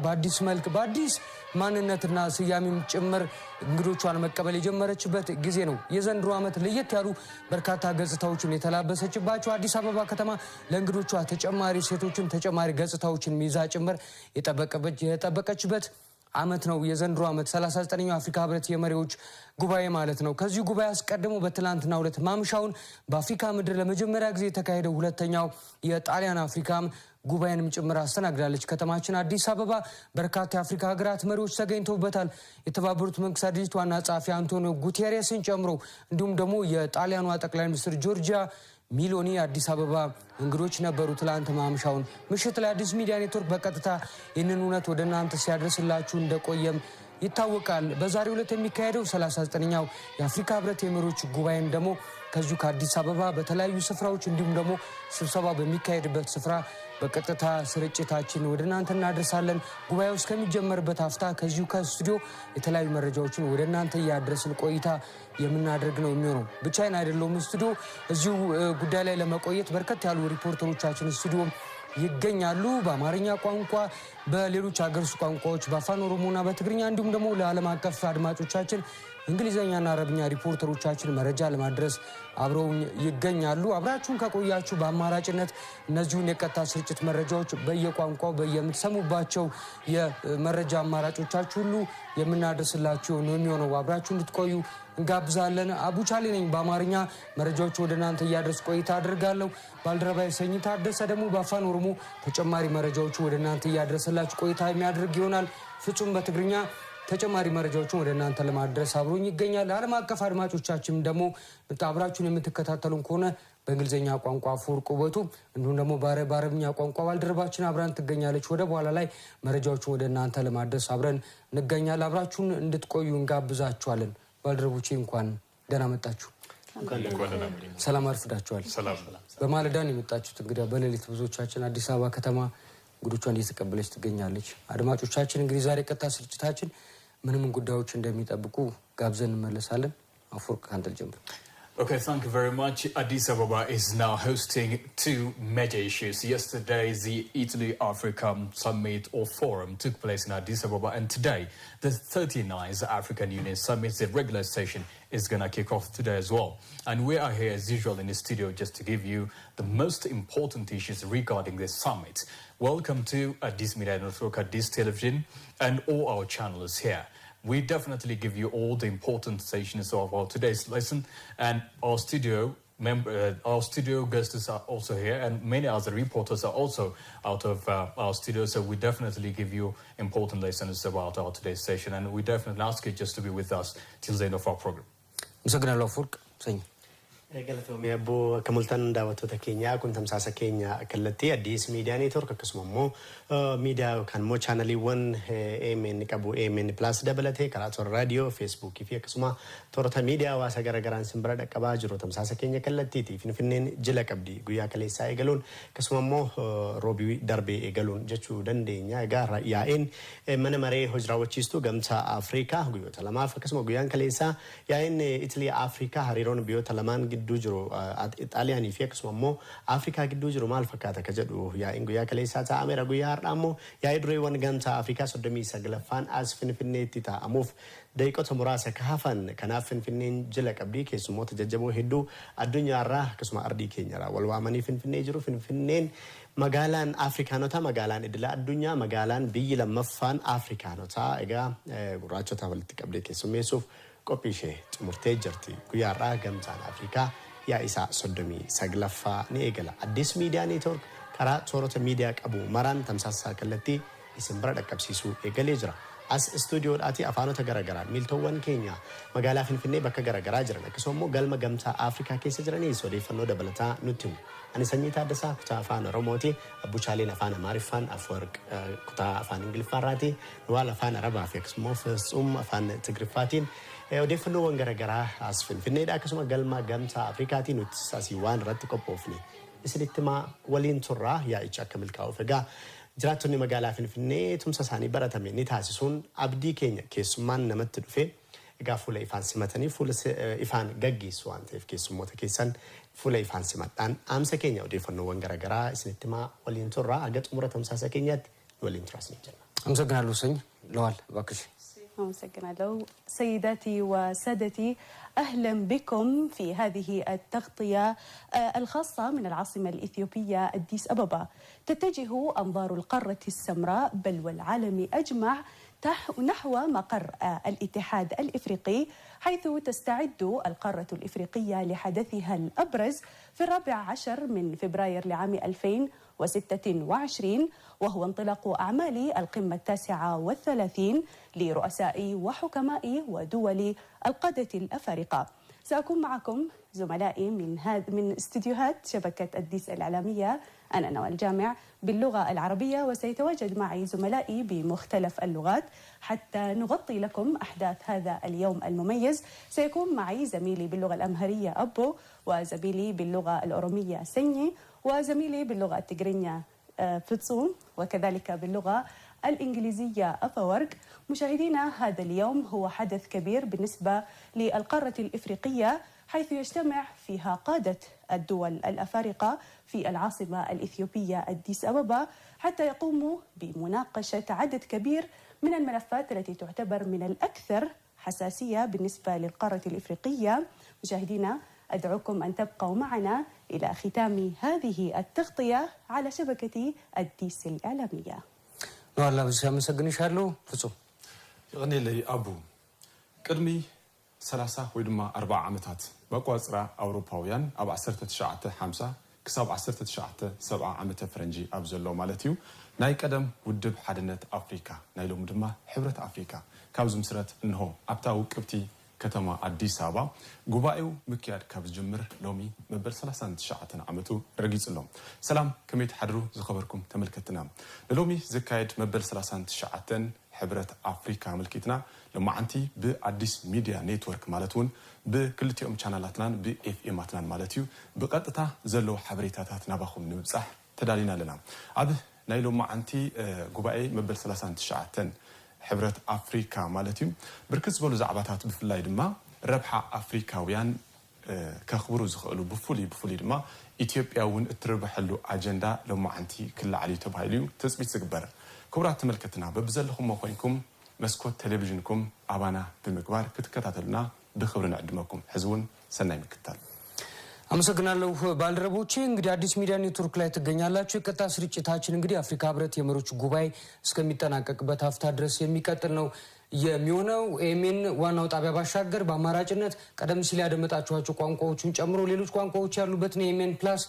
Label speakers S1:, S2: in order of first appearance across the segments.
S1: በአዲስ መልክ በአዲስ ማንነትና ስያሜም ጭምር እንግዶቿን መቀበል የጀመረችበት ጊዜ ነው። የዘንድሮ ዓመት ለየት ያሉ በርካታ ገጽታዎችን የተላበሰችባቸው አዲስ አበባ ከተማ ለእንግዶቿ ተጨማሪ ሴቶችን ተጨማሪ ገጽታዎችን ሚዛ ጭምር የጠበቀችበት ዓመት ነው። የዘንድሮ ዓመት 39ኛው አፍሪካ ህብረት የመሪዎች ጉባኤ ማለት ነው። ከዚህ ጉባኤ አስቀድሞ በትላንትናው ዕለት ማምሻውን በአፍሪካ ምድር ለመጀመሪያ ጊዜ የተካሄደው ሁለተኛው የጣሊያን አፍሪካም ጉባኤንም ጭምር አስተናግዳለች። ከተማችን አዲስ አበባ በርካታ የአፍሪካ ሀገራት መሪዎች ተገኝተውበታል። የተባበሩት መንግስታት ድርጅት ዋና ጸሐፊ አንቶኒዮ ጉቴሬስን ጨምሮ እንዲሁም ደግሞ የጣሊያኗ ጠቅላይ ሚኒስትር ጆርጂያ ሚሎኒ አዲስ አበባ እንግዶች ነበሩ። ትላንት ማምሻውን ምሽት ላይ አዲስ ሚዲያ ኔትወርክ በቀጥታ ይህንን እውነት ወደ እናንተ ሲያደርስላችሁ እንደቆየም ይታወቃል። በዛሬው ዕለት የሚካሄደው 39ኛው የአፍሪካ ህብረት የመሪዎች ጉባኤም ደግሞ ከዚሁ ከአዲስ አበባ በተለያዩ ስፍራዎች እንዲሁም ደግሞ ስብሰባ በሚካሄድበት ስፍራ በቀጥታ ስርጭታችን ወደ እናንተ እናደርሳለን። ጉባኤው እስከሚጀመርበት አፍታ ከዚሁ ከስቱዲዮ የተለያዩ መረጃዎችን ወደ እናንተ ያደረስን ቆይታ የምናደርግ ነው የሚሆነው። ብቻዬን አይደለሁም ስቱዲዮ እዚሁ ጉዳይ ላይ ለመቆየት በርከት ያሉ ሪፖርተሮቻችን ስቱዲዮ ይገኛሉ። በአማርኛ ቋንቋ በሌሎች ሀገር ውስጥ ቋንቋዎች በአፋን ኦሮሞና በትግርኛ እንዲሁም ደግሞ ለዓለም አቀፍ አድማጮቻችን እንግሊዘኛና አረብኛ ሪፖርተሮቻችን መረጃ ለማድረስ አብረው ይገኛሉ። አብራችሁን ከቆያችሁ በአማራጭነት እነዚሁን የቀጥታ ስርጭት መረጃዎች በየቋንቋው በየምትሰሙባቸው የመረጃ አማራጮቻችሁ ሁሉ የምናደርስላችሁ ነው የሚሆነው። አብራችሁ እንድትቆዩ እንጋብዛለን። አቡቻሌ ነኝ። በአማርኛ መረጃዎች ወደ እናንተ እያደረስ ቆይታ አድርጋለሁ። ባልደረባዬ ሰኝ ታደሰ ደግሞ በአፋን ኦሮሞ ተጨማሪ መረጃዎች ወደ እናንተ እያደረሰላችሁ ቆይታ የሚያደርግ ይሆናል። ፍጹም በትግርኛ ተጨማሪ መረጃዎችን ወደ እናንተ ለማድረስ አብሮኝ ይገኛል። ዓለም አቀፍ አድማጮቻችን ደግሞ አብራችሁን የምትከታተሉን ከሆነ በእንግሊዘኛ ቋንቋ አፈወርቅ ውበቱ እንዲሁም ደግሞ በአረብኛ ቋንቋ ባልደረባችን አብራን ትገኛለች። ወደ በኋላ ላይ መረጃዎችን ወደ እናንተ ለማድረስ አብረን እንገኛለን። አብራችሁን እንድትቆዩ እንጋብዛችኋለን። ባልደረቦቼ እንኳን ደህና መጣችሁ። ሰላም አርፍዳችኋል። በማለዳን የመጣችሁት እንግዲህ በሌሊት ብዙዎቻችን አዲስ አበባ ከተማ እንግዶቿን እየተቀበለች ትገኛለች። አድማጮቻችን እንግዲህ ዛሬ ቀጥታ ስርጭታችን ምንም ጉዳዮች እንደሚጠብቁ ጋብዘን እንመለሳለን። አፈወርቅ ካንተ ጀምር።
S2: Okay, thank you very much. Addis Ababa is now hosting two major issues. Yesterday, the Italy-Africa Summit or Forum took place in Addis Ababa, and today, the 39th African Union Summit, the regular session, is going to kick off today as well. And we are here, as usual, in the studio just to give you the most important issues regarding this summit. Welcome to Addis Media Network, Addis Television, and all our channels here. We definitely give you all the important stations of our today's lesson, and our studio guests are also here, and many other reporters are also out of our studio. So we definitely give you important lessons about our today's session, and we definitely ask you just to be with us till the end of our program.
S3: Galatoomii abbo kamultan daawwattoota keenya kun tamsaasa keenya kallattii Addis Media Network akkasuma immoo miidiyaa kan immoo chaanaliiwwan AMN qabu AMN Plus dabalatee karaa toora raadiyoo Facebook fi akkasuma toora miidiyaa hawaasa garaagaraan simbira dhaqqabaa jiru tamsaasa keenya kallattiitii Finfinneen jila qabdi guyyaa kaleessaa eegaluun akkasuma immoo roobii darbee eegaluun jechuu dandeenya. Egaa yaa'iin mana maree hojii raawwachiistuu gamtaa Afriikaa guyyoota lamaaf akkasuma guyyaan kaleessaa yaa'iin Italy Afriikaa hariiroon biyyoota lamaan gidduu jiru Xaaliyaanii fi akkasuma immoo Afrikaa gidduu jiru maal fakkaata ka jedhu yaa'iin guyyaa kaleessaa taa'ameera. Guyyaa har'aa immoo yaa'ii dureewwan gamtaa Afrikaa 39ffaan as Finfinneetti taa'amuuf daqiiqota muraasa ka hafan. Kanaaf Finfinneen jila qabdii keessummoota jajjaboo hedduu addunyaarraa akkasuma ardii keenyarraa wal waamanii Finfinnee jiru. Finfinneen magaalaan Afrikaanota, magaalaan idila addunyaa, magaalaan biyyi lammaffaan Afrikaanota. Egaa gurraachota walitti qabdee keessummeessuuf qophii ishee xumurtee jirti. Guyyaa har'aa gamtaan Afrikaa yaa'ii 39ffaa ni eegala. Addis Media Network karaa toorota miidiyaa qabu maraan tamsaasa kallattii isin bira dhaqqabsiisuu eegalee jira. As stuudioodhaati afaanota garagaraa miiltowwan keenya magaalaa Finfinnee bakka garagaraa jiran akkasuma immoo galma gamtaa Afrikaa keessa jiraniis odeeffannoo dabalataa nutti himu. Ani Sanyii Taaddasaa kutaa afaan Oromooti, Abbuchaaleen afaan Amaariffaan, Afeworq kutaa afaan Ingiliffaarraati, Nuwaal afaan Arabaa fi akkasuma Fitsum afaan Tigriffaatiin odeeffannoowwan garagaraa as Finfinneedha akkasuma galma gamtaa Afrikaatiin nuti asii waan irratti qophoofne isinitti waliin turraa yaa'icha akka milkaa'uuf. Egaa jiraattonni magaalaa Finfinnee tumsa isaanii baratame ni taasisuun abdii keenya keessummaan namatti dhufe egaa fuula ifaan simatanii fuula ifaan gaggeessu waan ta'eef keessummoota keessan fuula ifaan simadhaan aamsa keenya odeeffannoowwan garagaraa isinitti waliin turraa aga xumura tamsaasa keenyaatti waliin turaasni jenna.
S1: አመሰግናለሁ ሰኝ ለዋል ባክሽ
S4: أمسكنا سيداتي وسادتي أهلا بكم في هذه التغطية الخاصة من العاصمة الإثيوبية أديس أبابا. تتجه أنظار القارة السمراء بل والعالم أجمع نحو مقر الاتحاد الإفريقي، حيث تستعد القارة الإفريقية لحدثها الأبرز في 14 من فبراير لعام 2026، وهو انطلاق أعمال القمة 39 لرؤساء وحكماء ودول القادة الأفارقة. سأكون معكم زملائي من استديوهات شبكة أديس الإعلامية، أنا نوال جامع باللغة العربية، وسيتواجد معي زملائي بمختلف اللغات حتى نغطي لكم أحداث هذا اليوم المميز. سيكون معي زميلي باللغة الأمهرية أبو، وزميلي باللغة الأورومية سني، وزميلي باللغة التجرينية فتصوم، وكذلك باللغة الإنجليزية أفاورق. مشاهدينا، هذا اليوم هو حدث كبير بالنسبة للقارة الإفريقية، حيث يجتمع فيها قادة الدول الأفارقة في العاصمة الإثيوبية أديس أبابا حتى يقوموا بمناقشة عدد كبير من الملفات التي تعتبر من الأكثر حساسية بالنسبة للقارة الإفريقية. مشاهدينا، أدعوكم أن تبقوا معنا إلى ختام هذه التغطية على شبكة أديس الإعلامية.
S1: والله بس مسجني شارلو فصو
S5: يغني لي أبو كرمي 30 ويدما 4 عامات بقواصرا أوروباويان أب 1950 كسب 1970 عامات فرنجي أبزلو مالتيو ناي قدم ودب حدنت أفريقيا نايلوم دما حبرة أفريقيا كابز مسرت إنه أبتاو كبتي كتما أديس أبا جوبايو مكياد كابز جمر لومي مبل 39 عامتو رجيز اللوم سلام كميت حدرو زخبركم تملكتنا لومي زكايد مبل 39 حبرة أفريقيا ملكتنا لما عنتي بأديس ميديا نيتورك مالتون بكلتيوم شانلاتنا بFM ماتنا مالتيو بقطتا زلو حبريتات نباخم نبصح تدالينا لنا عب نايلو ما عنتي جوباي مبل 39 حبرة أفريقيا مالتيو بركز بولو زعباتات بفلاي دما ربحة أفريقياويان كخبرو زخلو بفولي دما إثيوبيا ون تربح له أجندة لما عنتي كل علي تبايليو تثبيت سكبر كبرات تملكتنا ببزلكم موقعكم مسكوت تلفزيونكم أبانا بمقبار كتكتاتلنا بخبرنا عدمكم حزون سناي مكتال
S1: አመሰግናለሁ ባልደረቦቼ እንግዲህ አዲስ ሚዲያ ኔትወርክ ላይ ተገኛላችሁ የቀጥታ ስርጭታችን እንግዲህ አፍሪካ ህብረት የመሪዎች ጉባኤ እስከሚጠናቀቅበት ሀፍታ ድረስ የሚቀጥል ነው የሚሆነው ኤሜን ዋናው ጣቢያ ባሻገር በአማራጭነት ቀደም ሲል ያደመጣችኋቸው ቋንቋዎችን ጨምሮ ሌሎች ቋንቋዎች ያሉበት ነው ኤሜን ፕላስ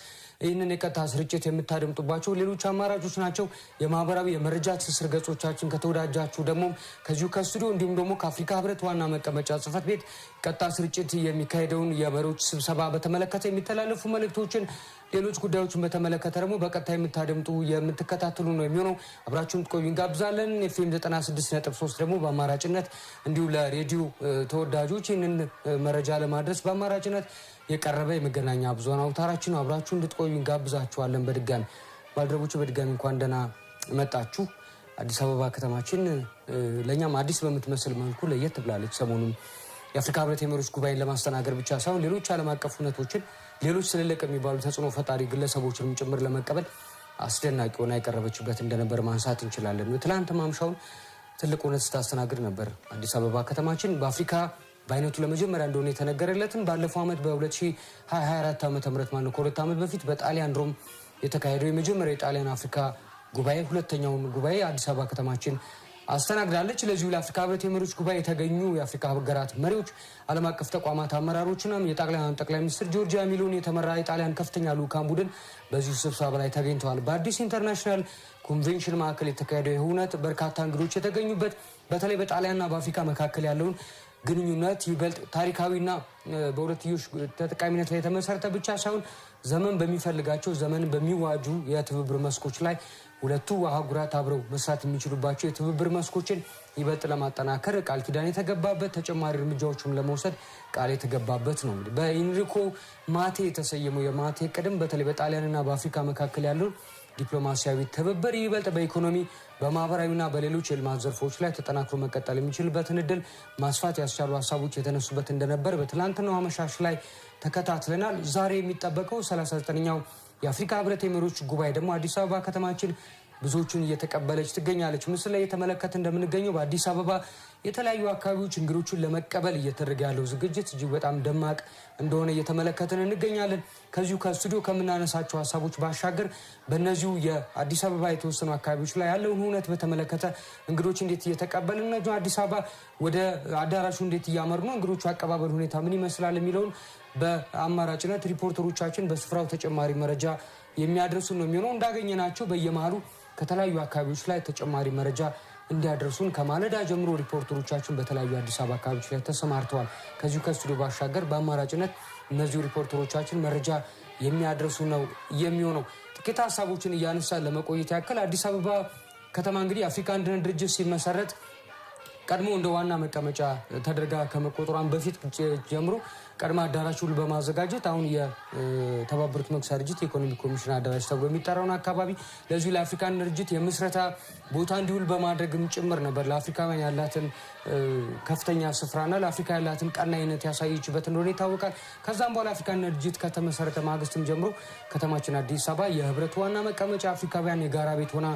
S1: ይህንን የቀጥታ ስርጭት የምታደምጡባቸው ሌሎች አማራጮች ናቸው የማህበራዊ የመረጃ ትስስር ገጾቻችን ከተወዳጃችሁ ደግሞ ከዚሁ ከስቱዲዮ እንዲሁም ደግሞ ከአፍሪካ ህብረት ዋና መቀመጫ ጽፈት ቤት ቀጥታ ስርጭት የሚካሄደውን የመሪዎች ስብሰባ በተመለከተ የሚተላለፉ መልእክቶችን ሌሎች ጉዳዮችን በተመለከተ ደግሞ በቀጥታ የምታደምጡ የምትከታተሉ ነው የሚሆነው አብራችሁን ትቆዩ እንጋብዛለን ኤፍኤም 96.3 ደግሞ በአማራጭነት እንዲሁ ለሬዲዮ ተወዳጆች ይህንን መረጃ ለማድረስ በአማራጭነት የቀረበ የመገናኛ ብዙሃን አውታራችን አብራችሁ እንድትቆዩ እንጋብዛችኋለን በድጋሚ ባልደረቦች በድጋሚ እንኳን ደህና መጣችሁ አዲስ አበባ ከተማችን ለኛም አዲስ በምትመስል መልኩ ለየት ብላለች ሰሞኑን የአፍሪካ ህብረት የመሪዎች ጉባኤን ለማስተናገድ ብቻ ሳይሆን ሌሎች ዓለም አቀፍ ሁነቶችን ሌሎች ስለለቀ የሚባሉ ተጽዕኖ ፈጣሪ ግለሰቦችንም ጭምር ለመቀበል አስደናቂ ሆና የቀረበችበት እንደነበር ማንሳት እንችላለን ትላንት ማምሻውን ትልቅ ሁነት ስታስተናግድ ነበር አዲስ አበባ ከተማችን በአፍሪካ ባይነቱ ለመጀመሪያ እንደሆነ የተነገረለትን ባለፈው አመት በ2024 ዓመተ ምህረት ማለት ከሁለት አመት በፊት በጣሊያን ሮም የተካሄደው የመጀመሪያው የጣሊያን አፍሪካ ጉባኤ ሁለተኛውን ጉባኤ አዲስ አበባ ከተማችን አስተናግዳለች ለዚሁ ለአፍሪካ ህብረት የመሪዎች ጉባኤ የተገኙ የአፍሪካ ሀገራት መሪዎች ዓለም አቀፍ ተቋማት አመራሮችና የጣሊያን ጠቅላይ ሚኒስትር ጆርጂያ ሜሎኒ የተመራ የጣሊያን ከፍተኛ ልኡካን ቡድን በዚሁ ስብሰባ ላይ ተገኝተዋል በአዲስ ኢንተርናሽናል ኮንቬንሽን ማዕከል የተካሄደው የሁነት በርካታ እንግዶች የተገኙበት በተለይ በጣሊያንና በአፍሪካ መካከል ያለውን ግንኙነት ይበልጥ ታሪካዊና በሁለትዮሽ ተጠቃሚነት ላይ የተመሰረተ ብቻ ሳይሆን ዘመን በሚፈልጋቸው ዘመን በሚዋጁ የትብብር መስኮች ላይ ሁለቱ አህጉራት አብረው መስራት የሚችሉባቸው የትብብር መስኮችን ይበልጥ ለማጠናከር ቃል ኪዳን የተገባበት ተጨማሪ እርምጃዎችን ለመውሰድ ቃል የተገባበት ነው በኢንሪኮ ማቴ የተሰየመው የማቴ ቀደም በተለይ በጣሊያንና በአፍሪካ መካከል ያለው ዲፕሎማሲያዊ ትብብር ይበልጥ በኢኮኖሚ በማህበራዊና በሌሎች የልማት ዘርፎች ላይ ተጠናክሮ መቀጠል የሚችልበትን እድል ማስፋት ያስቻሉ ሐሳቦች የተነሱበት እንደነበር በትላንትናው አመሻሽ ላይ ተከታትለናል ዛሬ የሚጠበቀው 39ኛው የአፍሪካ ህብረት የመሪዎች ጉባኤ ደግሞ አዲስ አበባ ከተማችን ብዙዎችን እየተቀበለች ትገኛለች። ምስል ላይ የተመለከተ እንደምንገኘው በአዲስ አበባ የተለያዩ አካባቢዎች እንግዶችን ለመቀበል እየተደረገ ያለው ዝግጅት እጅግ በጣም ደማቅ እንደሆነ እየተመለከትን እንገኛለን። ከዚሁ ከስቱዲዮ ከምናነሳቸው ሀሳቦች ባሻገር በእነዚሁ የአዲስ አበባ የተወሰኑ አካባቢዎች ላይ ያለውን ሁነት በተመለከተ እንግዶች እንዴት እየተቀበልን ነው፣ አዲስ አበባ ወደ አዳራሹ እንዴት እያመሩ ነው፣ እንግዶቹ አቀባበል ሁኔታ ምን ይመስላል የሚለውን በአማራጭነት ሪፖርተሮቻችን በስፍራው ተጨማሪ መረጃ የሚያደርሱ ነው የሚሆነው። እንዳገኘናቸው በየመሃሉ ከተለያዩ አካባቢዎች ላይ ተጨማሪ መረጃ እንዲያደርሱን ከማለዳ ጀምሮ ሪፖርተሮቻችን በተለያዩ አዲስ አበባ አካባቢዎች ላይ ተሰማርተዋል። ከዚሁ ከስቱዲዮ ባሻገር በአማራጭነት እነዚሁ ሪፖርተሮቻችን መረጃ የሚያደርሱ ነው የሚሆነው። ጥቂት ሀሳቦችን እያነሳ ለመቆየት ያክል አዲስ አበባ ከተማ እንግዲህ የአፍሪካ አንድነት ድርጅት ሲመሰረት ቀድሞ እንደ ዋና መቀመጫ ተደርጋ ከመቆጠሯን በፊት ጀምሮ ቀድማ አዳራሹን በማዘጋጀት አሁን የተባበሩት መንግስታት ድርጅት የኢኮኖሚ ኮሚሽን አዳራሽ ተብሎ የሚጠራውን አካባቢ ለዚሁ ለአፍሪካ አንድነት ድርጅት የምስረታ ቦታ እንዲውል በማድረግም ጭምር ነበር ለአፍሪካውያን ያላትን ከፍተኛ ስፍራና ለአፍሪካ ያላትን ቀናይነት ያሳየችበት እንደሆነ ይታወቃል። ከዛም በኋላ አፍሪካ አንድነት ድርጅት ከተመሰረተ ማግስትም ጀምሮ ከተማችን አዲስ አበባ የህብረቱ ዋና መቀመጫ አፍሪካውያን የጋራ ቤት ሆና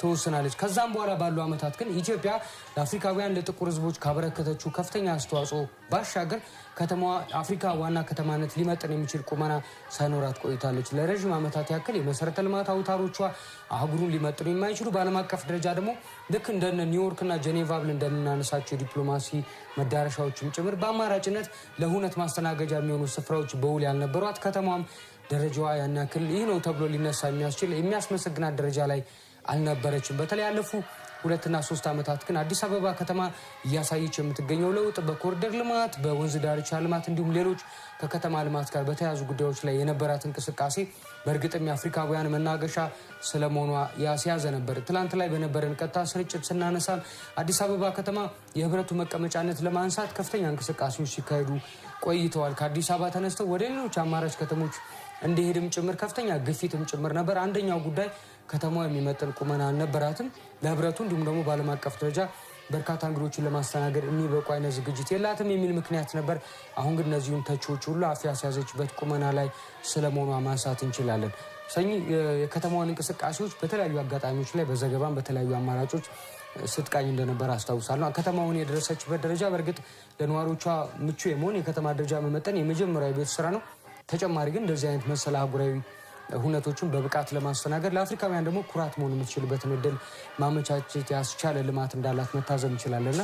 S1: ተወስናለች። ከዛም በኋላ ባሉ ዓመታት ግን ኢትዮጵያ ለአፍሪካውያን ለጥቁር ህዝቦች ካበረከተችው ከፍተኛ አስተዋጽኦ ባሻገር ከተማዋ አፍሪካ ዋና ከተማነት ሊመጥን የሚችል ቁመና ሳይኖራት ቆይታለች። ለረጅም ዓመታት ያክል የመሰረተ ልማት አውታሮቿ አህጉሩን ሊመጥኑ የማይችሉ በዓለም አቀፍ ደረጃ ደግሞ ልክ እንደነ ኒውዮርክና ጄኔቫ ብለን እንደምናነሳቸው የዲፕሎማሲ መዳረሻዎችም ጭምር በአማራጭነት ለሁነት ማስተናገጃ የሚሆኑ ስፍራዎች በውል ያልነበሯት ከተማዋም ደረጃዋ ያን ያክል ይህ ነው ተብሎ ሊነሳ የሚያስችል የሚያስመሰግናት ደረጃ ላይ አልነበረችም። በተለይ ያለፉ 2 እና 3 ዓመታት ግን አዲስ አበባ ከተማ እያሳየች የምትገኘው ለውጥ በኮሪደር ልማት፣ በወንዝ ዳርቻ ልማት እንዲሁም ሌሎች ከከተማ ልማት ጋር በተያያዙ ጉዳዮች ላይ የነበራት እንቅስቃሴ በእርግጥም የአፍሪካውያን መናገሻ ስለመሆኗ ያስያዘ ነበር። ትላንት ላይ በነበረን ቀጥታ ስርጭት ስናነሳም አዲስ አበባ ከተማ የህብረቱ መቀመጫነት ለማንሳት ከፍተኛ እንቅስቃሴዎች ሲካሄዱ ቆይተዋል። ከአዲስ አበባ ተነስተው ወደ ሌሎች አማራጭ ከተሞች እንዲሄድም ጭምር ከፍተኛ ግፊትም ጭምር ነበር። አንደኛው ጉዳይ ከተማው የሚመጥን ቁመና አልነበራትም ለህብረቱ፣ እንዲሁም ደግሞ በዓለም አቀፍ ደረጃ በርካታ እንግዶችን ለማስተናገድ የሚበቁ አይነት ዝግጅት የላትም የሚል ምክንያት ነበር። አሁን ግን እነዚሁን ተቺዎች ሁሉ አፍ ያስያዘችበት ቁመና ላይ ስለመሆኗ ማንሳት እንችላለን። ሰኚ የከተማዋን እንቅስቃሴዎች በተለያዩ አጋጣሚዎች ላይ በዘገባም በተለያዩ አማራጮች ስትቃኝ እንደነበር አስታውሳለሁ። ከተማውን የደረሰችበት ደረጃ በእርግጥ ለነዋሪዎቿ ምቹ የመሆን የከተማ ደረጃ መመጠን የመጀመሪያው ቤት ስራ ነው። ተጨማሪ ግን እንደዚህ አይነት መሰል አህጉራዊ ሁነቶችን በብቃት ለማስተናገድ ለአፍሪካውያን ደግሞ ኩራት መሆን የምትችልበትን እድል ማመቻቸት ያስቻለ ልማት እንዳላት መታዘብ እንችላለንና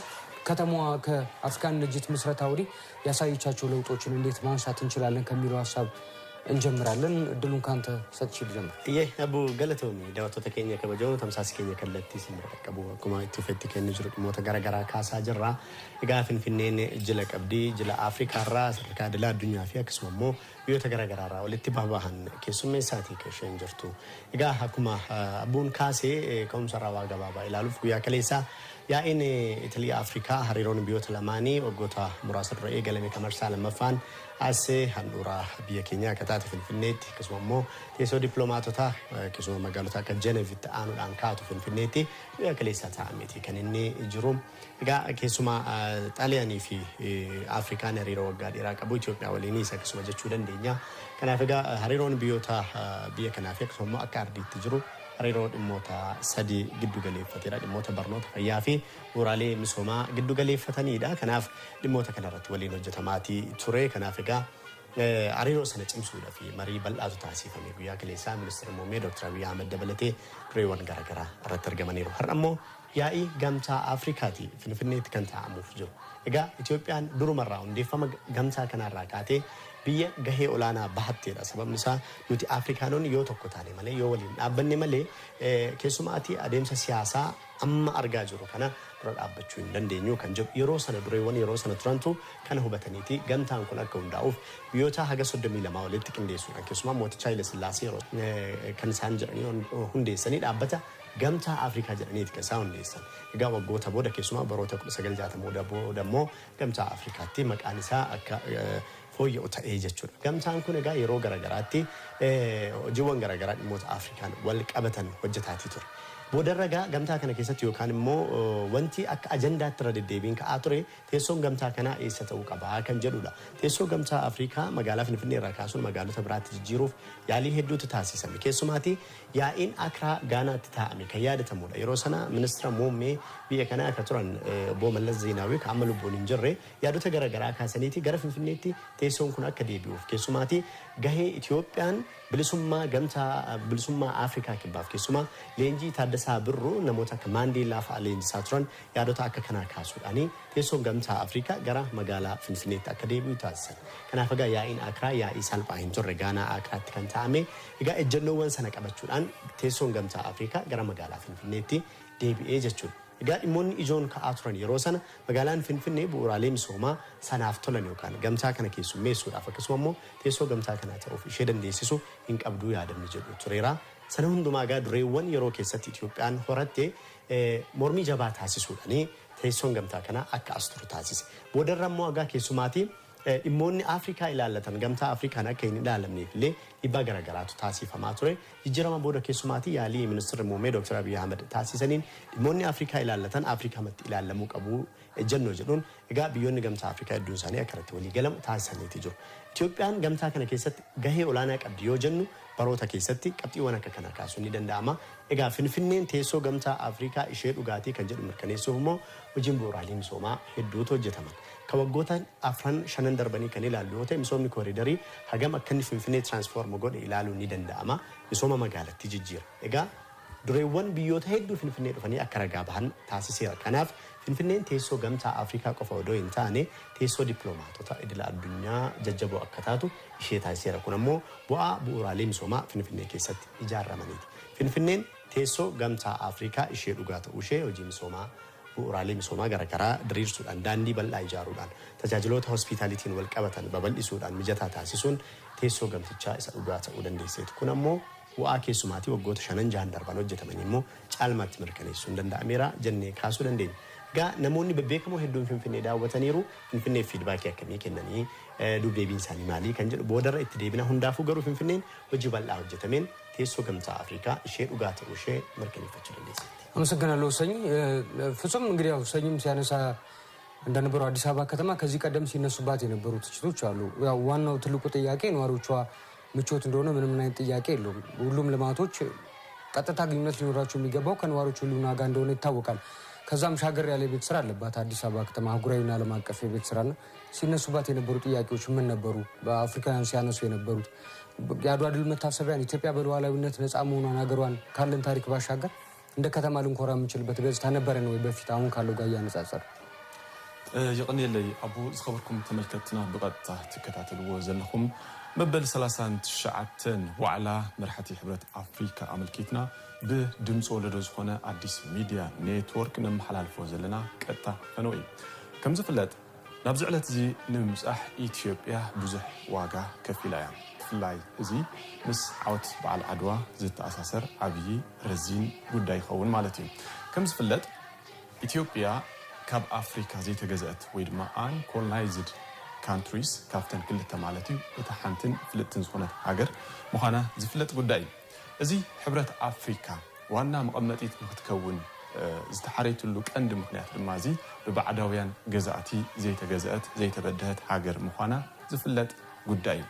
S1: ከተማዋ ከአፍሪካ አንድነት ድርጅት ምስረታ ወዲህ ያሳየቻቸው ለውጦችን እንዴት ማንሳት እንችላለን ከሚለው ሀሳብ እንጀምራለን። እድሉን ካንተ ሰጥቼ ልጀምር።
S3: አቡ ገለቶሚ ዳወቶተ ኬኛ ከበጆ ተምሳስ ኬኛ ከለቲ ሲመረቀቡ ኩማ ኢትዮጵያ ከነ ጅሩ ሞተ ገረገራ ካሳ ጅራ ጋፍን ፍኔን ጅለ ቀብዲ ጅለ አፍሪካ ራ ሰርካ ደላ ዱኛ ፊያ ከስሞሞ ዮተ ገረገራ ራ ወለቲ ባባህን ከሱሜ ሳቲ ከሸንጀርቱ ኢጋ ሐኩማ አቡን ካሴ ከውምሰራ ዋጋባባ ኢላሉፍ ጉያ ከሌሳ ያኢን ኢታሊያ አፍሪካ ሀሪሮን ቢዮት ለማኒ ወጎታ ሙራሰድ ረኤ ገለሜ ከመርሳ ለመፋን አሴ ሀንዱራ ቢየኬኛ ከታት ፍንፍኔት ከስሞሞ የሶ ዲፕሎማቶታ ከስሞ መጋሎታ ከጀኔቪት አኑ አንካቱ ፍንፍኔቲ ያከሌሳ ታሚቲ ከነኒ ጅሩም ጋ ከሱማ ጣሊያኒ ፊ አፍሪካን ሪሮ ወጋድ ኢራቀቡ ኢትዮጵያ ወሊኒ ሰክስሞ ጀቹ ደንደኛ ከናፈጋ ሀሪሮን ቢዮታ ቢየከናፈ ከስሞ አካርዲ ትጅሩ ሪሮ ሞታ ሰዲ ግዱ ገሌፈቴራ ሞታ በርኖት ፈያፊ ኡራሌ ምሶማ ግዱ ገሌፈተኒዳ ከናፍ ሞታ ከነረት ወሊኖ ጀተማቲ ቱሬ ከናፍጋ አሪሮ ሰነጭምሱ ለፊ መሪ በልአቱ ታሲፈሚ ጉያ ከሌሳ ሚኒስትር ሞሜ ዶክተር አብይ አህመድ ደበለቴ ሬወን ገረገራ አረተርገመኔሮ ሀርሞ ያኢ ገምታ አፍሪካቲ ፍንፍኔት ከንታ አሙፍ ጅሩ እጋ ኢትዮጵያን ዱሩ መራው እንዴፈመ ገምታ ከናራቃቴ ብየ ገሄ ኦላና ባህቴራ ሰበብ ንሳ ኑቲ አፍሪካኖን ዮ ተኮታኔ መለ ዮ ወሊን አበኔ መለ ከሱማቲ አደምሰ ሲያሳ አማ አርጋ ጅሩ ከና ሮዳበቹ እንደንደኙ ከንጀ የሮሰነ ዱሬ የሮሰነ ትራንቱ ከነ ሁበተኒቲ ገምታን ኮላከው እንዳውፍ ቢዮታ ሀገ ሶደሚ ለማውለት ጥቅንዴሱ ከሱማ ሞተቻይ ለስላሴ ሮ ከንሳን ጀርኒ ሁንዴ ሰኒ ዳበታ ገምታ አፍሪካ ጀርኒት ከሳውን ዴሰን እጋ ወጎታ ቦደ ከሱማ በሮተ ቁለ ሰገልጃተ ሞዳ ቦደሞ ገምታ አፍሪካቲ መቃኒሳ አካ ሆየ ኦታ ኤጀቹ ገምታን ኩነጋ የሮ ገረገራቲ ጅወን ገረገራ ሞት አፍሪካን ወልቀበተን ወጀታቲ ቱር بودرجا جمتا كنا كيسات يوكان مو وانتي أك أجندة ترددين كأطري تيسون جمتا كنا إيستوك أبها كان جلولا تيسون جمتا أفريقيا مجالا في الفني راكاسون مجالا تبرات الجيروف يالي هدو تتاسيس أمي كيسوماتي يا إن أكرا غانا تتأمي كيادة تمولا يروسنا منسترا مومي بيكنا كتران بوم اللزيناوي كعملوا بولينجري يادو تجرا جرا كاسنيتي جرا في الفنيتي تيسون كنا كديبيوف كيسوماتي جهة إثيوبيان بلسما جمتا بلسما أفريقيا كباف كيسوما لينجي تادسا برو نموتا كماندي لاف علين ساتران يادو تاكا كنا كاسود أني تيسون جمتا أفريقيا جرا مجالا في الفنيت أكاديمي تاسن كنا فجأة يائين أكرا يائي سالبا هنجر رجانا أكرا تكن تعمي إجا الجنوان سنة كبتشون أن تيسون جمتا أفريقيا جرا مجالا في الفنيتي ديبي إيجتشون إجا إمون إيجون كأطران يروسنا مجالان في الفني بوراليم سوما سنافتولن يوكان جمتا كنا كيسو ميسود أفكسومو تيسو جمتا كنا تأوفي شدن ديسيسو إنك أبدو يادم نجدو تريرا سنهم دوما جاد ريوان يرو كيسات إثيوبيان هورتي مرمي جبات هاسيسو يعني تيسون جمتا كنا أك أستر تاسيس بودر رمو أجا كيسوماتي إمون أفريقيا إلى لتن جمتا أفريقيا أنا كين إلى لمني فلي يبقى جرجرات تاسيف ما تري يجرا ما بودر كيسوماتي يالي منستر مومي دكتور أبي أحمد تاسيسنين إمون أفريقيا إلى لتن أفريقيا مت إلى لموك أبو الجنو جنون إجا بيون جمتا أفريقيا الدون ثانية كرت ولي جلم تاسيسني تجور إثيوبيان جمتا كنا كيست جهة أولانك أبديو جنو baroota keessatti qabxii waan akka kana kaasuun ni danda'ama. Egaa Finfinneen teessoo gamtaa Afrikaa ishee dhugaatii kan jedhu mirkaneessuuf immoo hojiin bu'uuraalee misoomaa hedduutu hojjetaman. Kan waggoota afran shanan darbanii kan ilaallu yoo ta'e misoomni kooriidarii hagam akka inni Finfinnee tiraansfoorma godhe ilaaluun ni danda'ama. Misooma magaalattii jijjiira. Egaa dureewwan biyyoota hedduu Finfinnee dhufanii akka ragaa bahan taasiseera. Kanaaf Finfinneen teessoo gamtaa Afrikaa qofa odoo hin taane teessoo dippiloomaatota idila addunyaa jajjaboo akka taatu ishee taasiseera. Kun ammoo bu'aa bu'uuraalee misoomaa Finfinnee keessatti ijaaramaniiti. Finfinneen teessoo gamtaa Afrikaa ishee dhugaa ta'uu ishee hojii misoomaa bu'uuraalee misoomaa garaagaraa diriirsuudhaan daandii bal'aa ijaaruudhaan tajaajiloota hospitaalitiin wal qabatan babal'isuudhaan mijataa taasisuun teessoo gamtichaa isa dhugaa ta'uu dandeesseetu. Kun ammoo bu'aa keessumaatii waggoota shanan jahan darban hojjetamanii immoo caalmaatti mirkaneessuun danda'ameera jennee kaasuu dandeenya. Gaa namoonni bebbeekamoo hedduun Finfinnee daawwataniiru Finfinnee fiidbaakii akkamii kennanii dubdeebiin isaanii maalii kan jedhu boodarra itti deebina hundaafuu garuu Finfinneen hojii bal'aa hojjetameen teessoo gamtaa Afrikaa ishee dhugaa ta'uu ishee mirkaneeffachuu dandeesseetti.
S1: አመሰግናለሁ ሰኝ ፍጹም እንግዲህ ያው ሰኝም ሲያነሳ እንደነበረው አዲስ አበባ ከተማ ከዚህ ቀደም ሲነሱባት የነበሩ ትችቶች አሉ። ያው ዋናው ትልቁ ጥያቄ ነዋሪዎቿ ምቾት እንደሆነ ምንም አይነት ጥያቄ የለውም። ሁሉም ልማቶች ቀጥታ ግንኙነት ሊኖራቸው የሚገባው ከነዋሪዎቹ ሁሉና ጋር እንደሆነ ይታወቃል። ከዛም ሻገር ያለ ቤት ስራ አለባት አዲስ አበባ ከተማ አህጉራዊና ዓለም አቀፍ ቤት ስራና ሲነሱባት የነበሩ ጥያቄዎች ምን ነበሩ? በአፍሪካውያን ሲያነሱ የነበሩት የአድዋ ድል መታሰቢያን ኢትዮጵያ በሉዓላዊነት ነፃ መሆኗን ሀገሯን ካለን ታሪክ ባሻገር እንደ ከተማ ልንኮራ የምንችልበት ገጽታ ነበረ ነው በፊት አሁን ካለው ጋር ያነጻጸር
S5: يقني لي أبو زخبركم تملكتنا بقطع تكتاتلو زلهم مبل 30 شعتن وعلى مرحتي حبرة أفريقيا أملكتنا بدمص ولدوز هنا أديس ميديا نيتورك نمحلال فوزلنا كتا فنوي كم زفلت نبزعلت زي نمسح إثيوبيا بزح واقع كفيلايا فلاي زي مس عوت بعل عدوى زيت أساسر عبي رزين قداي خون مالتي كم زفلت إثيوبيا كاب أفريقيا زي تجزأت ويد ما أن colonized countries كافتن كل تمالتي وتحنتن فلتن زخونة هاجر مخانا زفلت قداي زي حبرة أفريقيا وانا مقامناتي متكون استحريت له كأند مخنيات المازي ببعداويان جزأتي زي تجزأت زي تبدهت هاجر مخانا زفلت قداي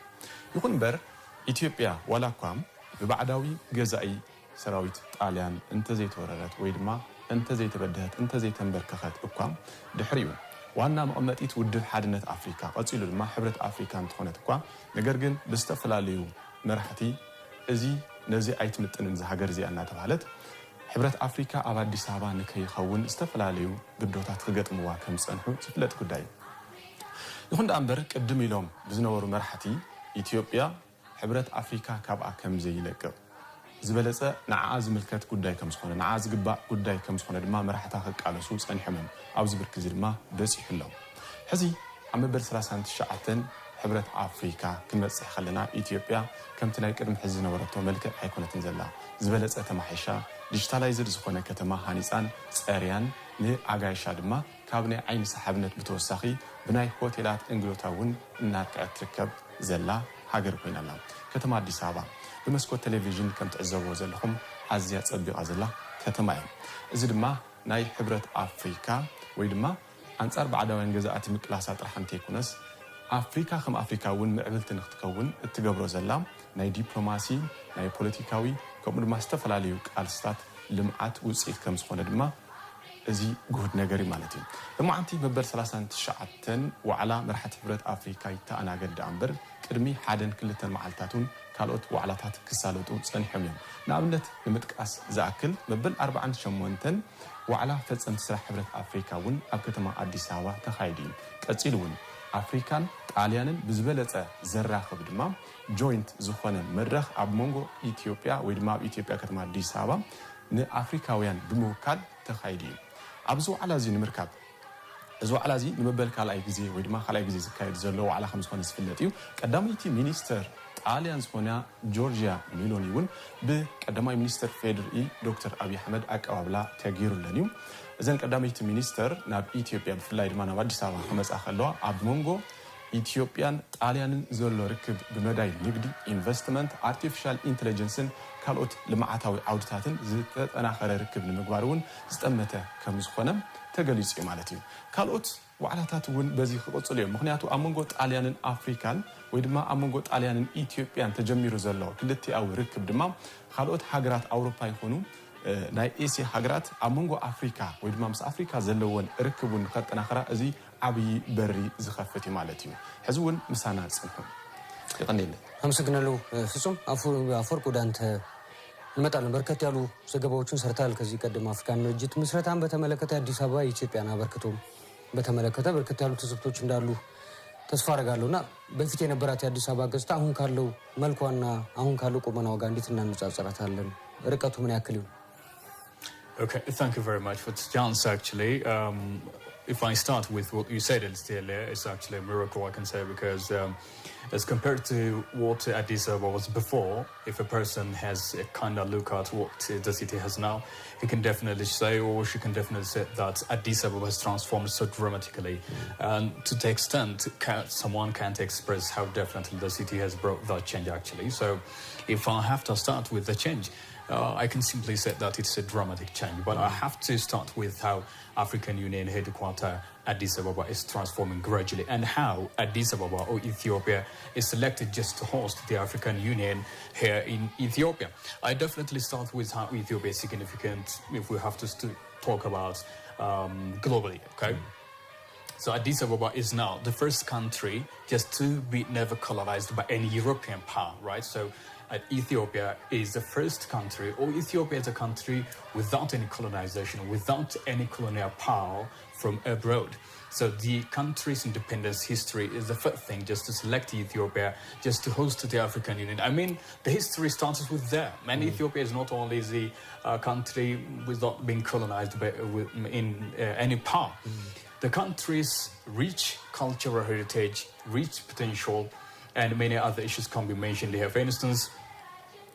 S5: يكون بر إثيوبيا ولا قام ببعداوي جزائي سراويت طاليان انت زي توررت ويد ما انت زي تبدهت انت زي تنبركخت اقام دحريو وانا مقامناتيت ودب حدنت افريقيا قصيلو لما حبرت افريقيا تخونت اقام ነገር ግን በስተፈላልዩ መርحቲ እዚ ነዚ አይትምጥንን ዝሃገር ዚ አና ተባለት حبرت افريقيا አብ አዲስ አበባ ንከይኸውን استفላልዩ ግዶታት ክገጥምዋ ከም ጸንሑ ዝፍለጥ ጉዳይ ይኹን ዳምበር ቅድም ኢሎም ብዝነበሩ መርحቲ ኢትዮጵያ حبرت افريقيا ካብኣ ከም ዘይለቅቕ زبلت نعاز ملكات قداي كم سخونة نعاز قباء قداي كم سخونة ما مرحتها خلق على سوس أن حمم أو زبرك زي ما بس يحلهم حزي عم ببل 3 شعتن حبرة أفريقيا كم تصح خلنا إثيوبيا كم تلاقي كرم حزنا ورطو ملكة حيكون تنزلها زبلت أتمحيشة ديجيتالايزر زخونة كتما هانيسان ساريان لعجايش ما كابني عين سحبنت بتوسخي بناي هوتيلات إنجلوتاون إنك أتركب زلا هاجر بين الله كتما أديس أبابا بمسكو التلفزيون كم تعزبوا زلهم عزيات صدق عزلا ከተማ እዩ እዚ ድማ ናይ ሕብረት ኣፍሪካ ወይ ድማ አንጻር ባዕዳውያን ገዛኣት ምቅላሳ ጥራሕ እንተይኩነስ ኣፍሪካ ከም ኣፍሪካ እውን ምዕብልቲ ንኽትከውን እትገብሮ ዘላ ናይ ዲፕሎማሲ ናይ ፖለቲካዊ ከምኡ ድማ ዝተፈላለዩ ቃልስታት ልምዓት ውፅኢት ከም ዝኾነ ድማ እዚ ጉድ ነገር ማለት እዩ ብማዓንቲ መበል 39 ዋዕላ መራሕቲ ሕብረት ኣፍሪካ ይተኣናገድ እምበር ቅድሚ ሓደን ክልተን መዓልታቱን ካልኦት ዋዕላታት ክሳለጡ ጸኒሖም እዮም ንኣብነት ንምጥቃስ ዝኣክል መበል 48 ዋዕላ ፈጸምቲ ስራሕ ሕብረት ኣፍሪካ እውን ኣብ ከተማ ኣዲስ ኣበባ ተኻይዱ እዩ ቀፂሉ እውን ኣፍሪካን ጣልያንን ብዝበለጸ ዘራኽብ ድማ ጆይንት ዝኾነ መድረኽ ኣብ መንጎ ኢትዮጵያ ወይ ድማ ኣብ ኢትዮጵያ ከተማ ኣዲስ ኣበባ ንኣፍሪካውያን ብምውካል ተኻይዱ እዩ ኣብዚ ዋዕላ እዚ ንምርካብ እዚ ዋዕላ እዚ ንመበል ካልኣይ ግዜ ወይ ድማ ካልኣይ ግዜ ዝካየድ ዘሎ ዋዕላ ከም ዝኾነ ዝፍለጥ እዩ ቀዳማይቲ ሚኒስተር ጣልያን ዝኾነ ጆርጂያ ሚሎኒ እውን ብቀዳማይ ሚኒስተር ፌደሪ ዶክተር ኣብይ ኣሕመድ ኣቀባብላ ተገይሩለን እዩ እዘን ቀዳማይቲ ሚኒስተር ናብ ኢትዮጵያ ብፍላይ ድማ ናብ ኣዲስ ኣበባ ክመጻ ከለዋ ኣብ መንጎ ኢትዮጵያን ጣልያንን ዘሎ ርክብ ብመዳይ ንግዲ ኢንቨስትመንት አርቲፊሻል ኢንተለጀንስን ካልኦት ልምዓታዊ ዓውድታትን ዝተጠናኸረ ርክብ ንምግባር እውን ዝጠመተ ከም ዝኾነ ተገሊጹ ማለት እዩ ካልኦት ዋዕላታት እውን በዚ ክቕጽሉ እዮም ምክንያቱ ኣብ መንጎ ጣልያንን ኣፍሪካን ወይ ድማ ኣብ መንጎ ጣልያንን ኢትዮጵያን ተጀሚሩ ዘሎ ክልቲኣዊ ርክብ ድማ ካልኦት ሃገራት ኣውሮፓ ይኹኑ ናይ ኤስያ ሃገራት ኣብ መንጎ ኣፍሪካ ወይ ድማ ምስ ኣፍሪካ ዘለዎን ርክቡን ከጠናኸራ እዚ ዓብይ በሪ ዝኸፍት እዩ ማለት እዩ ሕዚ እውን ምሳና ጽንሑ ይቀኒል
S1: አመሰግናለሁ ፍጹም አፈወርቅ ወደ አንተ እንመጣለን በርከት ያሉ ዘገባዎችን ሰርታል ከዚህ ቀደም አፍሪካን ድርጅት ምስረታን በተመለከተ አዲስ አበባ ኢትዮጵያን አበርክቶ በተመለከተ በርከት ያሉ ትዝብቶች እንዳሉ ተስፋ አደርጋለሁና በፊት የነበራት የአዲስ አበባ ገጽታ አሁን ካለው መልኳና አሁን ካለው ቁመናው ጋር እንዴት እናነጻጽራታለን ርቀቱ ምን ያክል ይሁን
S2: Okay, thank you very much for the chance actually. If I start with what you said earlier, it's actually a miracle I can say because as compared to what Addis Ababa was before, if a person has a kind of look at what the city has now, he can definitely say or she can definitely say that Addis Ababa has transformed so dramatically. And to the extent someone can't express how definitely the city has brought that change actually. So if I have to start with the change, I can simply say that it's a dramatic change, but I have to start with how African Union headquarters Addis Ababa is transforming gradually and how Addis Ababa or Ethiopia is selected just to host the African Union here in Ethiopia. I definitely start with how Ethiopia is significant if we have to talk about globally, okay? So Addis Ababa is now the first country just to be never colonized by any European power, right? So Ethiopia is the first country, or Ethiopia is a country without any colonization, without any colonial power from abroad. So the country's independence history is the first thing just to select Ethiopia, just to host the African Union. I mean, the history starts with there. And Ethiopia is not only the country without being colonized by, in any power. The country's rich cultural heritage, rich potential, and many other issues can be mentioned here. For instance,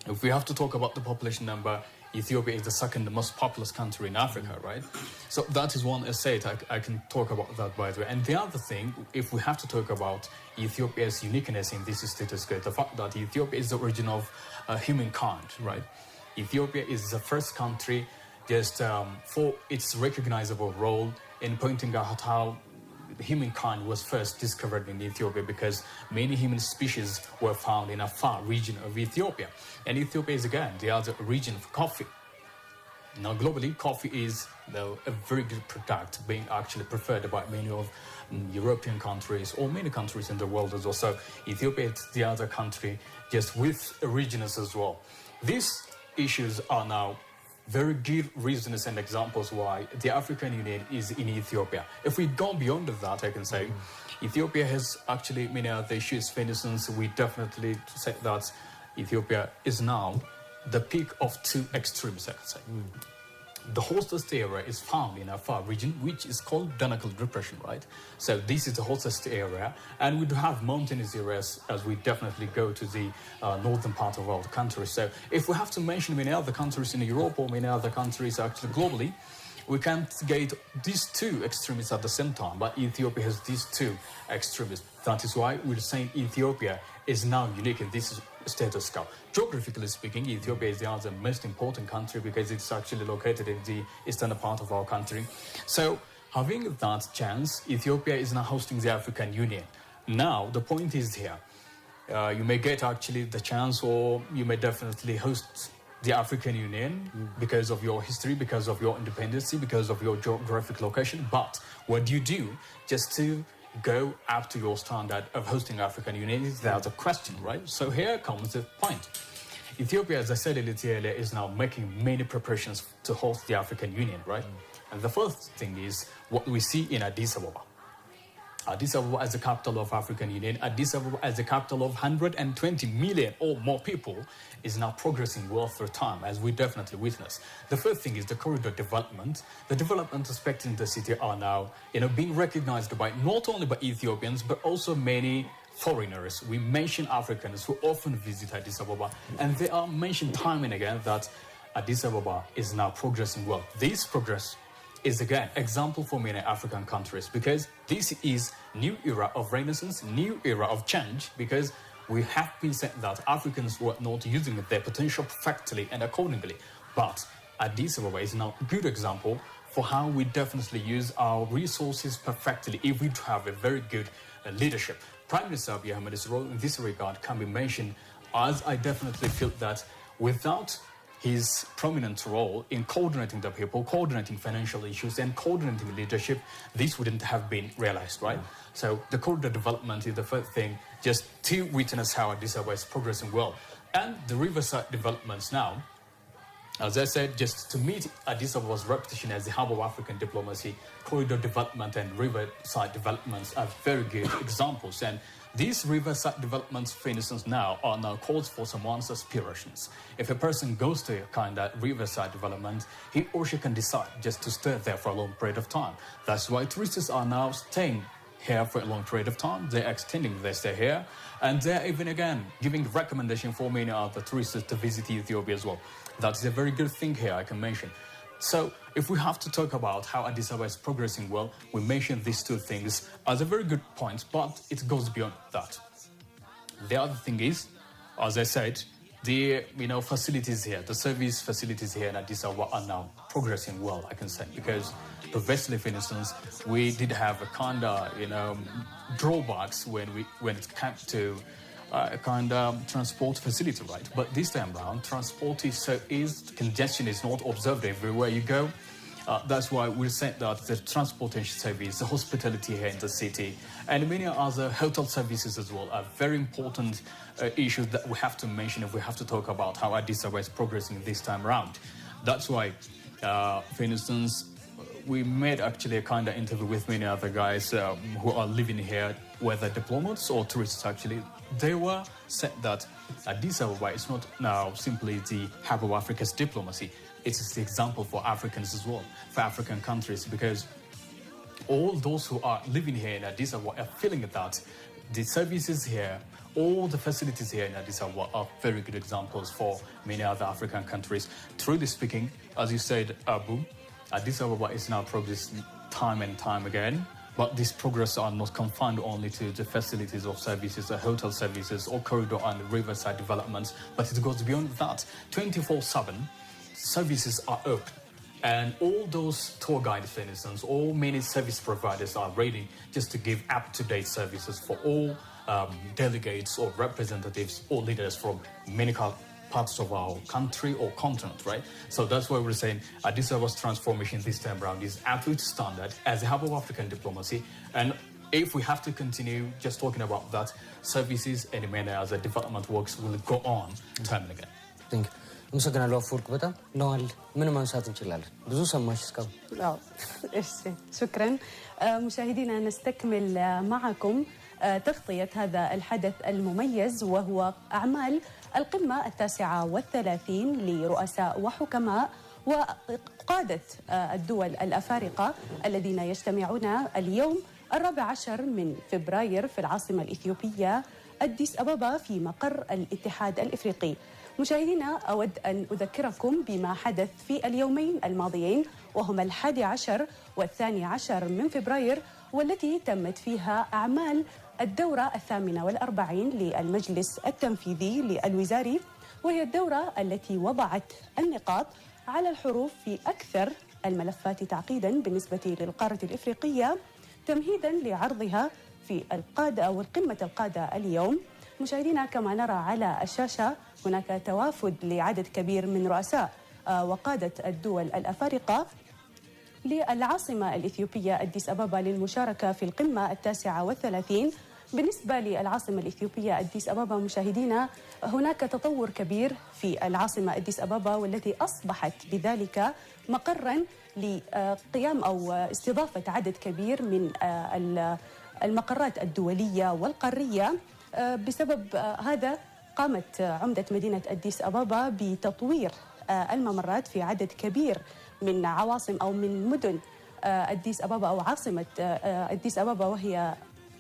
S2: if we have to talk about the population number, Ethiopia is the second most populous country in Africa, right? So that is one asset. I can talk about that, by the way. And the other thing, if we have to talk about Ethiopia's uniqueness in this status quo, the fact that Ethiopia is the origin of humankind, right? Ethiopia is the first country just for its recognizable role in pointing out how humankind was first discovered in Ethiopia because many human species were found in a far region of Ethiopia. And Ethiopia is again the other region for coffee. Now globally, coffee is a very good product being actually preferred by many of European countries or many countries in the world as well. So Ethiopia is the other country just with regions as well. These issues are now very good reasons and examples why the African Union is in Ethiopia. If we go beyond that, I can say Ethiopia has actually many other issues. For instance, we definitely say that Ethiopia is now the peak of two extremes, I can say. The hottest area is found in Afar region, which is called Danakil Depression, right? So this is the hottest area, and we do have mountainous areas as we definitely go to the northern part of our country. So if we have to mention many other countries in Europe or many other countries actually globally, we can't get these two extremists at the same time, but Ethiopia has these two extremists. That is why we're saying Ethiopia is now unique in this status quo. Geographically speaking, Ethiopia is the other most important country because it's actually located in the eastern part of our country. So having that chance, Ethiopia is now hosting the African Union. Now, the point is here. You may get actually the chance, or you may definitely host the African Union because of your history, because of your independence, because of your geographic location. But what do you do just to go up to your standard of hosting African Union? That's a question, right? So here comes the point. Ethiopia, as I said a little earlier, is now making many preparations to host the African Union, right? And the first thing is what we see in Addis Ababa. Addis Ababa as the capital of African Union, Addis Ababa as the capital of 120 million or more people is now progressing well through time, as we definitely witness. The first thing is the corridor development. The development aspects in the city are now, being recognized by not only by Ethiopians, but also many foreigners. We mention Africans who often visit Addis Ababa, and they are mentioned time and again that Addis Ababa is now progressing well. This progress is again example for many African countries, because this is new era of renaissance, new era of change, because we have been said that Africans were not using their potential perfectly and accordingly. But Addis Ababa is now a good example for how we definitely use our resources perfectly if we have a very good leadership. Prime Minister Abiy Ahmed's role in this regard can be mentioned, as I definitely feel that without his prominent role in coordinating the people, coordinating financial issues, and coordinating leadership, this wouldn't have been realized, right? So the corridor development is the first thing, just to witness how Addis Ababa is progressing well. And the riverside developments now, as I said, just to meet Addis Ababa's reputation as the hub of African diplomacy, corridor development and riverside developments are very good examples. And these riverside developments, for instance, are now calls for someone's aspirations. If a person goes to a kind of riverside development, he or she can decide just to stay there for a long period of time. That's why tourists are now staying here for a long period of time. They're extending their stay here, and they're even again giving recommendation for many other tourists to visit Ethiopia as well. That's a very good thing here I can mention. So if we have to talk about how Addis Ababa is progressing well, we mention these two things as a very good point, but it goes beyond that. The other thing is, as I said, the facilities here, the service facilities here in Addis Ababa are now progressing well, I can say, because previously, for instance, we did have a kind of drawbacks when it came to a kind of transport facility, right? But this time around, congestion is not observed everywhere you go. That's why we said that the transportation service, the hospitality here in the city, and many other hotel services as well are very important issues that we have to mention if we have to talk about how Addis Ababa is progressing this time around. That's why, for instance, we made actually a kind of interview with many other guys who are living here, whether diplomats or tourists actually. They were said that Addis Ababa is not now simply the hub of Africa's diplomacy. It is the example for Africans as well, for African countries, because all those who are living here in Addis Ababa are feeling that the services here, all the facilities here in Addis Ababa are very good examples for many other African countries. Truly speaking, as you said, Abu, Addis Ababa is now progressing time and time again. But this progress are not confined only to the facilities of services, the hotel services, or corridor and riverside developments, but it goes beyond that. 24/7 services are open. And all those tour guides, for instance, all many service providers are ready just to give up-to-date services for all delegates or representatives or leaders from many parts of our country or continent, right? So that's why we're saying Addis Ababa's transformation this time around is absolute standard as a hub of African diplomacy. And if we have to continue just talking about that, services and many other development works will go on time and again.
S1: Thank you. አመሰግናለሁ አፈወርቅ በጣም ነዋል ምን ማንሳት እንችላለን ብዙ ሰማሽ እስካሁን
S4: شكرا مشاهدينا نستكمل معكم تغطية هذا الحدث المميز وهو أعمال القمة 39 لرؤساء وحكماء وقادة الدول الأفارقة الذين يجتمعون اليوم 14 من فبراير في العاصمة الإثيوبية أديس أبابا في مقر الاتحاد الإفريقي. مشاهدينا، أود أن أذكركم بما حدث في اليومين الماضيين، وهما 11 و12 من فبراير، والتي تمت فيها أعمال الدورة 48 للمجلس التنفيذي للوزاري، وهي الدورة التي وضعت النقاط على الحروف في أكثر الملفات تعقيدا بالنسبة للقارة الإفريقية، تمهيدا لعرضها في القادة أو قمة القادة اليوم. مشاهدينا، كما نرى على الشاشة هناك توافد لعدد كبير من رؤساء وقادة الدول الأفارقة للعاصمة الإثيوبية أديس أبابا للمشاركة في القمة 39. بالنسبة للعاصمة الإثيوبية أديس أبابا مشاهدينا، هناك تطور كبير في العاصمة أديس أبابا، والتي أصبحت بذلك مقرا لقيام أو استضافة عدد كبير من المقرات الدولية والقارية. بسبب هذا قامت عمدة مدينة أديس أبابا بتطوير الممرات في عدد كبير من عواصم أو من مدن أديس أبابا أو عاصمة أديس أبابا، وهي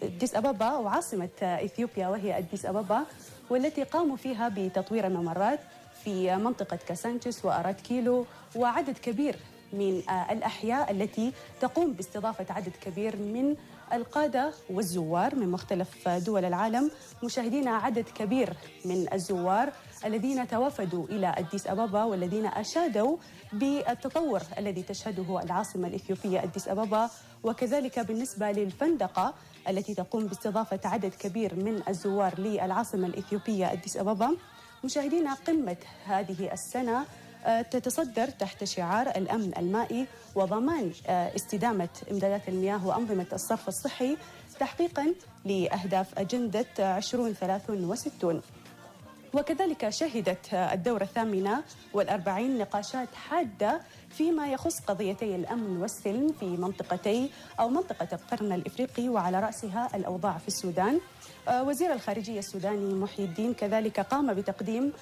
S4: أديس أبابا وعاصمة إثيوبيا وهي أديس أبابا، والتي قاموا فيها بتطوير الممرات في منطقة كاسانتشس وأرات كيلو وعدد كبير من الأحياء التي تقوم باستضافة عدد كبير من القادة والزوار من مختلف دول العالم. مشاهدينا، عدد كبير من الزوار الذين توافدوا إلى أديس أبابا والذين أشادوا بالتطور الذي تشهده العاصمة الإثيوبية أديس أبابا، وكذلك بالنسبة للفندقة التي تقوم باستضافة عدد كبير من الزوار للعاصمة الإثيوبية أديس أبابا. مشاهدينا، قمة هذه السنة تتصدر تحت شعار الأمن المائي وضمان استدامة إمدادات المياه وأنظمة الصرف الصحي تحقيقاً لأهداف أجندة 2063. وكذلك شهدت الدورة 48 نقاشات حادة فيما يخص قضيتي الأمن والسلم في منطقتي أو منطقة القرن الإفريقي، وعلى رأسها الأوضاع في السودان. وزير الخارجية السوداني محي الدين كذلك قام بتقديم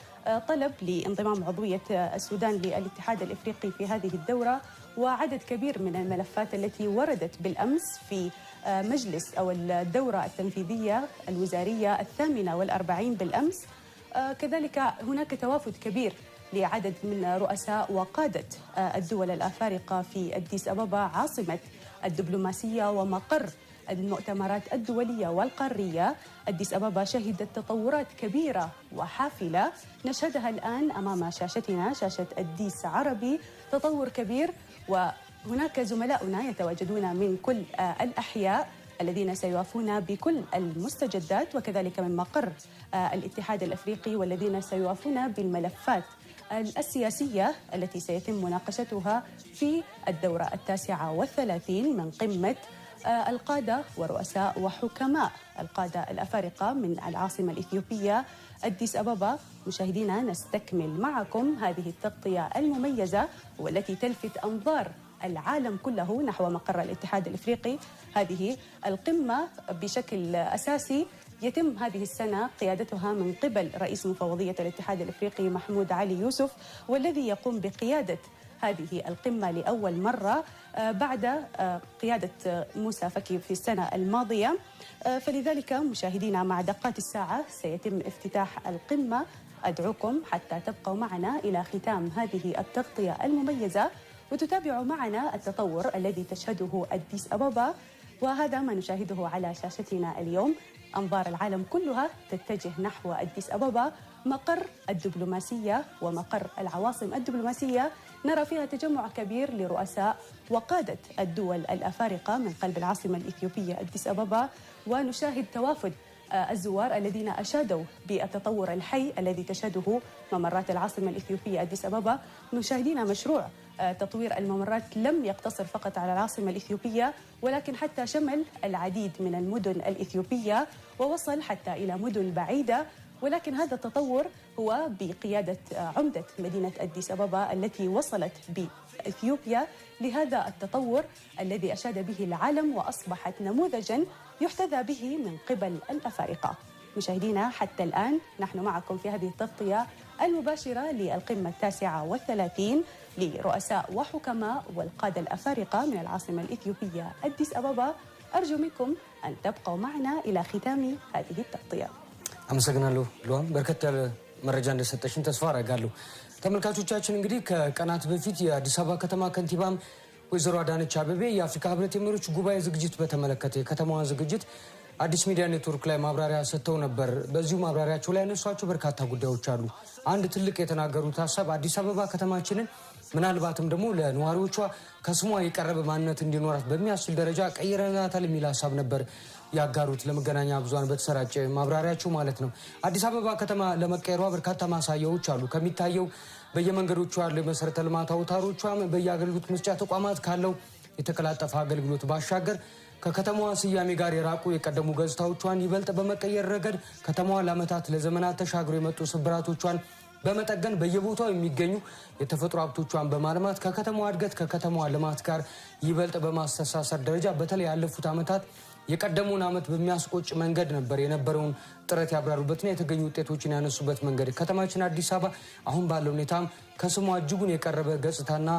S4: طلب لانضمام عضوية السودان للاتحاد الإفريقي في هذه الدورة، وعدد كبير من الملفات التي وردت بالأمس في مجلس أو الدورة التنفيذية الوزارية 48 بالأمس. كذلك هناك توافد كبير لعدد من رؤساء وقادة الدول الأفارقة في أديس أبابا، عاصمة الدبلوماسية ومقر المؤتمرات الدولية والقارية. أديس أبابا شهدت تطورات كبيرة وحافلة نشهدها الآن أمام شاشتنا، شاشة أديس عربي، تطور كبير. وهناك زملاؤنا يتواجدون من كل الأحياء الذين سيوافون بكل المستجدات، وكذلك من مقر الاتحاد الأفريقي، والذين سيوافون بالملفات السياسية التي سيتم مناقشتها في الدورة 39 من قمة القادة ورؤساء وحكماء القادة الأفارقة من العاصمة الإثيوبية أديس أبابا. مشاهدينا، نستكمل معكم هذه التغطية المميزة والتي تلفت أنظار العالم كله نحو مقر الاتحاد الإفريقي. هذه القمة بشكل أساسي يتم هذه السنة قيادتها من قبل رئيس مفوضية الاتحاد الإفريقي محمود علي يوسف، والذي يقوم بقيادة هذه القمة لأول مرة بعد قيادة موسى فكي في السنة الماضية. فلذلك مشاهدينا، مع دقات الساعة سيتم افتتاح القمة. أدعوكم حتى تبقوا معنا إلى ختام هذه التغطية المميزة وتتابعوا معنا التطور الذي تشهده أديس أبابا. وهذا ما نشاهده على شاشتنا اليوم. أنظار العالم كلها تتجه نحو أديس أبابا، مقر الدبلوماسية ومقر العواصم الدبلوماسية. نرى فيها تجمع كبير لرؤساء وقادة الدول الأفارقة من قلب العاصمة الإثيوبية أديس أبابا، ونشاهد توافد الزوار الذين أشادوا بالتطور الحي الذي تشهده ممرات العاصمة الإثيوبية أديس أبابا. مشاهدينا، مشروع تطوير الممرات لم يقتصر فقط على العاصمة الإثيوبية، ولكن حتى شمل العديد من المدن الإثيوبية ووصل حتى إلى مدن بعيدة. ولكن هذا التطور هو بقيادة عمدة مدينة أديس أبابا التي وصلت بإثيوبيا لهذا التطور الذي أشاد به العالم، وأصبحت نموذجاً يحتذى به من قبل الأفارقة. مشاهدينا، حتى الآن نحن معكم في هذه التغطية المباشرة للقمة 39 لرؤساء وحكماء والقادة الأفارقة من العاصمة الإثيوبية أديس أبابا. أرجو منكم أن تبقوا معنا إلى ختام هذه التغطية.
S1: አመሰግናለሁ ሉዋም። በርከት ያለ መረጃ እንደሰጠሽን ተስፋ አደርጋለሁ። ተመልካቾቻችን እንግዲህ ከቀናት በፊት የአዲስ አበባ ከተማ ከንቲባም ወይዘሮ አዳነች አቤቤ የአፍሪካ ህብረት የመሪዎች ጉባኤ ዝግጅት በተመለከተ የከተማዋን ዝግጅት አዲስ ሚዲያ ኔትወርክ ላይ ማብራሪያ ሰጥተው ነበር። በዚሁ ማብራሪያቸው ላይ ያነሷቸው በርካታ ጉዳዮች አሉ። አንድ ትልቅ የተናገሩት ሀሳብ አዲስ አበባ ከተማችንን ምናልባትም ደግሞ ለነዋሪዎቿ ከስሟ የቀረበ ማንነት እንዲኖራት በሚያስችል ደረጃ ቀይረናታል የሚል ሀሳብ ነበር ያጋሩት ለመገናኛ ብዙሃን በተሰራጨ ማብራሪያቸው ማለት ነው። አዲስ አበባ ከተማ ለመቀየሯ በርካታ ማሳያዎች አሉ። ከሚታየው በየመንገዶቿ ያለ መሰረተ ልማት አውታሮቿም በየአገልግሎት መስጫ ተቋማት ካለው የተቀላጠፈ አገልግሎት ባሻገር ከከተማዋ ስያሜ ጋር የራቁ የቀደሙ ገጽታዎቿን ይበልጥ በመቀየር ረገድ ከተማዋ ለዓመታት ለዘመናት ተሻግሮ የመጡ ስብራቶቿን በመጠገን በየቦታው የሚገኙ የተፈጥሮ ሀብቶቿን በማልማት ከከተማዋ እድገት ከከተማዋ ልማት ጋር ይበልጥ በማስተሳሰር ደረጃ በተለይ ያለፉት ዓመታት የቀደሙን ዓመት በሚያስቆጭ መንገድ ነበር የነበረውን ጥረት ያብራሩበትና የተገኙ ውጤቶችን ያነሱበት መንገድ ከተማችን አዲስ አበባ አሁን ባለው ሁኔታም ከስሟ እጅጉን የቀረበ ገጽታና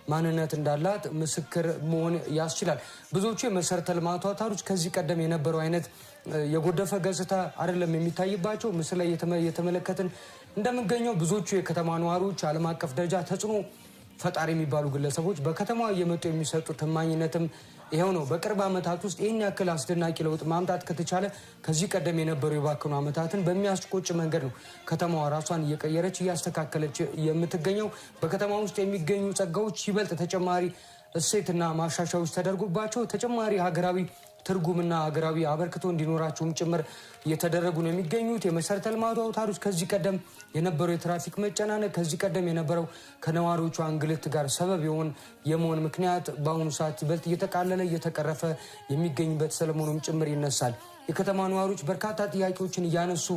S1: ማንነት እንዳላት ምስክር መሆን ያስችላል። ብዙዎቹ የመሰረተ ልማት አውታሮች ከዚህ ቀደም የነበረው አይነት የጎደፈ ገጽታ አይደለም የሚታይባቸው። ምስል ላይ የተመለከትን እንደምንገኘው ብዙዎቹ የከተማ ነዋሪዎች ዓለም አቀፍ ደረጃ ተጽዕኖ ፈጣሪ የሚባሉ ግለሰቦች በከተማዋ እየመጡ የሚሰጡት ታማኝነትም ይሄው ነው። በቅርብ ዓመታት ውስጥ ይህን ያክል አስደናቂ ለውጥ ማምጣት ከተቻለ ከዚህ ቀደም የነበሩ የባከኑ ዓመታትን በሚያስቆጭ መንገድ ነው ከተማዋ ራሷን እየቀየረች እያስተካከለች የምትገኘው። በከተማ ውስጥ የሚገኙ ጸጋዎች ይበልጥ ተጨማሪ እሴትና ማሻሻያዎች ተደርጎባቸው ተጨማሪ ሀገራዊ ትርጉምና ሀገራዊ አበርክቶ እንዲኖራቸውም ጭምር እየተደረጉ ነው የሚገኙት። የመሰረተ ልማት አውታሮች ከዚህ ቀደም የነበረው የትራፊክ መጨናነቅ ከዚህ ቀደም የነበረው ከነዋሪዎቹ እንግልት ጋር ሰበብ የመሆን ምክንያት በአሁኑ ሰዓት ይበልጥ እየተቃለለ እየተቀረፈ የሚገኝበት ሰለሞኑም ጭምር ይነሳል። የከተማ ነዋሪዎች በርካታ ጥያቄዎችን እያነሱ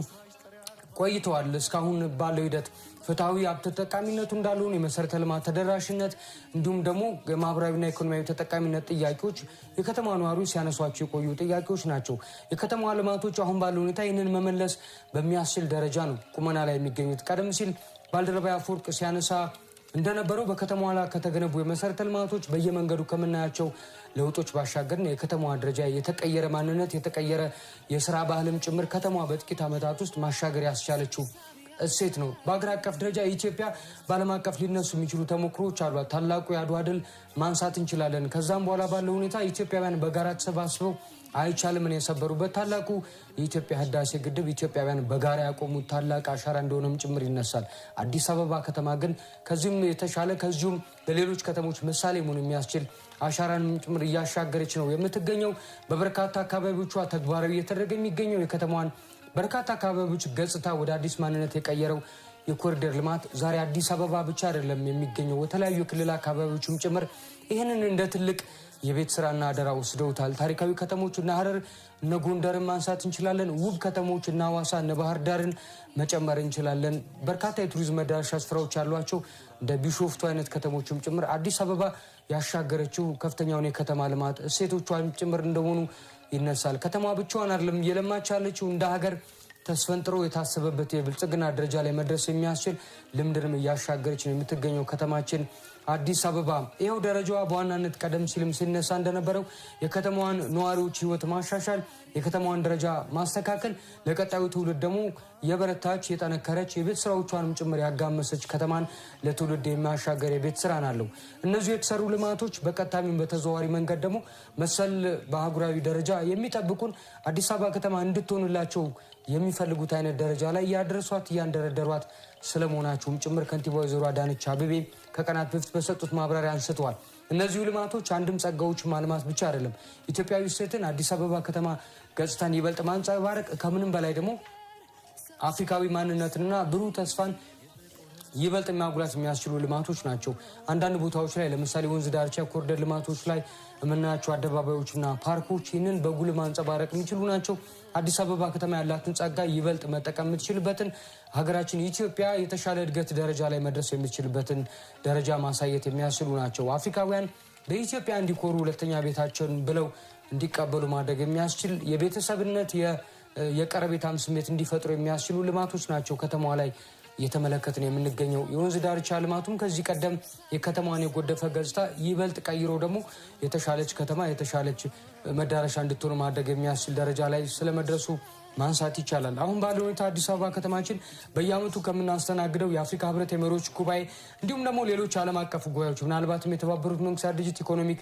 S1: ቆይተዋል። እስካሁን ባለው ሂደት ፍትሃዊ ሀብት ተጠቃሚነቱ እንዳልሆነ የመሰረተ ልማት ተደራሽነት እንዲሁም ደግሞ የማህበራዊና ኢኮኖሚያዊ ተጠቃሚነት ጥያቄዎች የከተማ ነዋሪዎች ሲያነሷቸው የቆዩ ጥያቄዎች ናቸው። የከተማ ልማቶች አሁን ባለው ሁኔታ ይህንን መመለስ በሚያስችል ደረጃ ነው ቁመና ላይ የሚገኙት። ቀደም ሲል ባልደረባ አፈወርቅ ሲያነሳ እንደነበረው በከተማዋ ላይ ከተገነቡ የመሰረተ ልማቶች በየመንገዱ ከምናያቸው ለውጦች ባሻገር የከተማዋ ደረጃ የተቀየረ ማንነት የተቀየረ የስራ ባህልም ጭምር ከተማዋ በጥቂት ዓመታት ውስጥ ማሻገር ያስቻለችው እሴት ነው። በአገር አቀፍ ደረጃ ኢትዮጵያ በዓለም አቀፍ ሊነሱ የሚችሉ ተሞክሮች አሏት። ታላቁ የአድዋ ድል ማንሳት እንችላለን። ከዛም በኋላ ባለው ሁኔታ ኢትዮጵያውያን በጋራ ተሰባስበው አይቻልምን የሰበሩበት ታላቁ የኢትዮጵያ ህዳሴ ግድብ ኢትዮጵያውያን በጋራ ያቆሙት ታላቅ አሻራ እንደሆነም ጭምር ይነሳል። አዲስ አበባ ከተማ ግን ከዚህም የተሻለ ከዚሁም ለሌሎች ከተሞች ምሳሌ መሆን የሚያስችል አሻራንም ጭምር እያሻገረች ነው የምትገኘው። በበርካታ አካባቢዎቿ ተግባራዊ እየተደረገ የሚገኘው የከተማዋን በርካታ አካባቢዎች ገጽታ ወደ አዲስ ማንነት የቀየረው የኮሪደር ልማት ዛሬ አዲስ አበባ ብቻ አይደለም የሚገኘው የተለያዩ ክልል አካባቢዎችም ጭምር ይህንን እንደ ትልቅ የቤት ስራና አደራ ወስደውታል። ታሪካዊ ከተሞች እና ሐረር እነ ጎንደርን ማንሳት እንችላለን። ውብ ከተሞች እና ሐዋሳ እነ ባህር ዳርን መጨመር እንችላለን። በርካታ የቱሪዝም መዳረሻ ስፍራዎች ያሏቸው እንደ ቢሾፍቱ አይነት ከተሞችም ጭምር አዲስ አበባ ያሻገረችው ከፍተኛውን የከተማ ልማት እሴቶቿን ጭምር እንደሆኑ ይነሳል። ከተማ ብቻዋን አይደለም እየለማች ያለችው እንደ ሀገር ተስፈንጥሮ የታሰበበት የብልጽግና ደረጃ ላይ መድረስ የሚያስችል ልምድንም እያሻገረች ነው የምትገኘው ከተማችን አዲስ አበባ። ይኸው ደረጃዋ በዋናነት ቀደም ሲልም ሲነሳ እንደነበረው የከተማዋን ነዋሪዎች ህይወት ማሻሻል፣ የከተማዋን ደረጃ ማስተካከል፣ ለቀጣዩ ትውልድ ደግሞ የበረታች የጠነከረች የቤት ስራዎቿንም ጭምር ያጋመሰች ከተማን ለትውልድ የሚያሻገር የቤት ስራን አለው። እነዚህ የተሰሩ ልማቶች በቀጥታም በተዘዋዋሪ መንገድ ደግሞ መሰል በአህጉራዊ ደረጃ የሚጠብቁን አዲስ አበባ ከተማ እንድትሆንላቸው የሚፈልጉት አይነት ደረጃ ላይ ያደረሷት ያንደረደሯት ስለመሆናቸውም ጭምር ከንቲባ ወይዘሮ አዳነች አቤቤ ከቀናት በፊት በሰጡት ማብራሪያ አንስተዋል። እነዚህ ልማቶች አንድም ጸጋዎች ማልማት ብቻ አይደለም፣ ኢትዮጵያዊ እሴትን አዲስ አበባ ከተማ ገጽታን ይበልጥ ማንጸባረቅ ከምንም በላይ ደግሞ አፍሪካዊ ማንነትና ብሩህ ተስፋን ይበልጥ ማጉላት የሚያስችሉ ልማቶች ናቸው። አንዳንድ ቦታዎች ላይ ለምሳሌ ወንዝ ዳርቻ ኮሪደር ልማቶች ላይ የምናያቸው አደባባዮችና ፓርኮች ይህንን በጉልህ ማንጸባረቅ የሚችሉ ናቸው። አዲስ አበባ ከተማ ያላትን ጸጋ ይበልጥ መጠቀም የምትችልበትን ሀገራችን ኢትዮጵያ የተሻለ እድገት ደረጃ ላይ መድረስ የምትችልበትን ደረጃ ማሳየት የሚያስችሉ ናቸው። አፍሪካውያን በኢትዮጵያ እንዲኮሩ ሁለተኛ ቤታቸውን ብለው እንዲቀበሉ ማድረግ የሚያስችል የቤተሰብነት የቀረቤታም ስሜት እንዲፈጥሩ የሚያስችሉ ልማቶች ናቸው ከተማዋ ላይ እየተመለከትን የምንገኘው። የወንዝ ዳርቻ ልማቱም ከዚህ ቀደም የከተማዋን የጎደፈ ገጽታ ይበልጥ ቀይሮ ደግሞ የተሻለች ከተማ የተሻለች መዳረሻ እንድትሆን ማድረግ የሚያስችል ደረጃ ላይ ስለመድረሱ ማንሳት ይቻላል። አሁን ባለው ሁኔታ አዲስ አበባ ከተማችን በየዓመቱ ከምናስተናግደው የአፍሪካ ህብረት የመሪዎች ጉባኤ እንዲሁም ደግሞ ሌሎች ዓለም አቀፍ ጉባኤዎች ምናልባትም የተባበሩት መንግስታት ድርጅት ኢኮኖሚክ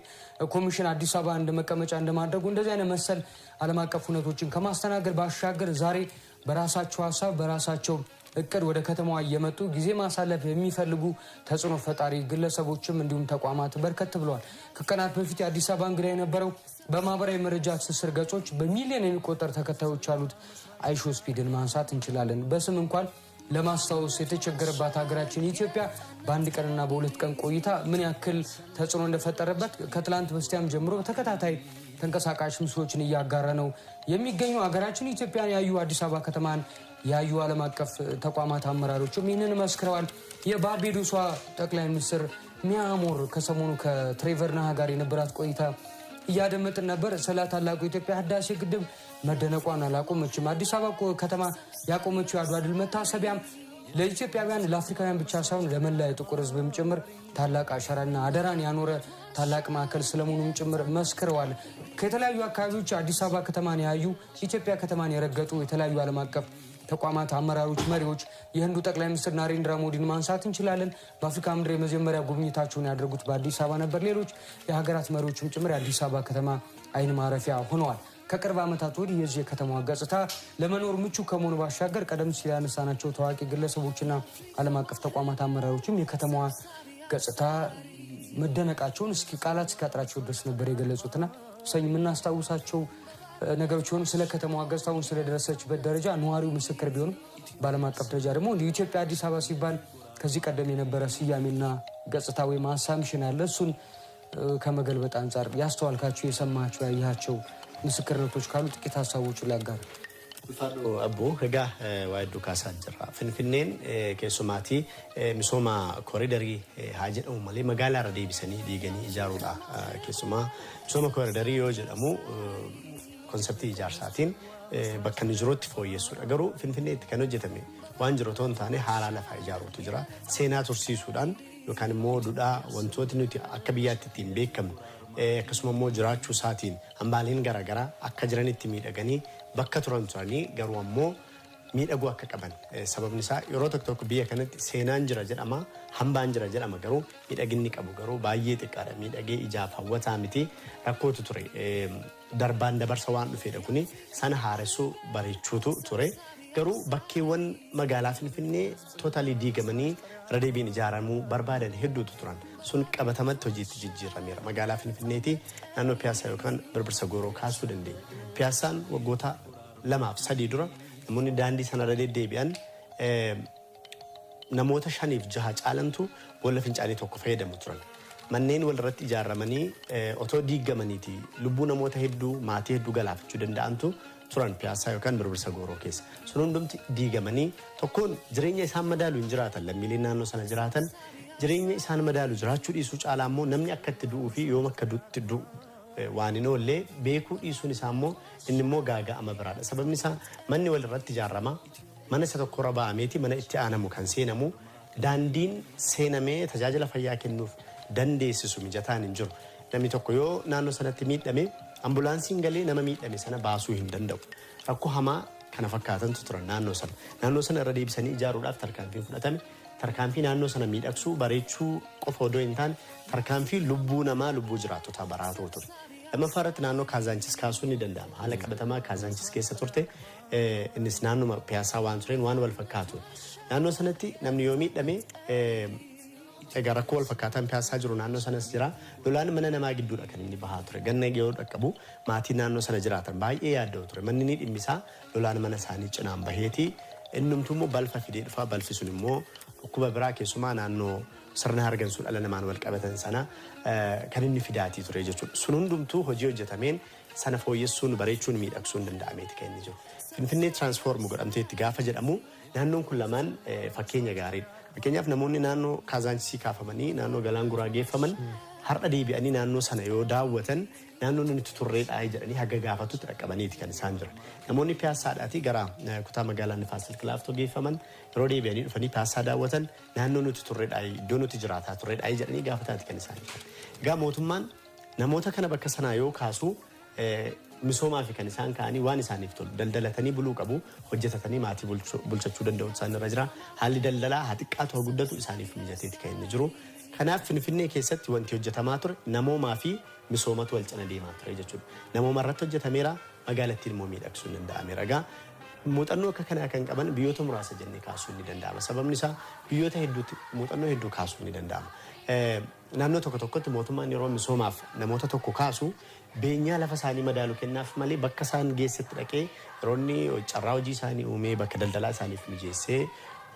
S1: ኮሚሽን አዲስ አበባ እንደመቀመጫ እንደማድረጉ እንደዚህ አይነት መሰል ዓለም አቀፍ ሁነቶችን ከማስተናገድ ባሻገር ዛሬ በራሳቸው ሀሳብ በራሳቸው እቅድ ወደ ከተማዋ እየመጡ ጊዜ ማሳለፍ የሚፈልጉ ተጽዕኖ ፈጣሪ ግለሰቦችም እንዲሁም ተቋማት በርከት ብለዋል። ከቀናት በፊት የአዲስ አበባ እንግዳ የነበረው በማህበራዊ መረጃ ትስስር ገጾች በሚሊዮን የሚቆጠር ተከታዮች ያሉት አይሾ ስፒድን ማንሳት እንችላለን። በስም እንኳን ለማስታወስ የተቸገረባት ሀገራችን ኢትዮጵያ በአንድ ቀንና በሁለት ቀን ቆይታ ምን ያክል ተጽዕኖ እንደፈጠረበት ከትላንት በስቲያም ጀምሮ ተከታታይ ተንቀሳቃሽ ምስሎችን እያጋራ ነው የሚገኘው። ሀገራችን ኢትዮጵያን ያዩ አዲስ አበባ ከተማን ያዩ ዓለም አቀፍ ተቋማት አመራሮችም ይህንን መስክረዋል። የባርቤዶሷ ጠቅላይ ሚኒስትር ሚያሞር ከሰሞኑ ከትሬቨር ናሃ ጋር የነበራት ቆይታ እያደመጥን ነበር። ስለ ታላቁ የኢትዮጵያ ህዳሴ ግድብ መደነቋን አላቆመችም። አዲስ አበባ ከተማ ያቆመችው የአድዋ ድል መታሰቢያም ለኢትዮጵያውያን ለአፍሪካውያን ብቻ ሳይሆን ለመላ የጥቁር ህዝብም ጭምር ታላቅ አሻራና አደራን ያኖረ ታላቅ ማዕከል ስለመሆኑም ጭምር መስክረዋል። ከተለያዩ አካባቢዎች አዲስ አበባ ከተማን ያዩ ኢትዮጵያ ከተማን የረገጡ የተለያዩ ዓለም አቀፍ ተቋማት አመራሮች መሪዎች የህንዱ ጠቅላይ ሚኒስትር ናሬንድራ ሞዲን ማንሳት እንችላለን። በአፍሪካ ምድር የመጀመሪያ ጉብኝታቸውን ያደረጉት በአዲስ አበባ ነበር። ሌሎች የሀገራት መሪዎችም ጭምር የአዲስ አበባ ከተማ አይን ማረፊያ ሆነዋል። ከቅርብ ዓመታት ወዲህ የዚህ የከተማዋ ገጽታ ለመኖር ምቹ ከመሆኑ ባሻገር ቀደም ሲል ያነሳናቸው ታዋቂ ግለሰቦችና ዓለም አቀፍ ተቋማት አመራሮችም የከተማዋ ገጽታ መደነቃቸውን እስኪ ቃላት እስኪያጥራቸው ድረስ ነበር የገለጹትና ሰኝ የምናስታውሳቸው ነገሮች ሆኑ። ስለ ከተማዋ ገጽታውን ስለደረሰችበት ደረጃ ነዋሪው ምስክር ቢሆንም በዓለም አቀፍ ደረጃ ደግሞ ኢትዮጵያ አዲስ አበባ ሲባል ከዚህ ቀደም የነበረ ስያሜና ገጽታ ወይም አሳምሽን አለ። እሱን ከመገልበጥ አንጻር ያስተዋልካቸው የሰማቸው ያያቸው ምስክርነቶች ካሉ ጥቂት ሀሳቦች ላጋራ።
S3: አቦ ህጋ ዋይዱ ካሳጅራ ፍንፍኔን ከሶማቲ ሚሶማ ኮሪደሪ ሀጀው ማለ መጋላ ረዲ ቢሰኒ ዲገኒ ኢጃሩዳ ከሶማ ሚሶማ ኮሪደሪ ወጀደሙ ኮንሰፕት ኢጃርሳቲን በከን ጅሮት ፎየሱ ነገሩ ፍንፍኔት ከነጀተሜ ዋን ጅሮቶን ታኔ ሃላ ለፋ ኢጃሩቱ ጅራ ሴናቶር ሲሱዳን ዮካን ሞዱዳ ወንቶት ኑቲ አከቢያት ቲምቤከም ከስሞሞ ጅራቹ ሳቲን አምባሊን ገራገራ አከጅረኒት ሚደገኒ በከቱራን ቱራኒ ገሩሞ ሚደጉ አከቀበን ሰበብ ንሳ የሮ ቶክ ቢያ ከነት ሴናን ጅራ ጀዳማ ሀምባን ጅራ ጀዳማ ገሩ ሚደግኒ ቀቡ ገሩ ባዬ ጥቃረ ሚደጌ ኢጃፋ ወታሚቲ ረኮቱ ቱሬ ደርባን ደበርሰዋን ፌደኩኒ ሰነ ሀረሱ በሪቹቱ ቱሬ ገሩ በኪወን መጋላ ፍንፍኔ ቶታሊ ዲገመኒ ረዴቢን ጃራሙ በርባደን ሄዱቱ ቱራን ሱን ቀበተመት ሆጂት ጅጅራ ሜራ መጋላ ፍንፍኔቲ ናኖ ፒያሳ ዮካን በርብርሰ ጎሮ ካሱ ደንዴ ፒያሳን ወጎታ ለማፍ ሰዲ ዱራ ሙኒ ዳንዲ ሰነረዴ ዴቢያን ነሞተ ሻኒፍ ጃሃ ጫለንቱ ወለፍንጫኔ ቶኮ ፈየደሙ ቱራን መኔን ወልረት ጃራመኒ ኦቶ ዲገመኒቲ ልቡ ነሞተ ሄዱ ማቲ ሄዱ ገላፍቹ ደንዳንቱ ቱራን ፒያሳ ዮካን በርብርሰ ጎሮ ኬስ ሱኑን ደምቲ ዲገመኒ ቶኮን ጅሬኛ ኢሳን መዳሉ እንጅራተን ለሚሊና ነው ሰነ ጅራተን ጅሬኛ ኢሳን መዳሉ ጅራቹ ዲሱ ጫላሞ ነምኒ አከትዱ ፊ yomakkadutti du waanino le beeku ዲሱን ኢሳሞ እንሞ ጋጋ አመብራለ ሰበምኒሳ ማን ወልረት ጃራማ ማነሰ ተኮራ ባሜቲ ማነ ኢቲአነሙ ካንሴነሙ ዳንዲን ሴነሜ ተጃጀለ ፈያ ከኑፍ ደንዴስሱ ሚጀታን እንጅሩ ነሚ ተኮዮ ናኖ ሰነቲ ሚደሜ አምቡላንሲን ገሌ ነመ ሚደሜ ሰነ ባሱ እንደንደው አኩ ሀማ ከነፈካተን ቱትራ ናኖ ሰነ ረዲ ቢሰኒ ጃሩዳፍ ተርካንፊ ፍለተም ተርካንፊ ናኖ ሰነ ሚደክሱ በሬቹ ቆፎዶ እንታን ተርካንፊ ልቡ ነማ ልቡ ጅራቱ ተበራቶ ቱር ለመፈረት ናኖ ካዛንቺስ ካሱኒ ደንዳማ አለቀ በተማ ካዛንቺስ ከሰ ቱርቴ እንስ ናኖ ፒያሳ ዋንትሬን ዋን ወልፈካቱ ናኖ ሰነቲ ነምኒ ዮሚ ደሜ ኤጋራኮል ፈካታን ፒያሳ ጅሩ ናኖ ሰነስ ጅራ ሎላን መነነማ ግዱዳ ከኒ ባሃቱረ ገነ ጌው ደቀቡ ማቲ ናኖ ሰነ ጅራተን ባዬ ያደው ቱረ መንኒ ዲሚሳ ሎላን መነሳኒ ጭናም በሄቲ እንምቱሙ ባልፋ ፊዴ ድፋ ባልፊሱንሞ ኩበ ብራ ከሱማ ናኖ ሰርና አርገን ሱል አለና ማን ወልቀበተን ሰና ከንኒ ፊዳቲ ቱረ ጀቹ ሱኑንዱምቱ ሆጂዮ ጀተሜን ሰነፎ የሱን በሬቹን ሚደክሱ እንደንዳሜት ከንጆ ፍንፍኔ ትራንስፎርም ጎዳምቴ ትጋፈ ጀደሙ ናኖን ኩላማን ፈኬኛ ጋሪ ፈኬኛፍ ነሞኒ ናኖ ካዛንቺ ካፈመኒ ናኖ ገላንጉራ ጌፈመን har'a deebi'anii naannoo sana yoo daawwatan naannoon nuti turreedhaa jedhanii haga gaafatutti dhaqqabaniiti kan isaan jiran. Namoonni piyaassaadhaatii gara kutaa magaalaa Nifaasil Kilaaftoo geeffaman yeroo deebi'anii dhufanii piyaassaa daawwatan naannoo nuti turreedhaa iddoo nuti jiraataa turreedhaa jedhanii gaafataati kan isaan jiran. Egaa mootummaan namoota kana bakka sanaa yoo kaasu misoomaa fi kan isaan ka'anii waan isaaniif tolu daldalatanii buluu qabu hojjetatanii maatii bulchachuu danda'u isaan irra jira. Haalli daldalaa haa xiqqaatu haa guddatu isaaniif mijateeti kan inni jiru. Kanaaf Finfinnee keessatti wanti hojjetamaa ture namoomaa fi misoomatu wal cina deemaa ture jechuudha. Namooma irratti hojjetameera magaalattiin immoo miidhagsuu danda'ameera. Egaa muuxannoo akka kanaa kan qaban biyyoota muraasa jennee kaasuu ni danda'ama. Sababni isaa biyyoota hedduutti muuxannoo hedduu kaasuu ni danda'ama. Naannoo tokko tokkotti mootummaan yeroo misoomaaf namoota tokko kaasu beenyaa lafa isaanii madaalu kennaaf malee bakka isaan geessetti dhaqee yeroonni carraa hojii isaanii uumee bakka daldalaa isaaniif mijeessee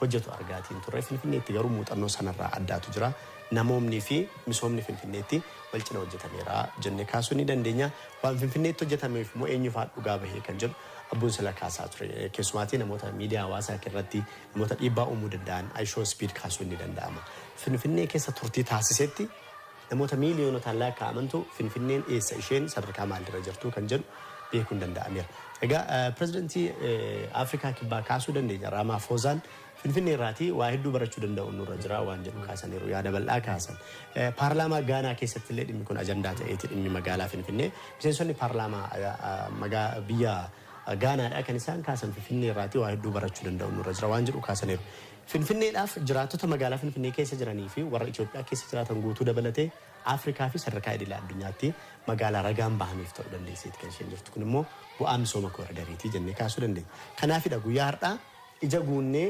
S3: hojjetu argaatiin turre. Finfinneetti garuu muuxannoo sanarraa addaatu jira. Namoomni fi misoomni Finfinneetti wal cina hojjetameera jennee kaasuu ni dandeenya. Waan Finfinneetti hojjetameef immoo eenyuufaa dhugaa bahee kan jedhu abbuun sila kaasaa ture. Keessumaatii namoota miidiyaa hawaasaa irratti namoota dhiibbaa uumuu danda'an Aishoo Spiid kaasuu ni danda'ama. Finfinnee keessa turtii taasisetti namoota miiliyoonotaan lakkaa'amantu Finfinneen eessa isheen sadarkaa maalirra jirtu kan jedhu beekuun danda'ameera. Egaa pirezidantii Afrikaa kibbaa kaasuu dandeenya Raamaafoozaan Finfinnee irraatii waa hedduu barachuu danda'u nurra jira waan jedhu kaasaniiru yaada bal'aa kaasan. Paarlaamaa Gaanaa keessatti illee dhimmi kun ajandaa ta'eeti dhimmi magaalaa Finfinnee. Miseensonni paarlaamaa biyya Gaanaadhaa kan isaan kaasan Finfinnee irraatii waa hedduu barachuu danda'u nurra jira waan jedhu kaasaniiru. Finfinneedhaaf jiraattota magaalaa Finfinnee keessa jiranii fi warra Itoophiyaa keessa jiraatan guutuu dabalatee Afrikaa fi sadarkaa idilaa addunyaatti magaalaa ragaan bahaniif ta'uu dandeesseeti kan isheen jirtu. Kun immoo bu'aa misooma kooriidariitii jennee kaasuu dandeenya. Kanaafidha guyyaa har'aa ija guunnee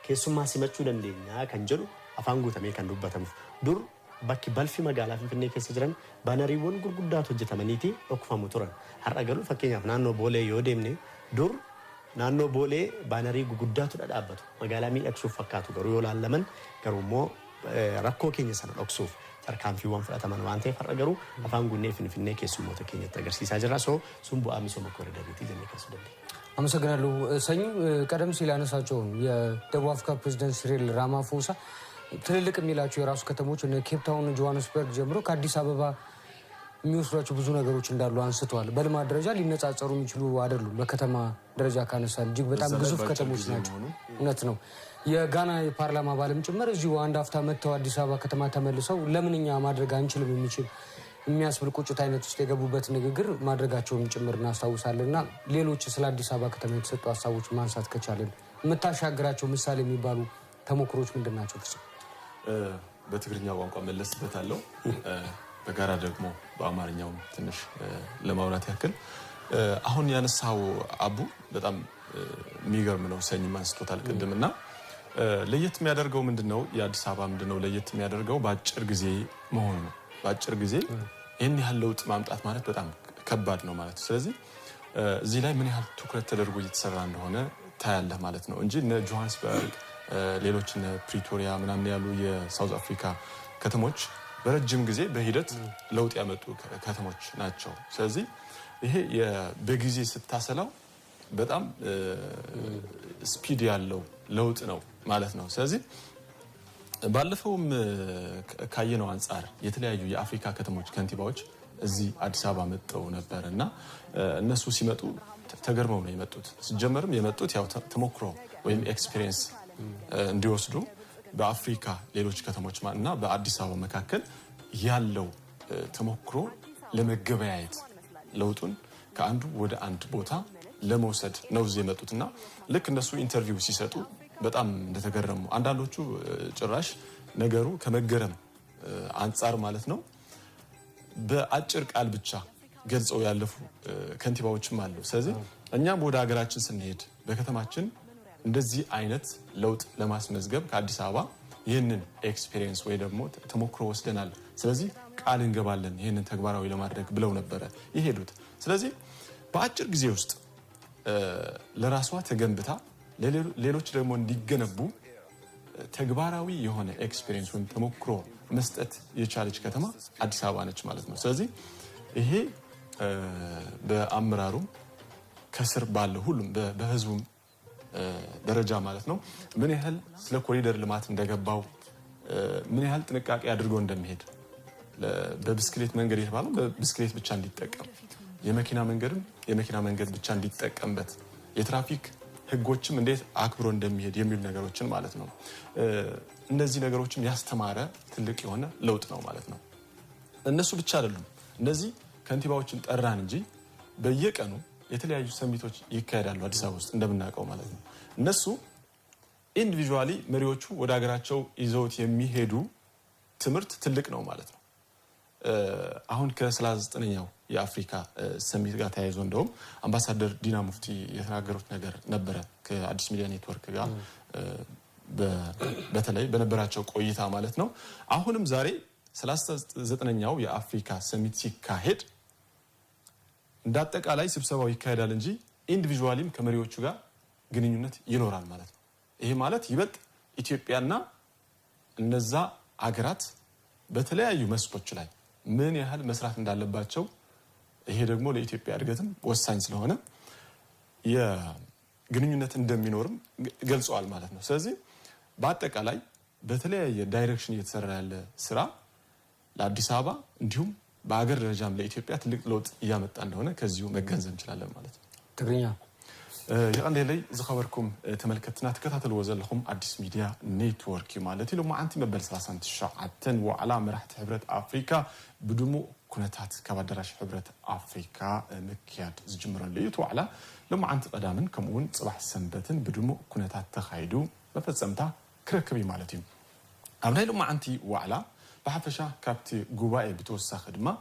S3: keessummaa simachuu dandeenya kan jedhu afaan guutamee kan dubbatamuuf. Dur bakki balfi magaalaa Finfinnee keessa jiran baanariiwwan gurguddaatu hojjetamaniiti dhokfamu turan. Har'a garuu fakkeenyaaf naannoo Boolee yoo deemne dur naannoo Boolee baanarii gurguddaatu dhaabbatu. Magaalaa miidhagsuuf fakkaatu garuu yoo laallaman garuu immoo rakkoo keenya sana dhoksuuf tarkaanfiiwwan fudhataman waan ta'eef har'a garuu afaan guunnee Finfinnee keessummoota keenyatti agarsiisaa jira. Sun bu'aa misooma kooriidariitii jennee kaasuu dandeenya.
S1: አመሰግናለሁ ሰኞ ቀደም ሲል ያነሳቸውን የደቡብ አፍሪካ ፕሬዝዳንት ሲሪል ራማፎሳ ትልልቅ የሚላቸው የራሱ ከተሞች እነ ኬፕ ታውን ጆሃንስበርግ ጀምሮ ከአዲስ አበባ የሚወስዷቸው ብዙ ነገሮች እንዳሉ አንስተዋል። በልማት ደረጃ ሊነጻጸሩ የሚችሉ አይደሉም። በከተማ ደረጃ ካነሳን እጅግ በጣም ግዙፍ ከተሞች ናቸው። እውነት ነው። የጋና የፓርላማ አባልም ጭምር እዚሁ አንድ አፍታ መጥተው አዲስ አበባ ከተማ ተመልሰው ለምንኛ ማድረግ አንችልም የሚችል የሚያስብል ቁጭት አይነት ውስጥ የገቡበት ንግግር ማድረጋቸውን ጭምር እናስታውሳለንና ሌሎች ስለ አዲስ አበባ ከተማ የተሰጡ ሀሳቦች ማንሳት ከቻለን የምታሻግራቸው ምሳሌ የሚባሉ ተሞክሮች ምንድናቸው?
S5: በትግርኛ ቋንቋ መለስበታለሁ በጋራ ደግሞ በአማርኛው ትንሽ ለማውራት ያክል አሁን ያነሳው አቡ በጣም የሚገርም ነው። ሰኝም አንስቶታል ቅድምና ለየት የሚያደርገው ምንድነው የአዲስ አበባ ምንድነው ለየት የሚያደርገው በአጭር ጊዜ መሆኑ ነው። በአጭር ጊዜ ይሄን ያህል ለውጥ ማምጣት ማለት በጣም ከባድ ነው ማለት። ስለዚህ እዚህ ላይ ምን ያህል ትኩረት ተደርጎ እየተሰራ እንደሆነ ታያለህ ማለት ነው እንጂ እነ ጆሃንስበርግ ሌሎች እነ ፕሪቶሪያ ምናምን ያሉ የሳውዝ አፍሪካ ከተሞች በረጅም ጊዜ በሂደት ለውጥ ያመጡ ከተሞች ናቸው። ስለዚህ ይሄ በጊዜ ስታሰላው በጣም ስፒድ ያለው ለውጥ ነው ማለት ነው። ስለዚህ ባለፈውም ካየነው አንፃር የተለያዩ የአፍሪካ ከተሞች ከንቲባዎች እዚህ አዲስ አበባ መጥተው ነበርና እነሱ ሲመጡ ተገርመው ነው የመጡት። ሲጀመርም የመጡት ያው ተሞክሮ ወይም ኤክስፒሪየንስ እንዲወስዱ በአፍሪካ ሌሎች ከተሞች እና በአዲስ አበባ መካከል ያለው ተሞክሮ ለመገበያየት ለውጡን ከአንዱ ወደ አንድ ቦታ ለመውሰድ ነው እዚህ የመጡትና ልክ እነሱ ኢንተርቪው ሲሰጡ በጣም እንደተገረሙ አንዳንዶቹ ጭራሽ ነገሩ ከመገረም አንፃር ማለት ነው በአጭር ቃል ብቻ ገልጸው ያለፉ ከንቲባዎችም አሉ። ስለዚህ እኛም ወደ ሀገራችን ስንሄድ በከተማችን እንደዚህ አይነት ለውጥ ለማስመዝገብ ከአዲስ አበባ ይህንን ኤክስፒሪየንስ ወይ ደግሞ ተሞክሮ ወስደናል። ስለዚህ ቃል እንገባለን ይህንን ተግባራዊ ለማድረግ ብለው ነበር ይሄዱት። ስለዚህ በአጭር ጊዜ ውስጥ ለራሷ ተገንብታ ሌሎች ደግሞ እንዲገነቡ ተግባራዊ የሆነ ኤክስፒሪየንስ ወይ ተሞክሮ መስጠት የቻለች ከተማ አዲስ አበባ ነች ማለት ነው። ስለዚህ ይሄ በአመራሩ ከስር ባለው ሁሉም በህዝቡ ደረጃ ማለት ነው ምን ያህል ስለ ኮሪደር ልማት እንደገባው ምን ያህል ጥንቃቄ አድርጎ እንደሚሄድ በብስክሌት መንገድ ይባላል በብስክሌት ብቻ እንዲጠቀም የመኪና መንገድ ብቻ እንዲጠቀምበት የትራፊክ ህጎችም እንዴት አክብሮ እንደሚሄድ የሚሉ ነገሮችን ማለት ነው እነዚህ ነገሮችን ያስተማረ ትልቅ የሆነ ለውጥ ነው ማለት ነው እነሱ ብቻ አይደሉም እነዚህ ከንቲባዎችን ጠራን እንጂ በየቀኑ የተለያዩ ሰሚቶች ይካሄዳሉ አዲስ አበባ ውስጥ እንደምናውቀው ማለት ነው እነሱ ኢንዲቪጁዋሊ መሪዎቹ ወደ ሀገራቸው ይዘውት የሚሄዱ ትምርት ትልቅ ነው ማለት ነው አሁን ከ39ኛው የአፍሪካ ሰሚት ጋር ተያይዞ እንደውም አምባሳደር ዲና ሙፍቲ የተናገሩት ነገር ነበረ ከአዲስ ሚዲያ ኔትወርክ ጋር በተለይ በነበራቸው ቆይታ ማለት ነው አሁንም ዛሬ 39ኛው የአፍሪካ ሰሚት ሲካሄድ እንዳጠቃላይ ስብሰባው ይካሄዳል እንጂ ኢንዲቪጁዋሊም ከመሪዎቹ ጋር ግንኙነት ይኖራል ማለት ነው ይሄ ማለት ይበልጥ ኢትዮጵያና እነዛ አገራት በተለያዩ መስኮች ላይ ምን ያህል መስራት እንዳለባቸው ይሄ ደግሞ ለኢትዮጵያ እድገትም ወሳኝ ስለሆነ የግንኙነት እንደሚኖርም ገልጸዋል ማለት ነው ስለዚህ በአጠቃላይ በተለያየ ዳይሬክሽን እየተሰራ ያለ ስራ ለአዲስ አበባ እንዲሁም በአገር ደረጃም ለኢትዮጵያ ትልቅ ለውጥ ያመጣ እንደሆነ ከዚሁ መገንዘብ እንችላለን ማለት ነው
S1: ትግርኛ
S5: يقندي زخبركم تملكتنا تكتاتل وزلكم أديس ميديا نيتورك مالتي لو ما أنت مبل 39 وعلى مرحلة حبرة أفريقيا بدمو كنتات كبدرش حبرة أفريقيا مكياد زجمرا ليت وعلى لو ما أنت قدامن كمون صباح السنبتن بدمو كنتات تخايدو بفزمتا كركبي مالتي أمنا لو ما أنت وعلى بحفشة كابتي جواي بتوسع خدمة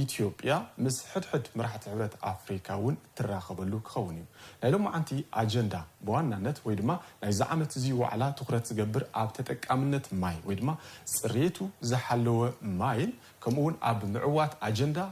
S5: إثيوبيا مس حد مرحلة عبرة أفريقيا ون تراقبلو خوني لو ما عندي أجندة بوانا نت ويدما نزعمت زي وعلى تقرأ تجبر أبتك أمنت ماي ويدما سريتو زحلو ماين كمون أب معوات أجندة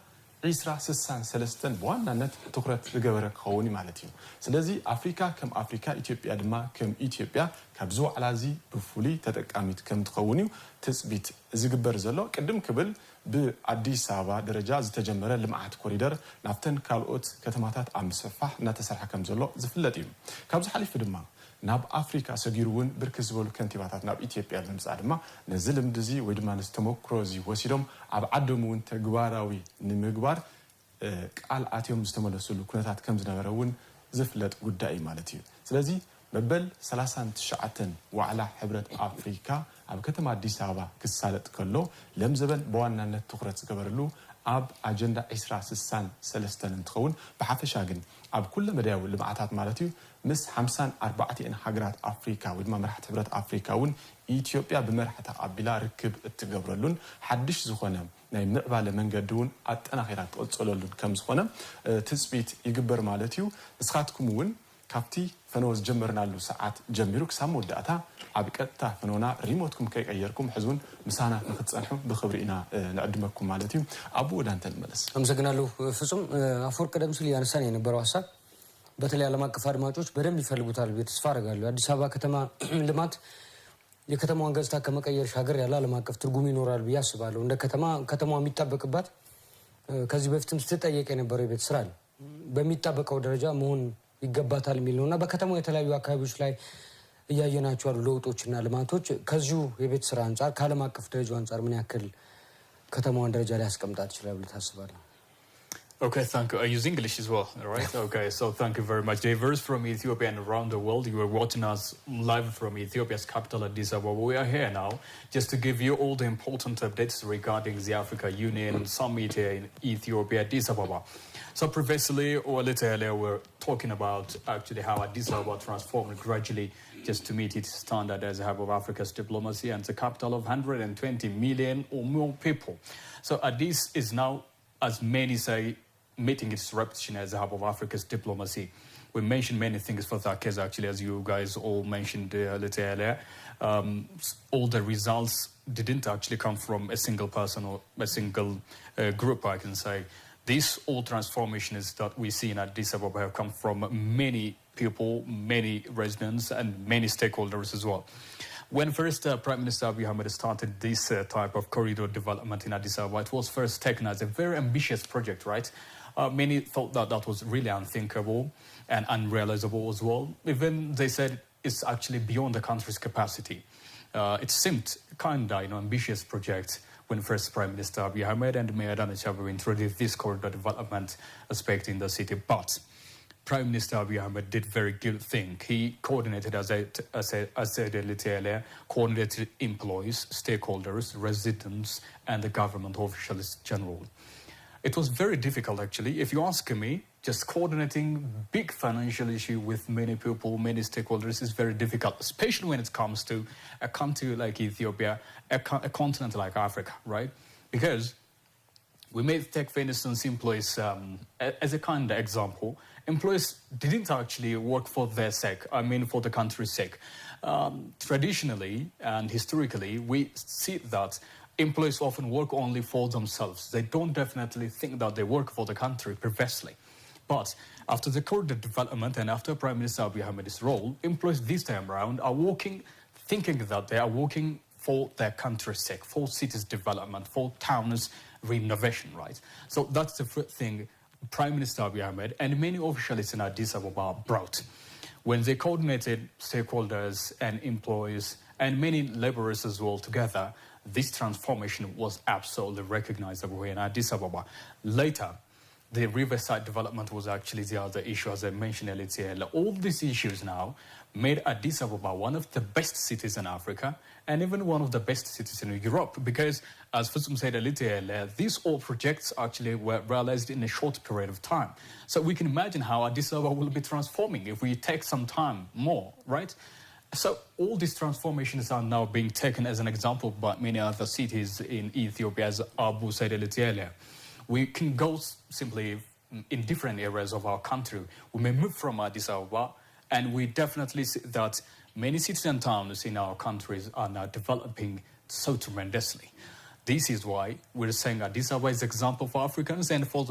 S5: عيسرا سسان سلستن بوانا نت تقرأ تجبر خوني مالتي سلزي أفريقيا كم أفريقيا إثيوبيا دما كم إثيوبيا كبزو على زي بفولي تتك أميت كم تخوني تثبت زجبر زلو قدم قبل بأديس أبا درجة تجمرة لمعهد كوريدر نفتن كالوت كتماتات عم سفح نتسرح كم زلو زفلتيم كابز حليف دما ناب أفريقيا سجيرون بركز بول كنتيباتات ناب إثيوبيا لمساعد ما نزلم دزي ويدما نستموكروزي وسيدهم عب عدمون تجواراوي نمجوار قال آتيهم مستملسلو كنتات كم زنبرون زفلت قدائي مالتي سلزي مبل 39 وعلى حبرة أفريقيا أب كتم أديس أبا كسالت كله لم زبن بوانا نتخرج كبرلو أب أجندة إسراء سسان سلستن تخون بحفشاجن أب كل مداول لمعاتات مالتيو مس 54 حجرات أفريقيا ودما مرحلة حبرة أفريقيا ون إثيوبيا بمرحلة أبلا ركب التجبرلون حدش زخونة نايم نقبل من قدون أتنا خيرات أتصلون كم زخونة تثبيت يجبر مالتيو نسخاتكم ون كابتي فنوز جمرنا له ساعات جميروك سامو داتا عبكتا فنونا ريموتكم كي غيركم حزون مسانا نختصنحو بخبرينا نقدمكم مالتي ابو دانت الملس
S1: امسكنا له فصم افور قدم سلي يانسان የነበረው ሐሳብ በተለይ ዓለም አቀፍ አድማጮች በደንብ ይፈልጉታል ተስፋ አደርጋለሁ አዲስ አበባ ከተማ ልማት የከተማዋን ገጽታ ከመቀየር ሻገር ያለ ዓለም አቀፍ ትርጉም ይኖራል ብዬ አስባለሁ እንደ ከተማዋ የሚጣበቅባት ከዚህ በፊትም ስትጠየቅ የነበረው የቤት ስራ በሚጣበቀው ደረጃ መሆን ይገባታል የሚል ነውና በከተማው የተለያዩ አካባቢዎች ላይ እያየናቸው ያሉ ለውጦችና ልማቶች ከዚሁ የቤት ስራ አንፃር ከዓለም አቀፍ ደረጃው አንፃር ምን ያክል ከተማዋን ደረጃ ላይ ያስቀምጣት ይችላል ብለህ ታስባለህ?
S2: Okay, thank you. I use English as well, right? Okay, so thank you very much. Diverse from Ethiopia and around the world, you are watching us live from Ethiopia's capital, Addis Ababa. We are here now just to give you all the important updates regarding the Africa Union Summit here in Ethiopia, Addis Ababa. So previously, or a little earlier, we're talking about actually how Addis Ababa transformed gradually just to meet its standard as a hub of Africa's diplomacy and the capital of 120 million or more people. So Addis is now, as many say, meeting its reputation as a hub of Africa's diplomacy. We mentioned many things for that case, actually, as you guys all mentioned a little earlier. All the results didn't actually come from a single person or a single group, I can say. This all transformations that we see in Addis Ababa have come from many people, many residents, and many stakeholders as well. When first Prime Minister Abiy Ahmed started this type of corridor development in Addis Ababa, it was first taken as a very ambitious project, right? Many thought that that was really unthinkable and unrealizable as well. Even they said it's actually beyond the country's capacity. It seemed kind of ambitious project when first Prime Minister Abiy Ahmed and Mayor Adana Chabu introduced this corridor development aspect in the city. But Prime Minister Abiy Ahmed did very good thing. He coordinated, as I said a little earlier, coordinated employees, stakeholders, residents, and the government officials general. It was very difficult, actually. If you ask me, just coordinating big financial issue with many people, many stakeholders is very difficult, especially when it comes to a country like Ethiopia, a continent like Africa, right? Because we may take, for instance, employees as a kind of example. Employees didn't actually work for their sake, I mean for the country's sake. Traditionally and historically, we see that employees often work only for themselves. They don't definitely think that they work for the country previously. But after the corridor development and after Prime Minister Abiy Ahmed's role, employees this time around are working, thinking that they are working for their country's sake, for cities' development, for towns' renovation, right? So that's the first thing Prime Minister Abiy Ahmed and many officials in Addis Ababa brought. When they coordinated stakeholders and employees and many laborers as well together, this transformation was absolutely recognizable in Addis Ababa. Later, the riverside development was actually the other issue, as I mentioned a little earlier. All these issues now made Addis Ababa one of the best cities in Africa and even one of the best cities in Europe, because, as Fusum said a little earlier, these all projects actually were realized in a short period of time. So we can imagine how Addis Ababa will be transforming if we take some time more, right? So all these transformations are now being taken as an example by many other cities in Ethiopia, as Abu said a little earlier. We can go simply in different areas of our country. We may move from Addis Ababa, and we definitely see that many cities and towns in our countries are now developing so tremendously. This is why we're saying Addis Ababa is an example for Africans and for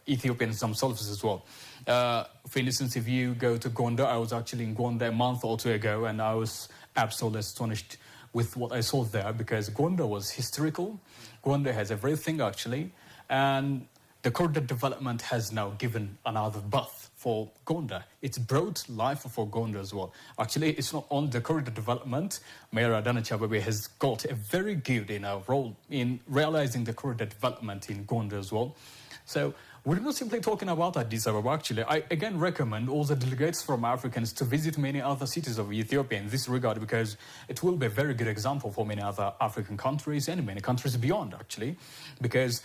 S2: Ethiopians themselves as well. For instance, if you go to Gondar, I was actually in Gondar a month or two ago, and I was absolutely astonished with what I saw there, because Gondar was historical. Gondar has everything, actually, and the corridor development has now given another birth for Gondar. It's brought life for Gondar as well. Actually, it's not on the corridor development. Mayor Adana Chababe has got a very good role in realizing the corridor development in Gondar as well. So we're not simply talking about Addis Ababa, actually. I again recommend all the delegates from Africans to visit many other cities of Ethiopia in this regard, because it will be a very good example for many other African countries and many countries beyond, actually, because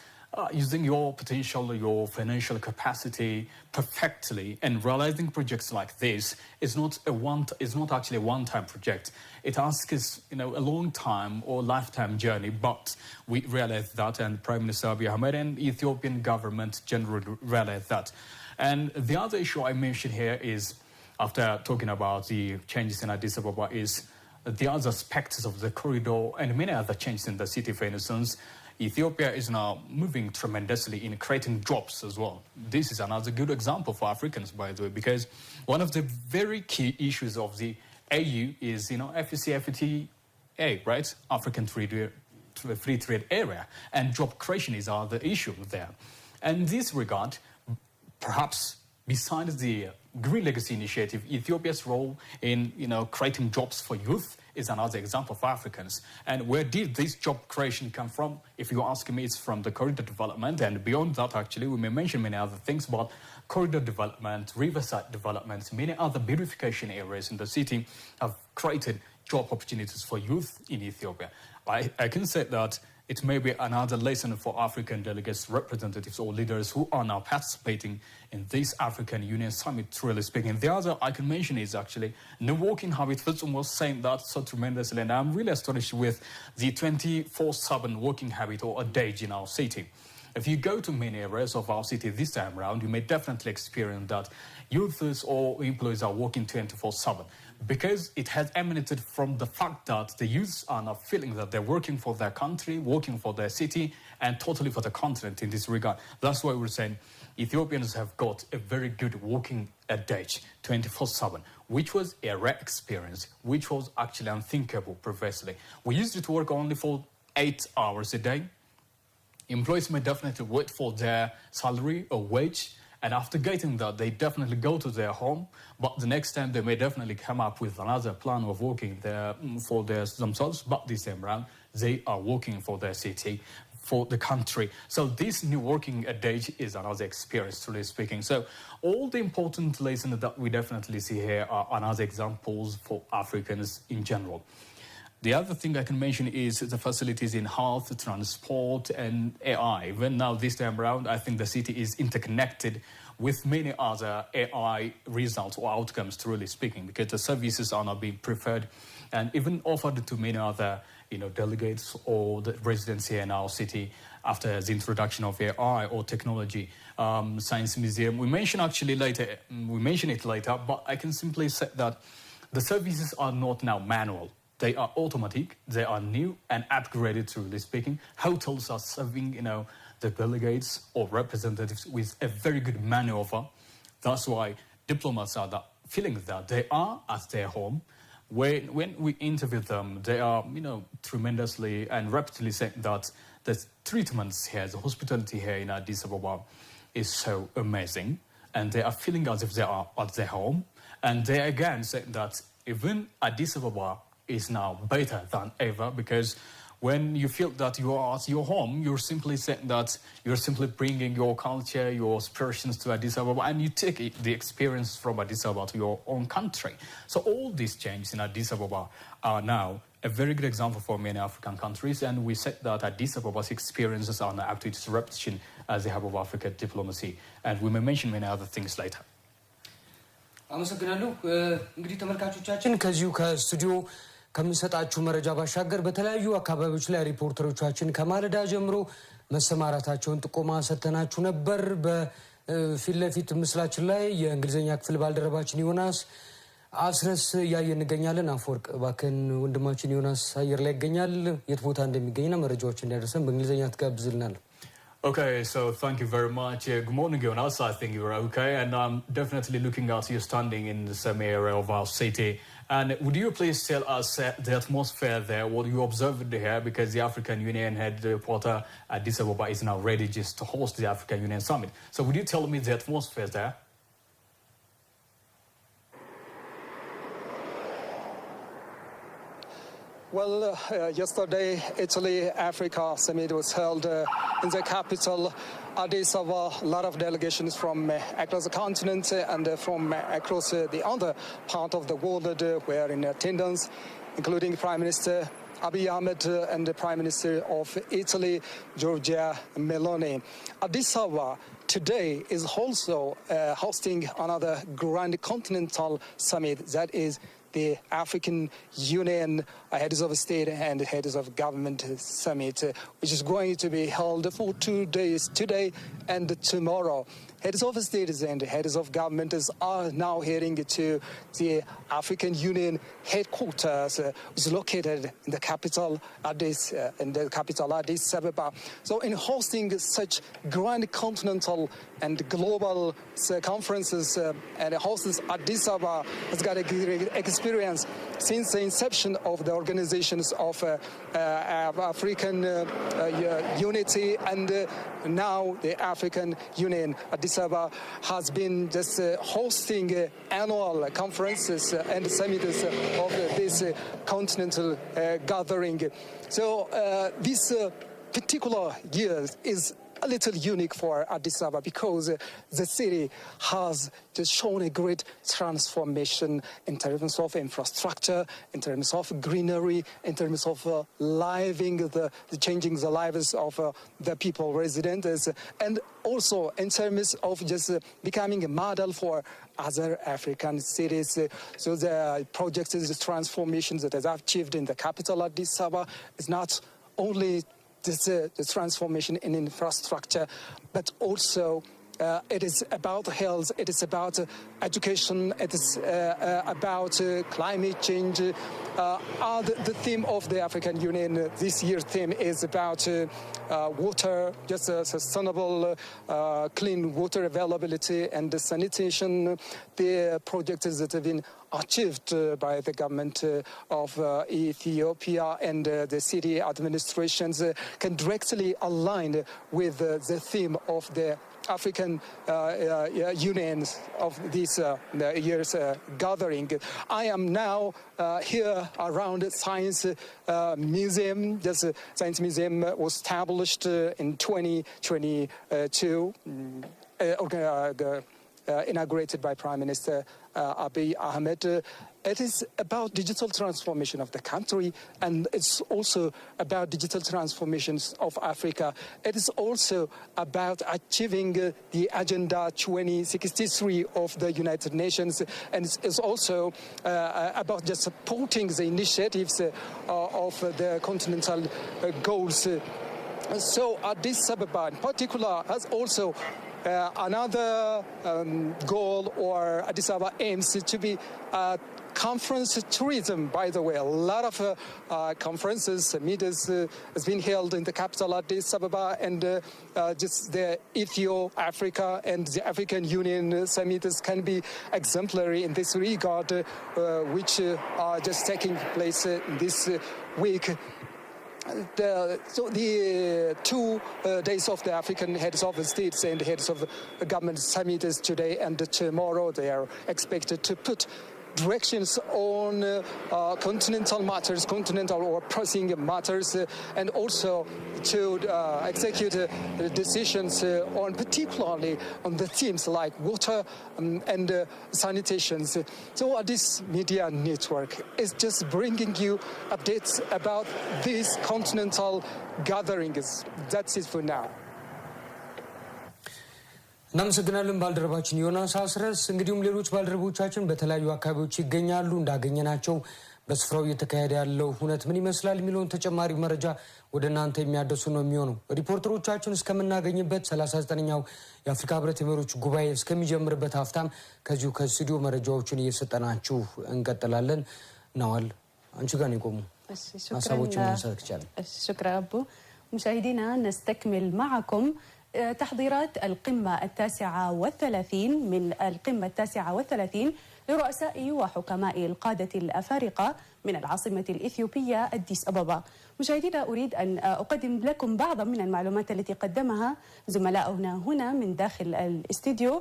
S2: using your potential, your financial capacity perfectly and realizing projects like this is not actually a one-time project. It asks a long time or lifetime journey, but we realize that, and Prime Minister Abiy Ahmed and Ethiopian government generally realize that. And the other issue I mentioned here is, after talking about the changes in Addis Ababa, is the other aspects of the corridor and many other changes in the city. For instance, Ethiopia is now moving tremendously in creating jobs as well. This is another good example for Africans, by the way, because one of the very key issues of the AU is, AfCFTA, right? African Free Trade Area, and job creation is the issue there. And in this regard, perhaps besides the Green Legacy Initiative, Ethiopia's role in creating jobs for youth is another example for Africans. And where did this job creation come from? If you ask me, it's from the corridor development, and beyond that, actually, we may mention many other things, but corridor development, riverside developments, many other beautification areas in the city have created job opportunities for youth in Ethiopia. I can say that it may be another lesson for African delegates, representatives, or leaders who are now participating in this African Union Summit, truly speaking. The other I can mention is actually the working habit. Fitsum was saying that so tremendously, and I'm really astonished with the 24/7 working habit or adage in our city. If you go to many areas of our city this time around, you may definitely experience that youths or employees are working 24/7. Because it has emanated from the fact that the youths are now feeling that they're working for their country, working for their city, and totally for the continent in this regard. That's why we're saying Ethiopians have got a very good working adage, 24/7, which was a rare experience, which was actually unthinkable previously. We used to work only for 8 hours a day. Employees may definitely wait for their salary or wage, and after getting that, they definitely go to their home. But the next time, they may definitely come up with another plan of working there for themselves. But this time around, they are working for their city, for the country. So this new working day is another experience, truly speaking. So all the important lessons that we definitely see here are another examples for Africans in general. The other thing I can mention is the facilities in health, transport, and AI. Even now, this time around, I think the city is interconnected with many other AI results or outcomes, truly speaking, because the services are now being preferred and even offered to many other delegates or the residents here in our city after the introduction of AI or technology. Science Museum, we mention it later, but I can simply say that the services are not now manual. They are automatic, they are new and upgraded, truly speaking. Hotels are serving, the delegates or representatives with a very good maneuver. That's why diplomats are feeling that they are at their home. When we interview them, they are, tremendously and rapidly saying that the treatments here, the hospitality here in Addis Ababa is so amazing. And they are feeling as if they are at their home. And they again say that even Addis Ababa is now better than ever, because when you feel that you are at your home, you're simply saying that you're simply bringing your culture, your aspirations to Addis Ababa, and you take the experience from Addis Ababa to your own country. So all these changes in Addis Ababa are now a very good example for many African countries, and we said that Addis Ababa's experiences are now up to its reputation as the hub of African diplomacy, and we may mention many other things later.
S1: አመሰግናለሁ። እንግዲህ ተመልካቾቻችን ከዚሁ ከስቱዲዮ ከሚሰጣችሁ መረጃ ባሻገር በተለያዩ አካባቢዎች ላይ ሪፖርተሮቻችን ከማለዳ ጀምሮ መሰማራታቸውን ጥቆማ ሰጥተናችሁ ነበር። በፊት ለፊት ምስላችን ላይ የእንግሊዘኛ ክፍል ባልደረባችን ዮናስ አስረስ ያየ እንገኛለን። አፈወርቅ ባከን ወንድማችን ዮናስ አየር ላይ ይገኛል። የት ቦታ እንደሚገኝና መረጃዎች እንዲያደርሰን በእንግሊዘኛ ትጋብዝልናል።
S2: Okay, so thank you very much. Good morning, Jonas. I think you're okay. And I'm definitely looking at you standing in the same area of our city. And would you please tell us the atmosphere there, what you observed here, because the African Union headquarter Addis Ababa is now ready just to host the African Union Summit. So would you tell me the atmosphere there?
S6: Well, yesterday, Italy-Africa Summit was held in the capital, Addis Ababa. A lot of delegations from across the continent and from across the other part of the world were in attendance, including Prime Minister Abiy Ahmed and the Prime Minister of Italy, Giorgia Meloni. Addis Ababa today is also hosting another grand continental summit, that is the African Union Heads of State and Heads of Government Summit, which is going to be held for 2 days, today and tomorrow. Heads of states and heads of governments are now heading to the African Union headquarters, which is located in the capital Addis Ababa. So in hosting such grand continental and global conferences and hosts Addis Ababa has got a great experience since the inception of the organizations of African unity and now the African Union. Addis Ababa has been just hosting annual conferences and summits of this continental gathering. So this particular year is a little unique for Addis Ababa because the city has just shown a great transformation in terms of infrastructure, in terms of greenery, in terms of changing the lives of the people, residents, and also in terms of just becoming a model for other African cities. So the project is the transformation that is achieved in the capital Addis Ababa is not only the transformation in infrastructure, but also it is about health, it is about education, it is about climate change. The theme of the African Union this year's theme is about water, just sustainable, clean water availability and sanitation. The projects that have been achieved by the government of Ethiopia and the city administrations can directly align with the theme of the African unions of this year's gathering. I am now here around the Science Museum. This Science Museum was established in 2022, inaugurated by Prime Minister Abiy Ahmed. It is about digital transformation of the country, and it's also about digital transformations of Africa. It is also about achieving the Agenda 2063 of the United Nations, and it's also about just supporting the initiatives of the continental goals. So Addis Ababa in particular has also another goal, or Addis Ababa aims to be conference tourism, by the way. A lot of conferences, meetings has been held in the capital Addis Ababa, and just the Ethiopia-Africa and the African Union summits can be exemplary in this regard, which are just taking place this week. So the 2 days of the African heads of states and heads of government summit is today and tomorrow. They are expected to put directions on continental matters, continental or pressing matters, and also to execute decisions on particularly on the themes like water and sanitation. So this media network is just bringing you updates about these continental gatherings. That's it for now.
S1: እናመሰግናለን ባልደረባችን ዮናስ አስረስ። እንግዲሁም ሌሎች ባልደረቦቻችን በተለያዩ አካባቢዎች ይገኛሉ። እንዳገኘናቸው በስፍራው እየተካሄደ ያለው ሁነት ምን ይመስላል የሚለውን ተጨማሪ መረጃ ወደ እናንተ የሚያደርሱ ነው የሚሆነው። ሪፖርተሮቻችን እስከምናገኝበት 39ኛው የአፍሪካ ህብረት የመሪዎች ጉባኤ እስከሚጀምርበት ሀፍታም ከዚሁ ከስቱዲዮ መረጃዎችን እየሰጠናችሁ እንቀጥላለን። ናዋል አንቺ ጋር ነው የቆሙ ሀሳቦችን ማንሳት ይቻላል።
S4: شكرا أبو. مشاهدينا نستكمل معكم تحضيرات القمة 39 من القمة 39 لرؤساء وحكماء القادة الأفارقة من العاصمة الإثيوبية أديس أبابا. مشاهدينا أريد أن أقدم لكم بعضا من المعلومات التي قدمها زملائنا هنا من داخل الاستديو.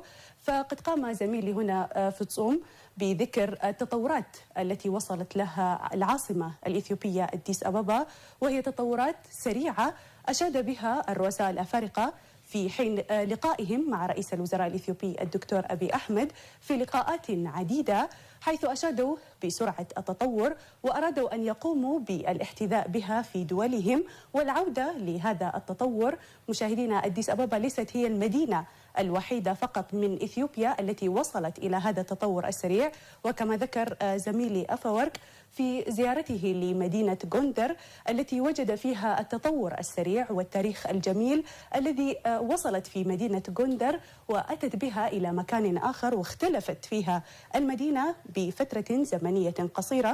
S4: فقد قام زميلي هنا في تصوم بذكر التطورات التي وصلت لها العاصمة الإثيوبية أديس أبابا، وهي تطورات سريعة أشاد بها الرؤساء الأفارقة في حين لقائهم مع رئيس الوزراء الإثيوبي الدكتور أبي أحمد في لقاءات عديدة، حيث أشادوا بسرعة التطور وأرادوا أن يقوموا بالاحتذاء بها في دولهم والعودة لهذا التطور. مشاهدينا أديس أبابا ليست هي المدينة الوحيدة فقط من إثيوبيا التي وصلت إلى هذا التطور السريع، وكما ذكر زميلي أفورك في زيارته لمدينة غوندر التي وجد فيها التطور السريع والتاريخ الجميل الذي وصلت في مدينة غوندر وأتت بها إلى مكان آخر واختلفت فيها المدينة بفترة زمنية قصيرة.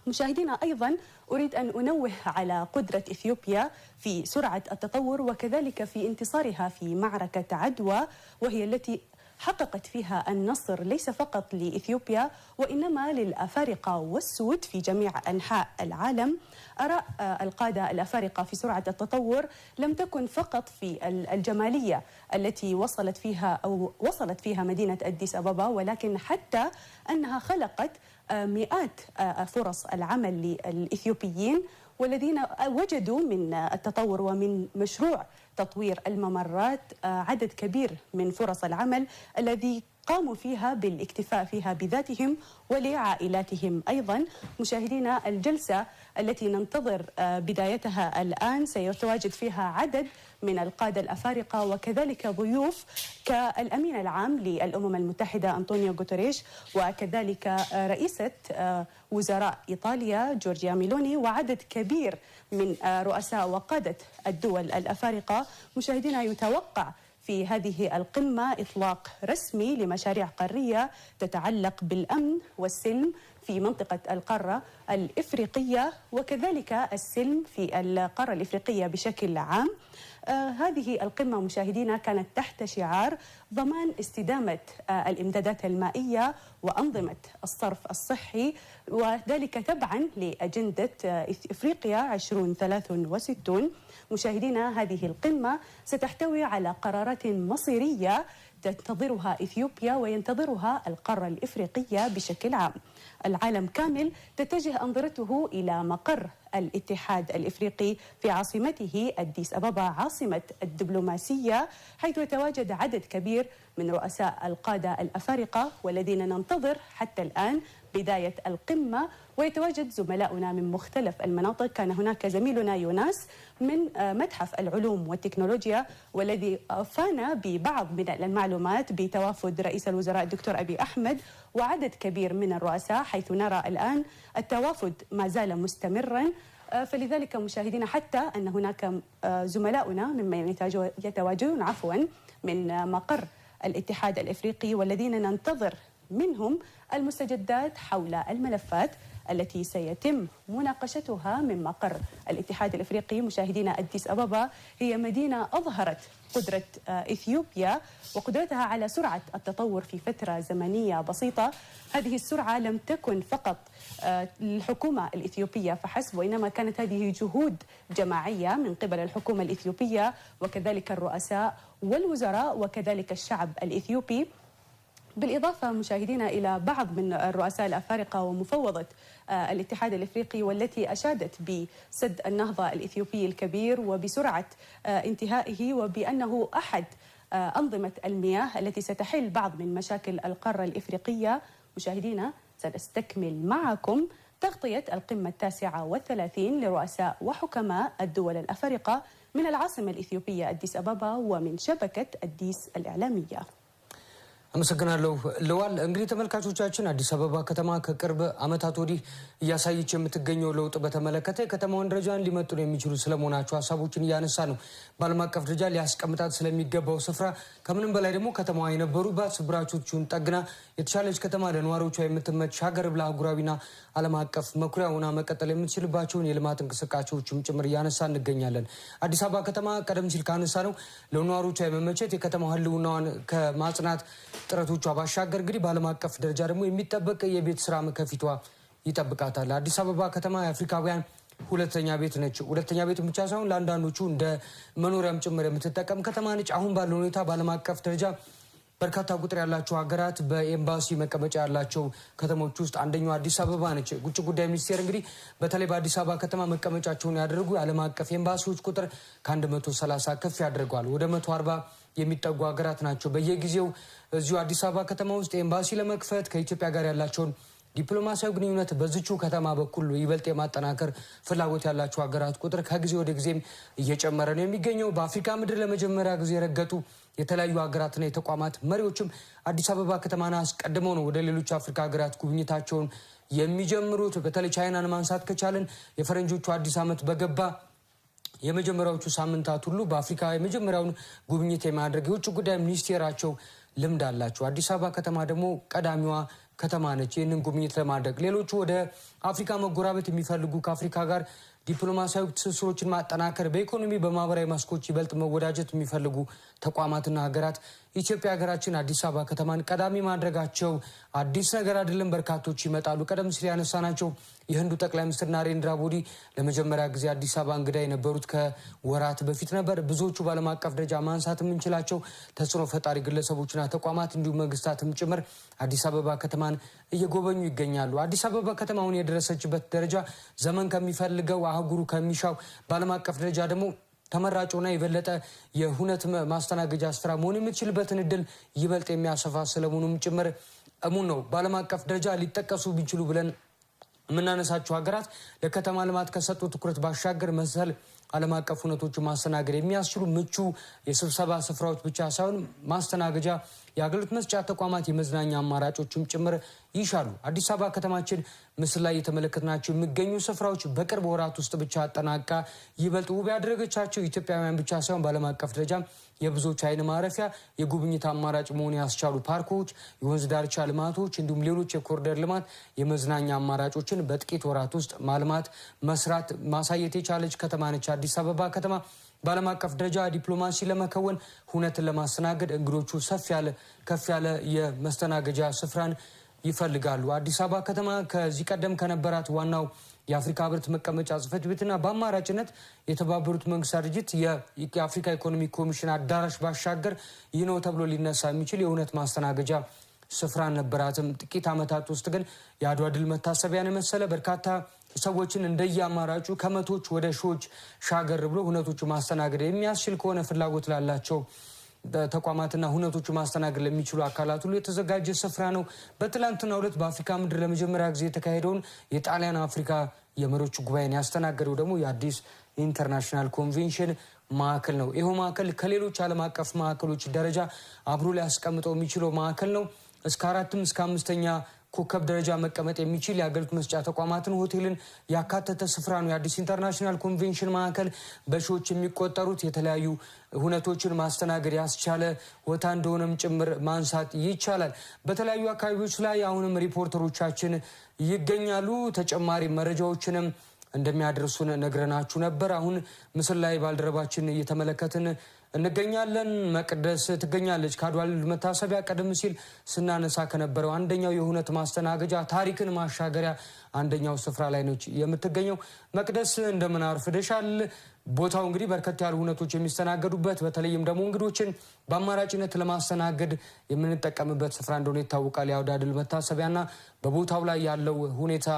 S4: مشاهدينا أيضا أريد أن أنوه على قدرة إثيوبيا في سرعة التطور وكذلك في انتصارها في معركة عدوى، وهي التي حققت فيها النصر ليس فقط لإثيوبيا وإنما للأفارقة والسود في جميع أنحاء العالم. آراء القادة الأفارقة في سرعة التطور لم تكن فقط في الجمالية التي وصلت فيها مدينة أديس أبابا، ولكن حتى أنها خلقت مئات فرص العمل للإثيوبيين والذين وجدوا من التطور ومن مشروع تطوير الممرات عدد كبير من فرص العمل الذي قاموا فيها بالاكتفاء فيها بذاتهم ولعائلاتهم أيضا. مشاهدينا الجلسة التي ننتظر بدايتها الآن سيتواجد فيها عدد من القادة الأفارقة وكذلك ضيوف كالأمين العام للأمم المتحدة أنطونيو غوتريش، وكذلك رئيسة وزراء إيطاليا جورجيا ميلوني، وعدد كبير من رؤساء وقادة الدول الأفارقة. مشاهدينا يتوقع في هذه القمة إطلاق رسمي لمشاريع قارية تتعلق بالأمن والسلم في منطقة القارة الإفريقية وكذلك السلم في القارة الإفريقية بشكل عام. هذه القمة مشاهدينا كانت تحت شعار ضمان استدامة الإمدادات المائية وأنظمة الصرف الصحي، وذلك تبعا لأجندة إفريقيا 2063. مشاهدينا هذه القمة ستحتوي على قرارات مصيرية تنتظرها إثيوبيا وينتظرها القارة الإفريقية بشكل عام. العالم كامل تتجه أنظرته إلى مقر الاتحاد الإفريقي في عاصمته أديس أبابا عاصمة الدبلوماسية، حيث يتواجد عدد كبير من رؤساء القادة الأفارقة والذين ننتظر حتى الآن بداية القمة، ويتواجد زملاؤنا من مختلف المناطق. كان هناك زميلنا يوناس من متحف العلوم والتكنولوجيا والذي أفانا ببعض من المعلومات بتوافد رئيس الوزراء الدكتور أبي أحمد وعدد كبير من الرؤساء، حيث نرى الآن التوافد ما زال مستمرا. فلذلك مشاهدينا حتى أن هناك زملاؤنا ممن يتواجدون من مقر الاتحاد الإفريقي والذين ننتظر منهم المستجدات حول الملفات التي سيتم مناقشتها من مقر الاتحاد الإفريقي. مشاهدينا أديس أبابا هي مدينة أظهرت قدرة إثيوبيا وقدرتها على سرعة التطور في فترة زمنية بسيطة. هذه السرعة لم تكن فقط للحكومة الإثيوبية فحسب، وإنما كانت هذه جهود جماعية من قبل الحكومة الإثيوبية وكذلك الرؤساء والوزراء وكذلك الشعب الإثيوبي، بالإضافة مشاهدينا إلى بعض من الرؤساء الأفارقة ومفوضة الاتحاد الإفريقي والتي أشادت بسد النهضة الإثيوبي الكبير وبسرعة انتهائه وبأنه أحد أنظمة المياه التي ستحل بعض من مشاكل القارة الإفريقية. مشاهدينا سنستكمل معكم تغطية القمة 39 لرؤساء وحكماء الدول الأفارقة من العاصمة الإثيوبية أديس أبابا ومن شبكة أديس الإعلامية.
S1: አመሰግናለሁ ለዋል። እንግዲህ ተመልካቾቻችን አዲስ አበባ ከተማ ከቅርብ ዓመታት ወዲህ እያሳየች የምትገኘው ለውጥ በተመለከተ ከተማውን ደረጃን ሊመጥኑ የሚችሉ ስለመሆናቸው ሐሳቦችን እያነሳ ነው። በዓለም አቀፍ ደረጃ ሊያስቀምጣት ስለሚገባው ስፍራ ከምንም በላይ ደግሞ ከተማዋ የነበሩባት ስብራቾቹን ጠግና የተሻለች ከተማ ለነዋሪዎቿ የምትመች ሀገር ብላ አህጉራዊና ዓለም አቀፍ መኩሪያ ሆና መቀጠል የምትችልባቸውን የልማት እንቅስቃሴዎችም ጭምር እያነሳ እንገኛለን። አዲስ አበባ ከተማ ቀደም ሲል ካነሳ ነው ለነዋሪዎቿ የመመቸት የከተማው ህልውናዋን ከማጽናት ጥረቶቿ ባሻገር እንግዲህ በዓለም አቀፍ ደረጃ ደግሞ የሚጠበቅ የቤት ስራ ከፊቷ ይጠብቃታል። አዲስ አበባ ከተማ የአፍሪካውያን ሁለተኛ ቤት ነች። ሁለተኛ ቤት ብቻ ሳይሆን ለአንዳንዶቹ እንደ መኖሪያም ጭምር የምትጠቀም ከተማ ነች። አሁን ባለው ሁኔታ በዓለም አቀፍ ደረጃ በርካታ ቁጥር ያላቸው ሀገራት በኤምባሲ መቀመጫ ያላቸው ከተሞች ውስጥ አንደኛው አዲስ አበባ ነች። ውጭ ጉዳይ ሚኒስቴር እንግዲህ በተለይ በአዲስ አበባ ከተማ መቀመጫቸውን ያደረጉ ዓለም አቀፍ ኤምባሲዎች ቁጥር ከ130 ከፍ ያደርገዋል። ወደ 140 የሚጠጉ ሀገራት ናቸው በየጊዜው እዚሁ አዲስ አበባ ከተማ ውስጥ ኤምባሲ ለመክፈት ከኢትዮጵያ ጋር ያላቸውን ዲፕሎማሲያዊ ግንኙነት በዚቹ ከተማ በኩል ይበልጥ የማጠናከር ፍላጎት ያላቸው ሀገራት ቁጥር ከጊዜ ወደ ጊዜም እየጨመረ ነው የሚገኘው። በአፍሪካ ምድር ለመጀመሪያ ጊዜ የረገጡ የተለያዩ ሀገራትና የተቋማት መሪዎችም አዲስ አበባ ከተማን አስቀድመው ነው ወደ ሌሎች አፍሪካ ሀገራት ጉብኝታቸውን የሚጀምሩት። በተለይ ቻይናን ማንሳት ከቻለን የፈረንጆቹ አዲስ ዓመት በገባ የመጀመሪያዎቹ ሳምንታት ሁሉ በአፍሪካ የመጀመሪያውን ጉብኝት የማድረግ የውጭ ጉዳይ ሚኒስቴራቸው ልምድ አላቸው። አዲስ አበባ ከተማ ደግሞ ቀዳሚዋ ከተማ ነች ይህንን ጉብኝት ለማድረግ። ሌሎቹ ወደ አፍሪካ መጎራበት የሚፈልጉ ከአፍሪካ ጋር ዲፕሎማሲያዊ ትስስሮችን ማጠናከር በኢኮኖሚ በማህበራዊ መስኮች ይበልጥ መወዳጀት የሚፈልጉ ተቋማትና ሀገራት ኢትዮጵያ ሀገራችን አዲስ አበባ ከተማን ቀዳሚ ማድረጋቸው አዲስ ነገር አይደለም። በርካቶች ይመጣሉ። ቀደም ሲል ያነሳናቸው የህንዱ ጠቅላይ ሚኒስትር ናሬንድራ ሞዲ ለመጀመሪያ ጊዜ አዲስ አበባ እንግዳ የነበሩት ከወራት በፊት ነበር። ብዙዎቹ በዓለም አቀፍ ደረጃ ማንሳት የምንችላቸው ተጽዕኖ ፈጣሪ ግለሰቦችና ተቋማት እንዲሁም መንግስታትም ጭምር አዲስ አበባ ከተማን እየጎበኙ ይገኛሉ። አዲስ አበባ ከተማውን የደረሰችበት ደረጃ ዘመን ከሚፈልገው አህጉሩ ከሚሻው በዓለም አቀፍ ደረጃ ደግሞ ተመራጭና የበለጠ የሁነት ማስተናገጃ ስፍራ መሆን የምትችልበትን እድል ይበልጥ የሚያሰፋ ስለመሆኑም ጭምር እሙን ነው። በዓለም አቀፍ ደረጃ ሊጠቀሱ ቢችሉ ብለን ምናነሳቸው ሀገራት ለከተማ ልማት ከሰጡ ትኩረት ባሻገር መሰል ዓለም አቀፍ ሁነቶችን ማስተናገድ የሚያስችሉ ምቹ የስብሰባ ስፍራዎች ብቻ ሳይሆን ማስተናገጃ የአገልግሎት መስጫ ተቋማት የመዝናኛ አማራጮችም ጭምር ይሻሉ። አዲስ አበባ ከተማችን ምስል ላይ የተመለከትናቸው የሚገኙ ስፍራዎች በቅርብ ወራት ውስጥ ብቻ አጠናቃ ይበልጥ ውብ ያደረገቻቸው ኢትዮጵያውያን ብቻ ሳይሆን በዓለም አቀፍ ደረጃ የብዙዎች አይን ማረፊያ የጉብኝት አማራጭ መሆን ያስቻሉ ፓርኮች፣ የወንዝ ዳርቻ ልማቶች እንዲሁም ሌሎች የኮሪደር ልማት የመዝናኛ አማራጮችን በጥቂት ወራት ውስጥ ማልማት መስራት ማሳየት የቻለች ከተማ ነች አዲስ አበባ ከተማ። በዓለም አቀፍ ደረጃ ዲፕሎማሲ ለመከወን ሁነትን ለማስተናገድ እንግዶቹ ከፍ ያለ የመስተናገጃ ስፍራን ይፈልጋሉ። አዲስ አበባ ከተማ ከዚህ ቀደም ከነበራት ዋናው የአፍሪካ ህብረት መቀመጫ ጽሕፈት ቤትና በአማራጭነት የተባበሩት መንግስታት ድርጅት የአፍሪካ ኢኮኖሚ ኮሚሽን አዳራሽ ባሻገር ይህ ነው ተብሎ ሊነሳ የሚችል የሁነት ማስተናገጃ ስፍራ ነበራትም። ጥቂት ዓመታት ውስጥ ግን የአድዋ ድል መታሰቢያን መሰለ በርካታ ሰዎችን እንደየአማራጩ ከመቶች ወደ ሺዎች ሻገር ብሎ ሁነቶቹ ማስተናገድ የሚያስችል ከሆነ ፍላጎት ላላቸው ተቋማትና ሁነቶቹ ማስተናገድ ለሚችሉ አካላት ሁሉ የተዘጋጀ ስፍራ ነው። በትላንትናው ዕለት በአፍሪካ ምድር ለመጀመሪያ ጊዜ የተካሄደውን የጣሊያን አፍሪካ የመሪዎች ጉባኤን ያስተናገደው ደግሞ የአዲስ ኢንተርናሽናል ኮንቬንሽን ማዕከል ነው። ይሄው ማዕከል ከሌሎች ዓለም አቀፍ ማዕከሎች ደረጃ አብሮ ሊያስቀምጠው የሚችለው ማዕከል ነው። እስከ 4ም እስከ 5ኛ ኮከብ ደረጃ መቀመጥ የሚችል የአገልግሎት መስጫ ተቋማትን ሆቴልን ያካተተ ስፍራ ነው። የአዲስ ኢንተርናሽናል ኮንቬንሽን ማዕከል በሺዎች የሚቆጠሩት የተለያዩ ሁነቶችን ማስተናገድ ያስቻለ ቦታ እንደሆነም ጭምር ማንሳት ይቻላል። በተለያዩ አካባቢዎች ላይ አሁንም ሪፖርተሮቻችን ይገኛሉ። ተጨማሪ መረጃዎችንም እንደሚያደርሱን ነግረናችሁ ነበር። አሁን ምስል ላይ ባልደረባችን እየተመለከትን እንገኛለን። መቅደስ ትገኛለች። ከአድዋ ድል መታሰቢያ ቀደም ሲል ስናነሳ ከነበረው አንደኛው የሁነት ማስተናገጃ ታሪክን ማሻገሪያ አንደኛው ስፍራ ላይ ነች የምትገኘው። መቅደስ እንደምን አርፍደሻል? ቦታው እንግዲህ በርከት ያሉ ሁነቶች የሚስተናገዱበት በተለይም ደግሞ እንግዶችን በአማራጭነት ለማስተናገድ የምንጠቀምበት ስፍራ እንደሆነ ይታወቃል። የአድዋ ድል መታሰቢያና በቦታው ላይ ያለው ሁኔታ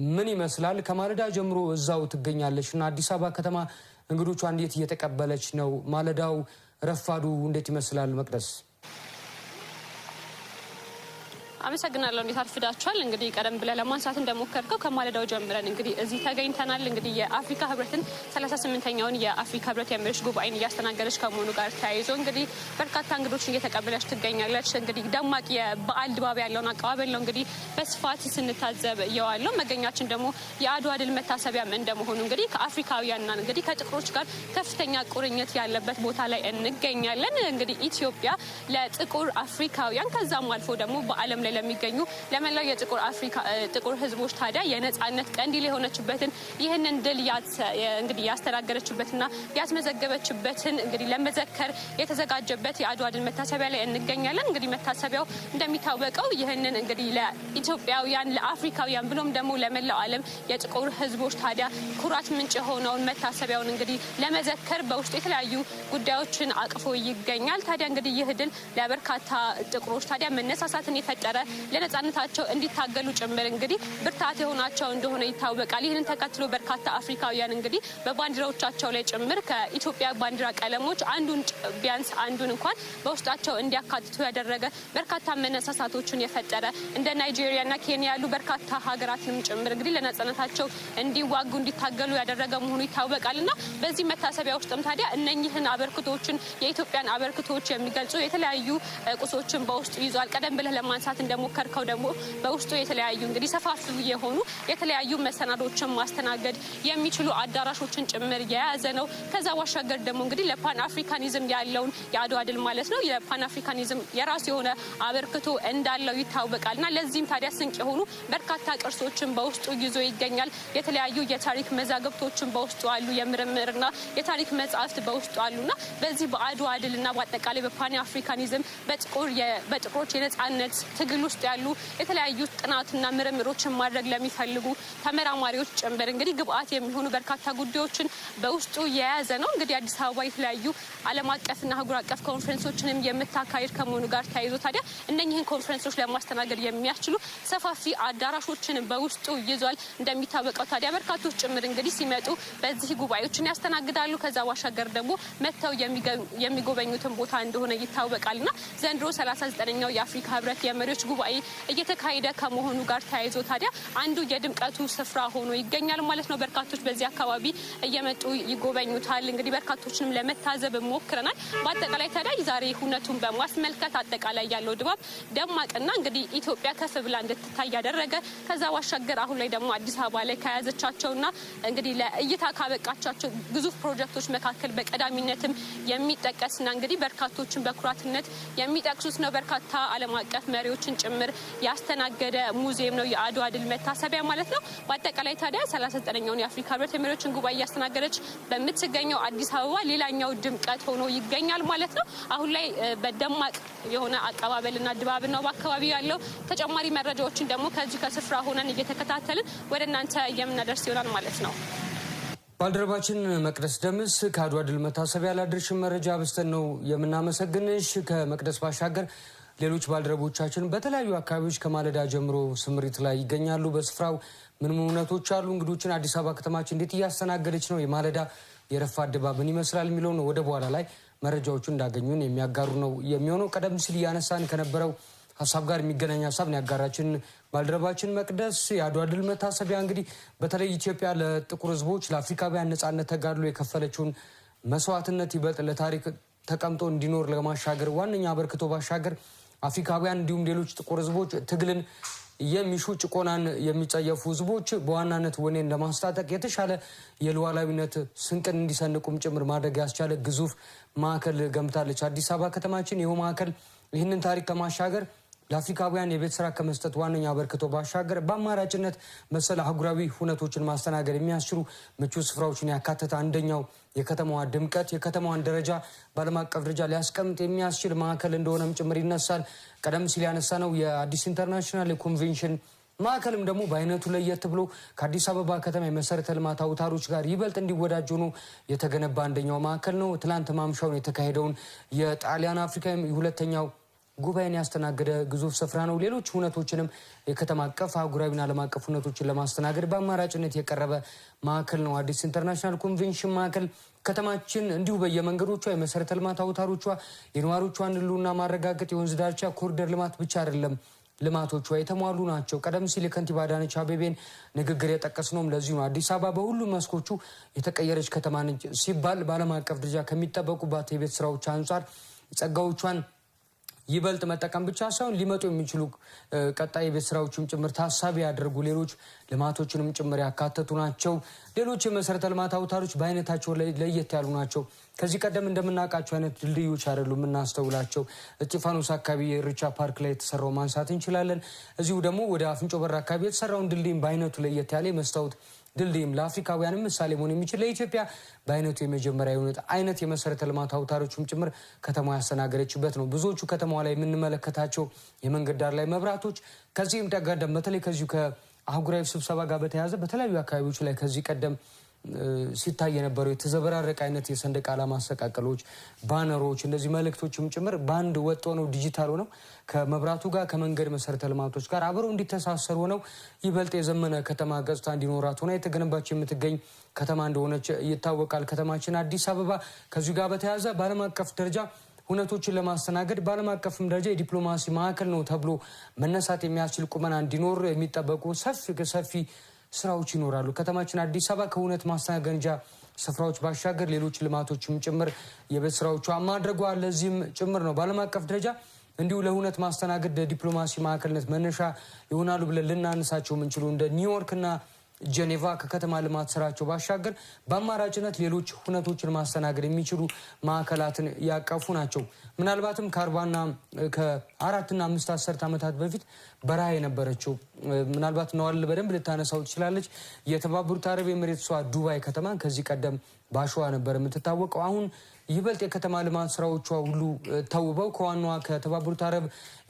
S1: ምን ይመስላል? ከማለዳ ጀምሮ እዛው ትገኛለች እና አዲስ አበባ ከተማ እንግዶቿ እንዴት እየተቀበለች ነው? ማለዳው ረፋዱ እንዴት ይመስላል? መቅደስ
S7: አመሰግናለሁ። እንዴት አርፍዳችኋል? እንግዲህ ቀደም ብለ ለማንሳት እንደሞከርከው ከማለዳው ጀምረን እንግዲህ እዚህ ተገኝተናል። እንግዲህ የአፍሪካ ህብረትን 38ኛውን የአፍሪካ ህብረት የመሪዎች ጉባኤን እያስተናገደች ከመሆኑ ጋር ተያይዞ እንግዲህ በርካታ እንግዶችን እየተቀበለች ትገኛለች። እንግዲህ ደማቅ የበዓል ድባብ ያለውን አቀባበል ነው እንግዲህ በስፋት ስንታዘብ የዋለው። መገኛችን ደግሞ የአድዋ ድል መታሰቢያም እንደመሆኑ እንግዲህ ከአፍሪካውያንና እንግዲህ ከጥቁሮች ጋር ከፍተኛ ቁርኝት ያለበት ቦታ ላይ እንገኛለን። እንግዲህ ኢትዮጵያ ለጥቁር አፍሪካውያን ከዛም አልፎ ደግሞ በዓለም ላይ ለሚገኙ ለመላው የጥቁር ህዝቦች ታዲያ የነጻነት ቀንዲል የሆነችበትን ይህንን ድል እንግዲህ ያስተናገረችበትና ያስመዘገበችበትን እንግዲህ ለመዘከር የተዘጋጀበት የአድዋ ድል መታሰቢያ ላይ እንገኛለን። እንግዲህ መታሰቢያው እንደሚታወቀው ይህንን እንግዲህ ለኢትዮጵያውያን ለአፍሪካውያን ብሎም ደግሞ ለመላው ዓለም የጥቁር ህዝቦች ታዲያ ኩራት ምንጭ የሆነውን መታሰቢያውን እንግዲህ ለመዘከር በውስጡ የተለያዩ ጉዳዮችን አቅፎ ይገኛል። ታዲያ እንግዲህ ይህ ድል ለበርካታ ጥቁሮች ታዲያ መነሳሳትን የፈጠረ ለነጻነታቸው እንዲታገሉ ጭምር እንግዲህ ብርታት የሆናቸው እንደሆነ ይታወቃል። ይህንን ተከትሎ በርካታ አፍሪካውያን እንግዲህ በባንዲራዎቻቸው ላይ ጭምር ከኢትዮጵያ ባንዲራ ቀለሞች ቢያንስ አንዱን እንኳን በውስጣቸው እንዲያካትቱ ያደረገ በርካታ መነሳሳቶችን የፈጠረ እንደ ናይጄሪያና ኬንያ ያሉ በርካታ ሀገራትንም ጭምር እንግዲህ ለነጻነታቸው እንዲዋጉ እንዲታገሉ ያደረገ መሆኑ ይታወቃልና በዚህ መታሰቢያ ውስጥም ታዲያ እነኚህን አበርክቶችን የኢትዮጵያን አበርክቶች የሚገልጹ የተለያዩ ቁሶችን በውስጡ ይዟል። ቀደም ብለህ ለማንሳት እንደሞከርከው ደግሞ በውስጡ የተለያዩ እንግዲህ ሰፋፊ የሆኑ የተለያዩ መሰናዶችን ማስተናገድ የሚችሉ አዳራሾችን ጭምር የያዘ ነው። ከዛ ባሻገር ደግሞ እንግዲህ ለፓን አፍሪካኒዝም ያለውን የአድዋ ድል ማለት ነው የፓን አፍሪካኒዝም የራሱ የሆነ አበርክቶ እንዳለው ይታወቃልና ለዚህም ታዲያ ስንቅ የሆኑ በርካታ ቅርሶችን በውስጡ ይዞ ይገኛል። የተለያዩ የታሪክ መዛግብቶችን በውስጡ አሉ። የምርምርና የታሪክ መጻሕፍት በውስጡ አሉና በዚህ በአድዋ ድልና በአጠቃላይ በፓን አፍሪካኒዝም በጥቁሮች የነጻነት ትግል ውስጥ ያሉ የተለያዩ ጥናትና ምርምሮችን ማድረግ ለሚፈልጉ ተመራማሪዎች ጭምር እንግዲህ ግብአት የሚሆኑ በርካታ ጉዳዮችን በውስጡ የያዘ ነው። እንግዲህ አዲስ አበባ የተለያዩ ዓለም አቀፍና አህጉር አቀፍ ኮንፈረንሶችንም የምታካሂድ ከመሆኑ ጋር ተያይዞ ታዲያ እነኚህን ኮንፈረንሶች ለማስተናገድ የሚያስችሉ ሰፋፊ አዳራሾችን በውስጡ ይዟል። እንደሚታወቀው ታዲያ በርካቶች ጭምር እንግዲህ ሲመጡ በዚህ ጉባኤዎችን ያስተናግዳሉ። ከዛ ባሻገር ደግሞ መጥተው የሚጎበኙትን ቦታ እንደሆነ ይታወቃልና ዘንድሮ 39ኛው የአፍሪካ ህብረት የመሪዎች ጉባኤ እየተካሄደ ከመሆኑ ጋር ተያይዞ ታዲያ አንዱ የድምቀቱ ስፍራ ሆኖ ይገኛል ማለት ነው። በርካቶች በዚህ አካባቢ እየመጡ ይጎበኙታል። እንግዲህ በርካቶችንም ለመታዘብ ሞክረናል። በአጠቃላይ ታዲያ ዛሬ ሁነቱን በማስመልከት አጠቃላይ ያለው ድባብ ደማቅና እንግዲህ ኢትዮጵያ ከፍ ብላ እንድትታይ ያደረገ ከዛ ባሻገር አሁን ላይ ደግሞ አዲስ አበባ ላይ ከያዘቻቸውና እንግዲህ ለእይታ ካበቃቻቸው ግዙፍ ፕሮጀክቶች መካከል በቀዳሚነትም የሚጠቀስና እንግዲህ በርካቶችን በኩራትነት የሚጠቅሱት ነው። በርካታ ዓለም አቀፍ መሪዎችን ጭምር ያስተናገደ ሙዚየም ነው የአድዋ ድል መታሰቢያ ማለት ነው። በአጠቃላይ ታዲያ 39ኛውን የአፍሪካ ህብረት የመሪዎችን ጉባኤ ያስተናገደች በምትገኘው አዲስ አበባ ሌላኛው ድምቀት ሆኖ ይገኛል ማለት ነው። አሁን ላይ በደማቅ የሆነ አቀባበልና ድባብ ነው በአካባቢው ያለው። ተጨማሪ መረጃዎችን ደግሞ ከዚህ ከስፍራ ሆነን እየተከታተልን ወደ እናንተ የምናደርስ ይሆናል ማለት ነው።
S1: ባልደረባችን መቅደስ ደምስ ከአድዋ ድል መታሰቢያ ላድርሽን መረጃ በስተን ነው የምናመሰግንሽ። ከመቅደስ ባሻገር ሌሎች ባልደረቦቻችን በተለያዩ አካባቢዎች ከማለዳ ጀምሮ ስምሪት ላይ ይገኛሉ። በስፍራው ምን እውነቶች አሉ? እንግዶችን አዲስ አበባ ከተማችን እንዴት እያስተናገደች ነው? የማለዳ የረፋድ ድባብ ምን ይመስላል የሚለው ነው ወደ በኋላ ላይ መረጃዎቹን እንዳገኙን የሚያጋሩ ነው የሚሆነው። ቀደም ሲል እያነሳን ከነበረው ሀሳብ ጋር የሚገናኝ ሀሳብ ነው ያጋራችን ባልደረባችን መቅደስ። የአድዋ ድል መታሰቢያ እንግዲህ በተለይ ኢትዮጵያ ለጥቁር ህዝቦች ለአፍሪካውያን ነጻነት ተጋድሎ የከፈለችውን መስዋዕትነት ይበልጥ ለታሪክ ተቀምጦ እንዲኖር ለማሻገር ዋነኛ አበርክቶ ባሻገር አፍሪካውያን እንዲሁም ሌሎች ጥቁር ህዝቦች ትግልን የሚሹ ጭቆናን የሚጸየፉ ህዝቦች በዋናነት ወኔን ለማስታጠቅ የተሻለ የሉዓላዊነት ስንቅን እንዲሰንቁም ጭምር ማድረግ ያስቻለ ግዙፍ ማዕከል ገምታለች አዲስ አበባ ከተማችን። ይኸው ማዕከል ይህንን ታሪክ ከማሻገር ለአፍሪካውያን የቤት ስራ ከመስጠት ዋነኛ አበርክቶ ባሻገር በአማራጭነት መሰል አህጉራዊ ሁነቶችን ማስተናገድ የሚያስችሉ ምቹ ስፍራዎችን ያካተተ አንደኛው የከተማዋ ድምቀት የከተማዋን ደረጃ በዓለም አቀፍ ደረጃ ሊያስቀምጥ የሚያስችል ማዕከል እንደሆነም ጭምር ይነሳል። ቀደም ሲል ያነሳ ነው የአዲስ ኢንተርናሽናል ኮንቬንሽን ማዕከልም ደግሞ በአይነቱ ለየት ብሎ ከአዲስ አበባ ከተማ የመሰረተ ልማት አውታሮች ጋር ይበልጥ እንዲወዳጁ ነው የተገነባ አንደኛው ማዕከል ነው። ትላንት ማምሻውን የተካሄደውን የጣሊያን አፍሪካ ሁለተኛው ጉባኤን ያስተናገደ ግዙፍ ስፍራ ነው። ሌሎች ሁነቶችንም የከተማ አቀፍ አህጉራዊና ዓለም አቀፍ ሁነቶችን ለማስተናገድ በአማራጭነት የቀረበ ማዕከል ነው አዲስ ኢንተርናሽናል ኮንቬንሽን ማዕከል። ከተማችን እንዲሁ በየመንገዶቿ የመሰረተ ልማት አውታሮቿ የነዋሪዎቿን ህልውና ማረጋገጥ የወንዝ ዳርቻ ኮሪደር ልማት ብቻ አይደለም ልማቶቿ የተሟሉ ናቸው። ቀደም ሲል የከንቲባ አዳነች አቤቤን ንግግር የጠቀስነውም ለዚሁ ነው። አዲስ አበባ በሁሉም መስኮቹ የተቀየረች ከተማ ነች ሲባል በዓለም አቀፍ ደረጃ ከሚጠበቁባት የቤት ስራዎች አንጻር ጸጋዎቿን ይበልጥ መጠቀም ብቻ ሳይሆን ሊመጡ የሚችሉ ቀጣይ የቤት ስራዎችም ጭምር ታሳቢ ያደርጉ ሌሎች ልማቶችንም ጭምር ያካተቱ ናቸው። ሌሎች የመሰረተ ልማት አውታሮች በአይነታቸው ለየት ያሉ ናቸው። ከዚህ ቀደም እንደምናውቃቸው አይነት ድልድዮች አይደሉም የምናስተውላቸው። እስጢፋኖስ አካባቢ የኢሬቻ ፓርክ ላይ የተሰራው ማንሳት እንችላለን። እዚሁ ደግሞ ወደ አፍንጮ በር አካባቢ የተሰራውን ድልድይም በአይነቱ ለየት ያለ የመስታወት ድልድይም ለአፍሪካውያንም ምሳሌ መሆን የሚችል ለኢትዮጵያ በአይነቱ የመጀመሪያ የሆነ አይነት የመሰረተ ልማት አውታሮችም ጭምር ከተማዋ ያስተናገደችበት ነው። ብዙዎቹ ከተማዋ ላይ የምንመለከታቸው የመንገድ ዳር ላይ መብራቶች ከዚህም ቀደም በተለይ ከዚሁ ከአህጉራዊ ስብሰባ ጋር በተያያዘ በተለያዩ አካባቢዎች ላይ ከዚህ ቀደም ሲታይ የነበረው የተዘበራረቀ አይነት የሰንደቅ ዓላማ አሰቃቀሎች፣ ባነሮች፣ እንደዚህ መልእክቶችም ጭምር በአንድ ወጥ ሆነው ዲጂታል ሆነው ከመብራቱ ጋር ከመንገድ መሰረተ ልማቶች ጋር አብረው እንዲተሳሰሩ ሆነው ይበልጥ የዘመነ ከተማ ገጽታ እንዲኖራት ሆና የተገነባች የምትገኝ ከተማ እንደሆነች ይታወቃል። ከተማችን አዲስ አበባ ከዚሁ ጋር በተያያዘ በዓለም አቀፍ ደረጃ ሁነቶችን ለማስተናገድ በዓለም አቀፍም ደረጃ የዲፕሎማሲ ማዕከል ነው ተብሎ መነሳት የሚያስችል ቁመና እንዲኖር የሚጠበቁ ሰፊ ስራዎች ይኖራሉ። ከተማችን አዲስ አበባ ከእውነት ማስተናገጃ ስፍራዎች ባሻገር ሌሎች ልማቶችም ጭምር የቤት ስራዎቿ ማድረጓ ለዚህም ጭምር ነው በዓለም አቀፍ ደረጃ እንዲሁ ለእውነት ማስተናገድ ለዲፕሎማሲ ማዕከልነት መነሻ ይሆናሉ ብለን ልናነሳቸው የምንችሉ እንደ ኒውዮርክና ጄኔቫ ከከተማ ልማት ስራቸው ባሻገር በአማራጭነት ሌሎች ሁነቶችን ማስተናገድ የሚችሉ ማዕከላትን ያቀፉ ናቸው። ምናልባትም ከ40ና ከ4ና 5 አስርት ዓመታት በፊት በረሃ የነበረችው ምናልባት ነዋል በደንብ ልታነሳው ትችላለች የተባበሩት አረብ ኤሚሬትሷ ዱባይ ከተማ ከዚህ ቀደም ባሸዋ ነበር የምትታወቀው። አሁን ይበልጥ የከተማ ልማት ስራዎቿ ሁሉ ተውበው ከዋናዋ ከተባበሩት አረብ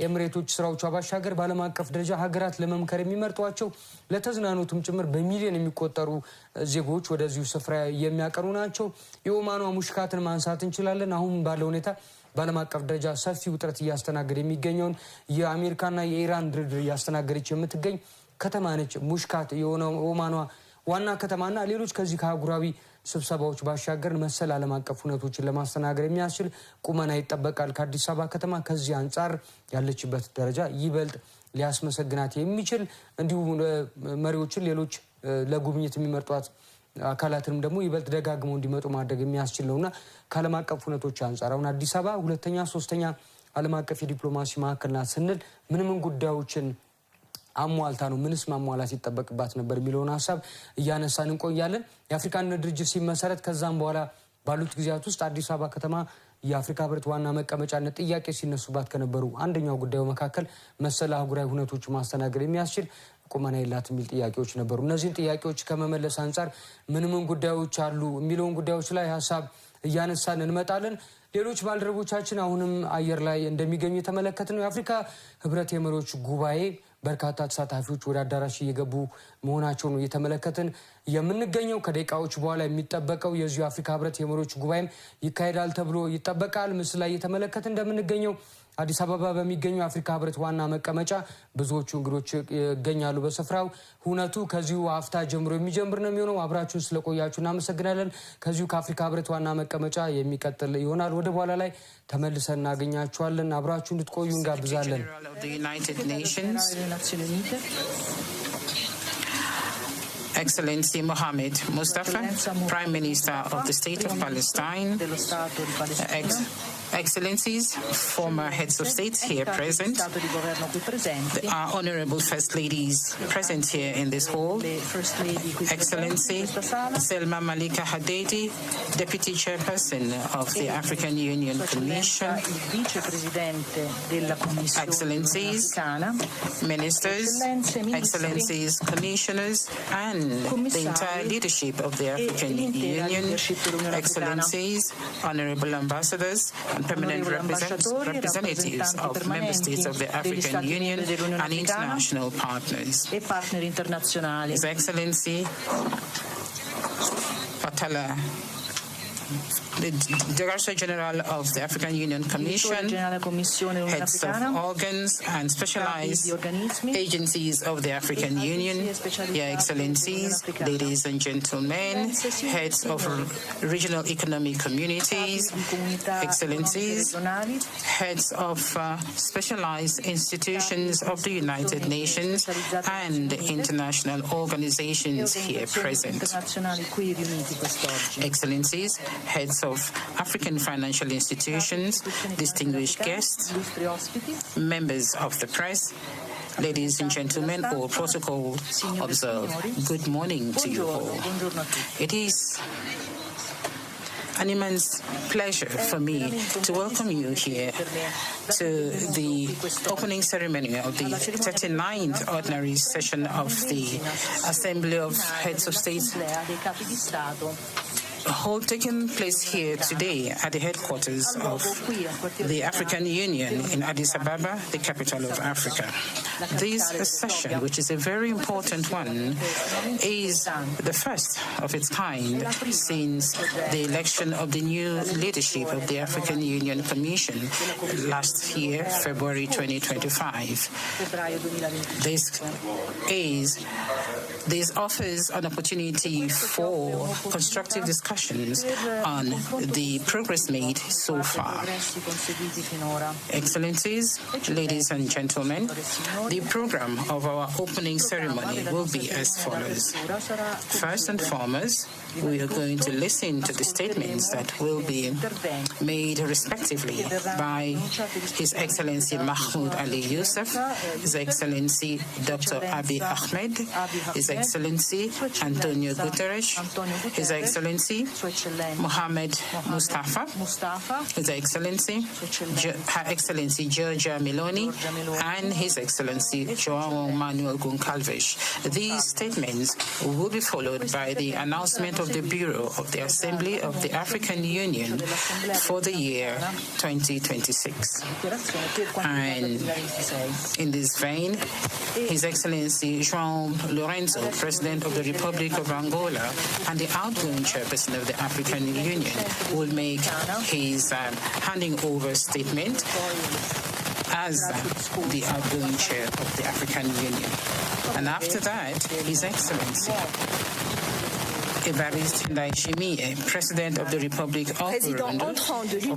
S1: ኤሚሬቶች ስራዎቿ ባሻገር በዓለም አቀፍ ደረጃ ሀገራት ለመምከር የሚመርጧቸው ለተዝናኖቱም ጭምር በሚሊዮን የሚቆጠሩ ዜጎች ወደዚሁ ስፍራ የሚያቀሩ ናቸው። የኦማኗ ሙሽካትን ማንሳት እንችላለን። አሁን ባለው ሁኔታ በዓለም አቀፍ ደረጃ ሰፊ ውጥረት እያስተናገደ የሚገኘውን የአሜሪካና የኢራን ድርድር እያስተናገደች የምትገኝ ከተማ ነች ሙሽካት የሆነው ኦማኗ ዋና ከተማና ሌሎች ከዚህ ከአህጉራዊ ስብሰባዎች ባሻገር መሰል ዓለም አቀፍ ሁነቶችን ለማስተናገድ የሚያስችል ቁመና ይጠበቃል ከአዲስ አበባ ከተማ። ከዚህ አንጻር ያለችበት ደረጃ ይበልጥ ሊያስመሰግናት የሚችል እንዲሁ መሪዎችን ሌሎች ለጉብኝት የሚመርጧት አካላትንም ደግሞ ይበልጥ ደጋግመው እንዲመጡ ማድረግ የሚያስችል ነውና ከዓለም አቀፍ ሁነቶች አንጻር አሁን አዲስ አበባ ሁለተኛ ሶስተኛ ዓለም አቀፍ የዲፕሎማሲ ማዕከል ናት ስንል ምን ጉዳዮችን አሟልታ ነው ምንስ ማሟላት ይጠበቅባት ነበር የሚለውን ሐሳብ እያነሳን እንቆያለን። የአፍሪካ አንድነት ድርጅት ሲመሰረት ከዛም በኋላ ባሉት ጊዜያት ውስጥ አዲስ አበባ ከተማ የአፍሪካ ህብረት ዋና መቀመጫነት ጥያቄ ሲነሱባት ከነበሩ አንደኛው ጉዳዩ መካከል መሰል አህጉራዊ ሁነቶች ማስተናገድ የሚያስችል ቁመና የላት የሚል ጥያቄዎች ነበሩ። እነዚህን ጥያቄዎች ከመመለስ አንፃር ምን ጉዳዮች አሉ የሚለውን ጉዳዮች ላይ ሀሳብ እያነሳን እንመጣለን። ሌሎች ባልደረቦቻችን አሁንም አየር ላይ እንደሚገኙ የተመለከትን ነው። የአፍሪካ ህብረት የመሪዎች ጉባኤ በርካታ ተሳታፊዎች ወደ አዳራሽ እየገቡ መሆናቸው ነው እየተመለከትን የምንገኘው። ከደቂቃዎች በኋላ የሚጠበቀው የዚሁ የአፍሪካ ህብረት የመሪዎች ጉባኤም ይካሄዳል ተብሎ ይጠበቃል። ምስል ላይ እየተመለከትን እንደምንገኘው አዲስ አበባ በሚገኘው የአፍሪካ ህብረት ዋና መቀመጫ ብዙዎቹ እንግዶች ይገኛሉ በስፍራው። ሁነቱ ከዚሁ አፍታ ጀምሮ የሚጀምር ነው የሚሆነው። አብራችሁን ስለቆያችሁ እናመሰግናለን። ከዚሁ ከአፍሪካ ህብረት ዋና መቀመጫ የሚቀጥል ይሆናል። ወደ በኋላ ላይ ተመልሰን እናገኛችኋለን። አብራችሁ እንድትቆዩ እንጋብዛለን።
S8: Excellency Mohammed Mustafa, Prime Minister of the State of Palestine, Excellencies, former heads of states here present, our honorable First Ladies present here in this hall, Excellency Selma Malika Hadidi, Deputy Chairperson of the African Union Commission, Excellencies, Ministers, Excellencies, Commissioners, and the entire leadership of the African Union, Excellencies, Honorable Ambassadors, and permanent representatives of member states of the African Union and international partners. His Excellency Fatala, the Director General of the African Union Commission, heads of organs and specialized agencies of the African Union, Your Excellencies, ladies and gentlemen, heads of regional economic communities, Excellencies, heads of specialized institutions of the United Nations and international organizations here present. Excellencies, heads of African financial institutions, distinguished guests, members of the press, ladies and gentlemen, all protocol observed. Good morning to you all. It is an immense pleasure for me to welcome you here to the opening ceremony of the 39th ordinary session of the Assembly of Heads of State taking place here today at the headquarters of the African Union in Addis Ababa, the capital of Africa. This session, which is a very important one, is the first of its kind since the election of the new leadership of the African Union Commission last year, February 2025. This offers an opportunity for constructive discussions on the progress made so far. Excellencies, ladies and gentlemen, the program of our opening ceremony will be as follows. First and foremost, we are going to listen to the statements that will be made respectively by His Excellency Mahmoud Ali Yusuf, His Excellency Dr. Abiy Ahmed, His Excellency Antonio Guterres, His Excellency Mohammed Mustafa, His Excellency Her Excellency Giorgia Meloni, and His Excellency João Manuel Goncalves. These statements will be followed by the announcement of the Bureau of the Assembly of the African Union for the year 2026. And in this vein, His Excellency João Lourenço, President of the Republic of Angola and the outgoing chairperson of the African Union, will make his handing over statement as the outgoing chair of the African Union. And after that, His Excellency Evariste Ndayishimiye, President of the Republic of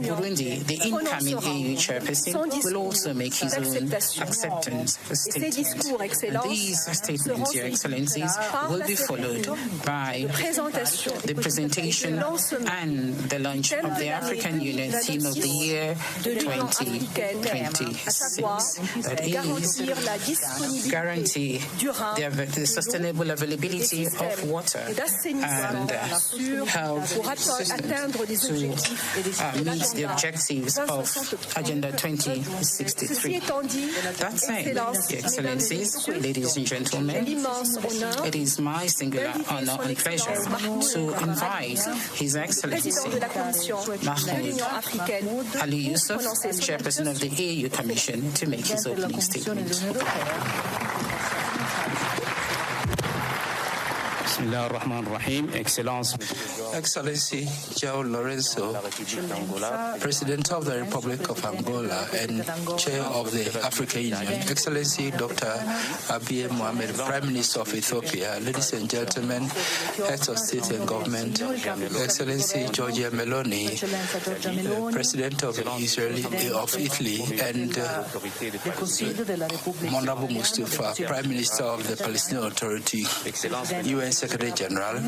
S8: Burundi, the incoming AU chairperson, will also make his own acceptance statement. And these statements, Your Excellencies, will be followed by the presentation and the launch of the African Union theme of the year 2026. That is, guarantee the sustainable availability of water and health systems to meet the objectives of Agenda 2063. That said, Your Excellencies, ladies and gentlemen, it is my singular honor and pleasure to invite His Excellency Mahmoud Ali Yusuf, Chairperson of the AU Commission, to make his opening statement.
S9: Excellency João Lourenço, President of the Republic of Angola and Chair of the African Union, Excellency Dr. Abiy Mohamed, Prime Minister of Ethiopia, ladies and gentlemen, heads of state and government, Excellency Giorgia Meloni, President of Italy, and Honorable Mustafa, Prime Minister of the Palestinian Authority, UN Secretary General,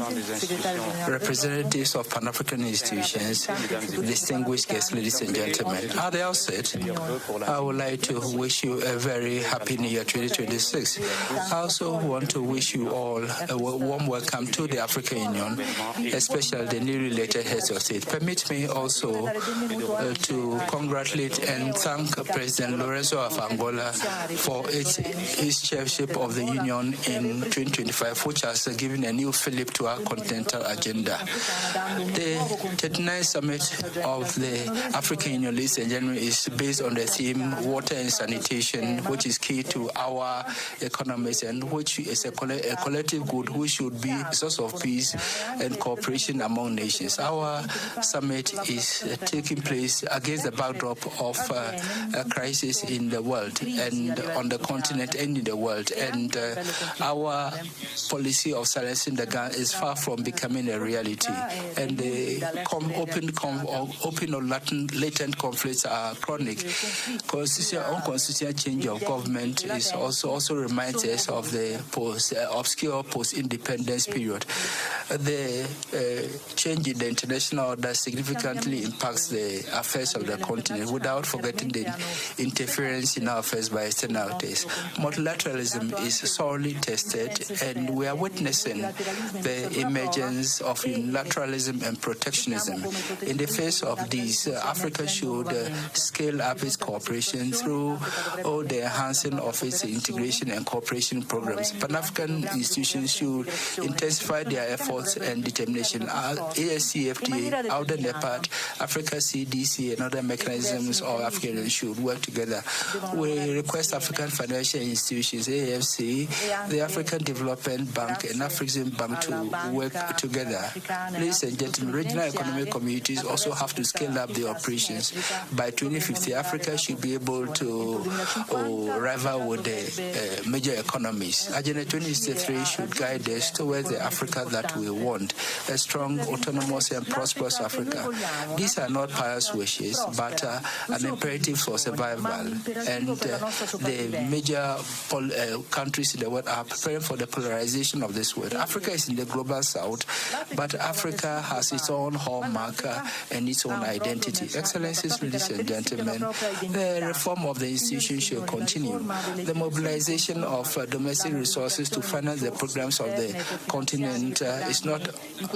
S9: representatives of Pan-African institutions, distinguished guests, ladies and gentlemen. At the outset, I would like to wish you a very happy New Year 2026. I also want to wish you all a warm welcome to the African Union, especially the newly elected heads of state. Permit me also to congratulate and thank President Lourenço of Angola for his chairship of the Union in 2025, which has given a new fillip to our continental agenda. The 39th Summit of the African Union, ladies and gentlemen, is based on the theme water and sanitation, which is key to our economies and which is a collective good which should be a source of peace and cooperation among nations. Our summit is taking place against the backdrop of a crisis in the world and on the continent and in the world. And our policy of silencing the gun is far from becoming a reality. And the open or latent conflicts are chronic. Unconstitutional change of government is also reminds us of the obscure post-independence period. The change in the international order significantly impacts the affairs of the continent without forgetting the interference in our affairs by externalities. Multilateralism is sorely tested, and we are witnessing the emergence of unilateralism and protectionism. In the face of these, Africa should scale up its cooperation through the enhancing of its integration and cooperation programs. Pan-African institutions should intensify their efforts and determination. ASCFTA, AUDA, NEPAD, Africa CDC, and other mechanisms of African should work together. We request African financial institutions, AFC, the African Development Bank, and African Bank to work together. Ladies and gentlemen, regional economic communities also have to scale up their operations. By 2050, Africa should be able to rival with the major economies. Agenda 2063 should guide us towards the Africa that we want, a strong, autonomous, and prosperous Africa. These are not pious wishes, but an imperative for survival. And the major countries in the world are preparing for the polarization of this world. Africa is in the global south, but Africa has its own hallmark and its own identity. Excellencies, ladies and gentlemen, the reform of the institution should continue. The mobilization of domestic resources to finance the programs of the continent is not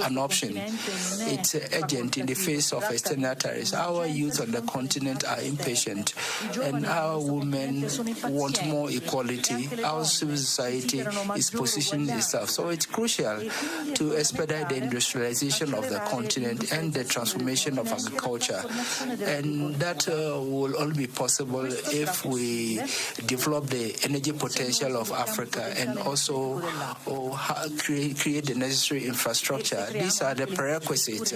S9: an option. It's urgent in the face of external tariffs. Our youth on the continent are impatient, and our women want more equality. Our civil society is positioning itself. So it's crucial to expedite the industrialization of the continent and the transformation of agriculture. And that will only be possible if we develop the energy potential of Africa and also create the necessary infrastructure. These are the prerequisites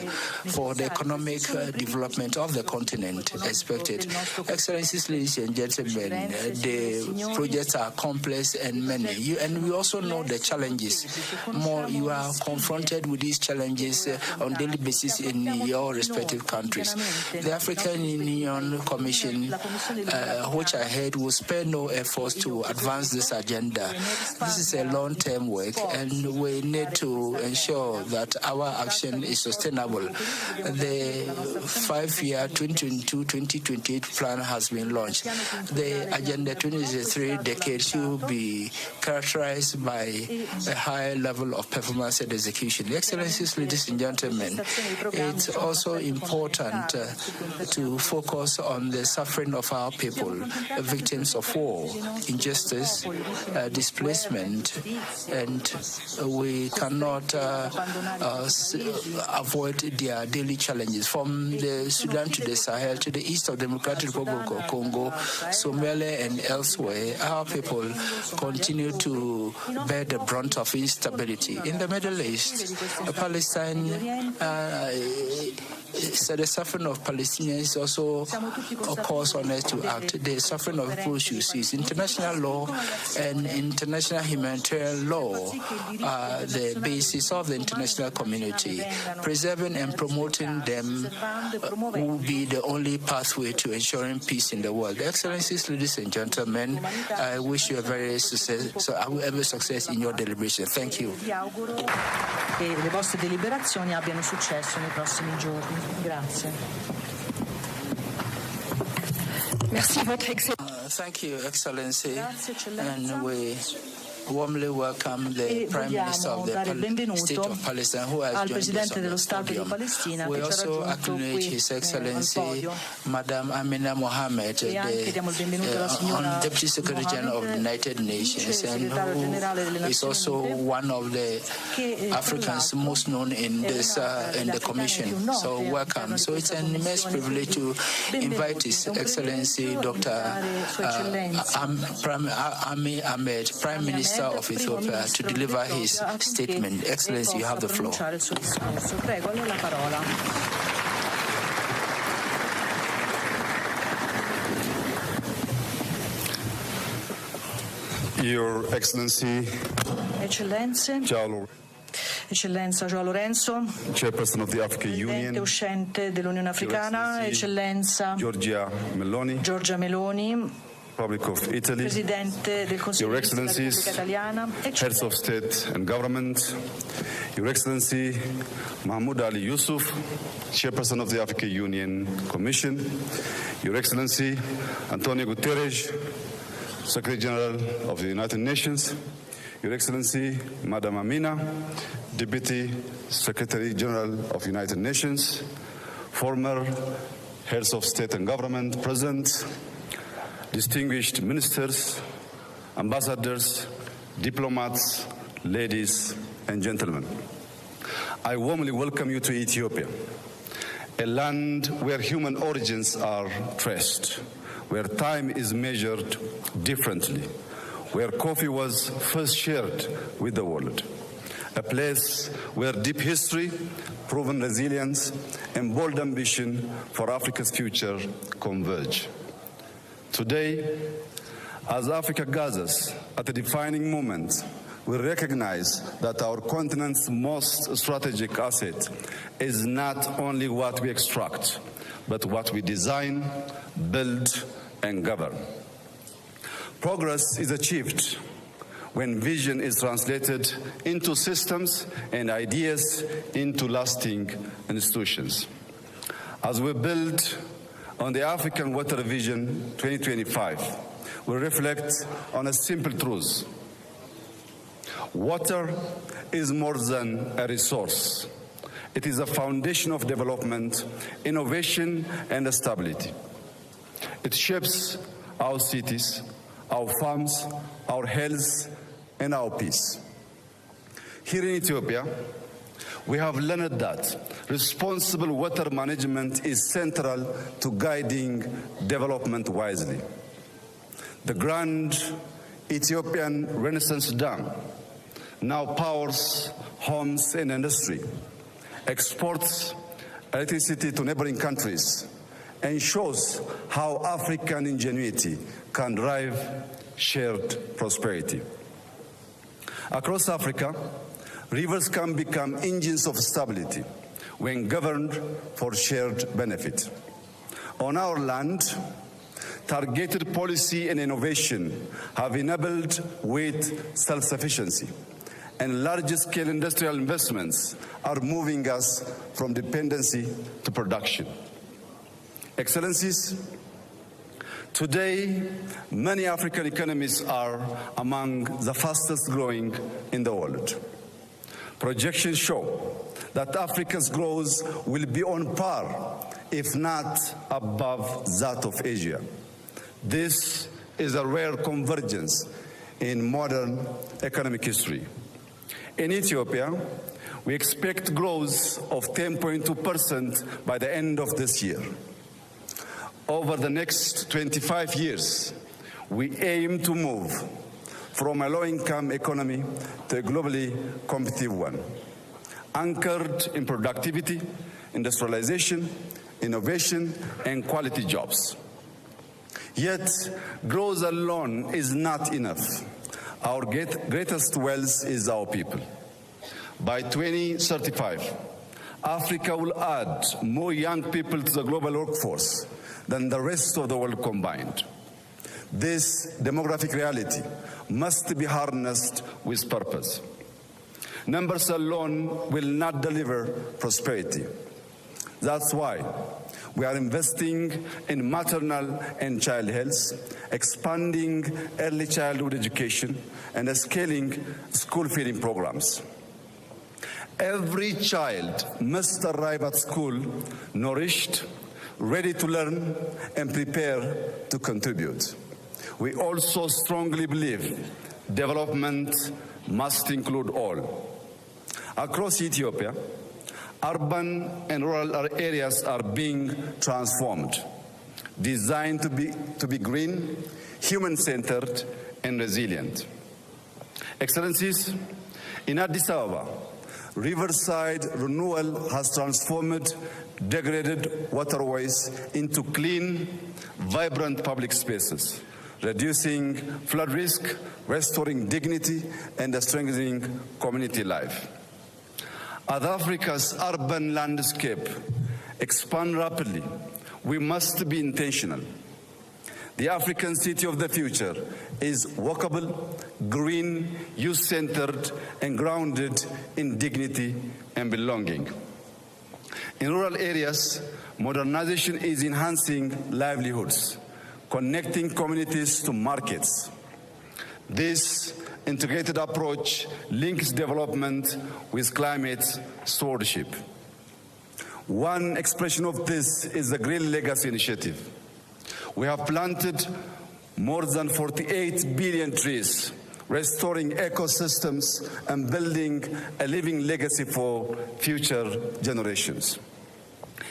S9: for the economic development of the continent expected. Excellencies, ladies and gentlemen, the projects are complex and many. And we also know the challenges. You are confronted with these challenges on a daily basis in your respective countries. The African Union Commission, which I heard, will spare no efforts to advance this agenda. This is a long-term work, and we need to ensure that our action is sustainable. The 5-year 2022-2028 plan has been launched. The Agenda 2023 decade should be characterized by a high level level of performance and execution. Excellencies, ladies and gentlemen, it's also important to focus on the suffering of our people, victims of war, injustice, displacement, and we cannot avoid their daily challenges. From the Sudan to the Sahel, to the east of the Democratic Republic of Congo, Somalia and elsewhere, our people continue to bear the brunt of instability. In the Middle East, Palestine, so the suffering of Palestinians is also a cause on us to act. The suffering of people you see is international law and international humanitarian law are the basis of the international community. Preserving and promoting them will be the only pathway to ensuring peace in the world. Excellencies, ladies and gentlemen, I wish you a very success in your deliberation. Thank you.
S10: Vi auguro che le vostre deliberazioni abbiano successo nei prossimi giorni. Grazie.
S9: Thank you, Excellency, and we warmly welcome the Prime Minister of the State of Palestine, who has joined us on the podium. We also acknowledge His Excellency, Madam Amina Mohammed, the Deputy Secretary General of the United Nations, and who is also one of the Africans most known in this in the Commission. So welcome. So it's an immense privilege to invite His Excellency Dr. Abiy Ahmed, Prime Minister of Ethiopia, to deliver his statement. Excellency, you have the floor.
S11: Your Excellency,
S10: Eccellenza João Lourenço,
S11: Chairperson of the African Union,
S10: Presidente uscente dell'Unione Africana, Eccellenza
S11: Giorgia
S10: Meloni,
S11: Republic of Italy,
S10: Presidente del Consiglio
S11: Your
S10: della
S11: Excellencies,
S10: Repubblica Italiana,
S11: Heads of State and Government, Your Excellency Mahmoud Ali Yusuf, Chairperson of the African Union Commission, Your Excellency Antonio Guterres, Secretary General of the United Nations, Your Excellency Madam Amina, Deputy Secretary General of the United Nations, former Heads of State and Government present, distinguished ministers, ambassadors, diplomats, ladies and gentlemen. I warmly welcome you to Ethiopia, a land where human origins are traced, where time is measured differently, where coffee was first shared with the world, a place where deep history, proven resilience, and bold ambition for Africa's future converge. Today, as Africa gathers at a defining moment, we recognize that our continent's most strategic asset is not only what we extract, but what we design, build, and govern. Progress is achieved when vision is translated into systems and ideas into lasting institutions. As we build on the African Water Vision 2025, we reflect on a simple truth. Water is more than a resource. It is a foundation of development, innovation, and stability. It shapes our cities, our farms, our health, and our peace. Here in Ethiopia, we have learned that responsible water management is central to guiding development wisely. The Grand Ethiopian Renaissance Dam now powers homes and industry, exports electricity to neighboring countries, and shows how African ingenuity can drive shared prosperity. Across Africa, rivers can become engines of stability when governed for shared benefit. On our land, targeted policy and innovation have enabled with self-sufficiency, and large-scale industrial investments are moving us from dependency to production. Excellencies, today, many African economies are among the fastest growing in the world. Projections show that Africa's growth will be on par, if not above, that of Asia. This is a rare convergence in modern economic history. In Ethiopia, we expect growth of 10.2% by the end of this year. Over the next 25 years, we aim to move from a low-income economy to a globally competitive one, anchored in productivity, industrialization, innovation, and quality jobs. Yet, growth alone is not enough. Our greatest wealth is our people. By 2035, Africa will add more young people to the global workforce than the rest of the world combined. This demographic reality must be harnessed with purpose. Numbers alone will not deliver prosperity. That's why we are investing in maternal and child health, expanding early childhood education, and scaling school feeding programs. Every child must arrive at school nourished, ready to learn, and prepared to contribute. We also strongly believe development must include all. Across Ethiopia, urban and rural areas are being transformed, designed to be green, human-centered, and resilient. Excellencies, in Addis Ababa, riverside renewal has transformed degraded waterways into clean, vibrant public spaces, reducing flood risk, restoring dignity, and strengthening community life. As Africa's urban landscape expands rapidly, we must be intentional. The African city of the future is walkable, green, youth-centered, and grounded in dignity and belonging. In rural areas, modernization is enhancing livelihoods, connecting communities to markets. This integrated approach links development with climate stewardship. One expression of this is the Green Legacy Initiative. We have planted more than 48 billion trees, restoring ecosystems and building a living legacy for future generations.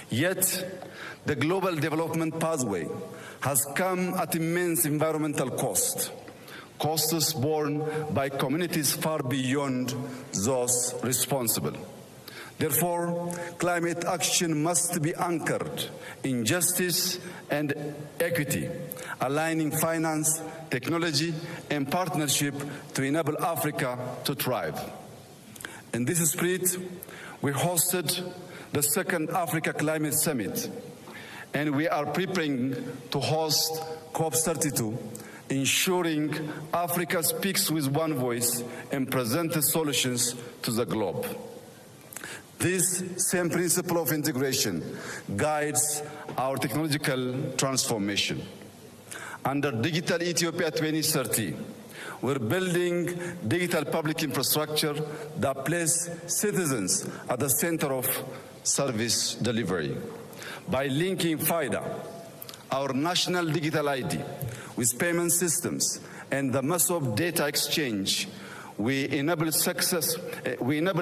S11: Yet, the global development pathway has come at immense environmental cost, costs borne by communities far beyond those responsible. Therefore, climate action must be anchored in justice and equity, aligning finance, technology, and partnership to enable Africa to thrive. In this spirit, we hosted the second Africa Climate Summit, and we are preparing to host COP32, ensuring Africa speaks with one voice and presents solutions to the globe. This same principle of integration guides our technological transformation. Under Digital Ethiopia 2030, we're building digital public infrastructure that places citizens at the center of service delivery. By linking FIDA, our national digital ID, with payment systems and the massive data exchange, we enable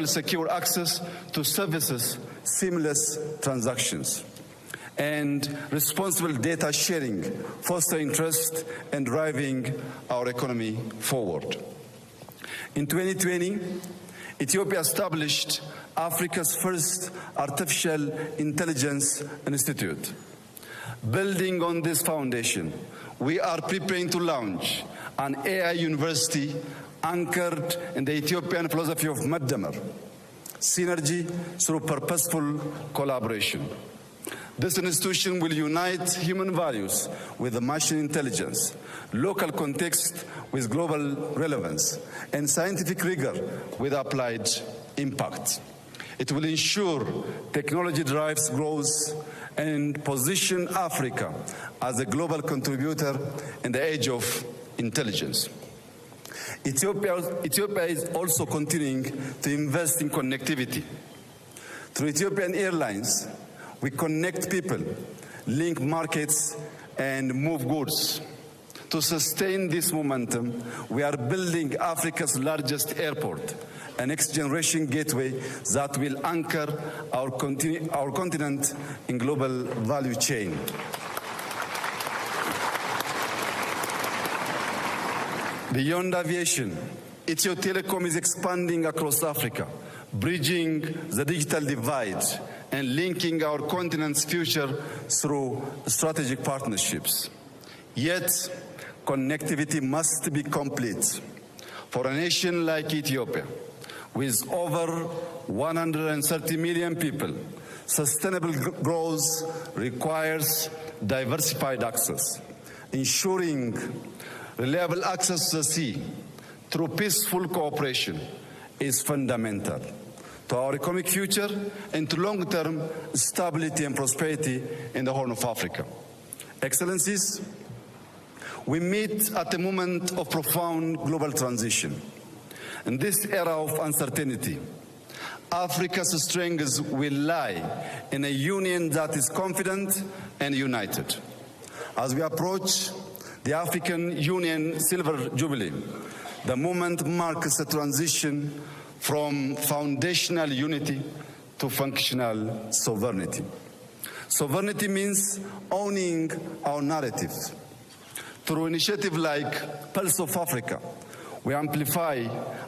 S11: secure access to services, seamless transactions, and responsible data sharing, fostering trust and driving our economy forward. In 2020, Ethiopia established Africa's first artificial intelligence institute. Building on this foundation, we are preparing to launch an AI university anchored in the Ethiopian philosophy of Maddamer, synergy through purposeful collaboration. This institution will unite human values with machine intelligence, local context with global relevance, and scientific rigor with applied impact. It will ensure technology drives growth and position Africa as a global contributor in the age of intelligence. Ethiopia is also continuing to invest in connectivity. Through Ethiopian Airlines, we connect people, link markets, and move goods. To sustain this momentum, we are building Africa's largest airport, a next-generation gateway that will anchor our continent in global value chain. Beyond aviation, Ethio Telecom is expanding across Africa, bridging the digital divide and linking our continent's future through strategic partnerships. Yet, connectivity must be complete. For a nation like Ethiopia, with over 130 million people, sustainable growth requires diversified access. Ensuring reliable access to the sea through peaceful cooperation is fundamental to our economic future and to long-term stability and prosperity in the Horn of Africa. Excellencies, we meet at a moment of profound global transition. In this era of uncertainty, Africa's strengths will lie in a union that is confident and united. As we approach the African Union Silver Jubilee, the moment marks a transition from foundational unity to functional sovereignty. Sovereignty means owning our narratives. Through initiatives like Pulse of Africa, we amplify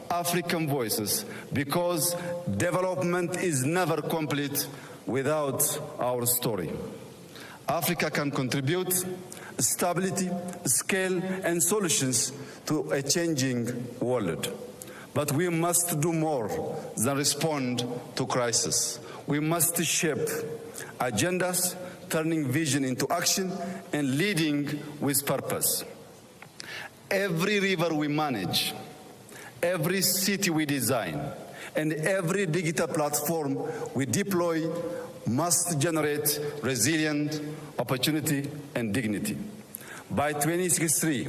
S11: African voices because development is never complete without our story. Africa can contribute stability, scale, and solutions to a changing world. But we must do more than respond to crisis. We must shape agendas, turning vision into action and leading with purpose. Every river we manage, every city we design, and every digital platform we deploy must generate resilient opportunity and dignity. By 2063,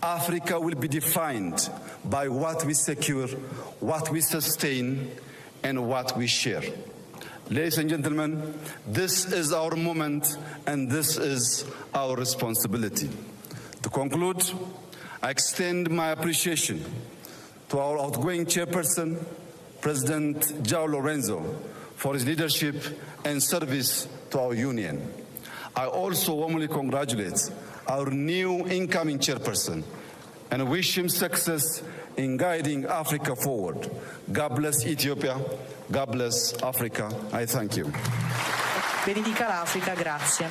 S11: Africa will be defined by what we secure, what we sustain, and what we share. Ladies and gentlemen, this is our moment and this is our responsibility. To conclude, I extend my appreciation to our outgoing chairperson, President João Lorenzo, for his leadership and service to our union. I also warmly congratulate our new incoming chairperson and wish him success in guiding Africa forward. God bless Ethiopia. God bless Africa. I thank you.
S10: Benedica l'Africa, grazie.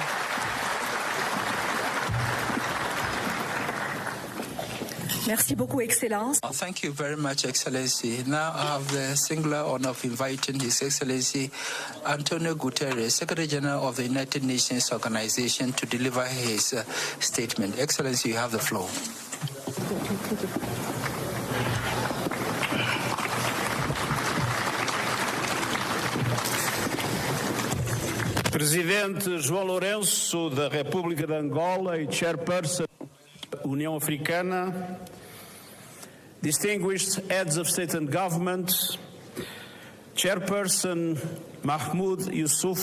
S12: Merci beaucoup, Excellence.
S9: Thank you very much, Excellency. Now I have the singular honor of inviting His Excellency Antonio Guterres, Secretary General of the United Nations Organization, to deliver his statement. Excellency, you have the floor.
S13: Presidente João Lourenço da República de Angola e Chairperson da União Africana, distinguished heads of state and government, Chairperson Mahmoud Yusuf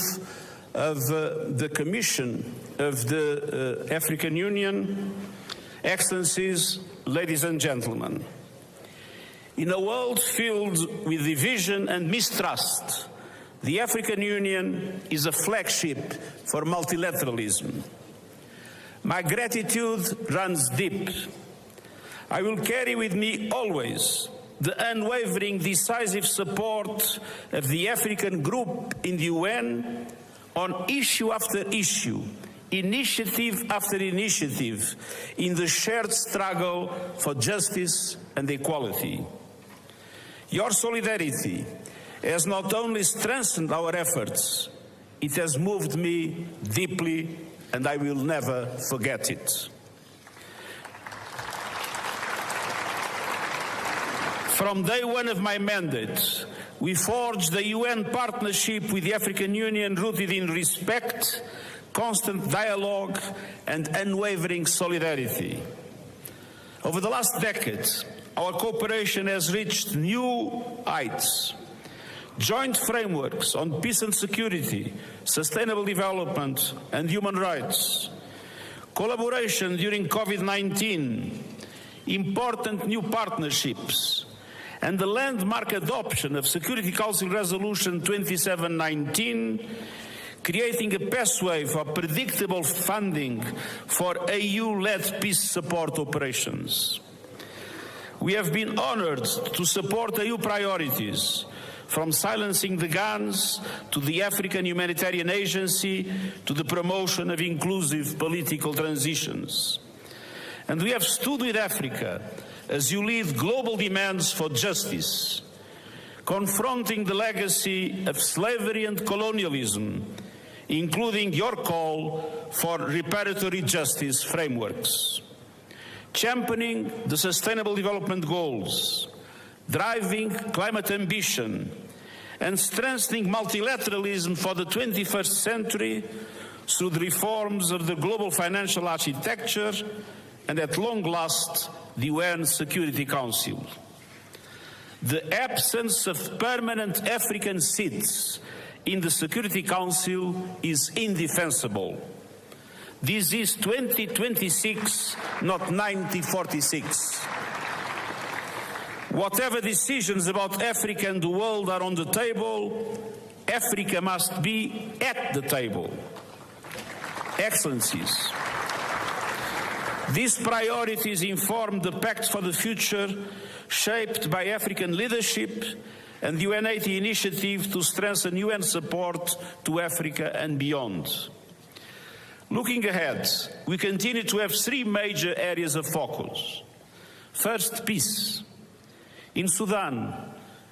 S13: of the Commission of the African Union, Excellencies, ladies and gentlemen. In a world filled with division and mistrust, the African Union is a flagship for multilateralism. My gratitude runs deep. I will carry with me always the unwavering decisive support of the African group in the UN on issue after issue, initiative after initiative, in the shared struggle for justice and equality. Your solidarity has not only strengthened our efforts, it has moved me deeply, and I will never forget it. From day one of my mandate, we forged the UN partnership with the African Union rooted in respect, constant dialogue, and unwavering solidarity. Over the last decade, our cooperation has reached new heights. Joint frameworks on peace and security, sustainable development and human rights, collaboration during COVID-19, important new partnerships, and the landmark adoption of Security Council Resolution 2719, creating a pathway for predictable funding for EU-led peace support operations. We have been honored to support EU priorities, from silencing the guns to the African Humanitarian Agency to the promotion of inclusive political transitions. And we have stood with Africa as you lead global demands for justice, confronting the legacy of slavery and colonialism, including your call for reparatory justice frameworks, championing the Sustainable Development Goals, driving climate ambition, and strengthening multilateralism for the 21st century through the reforms of the global financial architecture and, at long last, the UN Security Council. The absence of permanent African seats in the Security Council is indefensible. This is 2026, not 1946. Whatever decisions about Africa and the world are on the table, Africa must be at the table. Excellencies, these priorities inform the Pact for the Future, shaped by African leadership and the UN80 initiative to strengthen UN support to Africa and beyond. Looking ahead, we continue to have three major areas of focus. First, peace. In Sudan,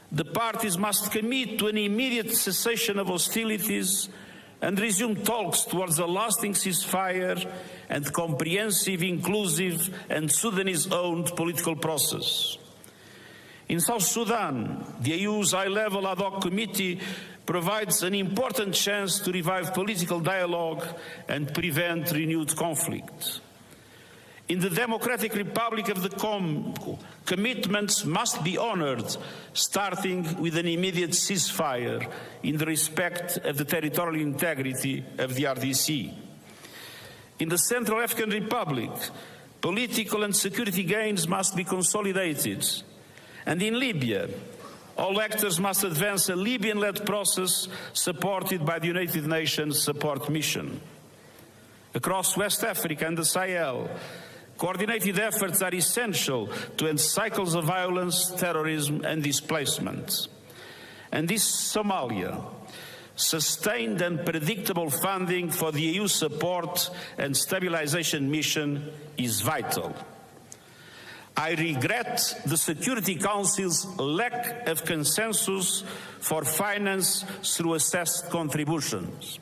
S13: the parties must commit to an immediate cessation of hostilities and resume talks towards a lasting ceasefire and comprehensive, inclusive and Sudanese-owned political process. In South Sudan, the EU's high-level ad hoc committee provides an important chance to revive political dialogue and prevent renewed conflict. In the Democratic Republic of the Congo, commitments must be honored, starting with an immediate ceasefire in the respect of the territorial integrity of the RDC. In the Central African Republic, political and security gains must be consolidated. And in Libya, all actors must advance a Libyan-led process supported by the United Nations Support Mission. Across West Africa and the Sahel, coordinated efforts are essential to end cycles of violence, terrorism and displacement. And this Somalia, sustained and predictable funding for the EU support and stabilization mission is vital. I regret the Security Council's lack of consensus for finance through assessed contributions.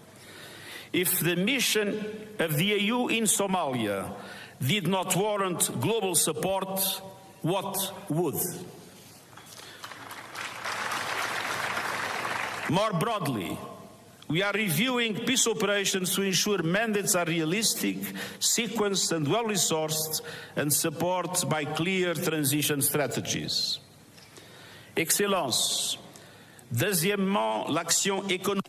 S13: If the mission of the EU in Somalia did not warrant global support, what would? More broadly, we are reviewing peace operations to ensure mandates are realistic, sequenced and well-resourced, and supported by clear transition strategies. Excellences, deuxièmement, l'action économique.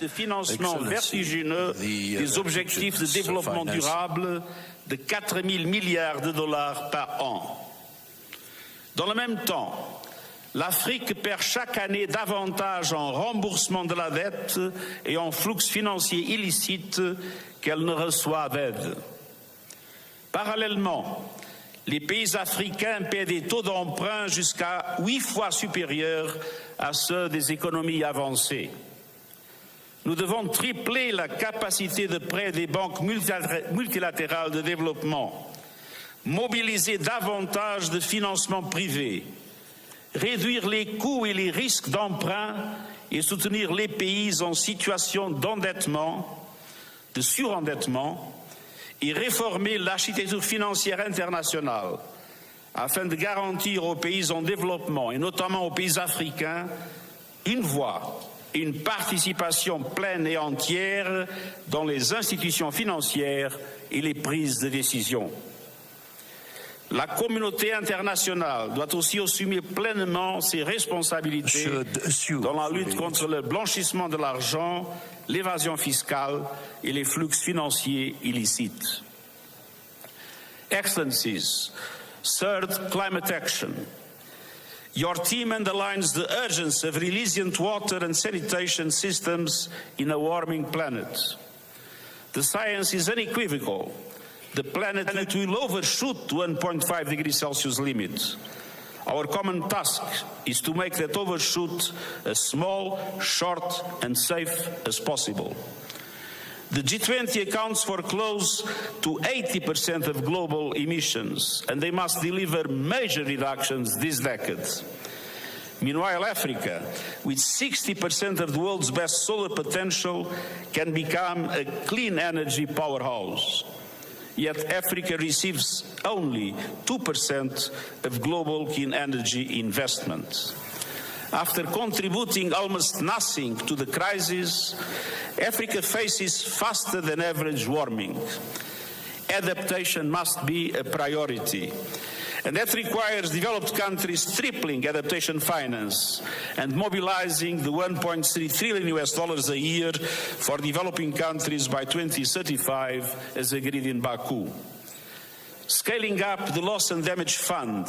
S13: De financement vertigineux des objectifs de développement durable de 4 000 milliards de dollars par an. Dans le même temps, l'Afrique perd chaque année davantage en remboursement de la dette et en flux financiers illicites qu'elle ne reçoit d'aide. Parallèlement, les pays africains paient des taux d'emprunt jusqu'à 8 fois supérieurs à ceux des économies avancées. Nous devons tripler la capacité de prêt des banques multilatérales de développement, mobiliser davantage de financement privé, réduire les coûts et les risques d'emprunt et soutenir les pays en situation d'endettement, de surendettement, et réformer l'architecture financière internationale afin de garantir aux pays en développement, et notamment aux pays africains, une voie une participation pleine et entière dans les institutions financières et les prises de décision. La communauté internationale doit aussi assumer pleinement ses responsabilités dans la lutte contre le blanchissement de l'argent, l'évasion fiscale et les flux financiers illicites. Excellencies, third, climate action. Your team underlines the urgency of resilient water and sanitation systems in a warming planet. The science is unequivocal. The planet will overshoot 1.5 degrees Celsius limit. Our common task is to make that overshoot as small, short, and safe as possible. The G20 accounts for close to 80% of global emissions, and they must deliver major reductions this decade. Meanwhile, Africa, with 60% of the world's best solar potential, can become a clean energy powerhouse. Yet Africa receives only 2% of global clean energy investment. After contributing almost nothing to the crisis, Africa faces faster than average warming. Adaptation must be a priority. And that requires developed countries tripling adaptation finance and mobilizing the $1.3 trillion a year for developing countries by 2035 as agreed in Baku. Scaling up the loss and damage fund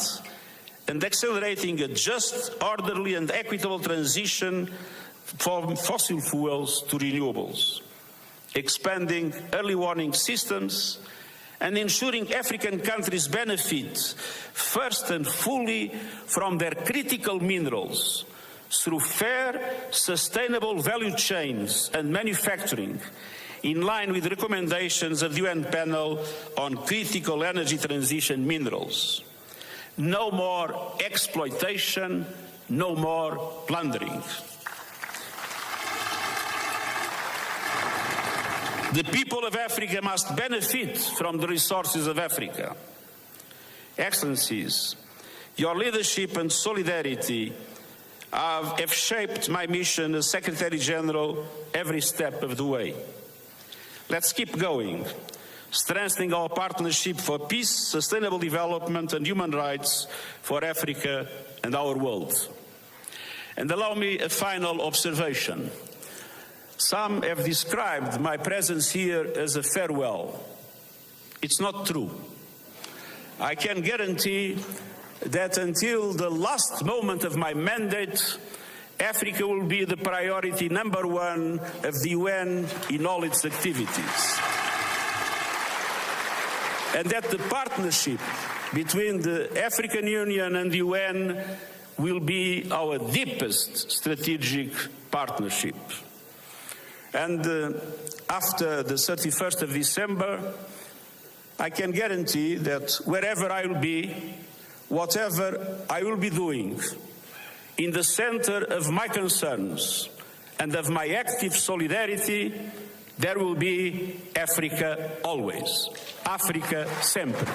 S13: and accelerating a just, orderly and equitable transition from fossil fuels to renewables. Expanding early warning systems and ensuring African countries benefit first and fully from their critical minerals through fair, sustainable value chains and manufacturing, in line with recommendations of the UN panel on critical energy transition minerals. No more exploitation, no more plundering. The people of Africa must benefit from the resources of Africa. Excellencies, your leadership and solidarity have shaped my mission as Secretary General every step of the way. Let's keep going, strengthening our partnership for peace, sustainable development and human rights for Africa and our world. And allow me a final observation. Some have described my presence here as a farewell. It's not true. I can guarantee that until the last moment of my mandate, Africa will be the priority number one of the UN in all its activities. And that the partnership between the African Union and the UN will be our deepest strategic partnership. And after the 31st of December, I can guarantee that wherever I will be, whatever I will be doing, in the center of my concerns and of my active solidarity, there will be Africa always. Africa sempre.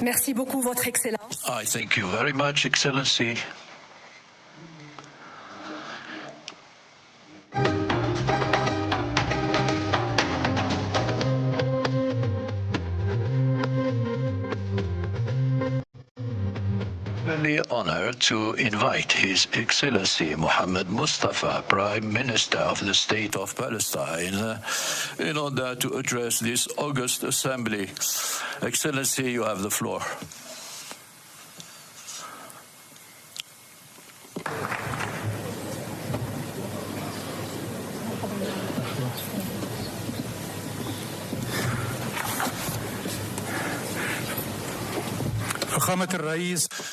S12: Merci beaucoup, Votre Excellence.
S9: I thank you very much, Excellency. The honor to invite His Excellency Mohammed Mustafa, Prime Minister of the State of Palestine, in order to address this august assembly. Excellency, you have the floor.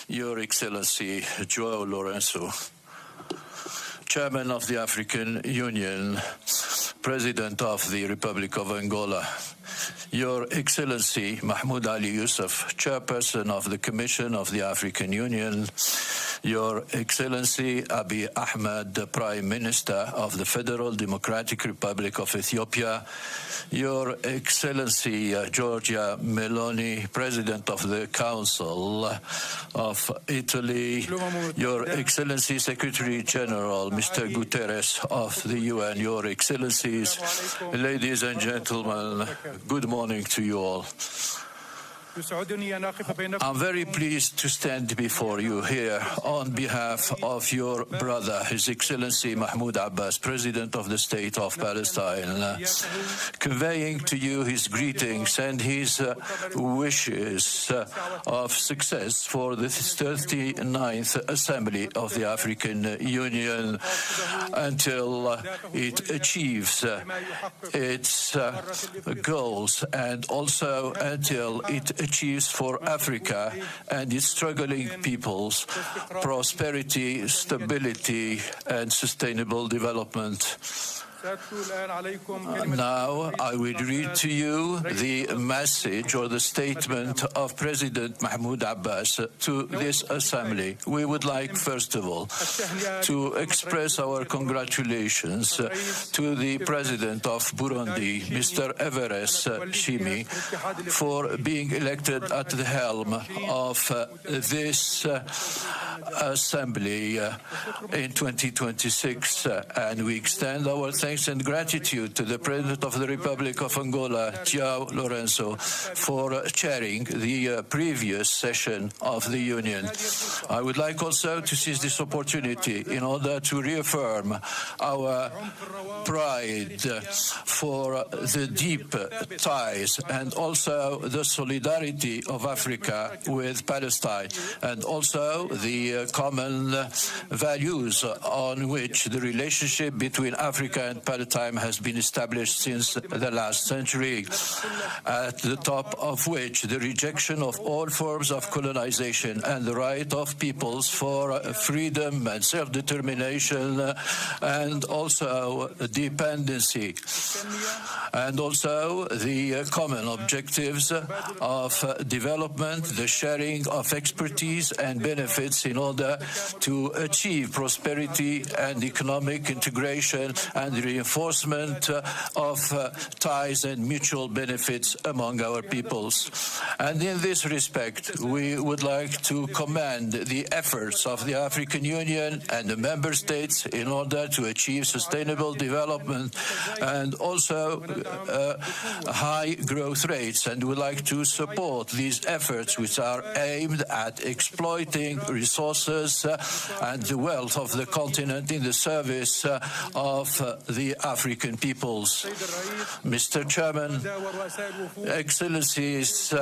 S9: Your Excellency João Lourenço, Chairman of the African Union, President of the Republic of Angola, Your Excellency Mahmoud Ali Yusuf, Chairperson of the Commission of the African Union, Your Excellency Abiy Ahmed, the Prime Minister of the Federal Democratic Republic of Ethiopia, Your Excellency Giorgia Meloni, President of the Council of Italy, Your Excellency Secretary General Mr. Guterres of the UN, Your Excellencies, ladies and gentlemen, good morning to you all. I'm very pleased to stand before you here on behalf of your brother, His Excellency Mahmoud Abbas, President of the State of Palestine, conveying to you his greetings and his wishes of success for the 39th Assembly of the African Union until it achieves its goals and also until it achieves for Africa and its struggling peoples prosperity, stability, and sustainable development. Now I will read to you the message or the statement of President Mahmoud Abbas to this Assembly. We would like, first of all, to express our congratulations to the President of Burundi, Mr. Everest Shimi, for being elected at the helm of this Assembly in 2026, and we extend our thanks and gratitude to the President of the Republic of Angola, João Lourenço, for chairing the previous session of the Union. I would like also to seize this opportunity in order to reaffirm our pride for the deep ties and also the solidarity of Africa with Palestine, and also the common values on which the relationship between Africa and Palestine has been established since the last century, at the top of which the rejection of all forms of colonization and the right of peoples for freedom and self-determination and also dependency, and also the common objectives of development, the sharing of expertise and benefits in order to achieve prosperity and economic integration and the reinforcement of ties and mutual benefits among our peoples. And in this respect, we would like to commend the efforts of the African Union and the member states in order to achieve sustainable development and also high growth rates, and would like to support these efforts which are aimed at exploiting resources and the wealth of the continent in the service of the African peoples. Mr. Chairman, Excellencies,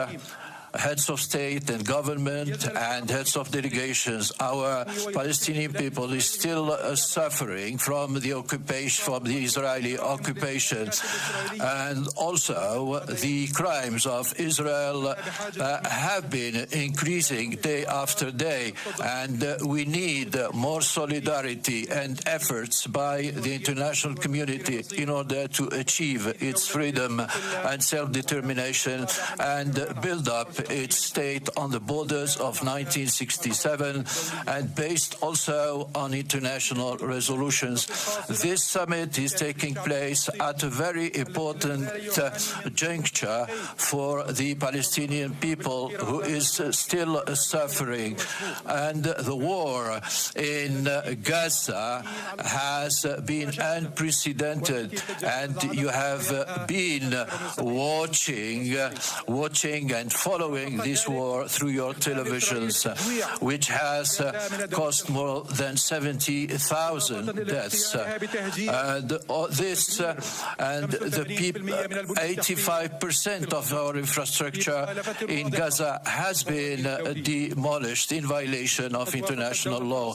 S9: heads of state and government and heads of delegations, our Palestinian people is still suffering from the occupation, from the Israeli occupation, and also the crimes of Israel have been increasing day after day, and we need more solidarity and efforts by the international community in order to achieve its freedom and self-determination and build up its state on the borders of 1967 and based also on international resolutions. This summit is taking place at a very important juncture for the Palestinian people, who is still suffering, and the war in Gaza has been unprecedented, and you have been watching and following this war through your televisions, which has cost more than 70,000 deaths. And this and the people, 85% of our infrastructure in Gaza has been demolished in violation of international law.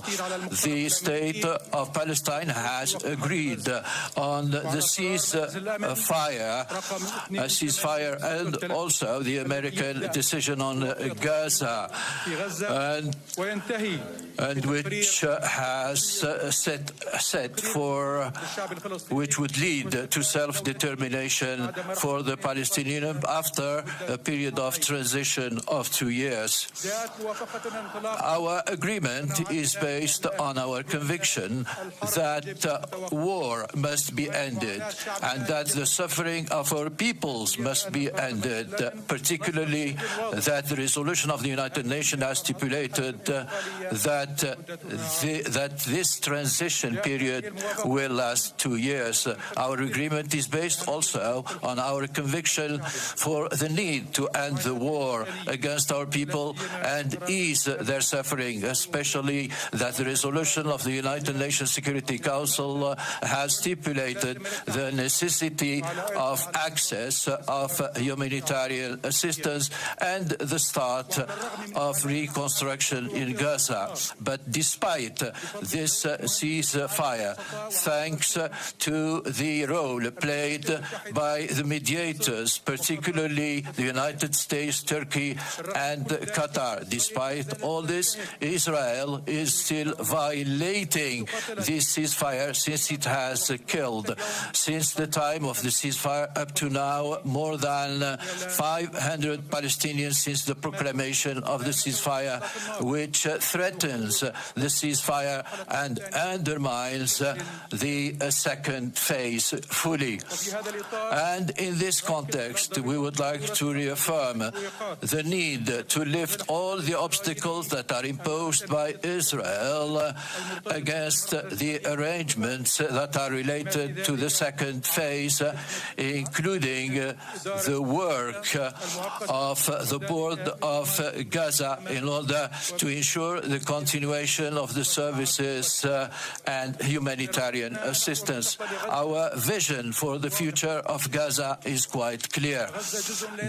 S9: The state of Palestine has agreed on the ceasefire, and also the American decision on Gaza, and which has set for which would lead to self-determination for the Palestinian after a period of transition of 2 years. Our agreement is based on our conviction that war must be ended and that the suffering of our peoples must be ended, particularly that the resolution of the United Nations has stipulated that this transition period will last 2 years. Our agreement is based also on our conviction for the need to end the war against our people and ease their suffering, especially that the resolution of the United Nations Security Council has stipulated the necessity of access of humanitarian assistance and the start of reconstruction in Gaza. But despite this ceasefire, thanks to the role played by the mediators, particularly the United States, Turkey and Qatar, despite all this, Israel is still violating this ceasefire since it has killed, since the time of the ceasefire up to now, more than 500 Palestinians since the proclamation of the ceasefire, which threatens the ceasefire and undermines the second phase fully. And in this context, we would like to reaffirm the need to lift all the obstacles that are imposed by Israel against the arrangements that are related to the second phase, including the work of the board of Gaza in order to ensure the continuation of the services and humanitarian assistance. Our vision for the future of Gaza is quite clear.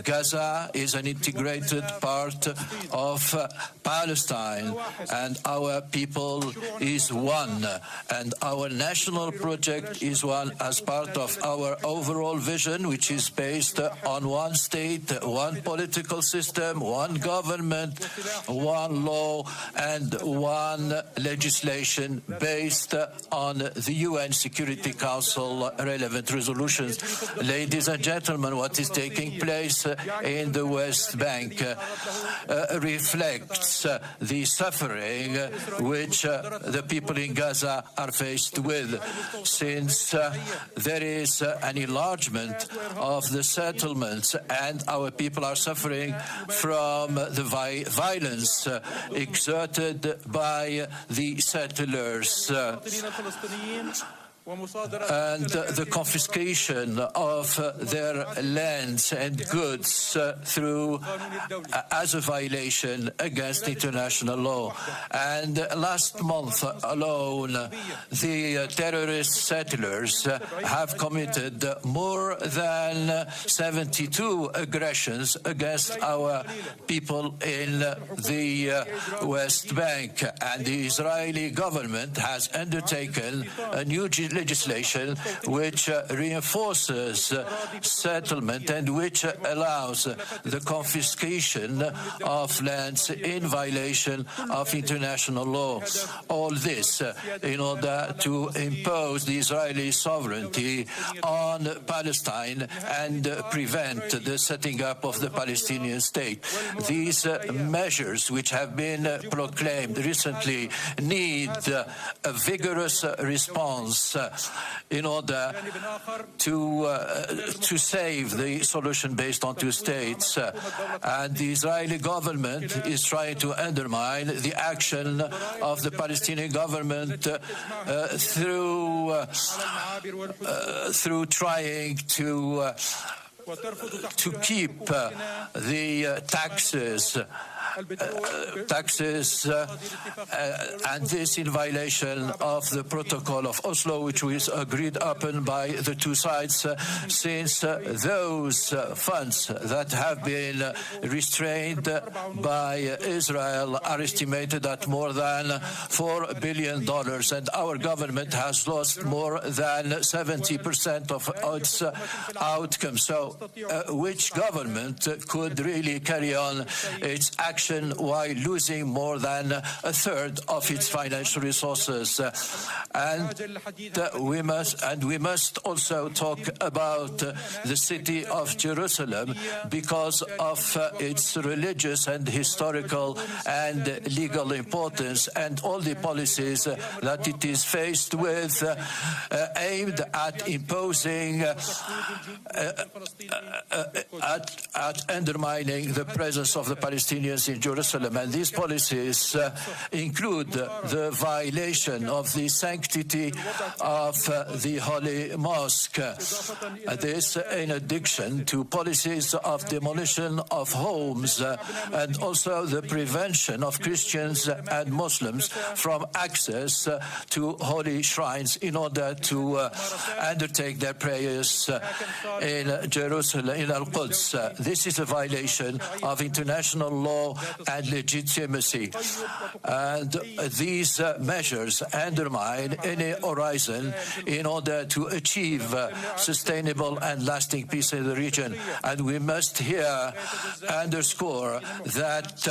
S9: Gaza is an integrated part of Palestine, and our people is one, and our national project is one as part of our overall vision, which is based on one state, one political system, one government, one law, and one legislation based on the UN Security Council relevant resolutions. Ladies and gentlemen, what is taking place in the West Bank reflects the suffering which the people in Gaza are faced with, since there is an enlargement of the settlements and our people are suffering from the violence exerted by the settlers. And the confiscation of their lands and goods as a violation against international law. And last month alone, the terrorist settlers have committed more than 72 aggressions against our people in the West Bank. And the Israeli government has undertaken a new legislation which reinforces settlement and which allows the confiscation of lands in violation of international law. All this in order to impose the Israeli sovereignty on Palestine and prevent the setting up of the Palestinian state. These measures, which have been proclaimed recently, need a vigorous response in order to save the solution based on two states. And the Israeli government is trying to undermine the action of the Palestinian government through trying to keep the taxes taxes, and this in violation of the Protocol of Oslo, which was agreed upon by the two sides, since those funds that have been restrained by Israel are estimated at more than $4 billion, and our government has lost more than 70% of its outcome. So which government could really carry on its action while losing more than a third of its financial resources? And we must also talk about the city of Jerusalem because of its religious and historical and legal importance, and all the policies that it is faced with aimed at imposing, at undermining the presence of the Palestinians in Jerusalem. And these policies include the violation of the sanctity of the Holy Mosque. This in addition to policies of demolition of homes and also the prevention of Christians and Muslims from access to holy shrines in order to undertake their prayers in Jerusalem, in Al-Quds. This is a violation of international law and legitimacy. And these measures undermine any horizon in order to achieve sustainable and lasting peace in the region. And we must here underscore that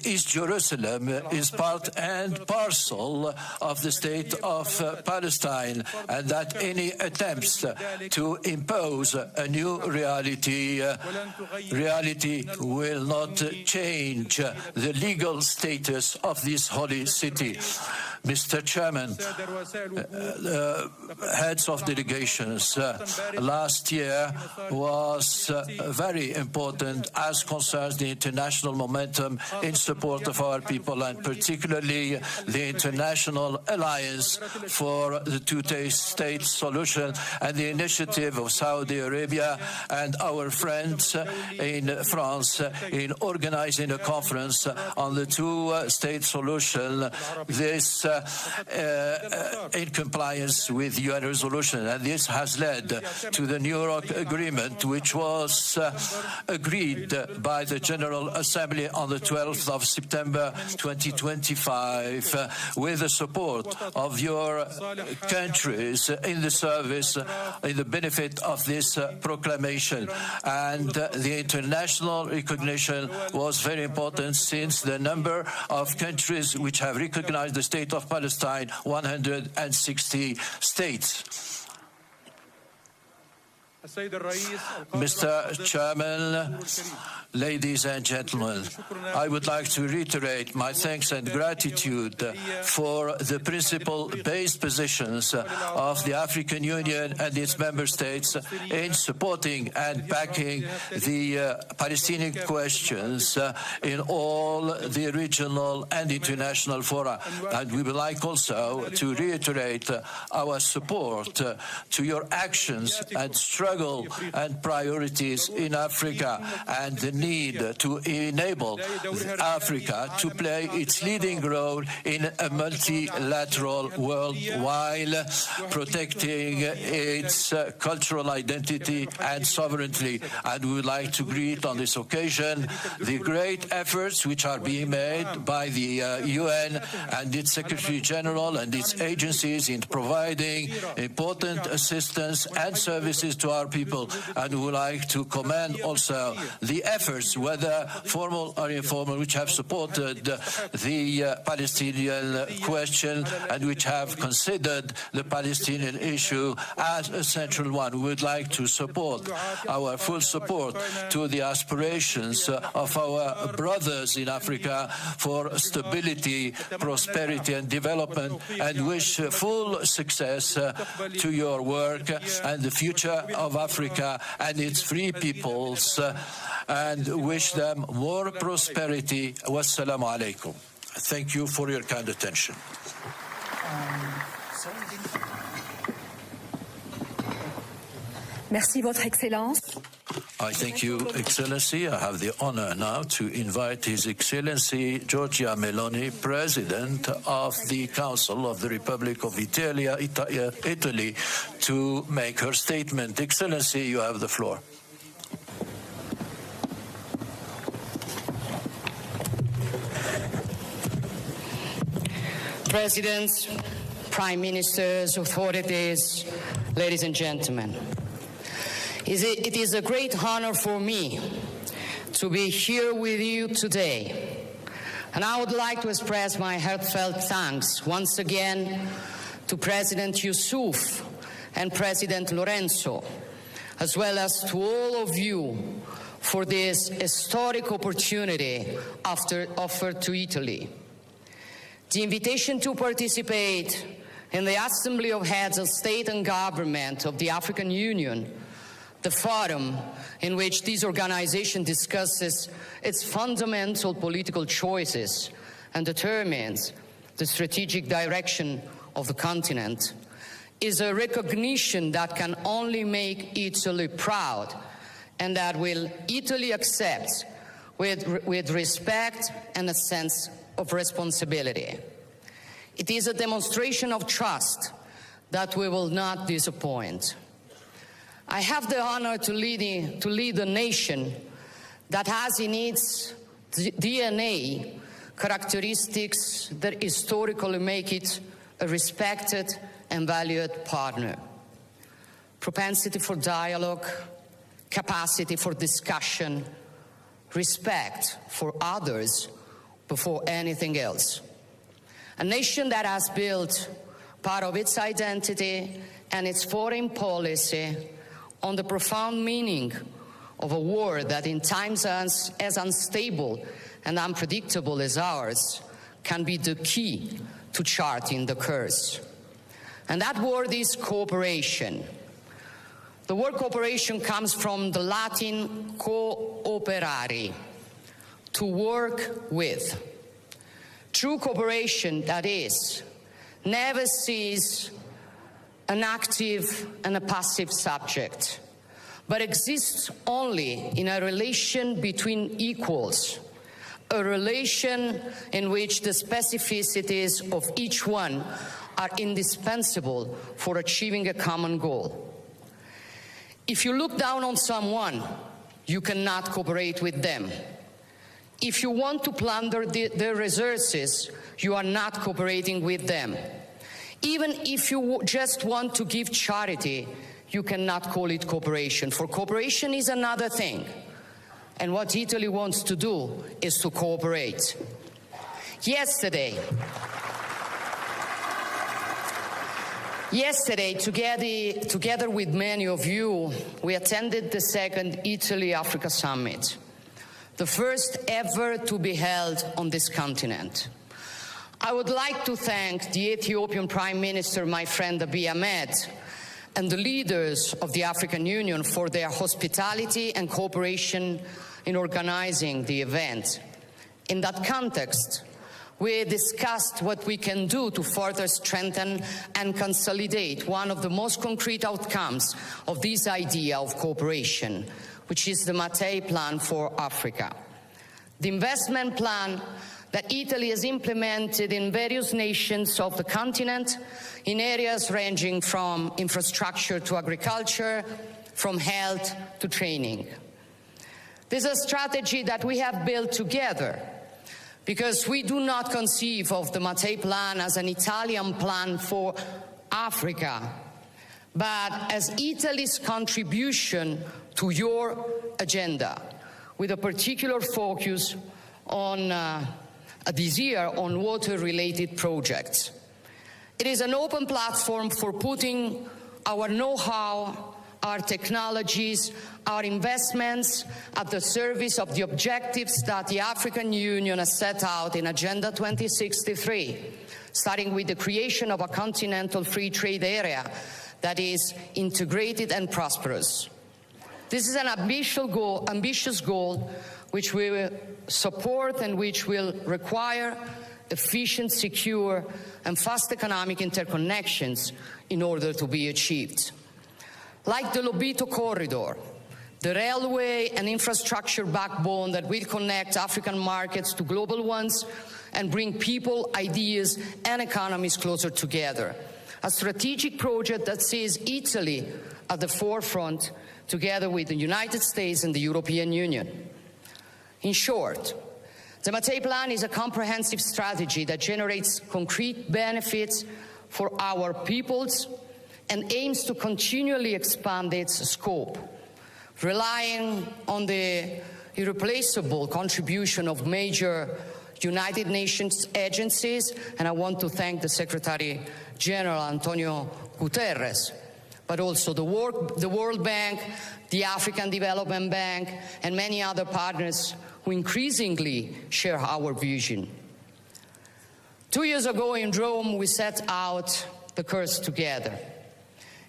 S9: East Jerusalem is part and parcel of the state of Palestine, and that any attempts to impose a new reality will not change the legal status of this holy city. Mr. Chairman, heads of delegations, last year was very important as concerns the international momentum in support of our people, and particularly the International Alliance for the Two-State Solution and the initiative of Saudi Arabia and our friends in France in organizing a conference on the two-state solution. This in compliance with UN resolution, and this has led to the New York Agreement, which was agreed by the General Assembly on the 12th of September 2025 with the support of your countries in the service, in the benefit of this proclamation. And the international recognition was very important, since the number of countries which have recognized the state of Palestine, 160 states. Mr. Chairman, ladies and gentlemen, I would like to reiterate my thanks and gratitude for the principle-based positions of the African Union and its member states in supporting and backing the Palestinian questions in all the regional and international fora. And we would like also to reiterate our support to your actions and struggle and priorities in Africa, and the need to enable Africa to play its leading role in a multilateral world while protecting its cultural identity and sovereignty. And we would like to greet on this occasion the great efforts which are being made by the UN and its Secretary General and its agencies in providing important assistance and services to our people. And we would like to commend also the efforts, whether formal or informal, which have supported the Palestinian question and which have considered the Palestinian issue as a central one. We would like to support our full support to the aspirations of our brothers in Africa for stability, prosperity and development, and wish full success to your work and the future of Africa and its free peoples, and wish them more prosperity. Wassalamu alaikum. Thank you for your kind attention.
S12: Merci, Votre Excellence.
S14: I thank you, Excellency. I have the honor now to invite His Excellency Giorgia Meloni, President of the Council of the Republic of Italy, to make her statement. Excellency, you have the floor.
S15: Presidents, Prime Ministers, authorities, ladies and gentlemen. It is a great honor for me to be here with you today. And I would like to express my heartfelt thanks once again to President Yusuf and President Lorenzo, as well as to all of you for this historic opportunity offered to Italy. The invitation to participate in the Assembly of Heads of State and Government of the African Union, the forum in which this organization discusses its fundamental political choices and determines the strategic direction of the continent, is a recognition that can only make Italy proud and that will Italy accept with respect and a sense of responsibility. It is a demonstration of trust that we will not disappoint. I have the honor to lead a nation that has in its DNA characteristics that historically make it a respected and valued partner. Propensity for dialogue, capacity for discussion, respect for others before anything else. A nation that has built part of its identity and its foreign policy on the profound meaning of a war that in times as unstable and unpredictable as ours can be the key to charting the course. And that word is cooperation. The word cooperation comes from the Latin cooperare, to work with. True cooperation, that is, never sees an active and a passive subject, but exists only in a relation between equals, a relation in which the specificities of each one are indispensable for achieving a common goal. If you look down on someone, you cannot cooperate with them. If you want to plunder their resources, you are not cooperating with them. Even if you just want to give charity, you cannot call it cooperation, for cooperation is another thing. And what Italy wants to do is to cooperate. Yesterday, together with many of you, we attended the second Italy-Africa Summit, the first ever to be held on this continent. I would like to thank the Ethiopian Prime Minister, my friend Abiy Ahmed, and the leaders of the African Union for their hospitality and cooperation in organizing the event. In that context, we discussed what we can do to further strengthen and consolidate one of the most concrete outcomes of this idea of cooperation, which is the Mattei Plan for Africa. The investment plan that Italy has implemented in various nations of the continent in areas ranging from infrastructure to agriculture, from health to training. This is a strategy that we have built together because we do not conceive of the Mattei Plan as an Italian plan for Africa, but as Italy's contribution to your agenda, with a particular focus on this year on water-related projects. It is an open platform for putting our know-how, our technologies, our investments at the service of the objectives that the African Union has set out in Agenda 2063, starting with the creation of a continental free trade area that is integrated and prosperous. This is an ambitious goal which we will support and which will require efficient, secure, and fast economic interconnections in order to be achieved. Like the Lobito corridor, the railway and infrastructure backbone that will connect African markets to global ones and bring people, ideas, and economies closer together. A strategic project that sees Italy at the forefront, together with the United States and the European Union. In short, the Mattei Plan is a comprehensive strategy that generates concrete benefits for our peoples and aims to continually expand its scope, relying on the irreplaceable contribution of major United Nations agencies, and I want to thank the Secretary General Antonio Guterres, but also the World Bank, the African Development Bank, and many other partners who increasingly share our vision. 2 years ago in Rome, we set out the course together.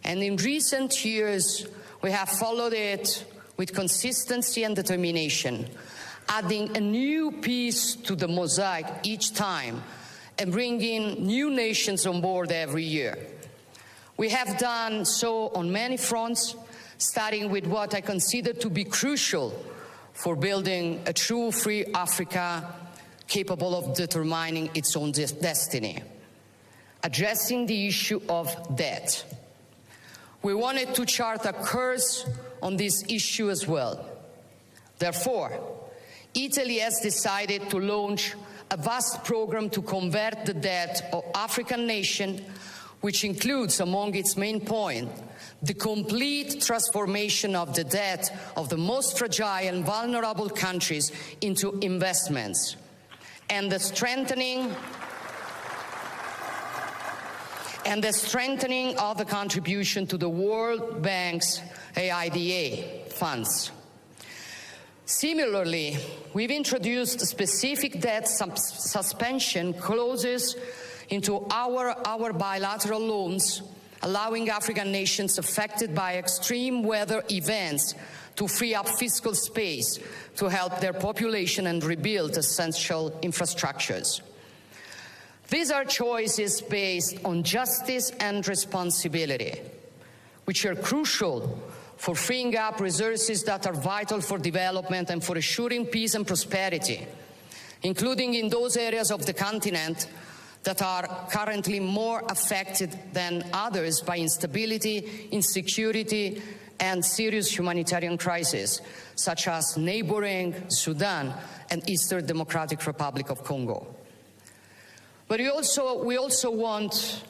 S15: And in recent years, we have followed it with consistency and determination, adding a new piece to the mosaic each time and bringing new nations on board every year. We have done so on many fronts, starting with what I consider to be crucial for building a true free Africa capable of determining its own destiny, addressing the issue of debt. We wanted to chart a course on this issue as well. Therefore, Italy has decided to launch a vast program to convert the debt of African nations, which includes, among its main points, the complete transformation of the debt of the most fragile and vulnerable countries into investments, and the strengthening of the contribution to the World Bank's AIDA funds. Similarly, we've introduced specific debt suspension clauses into our bilateral loans, allowing African nations affected by extreme weather events to free up fiscal space to help their population and rebuild essential infrastructures. These are choices based on justice and responsibility, which are crucial for freeing up resources that are vital for development and for assuring peace and prosperity, including in those areas of the continent that are currently more affected than others by instability, insecurity, and serious humanitarian crises, such as neighboring Sudan and Eastern Democratic Republic of Congo. But we also want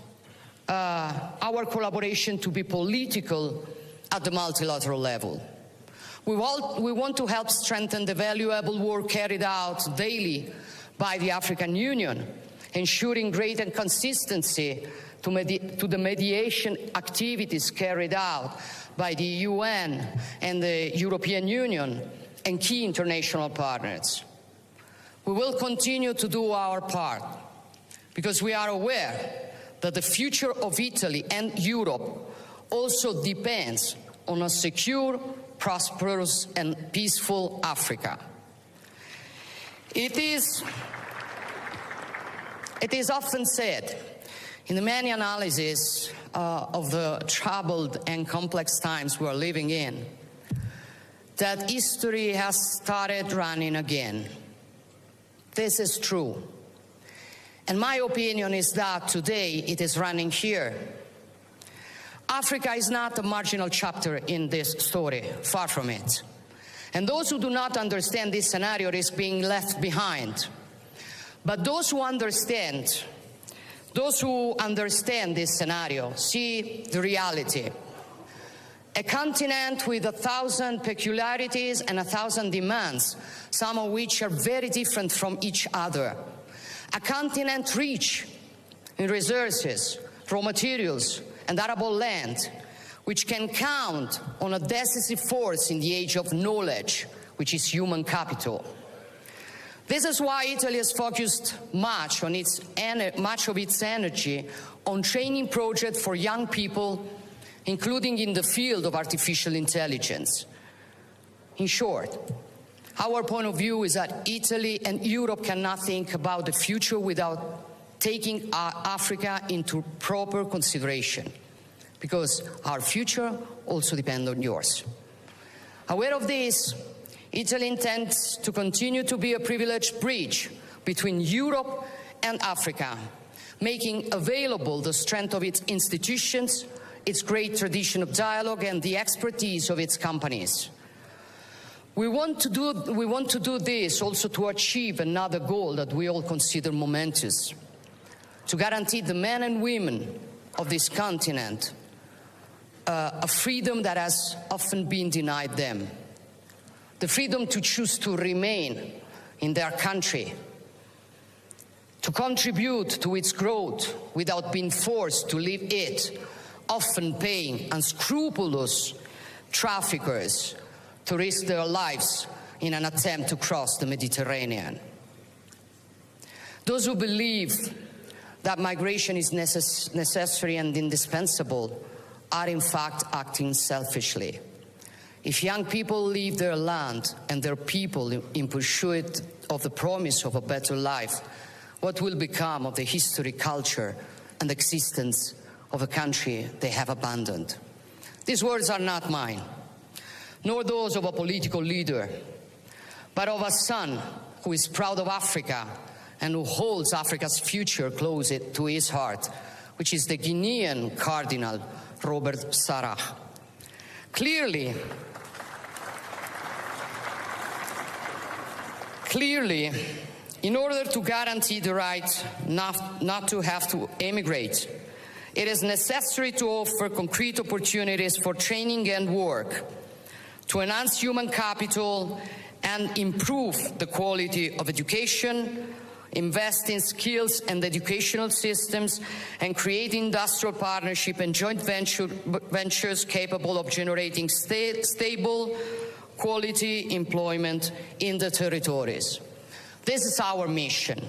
S15: our collaboration to be political at the multilateral level. We want to help strengthen the valuable work carried out daily by the African Union, ensuring greater consistency to the mediation activities carried out by the UN and the European Union and key international partners. We will continue to do our part because we are aware that the future of Italy and Europe also depends on a secure, prosperous, and peaceful Africa. It is often said in the many analyses of the troubled and complex times we are living in that history has started running again. This is true. And my opinion is that today it is running here. Africa is not a marginal chapter in this story, far from it. And those who do not understand this scenario risk being left behind. But those who understand this scenario see the reality. A continent with 1,000 peculiarities and 1,000 demands, some of which are very different from each other. A continent rich in resources, raw materials, and arable land, which can count on a decisive force in the age of knowledge, which is human capital. This is why Italy has focused much of its energy on training projects for young people, including in the field of artificial intelligence. In short, our point of view is that Italy and Europe cannot think about the future without taking Africa into proper consideration, because our future also depends on yours. Aware of this, Italy intends to continue to be a privileged bridge between Europe and Africa, making available the strength of its institutions, its great tradition of dialogue, and the expertise of its companies. We want to do this also to achieve another goal that we all consider momentous: to guarantee the men and women of this continent a freedom that has often been denied them. The freedom to choose to remain in their country, to contribute to its growth without being forced to leave it, often paying unscrupulous traffickers to risk their lives in an attempt to cross the Mediterranean. Those who believe that migration is necessary and indispensable are in fact acting selfishly. If young people leave their land and their people in pursuit of the promise of a better life, what will become of the history, culture, and existence of a country they have abandoned? These words are not mine, nor those of a political leader, but of a son who is proud of Africa and who holds Africa's future close to his heart, which is the Guinean Cardinal Robert Sarah. Clearly, in order to guarantee the right not to have to emigrate, it is necessary to offer concrete opportunities for training and work, to enhance human capital and improve the quality of education, invest in skills and educational systems, and create industrial partnership and joint ventures capable of generating stable, quality employment in the territories. This is our mission,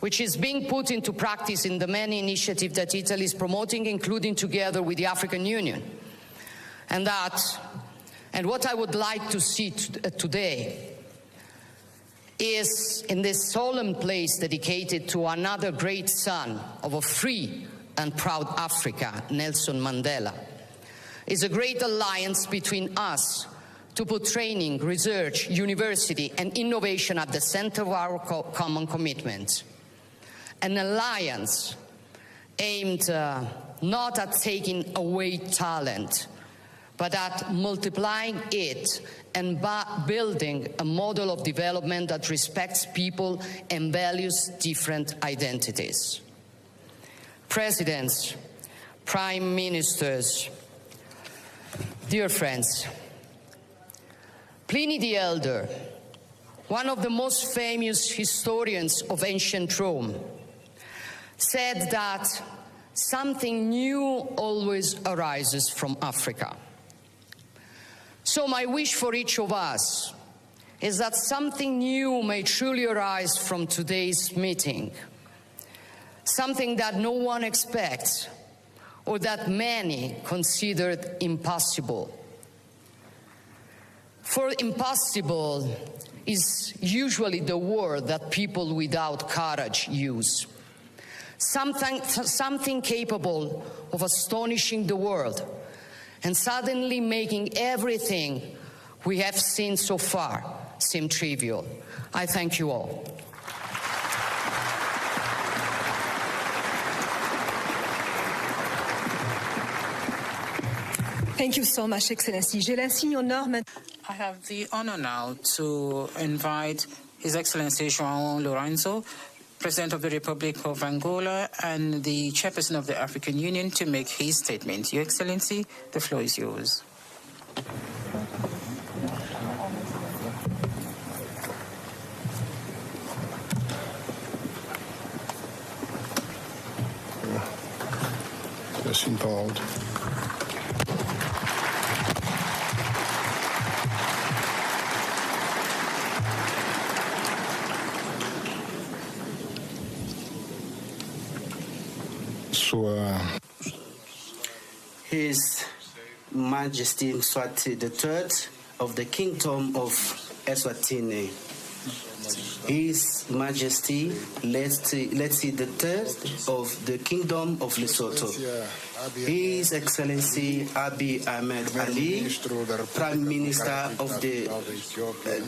S15: which is being put into practice in the many initiatives that Italy is promoting, including together with the African Union. And what I would like to see today is, in this solemn place dedicated to another great son of a free and proud Africa, Nelson Mandela, is a great alliance between us to put training, research, university, and innovation at the center of our common commitment. An alliance aimed not at taking away talent, but at multiplying it and building a model of development that respects people and values different identities. Presidents, prime ministers, dear friends, Pliny the Elder, one of the most famous historians of ancient Rome, said that something new always arises from Africa. So my wish for each of us is that something new may truly arise from today's meeting, something that no one expects or that many considered impossible. For impossible is usually the word that people without courage use. Something capable of astonishing the world and suddenly making everything we have seen so far seem trivial. I thank you all.
S12: Thank you so much, Excellency. J'ai l'insigne honneur maintenant.
S8: I have the honor now to invite His Excellency João Lourenço, President of the Republic of Angola and the Chairperson of the African Union, to make his statement. Your Excellency, the floor is yours.
S16: Yes, involved.
S17: His Majesty Mswati III of the Kingdom of Eswatini,
S16: His Majesty Letsi III of the Kingdom of Lesotho, His Excellency Abiy Ahmed Ali, Prime Minister of the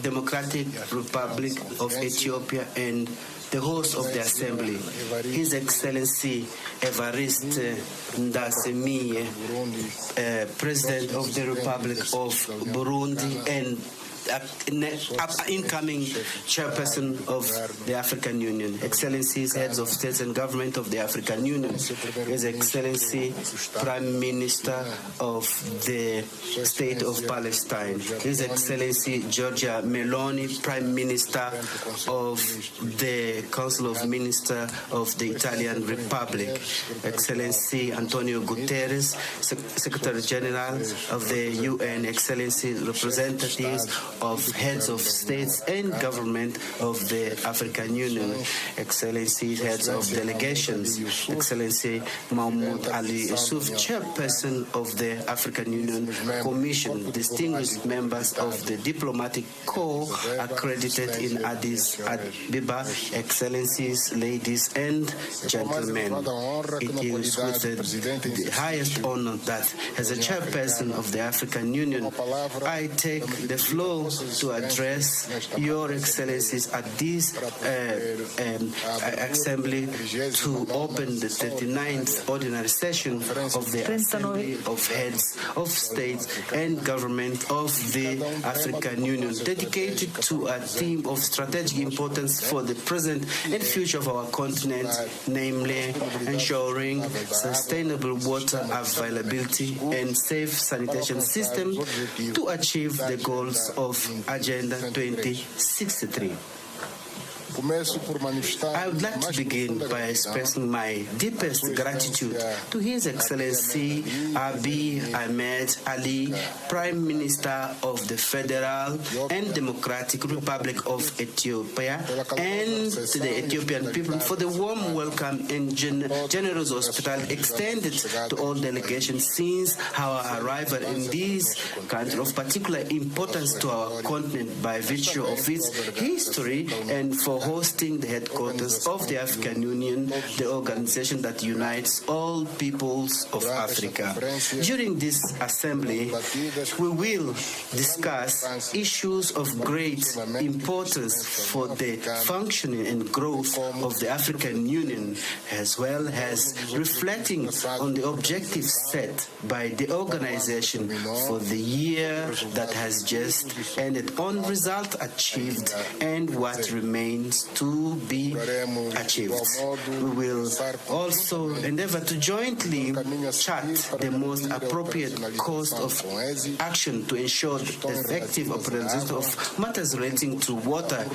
S16: Democratic Republic of Ethiopia and the host of the Assembly, His Excellency Evariste Ndayishimiye, President of the Republic of Burundi and incoming chairperson of the African Union, Excellencies, heads of states and government of the African Union, His Excellency Prime Minister of the State of Palestine, His Excellency Giorgia Meloni, Prime Minister of the Council of Ministers of the Italian Republic, Excellency Antonio Guterres, Secretary General of the UN, Excellency representatives of heads of states and government of the African Union, Excellencies, heads of delegations, Excellency Mahmoud Ali Yusuf, chairperson of the African Union Commission, distinguished members of the diplomatic corps accredited in Addis Ababa, Excellencies, ladies and gentlemen. It is with the highest honor that, as a chairperson of the African Union, I take the floor to address Your Excellencies at this Assembly to open the 39th Ordinary Session of the Assembly of Heads of States and Government of the African Union, dedicated to a theme of strategic importance for the present and future of our continent, namely ensuring sustainable water availability and safe sanitation systems to achieve the goals of Agenda 2063. I would like to begin by expressing my deepest gratitude to His Excellency Abiy Ahmed Ali, Prime Minister of the Federal and Democratic Republic of Ethiopia, and to the Ethiopian people for the warm welcome and generous hospitality extended to all delegations since our arrival in this country, of particular importance to our continent by virtue of its history and for hosting the headquarters of the African Union, the organization that unites all peoples of Africa. During this assembly, we will discuss issues of great importance for the functioning and growth of the African Union, as well as reflecting on the objectives set by the organization for the year that has just ended, on results achieved and what remains to be achieved. We will also endeavor to jointly chart the most appropriate course of action to ensure the effective operation of matters relating to water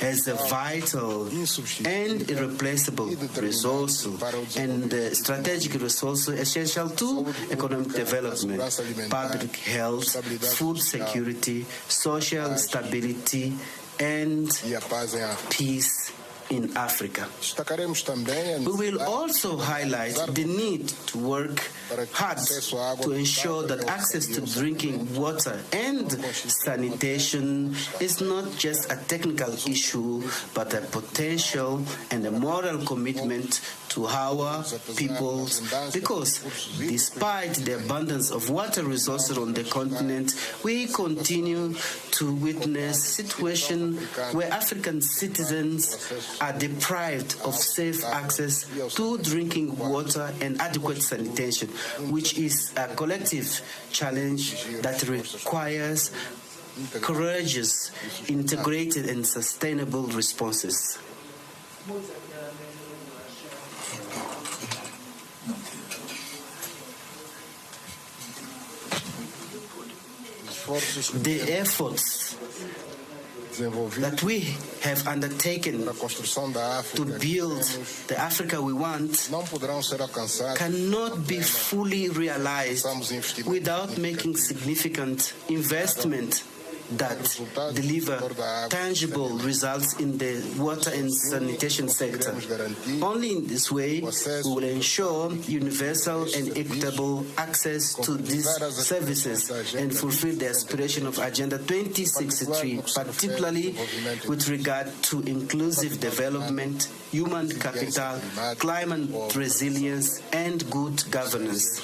S16: as a vital and irreplaceable resource and strategic resource essential to economic development, public health, food security, social stability, and peace in Africa. We will also highlight the need to work hard to ensure that access to drinking water and sanitation is not just a technical issue, but a potential and a moral commitment to our peoples, because despite the abundance of water resources on the continent, we continue to witness situations where African citizens are deprived of safe access to drinking water and adequate sanitation, which is a collective challenge that requires courageous, integrated, and sustainable responses. The efforts that we have undertaken to build the Africa we want cannot be fully realized without making significant investment that deliver tangible results in the water and sanitation sector. Only in this way we will ensure universal and equitable access to these services and fulfill the aspiration of Agenda 2063, particularly with regard to inclusive development, human capital, climate resilience, and good governance.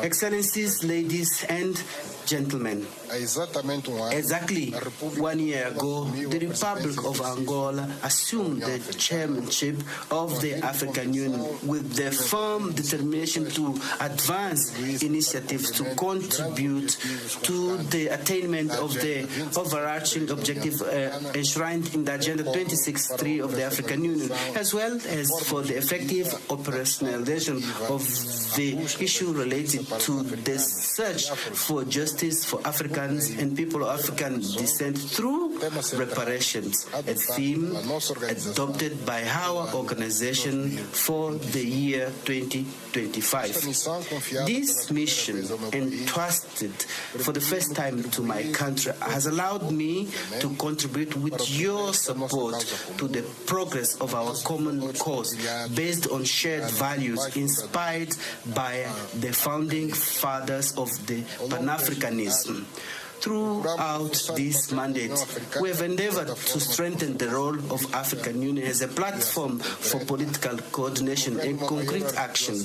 S16: Excellencies, ladies and gentlemen, exactly 1 year ago, the Republic of Angola assumed the chairmanship of the African Union with the firm determination to advance initiatives to contribute to the attainment of the overarching objective enshrined in the Agenda 2063 of the African Union, as well as for the effective operationalization of the issue related to the search for justice for Africans and people of African descent through reparations, a theme adopted by our organization for the year 2025. This mission, entrusted for the first time to my country, has allowed me to contribute with your support to the progress of our common cause based on shared values inspired by the founding fathers of the Pan-Africanism. Throughout this mandate, we have endeavored to strengthen the role of African Union as a platform for political coordination and concrete action,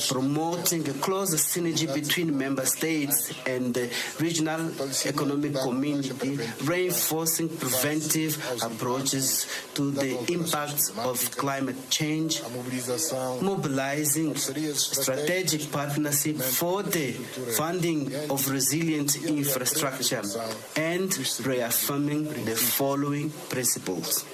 S16: promoting a closer synergy between member states and the regional economic community, reinforcing preventive approaches to the impacts of climate change, mobilizing strategic partnership for the funding of resilient infrastructure, and reaffirming the following principles.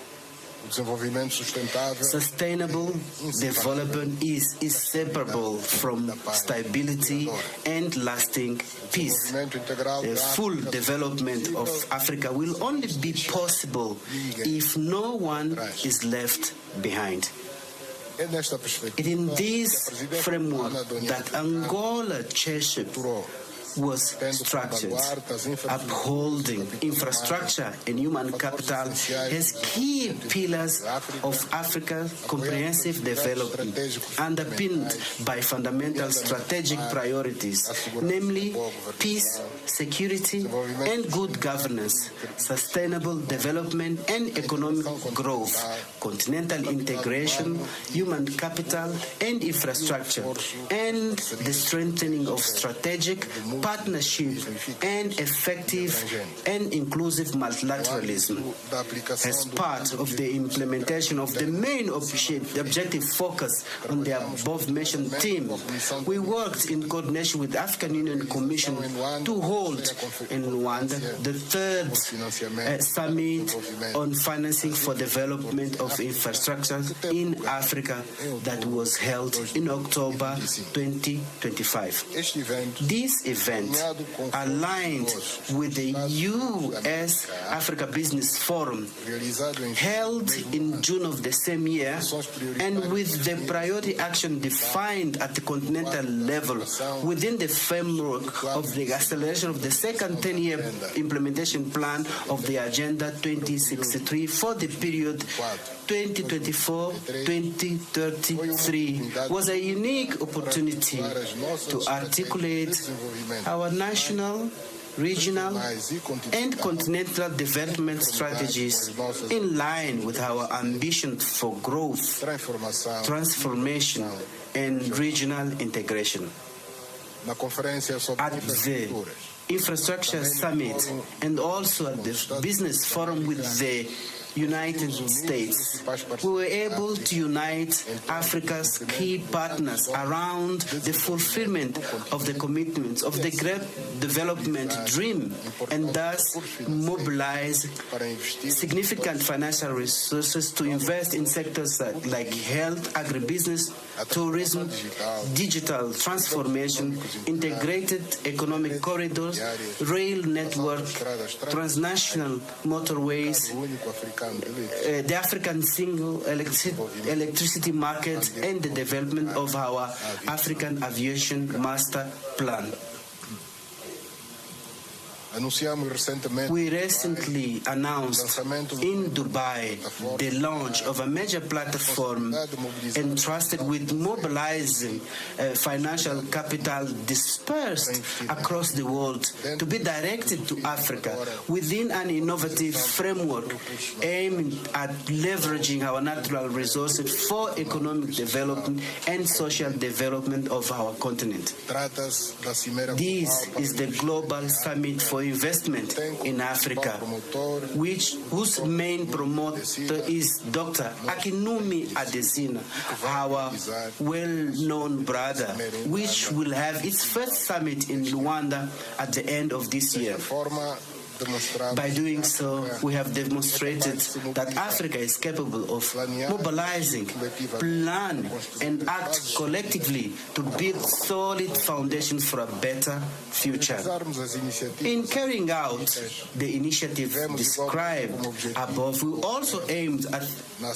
S16: Sustainable development is inseparable from stability and lasting peace. The full development of Africa will only be possible if no one is left behind. It is in this framework that Angola chairship was structured, upholding infrastructure and human capital as key pillars of Africa's comprehensive development, underpinned by fundamental strategic priorities, namely peace, security, and good governance, sustainable development and economic growth, continental integration, human capital and infrastructure, and the strengthening of strategic partnership and effective and inclusive multilateralism. As part of the implementation of the main objective focus on the above-mentioned theme, we worked in coordination with the African Union Commission to hold in Rwanda the third summit on financing for development of infrastructure in Africa that was held in October 2025. This event, aligned with the U.S. Africa Business Forum, held in June of the same year, and with the priority action defined at the continental level within the framework of the acceleration of the second 10-year implementation plan of the Agenda 2063 for the period 2024-2033, was a unique opportunity to articulate our national, regional, and continental development strategies in line with our ambition for growth, transformation, and regional integration. At the Infrastructure Summit and also at the Business Forum with the United States, we were able to unite Africa's key partners around the fulfillment of the commitments of the Great Development Dream, and thus mobilize significant financial resources to invest in sectors like health, agribusiness, tourism, digital transformation, integrated economic corridors, rail network, transnational motorways, the African single electricity market, and the development of our African Aviation Master Plan. We recently announced in Dubai the launch of a major platform entrusted with mobilizing financial capital dispersed across the world to be directed to Africa within an innovative framework aimed at leveraging our natural resources for economic development and social development of our continent. This is the Global Summit for Investment in Africa, whose main promoter is Dr. Akinwumi Adesina, our well-known brother, which will have its first summit in Luanda at the end of this year. By doing so, we have demonstrated that Africa is capable of mobilizing, plan, and act collectively to build solid foundations for a better future. In carrying out the initiative described above, we also aimed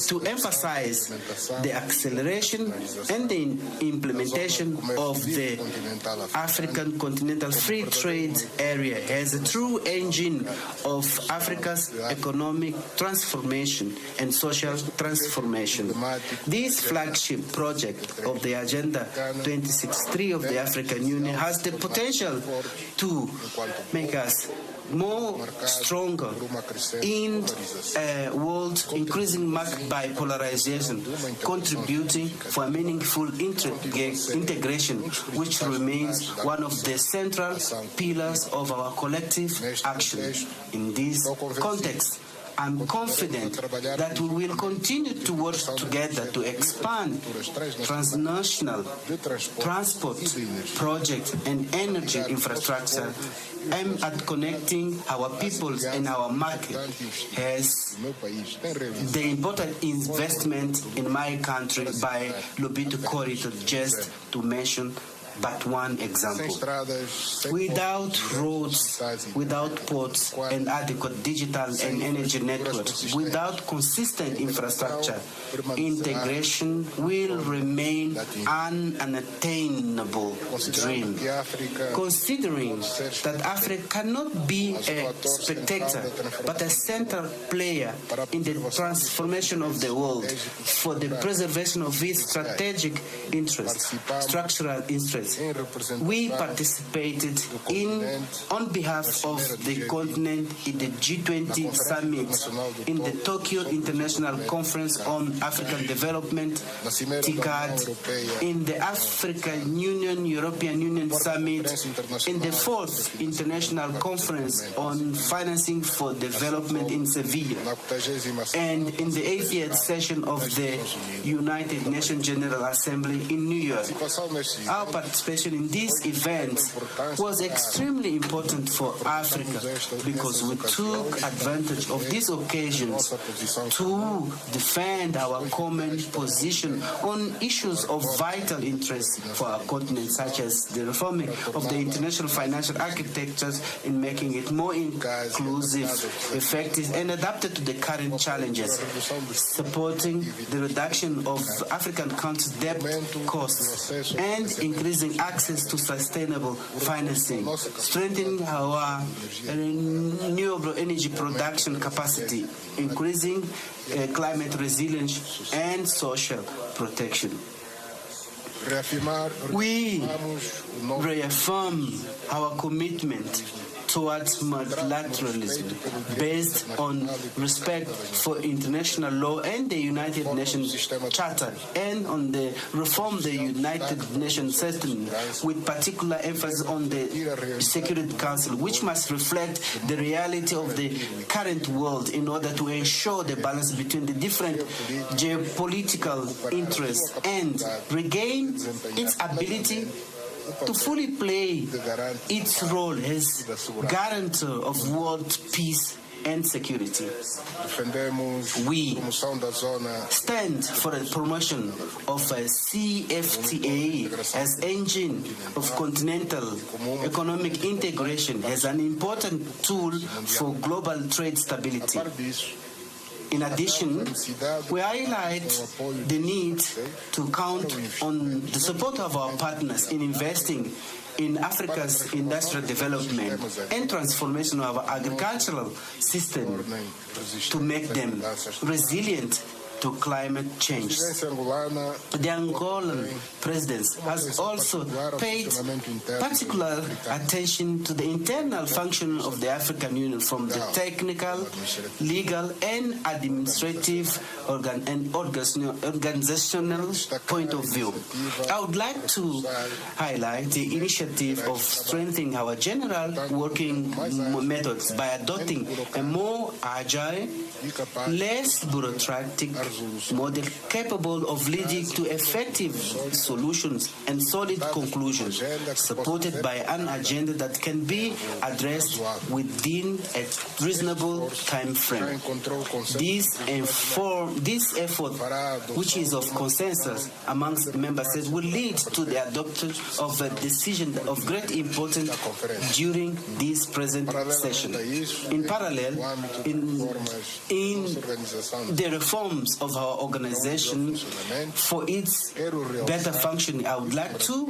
S16: to emphasize the acceleration and the implementation of the African Continental Free Trade Area as a true engine of Africa's economic transformation and social transformation. This flagship project of the Agenda 2063 of the African Union has the potential to make us more stronger in a world increasingly marked by polarization, contributing for a meaningful integration, which remains one of the central pillars of our collective action. In this context, I'm confident that we will continue to work together to expand transnational transport projects and energy infrastructure aimed at connecting our peoples and our market, as the important investment in my country by Lobito Corridor, just to mention but one example. Without roads, without ports and adequate digital and energy networks, without consistent infrastructure, integration will remain an unattainable dream. Considering that Africa cannot be a spectator, but a central player in the transformation of the world for the preservation of its strategic interests, structural interests, we participated on behalf of the continent in the G20 summit, in the Tokyo International Conference on African Development, TICAD, in the African Union, European Union Summit, in the 4th International Conference on Financing for Development in Sevilla, and in the 80th session of the United Nations General Assembly in New York. Our participation in this event was extremely important for Africa because we took advantage of these occasions to defend our common position on issues of vital interest for our continent, such as the reforming of the international financial architectures in making it more inclusive, effective, and adapted to the current challenges, supporting the reduction of African countries' debt costs, and increasing access to sustainable financing, strengthening our renewable energy production capacity, increasing climate resilience and social protection. We reaffirm our commitment towards multilateralism based on respect for international law and the United Nations Charter, and on the reform of the United Nations system, with particular emphasis on the Security Council, which must reflect the reality of the current world in order to ensure the balance between the different geopolitical interests and regain its ability to fully play its role as guarantor of world peace and security. We stand for the promotion of a CFTA as engine of continental economic integration as an important tool for global trade stability. In addition, we highlight the need to count on the support of our partners in investing in Africa's industrial development and transformation of our agricultural system to make them resilient to climate change. The Angolan president has also paid particular attention to the internal function of the African Union from the technical, legal, and administrative organizational point of view. I would like to highlight the initiative of strengthening our general working methods by adopting a more agile, less bureaucratic model capable of leading to effective solutions and solid conclusions, supported by an agenda that can be addressed within a reasonable time frame. This effort, which is of consensus amongst the member states, will lead to the adoption of a decision of great importance during this present session. In parallel, in the reforms of our organization for its better functioning, I would like to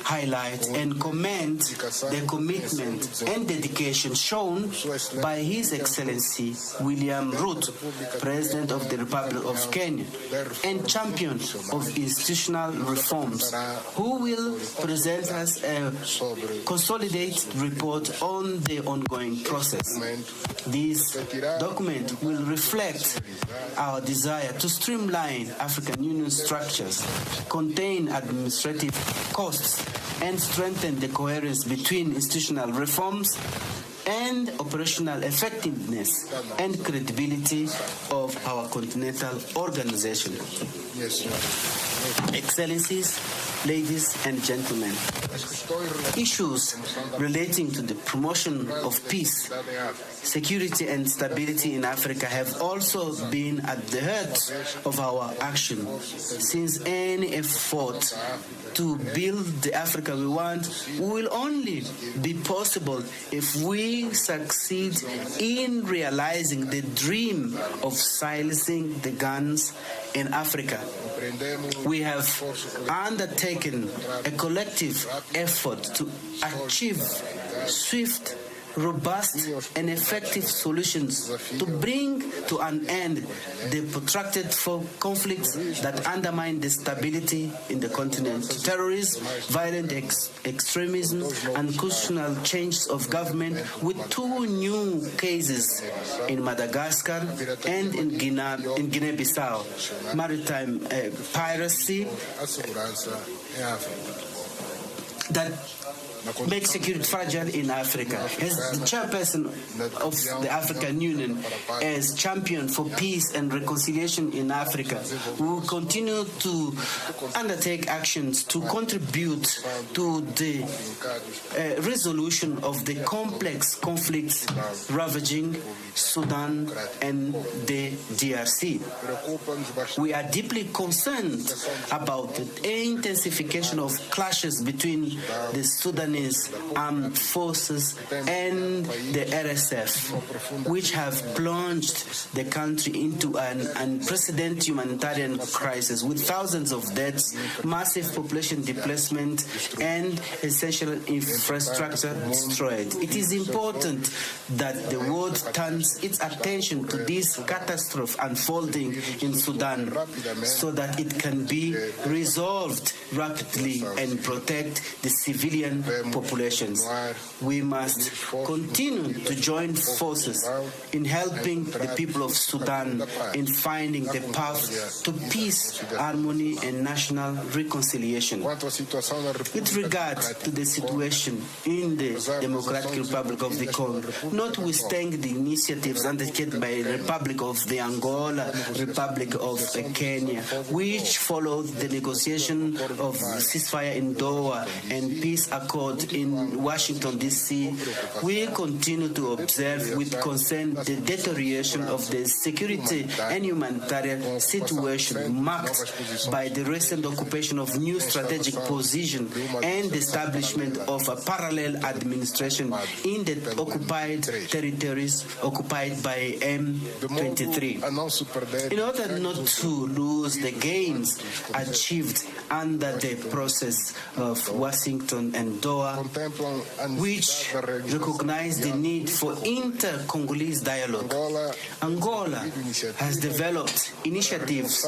S16: highlight and commend the commitment and dedication shown by His Excellency William Ruto, President of the Republic of Kenya, and champion of institutional reforms, who will present us a consolidated report on the ongoing process. This document will reflect our desire to streamline African Union structures, contain administrative costs, and strengthen the coherence between institutional reforms and operational effectiveness and credibility of our continental organization. Yes, Excellencies, ladies and gentlemen, issues relating to the promotion of peace, security and stability in Africa have also been at the heart of our action, since any effort to build the Africa we want will only be possible if we succeed in realizing the dream of silencing the guns in Africa. We have undertaken a collective effort to achieve swift, robust and effective solutions to bring to an end the protracted conflicts that undermine the stability in the continent. Terrorism, violent extremism, unconstitutional changes of government, with 2 new cases in Madagascar and in Guinea-Bissau, maritime piracy that make security fragile in Africa. As the chairperson of the African Union, as champion for peace and reconciliation in Africa, we will continue to undertake actions to contribute to the resolution of the complex conflicts ravaging Sudan and the DRC. We are deeply concerned about the intensification of clashes between the Sudanese armed forces and the RSF, which have plunged the country into an unprecedented humanitarian crisis with thousands of deaths, massive population displacement, and essential infrastructure destroyed. It is important that the world turns its attention to this catastrophe unfolding in Sudan so that it can be resolved rapidly and protect the civilian populations. We must continue to join forces in helping the people of Sudan in finding the path to peace, harmony, and national reconciliation. With regard to the situation in the Democratic Republic of the Congo, notwithstanding the initiatives undertaken by the Republic of the Angola, Republic of Kenya, which followed the negotiation of ceasefire in Doha and peace accord effort in Washington, D.C., we continue to observe with concern the deterioration of the security and humanitarian situation marked by the recent occupation of new strategic position and the establishment of a parallel administration in the occupied territories occupied by M23. In order not to lose the gains achieved under the process of Washington and Doha, which recognize the need for inter-Congolese dialogue, Angola has developed initiatives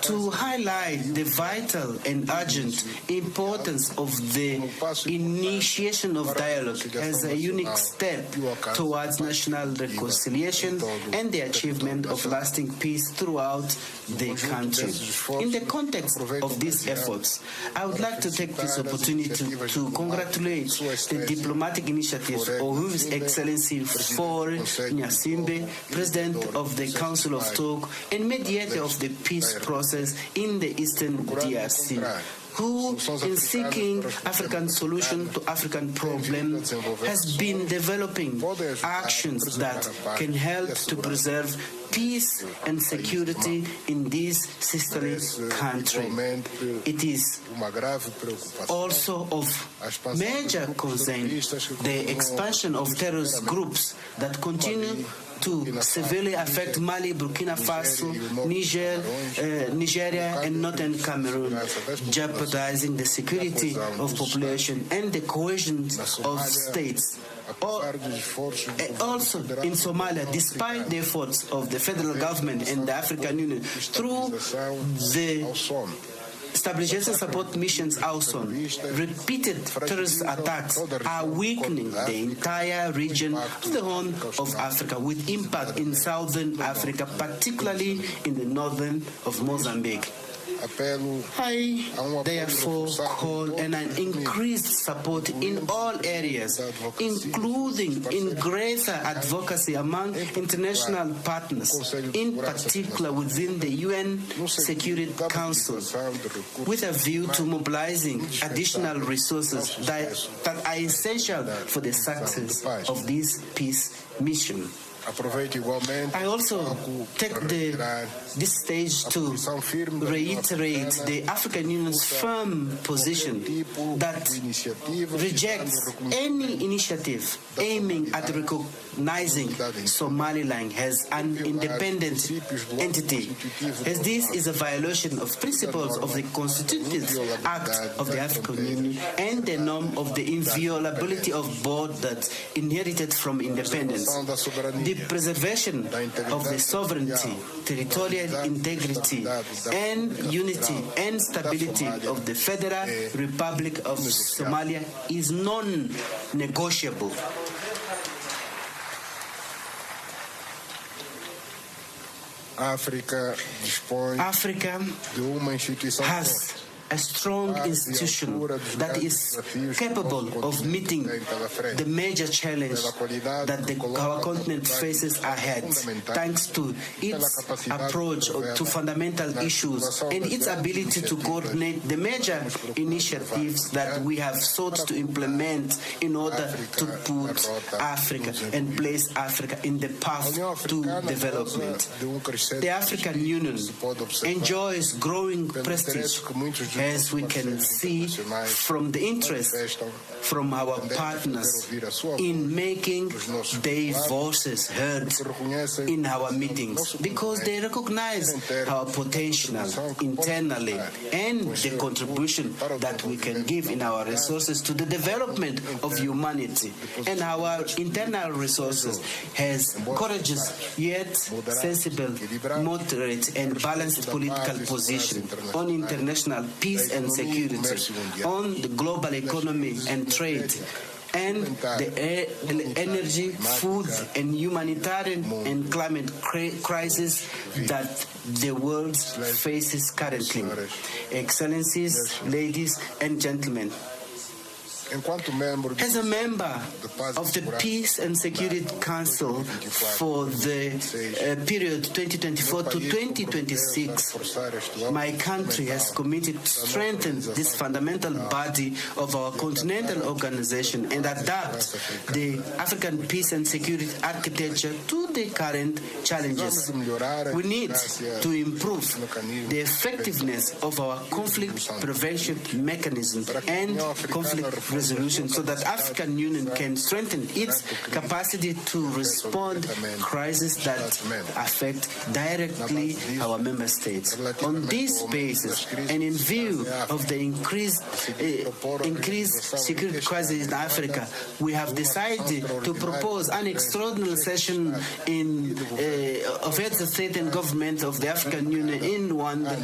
S16: to highlight the vital and urgent importance of the initiation of dialogue as a unique step towards national reconciliation and the achievement of lasting peace throughout the country. In the context of these efforts, I would like to take this opportunity to congratulate the diplomatic initiatives of His Excellency Faure Nyasimbe, President of the Council of Talk and mediator of the peace process in the Eastern DRC, who, in seeking African solution to African problems, has been developing actions that can help to preserve peace and security in this sisterly country. It is also of major concern the expansion of terrorist groups that continue to severely affect Mali, Burkina Faso, Niger, Nigeria, and northern Cameroon, jeopardizing the security of population and the cohesion of states. Also in Somalia, despite the efforts of the federal government and the African Union through the Stabilization Support Missions AUSON, repeated terrorist attacks are weakening the entire region of the Horn of Africa, with impact in southern Africa, particularly in the northern of Mozambique. I therefore call on an increased support in all areas, including in greater advocacy among international partners, in particular within the UN Security Council, with a view to mobilizing additional resources that are essential for the success of this peace mission. I also take this stage to reiterate the African Union's firm position that rejects any initiative aiming at recognizing Somaliland as an independent entity, as this is a violation of principles of the Constitutive Act of the African Union and the norm of the inviolability of borders inherited from independence. The preservation of the sovereignty, territorial integrity, and unity and stability of the Federal Republic of Somalia is non-negotiable.
S17: Africa
S16: has a strong institution that is capable of meeting the major challenge that our continent faces ahead, thanks to its approach to fundamental issues and its ability to coordinate the major initiatives that we have sought to implement in order to put Africa and place Africa in the path to development. The African Union enjoys growing prestige, as we can see from the interest from our partners in making their voices heard in our meetings, because they recognize our potential internally and the contribution that we can give in our resources to the development of humanity. And our internal resources has courageous yet sensible, moderate and balanced political position on international peace and security, on the global economy and trade, and the energy, food and humanitarian and climate crisis that the world faces currently. Excellencies, ladies and gentlemen, As a member of the Peace and Security Council for the period 2024 to 2026, my country has committed to strengthen this fundamental body of our continental organization and adapt the African peace and security architecture to the current challenges. We need to improve the effectiveness of our conflict prevention mechanism and conflict resolution so that African Union can strengthen its capacity to respond to crises that affect directly our member states. On this basis, and in view of the increased security crisis in Africa, we have decided to propose an extraordinary session of heads of state and government of the African Union in Luanda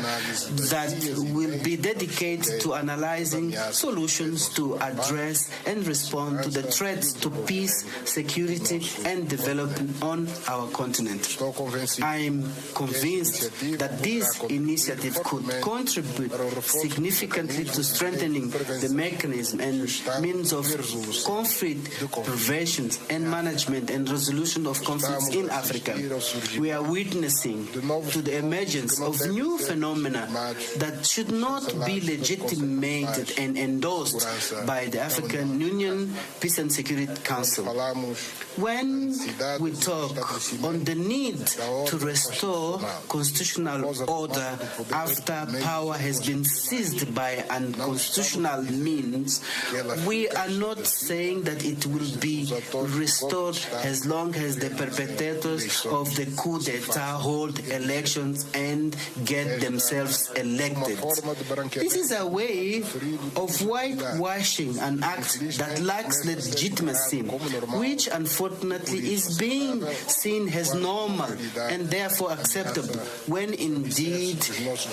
S16: that will be dedicated to analyzing solutions to address and respond to the threats to peace, security, and development on our continent. I am convinced that this initiative could contribute significantly to strengthening the mechanism and means of conflict prevention and management and resolution of conflicts in Africa. We are witnessing to the emergence of new phenomena that should not be legitimated and endorsed by the African Union Peace and Security Council. When we talk on the need to restore constitutional order after power has been seized by unconstitutional means, we are not saying that it will be restored as long as the perpetrators of the coup d'etat hold elections and get themselves elected. This is a way of whitewashing an act that lacks legitimacy, which unfortunately is being seen as normal and therefore acceptable, when indeed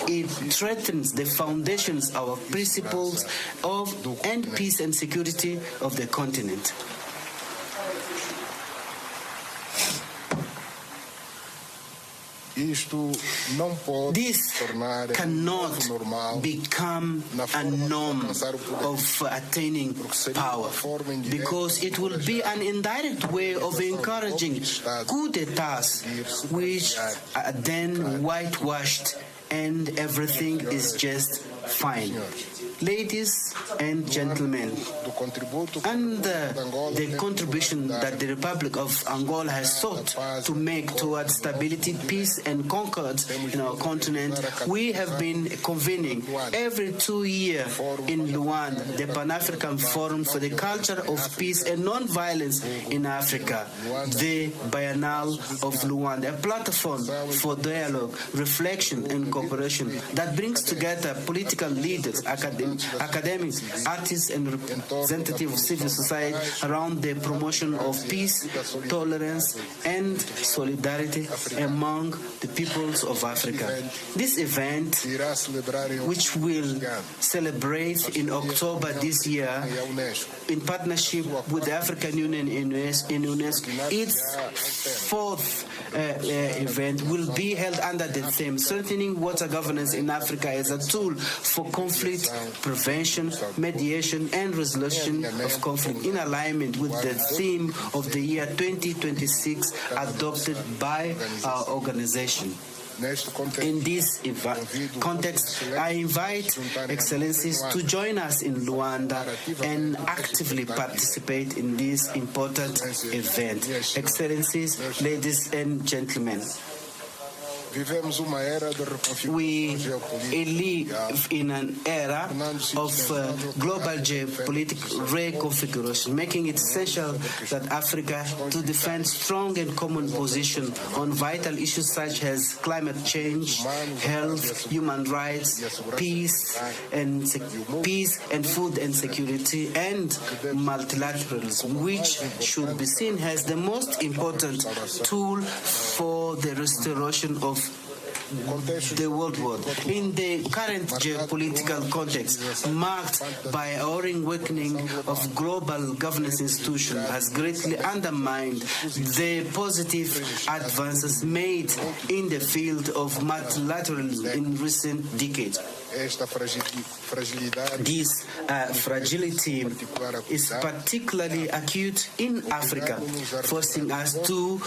S16: it threatens the foundations of principles of and peace and security of the continent. This cannot become a norm of attaining power, because it will be an indirect way of encouraging coup d'etats, which are then whitewashed and everything is just fine. Ladies and gentlemen, under the contribution that the Republic of Angola has sought to make towards stability, peace, and concord in our continent, we have been convening every 2 years in Luanda the Pan-African Forum for the Culture of Peace and Non-Violence in Africa, the Biennale of Luanda, a platform for dialogue, reflection, and cooperation that brings together political leaders, academics, artists, and representatives of civil society around the promotion of peace, tolerance, and solidarity among the peoples of Africa. This event, which will celebrate in October this year, in partnership with the African Union in UNESCO, its fourth event will be held under the theme Strengthening Water Governance in Africa as a Tool for Conflict Prevention, Mediation, and Resolution of Conflict, in alignment with the theme of the year 2026 adopted by our organization. In this context, I invite Excellencies to join us in Luanda and actively participate in this important event. Excellencies, ladies and gentlemen, we live in an era of global geopolitical reconfiguration, making it essential that Africa to defend strong and common position on vital issues such as climate change, health, human rights, peace and food and security, and multilateralism, which should be seen as the most important tool for the restoration of the World War. In the current geopolitical context, marked by a worrying weakening of global governance institutions, has greatly undermined the positive advances made in the field of multilateralism in recent decades. This fragility is particularly acute in Africa, forcing us to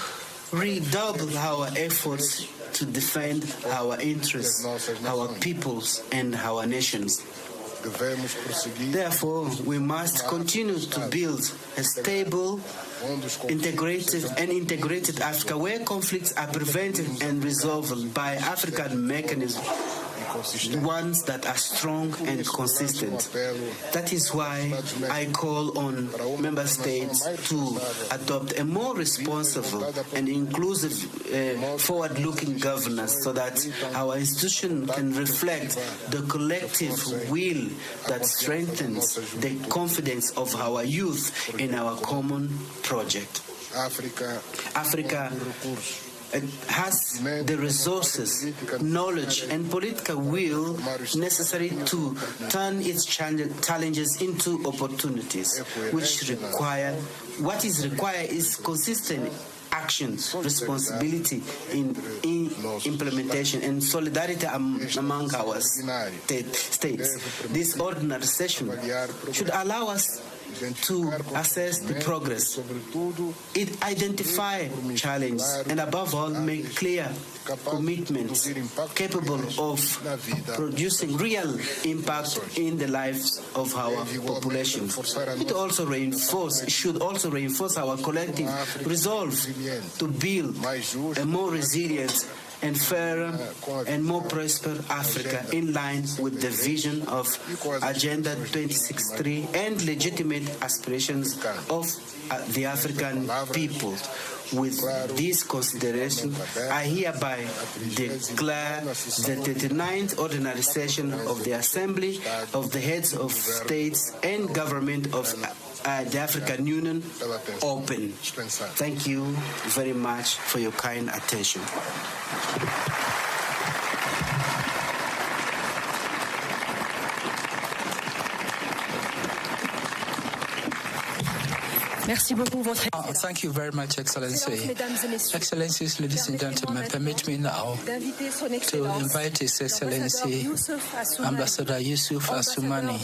S16: redouble our efforts to defend our interests, our peoples, and our nations. Therefore, we must continue to build a stable, integrated Africa where conflicts are prevented and resolved by African mechanisms, ones that are strong and consistent. That is why I call on member states to adopt a more responsible and inclusive forward-looking governance so that our institution can reflect the collective will that strengthens the confidence of our youth in our common project. Africa has the resources, knowledge, and political will necessary to turn its challenges into opportunities. What is required is consistent action, responsibility in implementation, and solidarity among our states. This ordinary session should allow us to assess the progress, identify challenges, and above all, make clear commitments capable of producing real impact in the lives of our population. It should also reinforce our collective resolve to build a more resilient and fairer and more prosperous Africa in line with the vision of Agenda 2063 and legitimate aspirations of the African people. With this consideration, I hereby declare the 39th Ordinary Session of the Assembly of the Heads of States and Government of the African Union open. Thank you very much for your kind attention.
S12: Merci beaucoup, Votre
S9: Thank you very much, Excellency. Excellencies, ladies and gentlemen, permit me now to invite His Excellency Ambassador Yusuf Assoumani,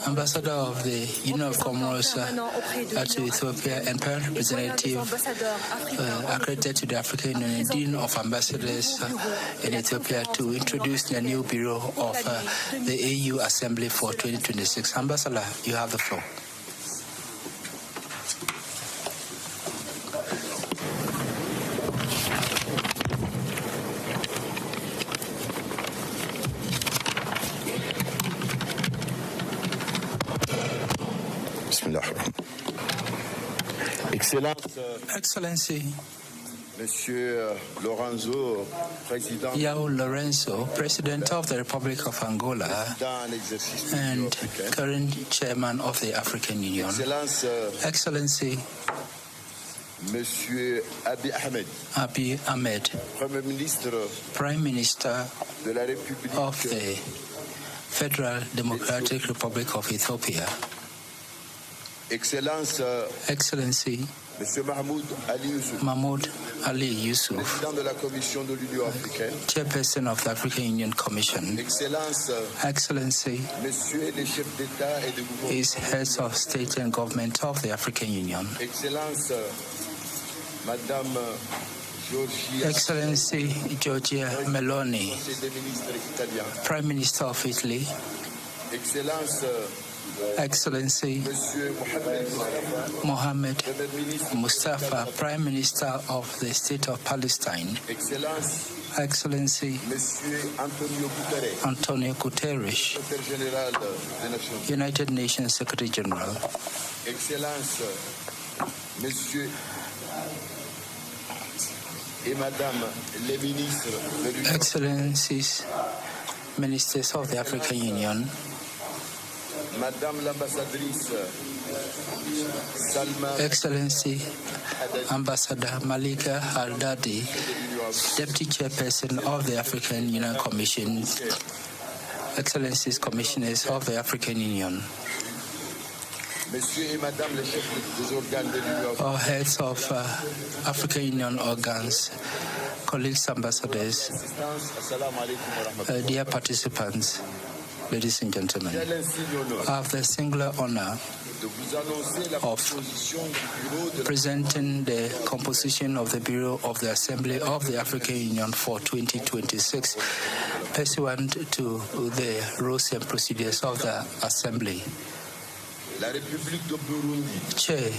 S9: Ambassador of the Union of Comoros to Ethiopia and Permanent Representative accredited to the African Union, Dean of Ambassadors in Ethiopia, to introduce the new Bureau of the AU Assembly for 2026. Ambassador, you have the floor. Excellency,
S11: Monsieur Lorenzo,
S9: Yaa'ii Lorenzo, President of the Republic of Angola and current Chairman of the African Union. Excellency,
S11: Monsieur
S9: Abiy Ahmed, Prime Minister of the Federal Democratic Republic of Ethiopia. Excellency,
S11: Monsieur
S9: Mahmoud Ali Yusuf, Chairperson of the African Union Commission. Excellency, is Heads of State and Government of the African Union. Excellency Giorgia Meloni, Prime Minister of Italy. Excellency Mohammed Mustafa, Prime Minister of the State of Palestine. Excellency Antonio Guterres, United Nations Secretary General. Excellencies, Ministers of the African Union.
S11: Madame l'ambassadrice Salma
S9: Excellency Ambassador Malika Al-Dadi, Deputy Chairperson of the African Union Commission, Excellencies Commissioners of the African Union, all heads of African Union organs, colleagues, ambassadors, dear participants, ladies and gentlemen, I have the singular honor of presenting the composition of the Bureau of the Assembly of the African Union for 2026, pursuant to the rules and procedures of the Assembly. Chair,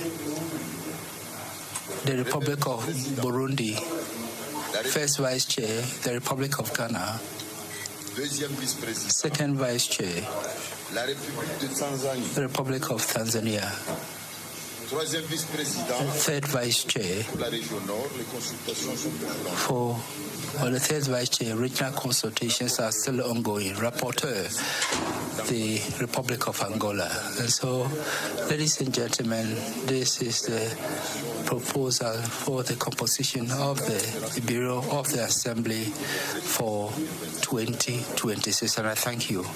S9: the Republic of Burundi. First Vice Chair, the Republic of Ghana. Second Vice Chair, the Republic of Tanzania. Third Vice Chair, the third Vice Chair, regional consultations are still ongoing. Rapporteur, the Republic of Angola. And so, ladies and gentlemen, this is the proposal for the composition of the Bureau of the Assembly for 2026, and I thank you.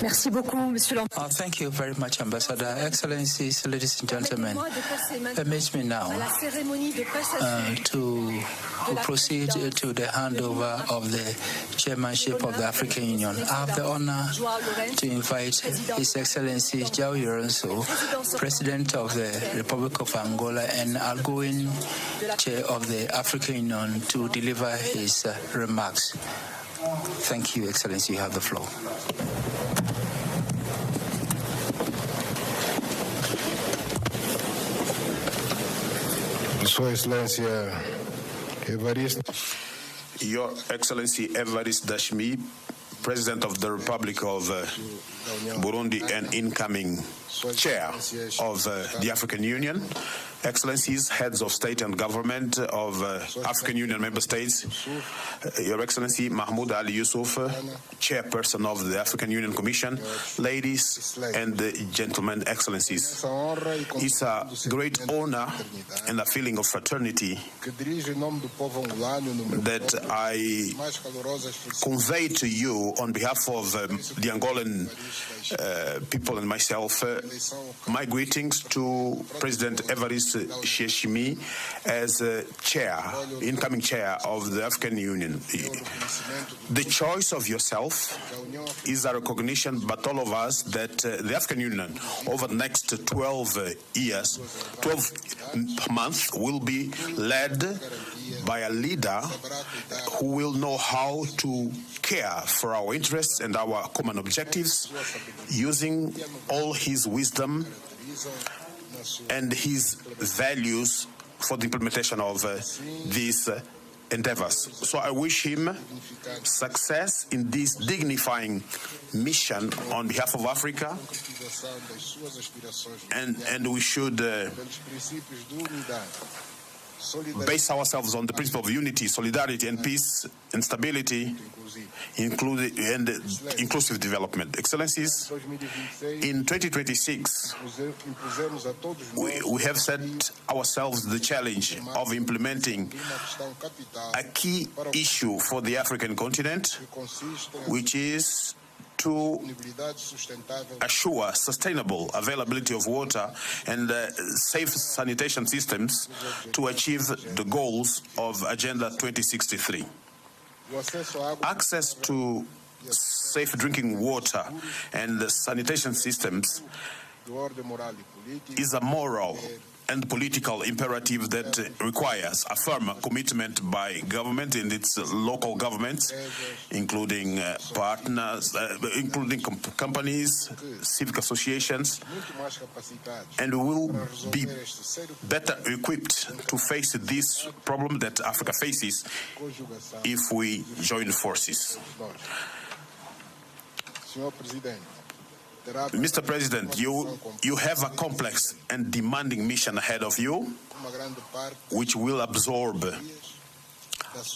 S12: Merci beaucoup, Monsieur l'Ambassadeur.
S9: Thank you very much, Ambassador. Excellencies, ladies and gentlemen, permit me now to proceed to the handover of the chairmanship of the African Union. I have the honor to invite His Excellency João Lourenço, President of the Republic of Angola and outgoing Chair of the African Union, to deliver his remarks. Thank you, Excellency. You have the floor.
S17: Sua Excelência Evariste.
S18: Your Excellency Evariste Dashmi, President of the Republic of Burundi and incoming Chair of the African Union, Excellencies, Heads of State and Government of African Union Member States, Your Excellency Mahmoud Ali Yusuf, Chairperson of the African Union Commission, ladies and gentlemen, Excellencies. It's a great honor and a feeling of fraternity that I convey to you on behalf of the Angolan people and myself my greetings to President Evariste Ndayishimiye as chair, incoming chair of the African Union. The choice of yourself is a recognition by all of us that the African Union over the next 12 months will be led by a leader who will know how to care for our interests and our common objectives, using all his wisdom and his values for the implementation of these endeavors. So I wish him success in this dignifying mission on behalf of Africa, and we should base ourselves on the principle of unity, solidarity, and peace and stability, and inclusive development. Excellencies, in 2026, we have set ourselves the challenge of implementing a key issue for the African continent, which is to assure sustainable availability of water and safe sanitation systems to achieve the goals of Agenda 2063. Access to safe drinking water and sanitation systems is a moral and political imperative that requires a firm commitment by government and its local governments, including partners, including companies, civic associations, and we will be better equipped to face this problem that Africa faces if we join forces. Mr. President, you have a complex and demanding mission ahead of you, which will absorb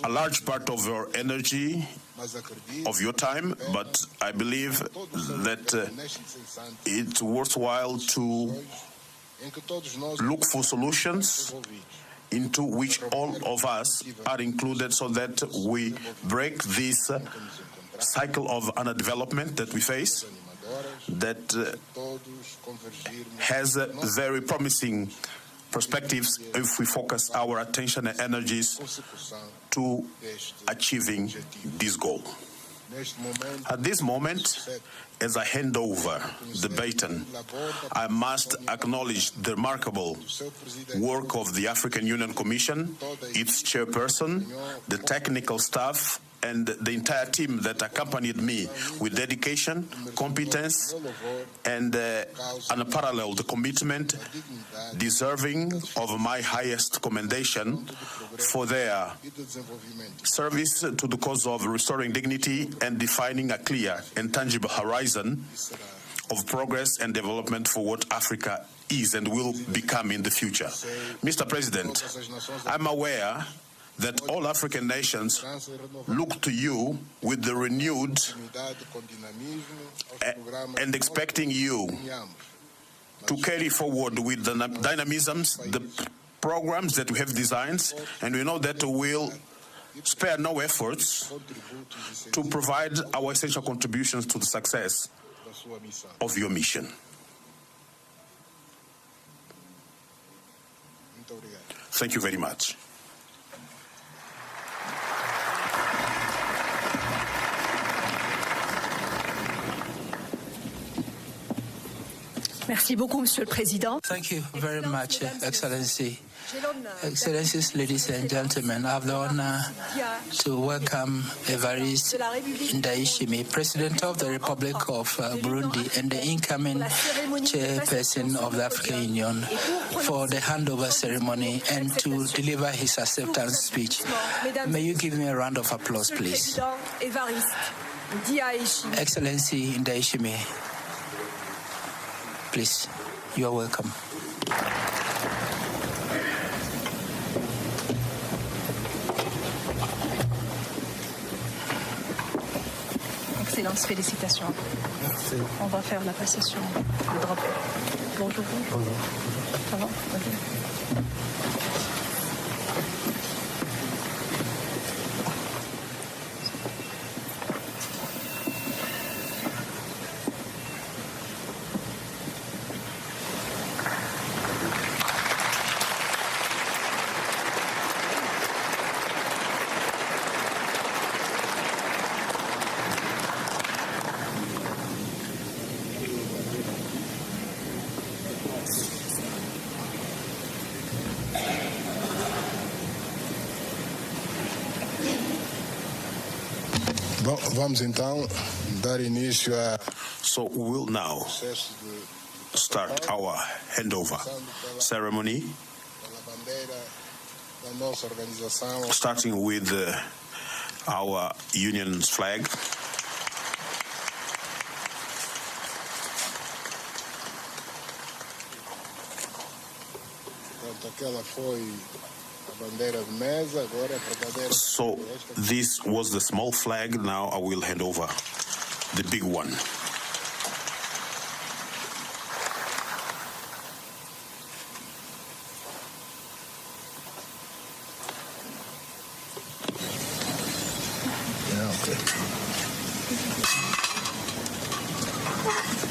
S18: a large part of your energy, of your time, but I believe that it's worthwhile to look for solutions into which all of us are included so that we break this cycle of underdevelopment that we face, that has very promising perspectives if we focus our attention and energies to achieving this goal. At this moment, as I hand over the baton, I must acknowledge the remarkable work of the African Union Commission, its chairperson, the technical staff, and the entire team that accompanied me with dedication, competence, and unparalleled commitment, deserving of my highest commendation for their service to the cause of restoring dignity and defining a clear and tangible horizon of progress and development for what Africa is and will become in the future. Mr. President, I'm aware that all African nations look to you with the renewed and expecting you to carry forward with the dynamisms, the programs that we have designed, and we know that we will spare no efforts to provide our essential contributions to the success of your mission. Thank you very much.
S12: Merci beaucoup, Monsieur le Président.
S9: Thank you very much, Excellency. Excellencies, ladies and gentlemen, I have the honor to welcome Evariste Ndayishimiye, President of the Republic of Burundi and the incoming Chairperson of the African Union, for the handover ceremony and to deliver his acceptance speech. May you give me a round of applause, please. Excellency Ndayishimiye, please, you are welcome.
S10: Excellence, félicitations.
S9: Merci.
S10: On va faire la passation du drapeau. Bonjour.
S9: Bonjour.
S10: Ça va? Okay.
S17: Vamos então dar início a.
S18: So we will now start our handover ceremony, starting with our union's flag. So this was the small flag. Now I will hand over the big one.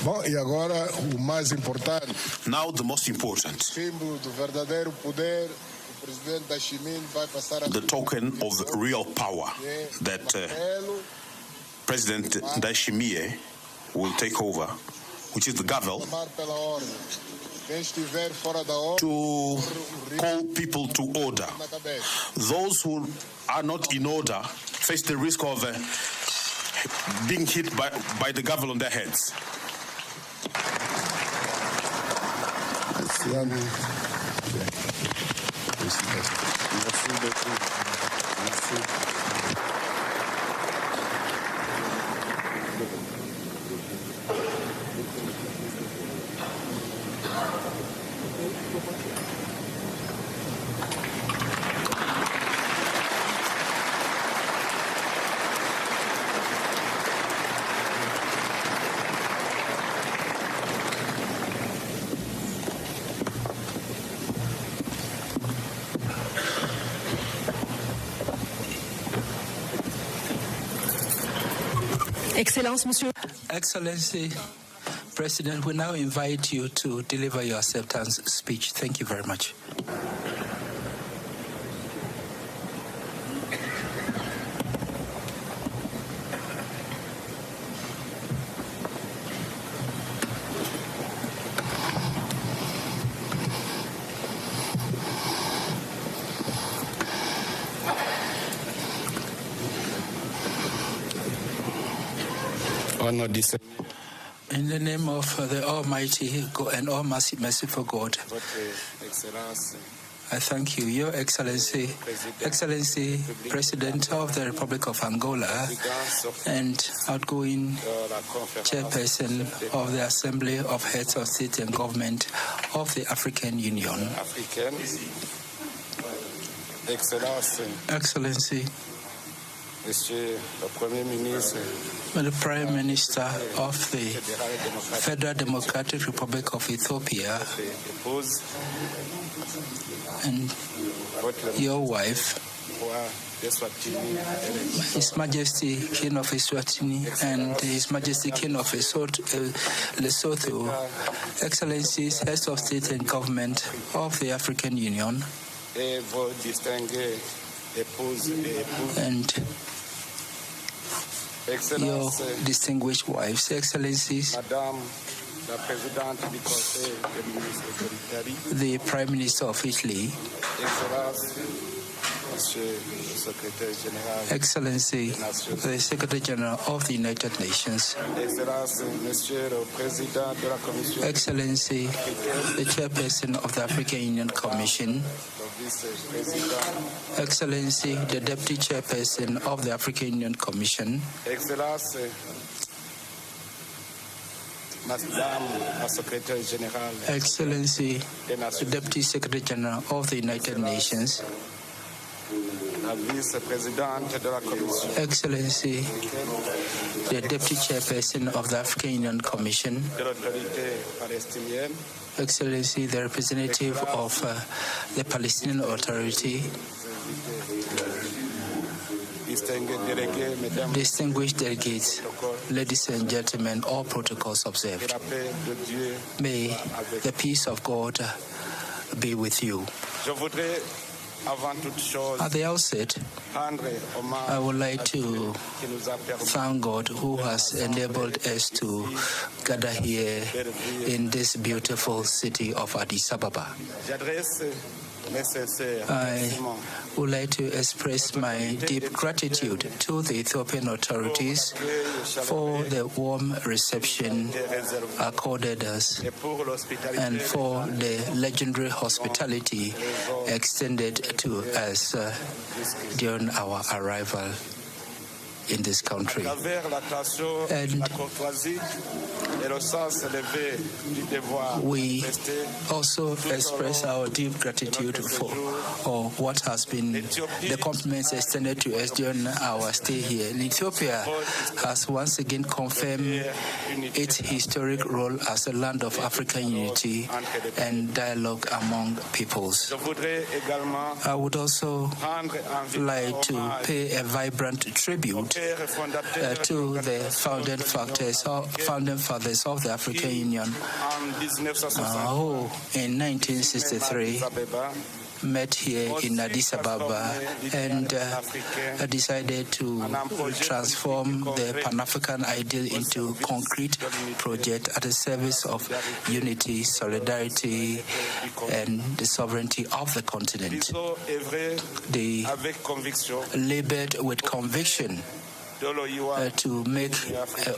S17: Bom, e agora o mais importante.
S18: Now the most important.
S17: Símbolo do verdadeiro poder.
S18: The token of real power that President Ndayishimiye will take over, which is the gavel, to call people to order. Those who are not in order face the risk of being hit by the gavel on their heads.
S12: Excellence, Monsieur.
S9: Excellency, President, we now invite you to deliver your acceptance speech. Thank you very much. In the name of the Almighty God and all merciful God, I thank you, Your Excellency, President of the Republic of Angola and outgoing Chairperson of the Assembly of Heads of State and Government of the African Union. Excellency, the Prime Minister of the Federal Democratic Republic of Ethiopia and your wife, His Majesty King of Eswatini and His Majesty King of Lesotho, Excellencies, Heads of State and Government of the African Union, and your distinguished wives, Excellencies, the Prime Minister of Italy, Excellency, the Secretary General of the United Nations, Excellency, the Chairperson of the African Union Commission, Excellency, the Deputy Chairperson of the African Union Commission, Excellency, the Deputy Secretary General of the United Nations, Excellency, the Deputy Chairperson of the African Union Commission, Excellency, the representative of the Palestinian Authority, distinguished delegates, ladies and gentlemen, all protocols observed. May the peace of God be with you. At the outset, I would like to thank God who has enabled us to gather here in this beautiful city of Addis Ababa. I would like to express my deep gratitude to the Ethiopian authorities for the warm reception accorded us and for the legendary hospitality extended to us during our arrival in this country. And we also express our deep gratitude for what has been the compliments extended to us during our stay here. And Ethiopia has once again confirmed its historic role as a land of African unity and dialogue among peoples. I would also like to pay a vibrant tribute to the founding fathers of the African Union, who in 1963 met here in Addis Ababa and decided to transform the Pan-African ideal into concrete project at the service of unity, solidarity, and the sovereignty of the continent. They labored with conviction to make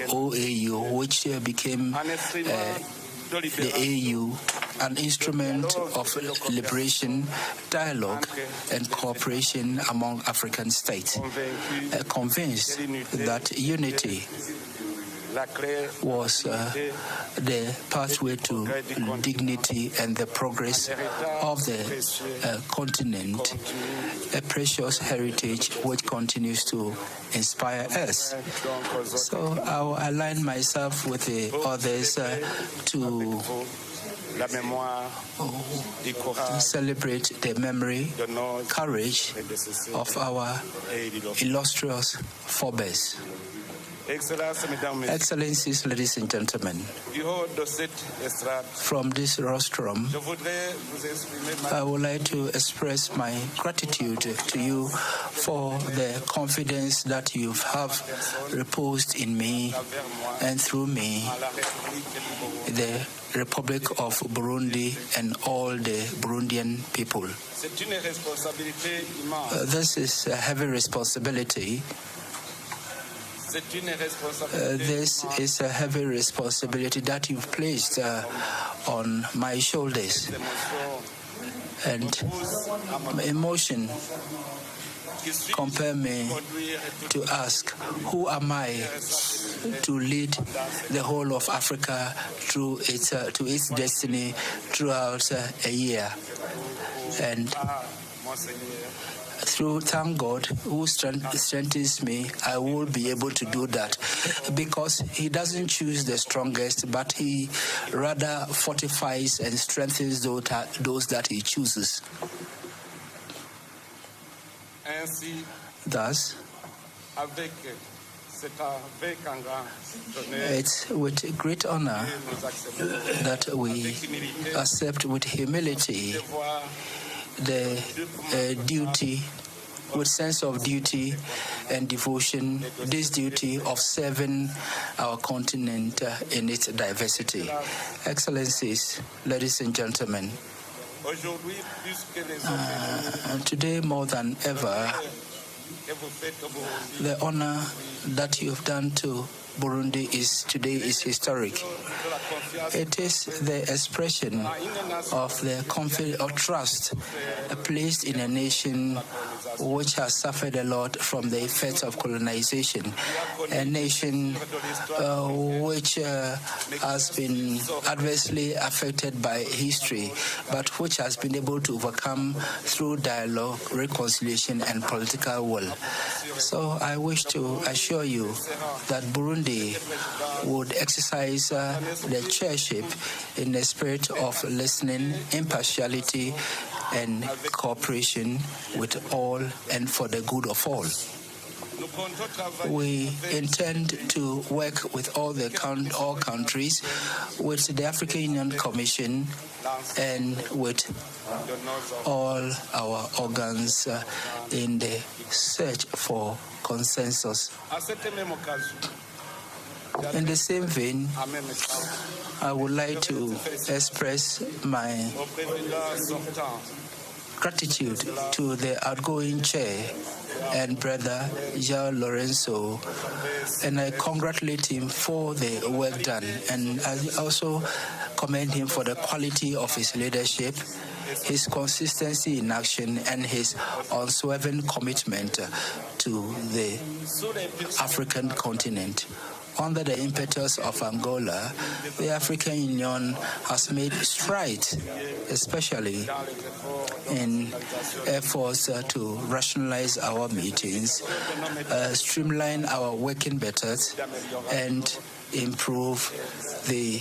S9: OAU, which became the AU, an instrument of liberation, dialogue, and cooperation among African states, convinced that unity was the pathway to dignity and the progress of the continent, a precious heritage which continues to inspire us. So I will align myself with the others to celebrate the memory, courage of our illustrious forebears. Excellencies, ladies and gentlemen, from this rostrum, I would like to express my gratitude to you for the confidence that you have reposed in me and through me, the Republic of Burundi and all the Burundian people. This is a heavy responsibility. This is a heavy responsibility that you've placed on my shoulders. And emotion compel me to ask, who am I to lead the whole of Africa through its to its destiny throughout a year? And thank God, who strengthens me, I will be able to do that, because He doesn't choose the strongest, but He rather fortifies and strengthens those that He chooses. Thus, it's with great honor that we accept with humility the duty, with sense of duty and devotion, this duty of serving our continent in its diversity. Excellencies, ladies and gentlemen, today more than ever, the honor that you have done to Burundi today is historic. It is the expression of the confidence or trust placed in a nation which has suffered a lot from the effects of colonization, a nation which has been adversely affected by history, but which has been able to overcome through dialogue, reconciliation, and political will. So I wish to assure you that Burundi would exercise the chairship in the spirit of listening, impartiality, and cooperation with all and for the good of all. We intend to work with all countries, with the African Union Commission, and with all our organs in the search for consensus. In the same vein, I would like to express my gratitude to the outgoing chair and brother João Lorenzo, and I congratulate him for the work done, and I also commend him for the quality of his leadership, his consistency in action, and his unswerving commitment to the African continent. Under the impetus of Angola, the African Union has made strides, especially in efforts to rationalize our meetings, streamline our working methods, and improve the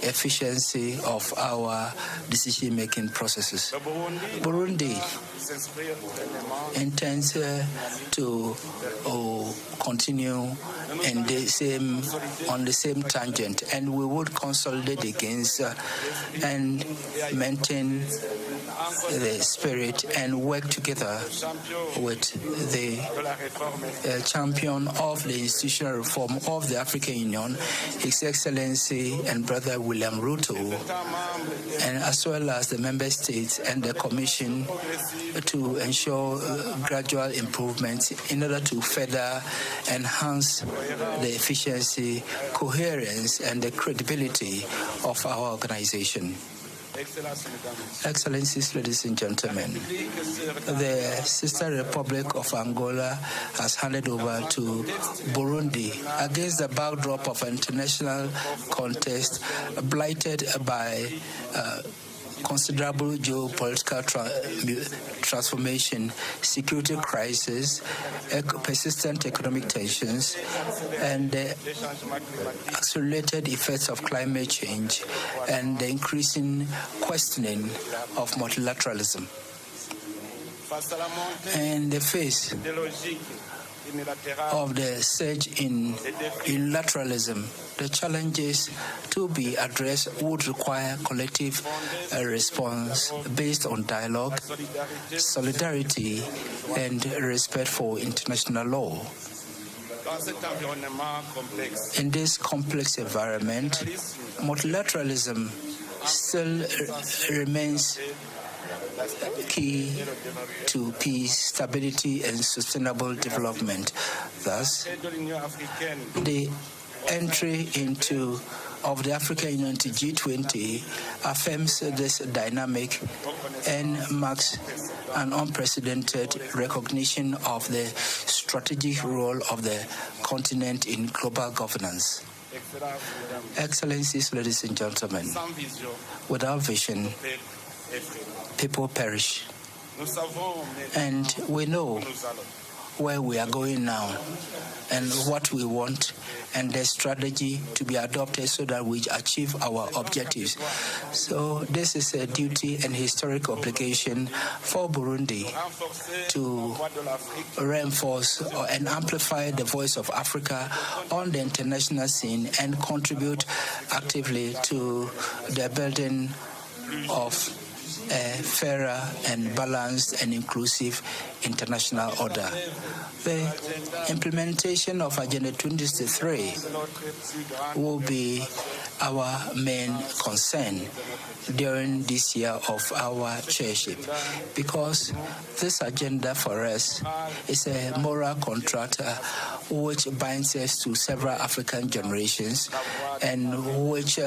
S9: efficiency of our decision-making processes. Burundi intends to continue on the same tangent, and we would consolidate against and maintain the spirit and work together with the champion of the institutional reform of the African Union, His Excellency and Brother William Ruto, and as well as the member states and the Commission, to ensure gradual improvements in order to further enhance the efficiency, coherence, and the credibility of our organization. Excellencies, ladies and gentlemen, the sister Republic of Angola has handed over to Burundi against the backdrop of an international contest blighted by considerable geopolitical transformation, security crisis, persistent economic tensions, and the accelerated effects of climate change, and the increasing questioning of multilateralism. In the face of the surge in unilateralism, the challenges to be addressed would require collective response based on dialogue, solidarity, and respect for international law. In this complex environment, multilateralism still remains key to peace, stability, and sustainable development. Thus, the entry of the African Union to G20 affirms this dynamic and marks an unprecedented recognition of the strategic role of the continent in global governance. Excellencies, ladies and gentlemen, without vision, people perish. And we know where we are going now and what we want and the strategy to be adopted so that we achieve our objectives. So this is a duty and historic obligation for Burundi to reinforce and amplify the voice of Africa on the international scene and contribute actively to the building of a fairer and balanced and inclusive international order. The implementation of Agenda 2063 will be our main concern during this year of our chairship, because this agenda for us is a moral contract which binds us to several African generations and which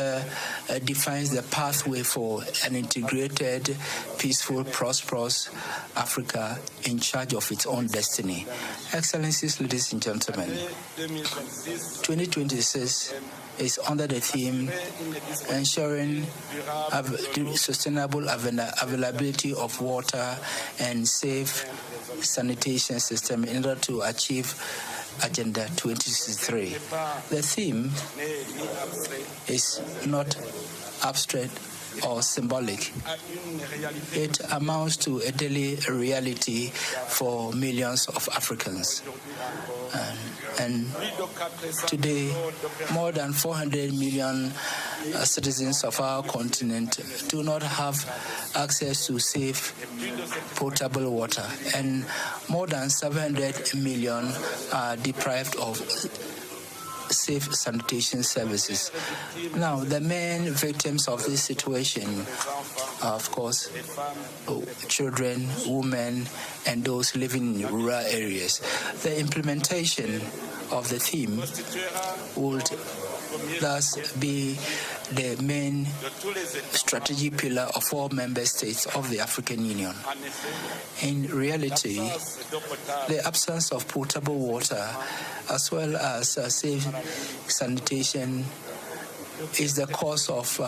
S9: defines the pathway for an integrated, peaceful, prosperous Africa in charge of its own destiny. Excellencies, ladies and gentlemen, 2026 is under the theme ensuring sustainable availability of water and safe sanitation system in order to achieve Agenda 2063. The theme is not abstract or symbolic. It amounts to a daily reality for millions of Africans. And today, more than 400 million citizens of our continent do not have access to safe, potable water, and more than 700 million are deprived of safe sanitation services. Now, the main victims of this situation are, of course, children, women, and those living in rural areas. The implementation of the theme would thus be the main strategic pillar of all member states of the African Union. In reality, the absence of potable water as well as safe sanitation is the cause of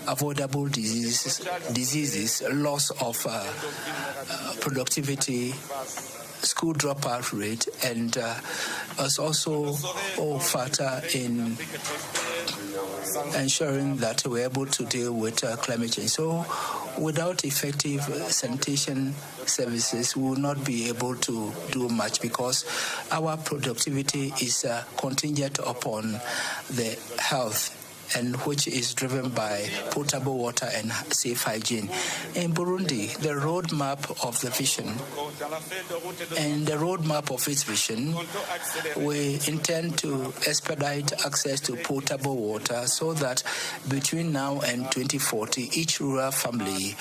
S9: avoidable diseases, loss of productivity, school dropout rate, and is also a factor in ensuring that we're able to deal with climate change. So without effective sanitation services, we will not be able to do much because our productivity is contingent upon the health, and which is driven by potable water and safe hygiene. In Burundi, the roadmap of the vision and the roadmap of its vision, we intend to expedite access to potable water so that between now and 2040, each rural family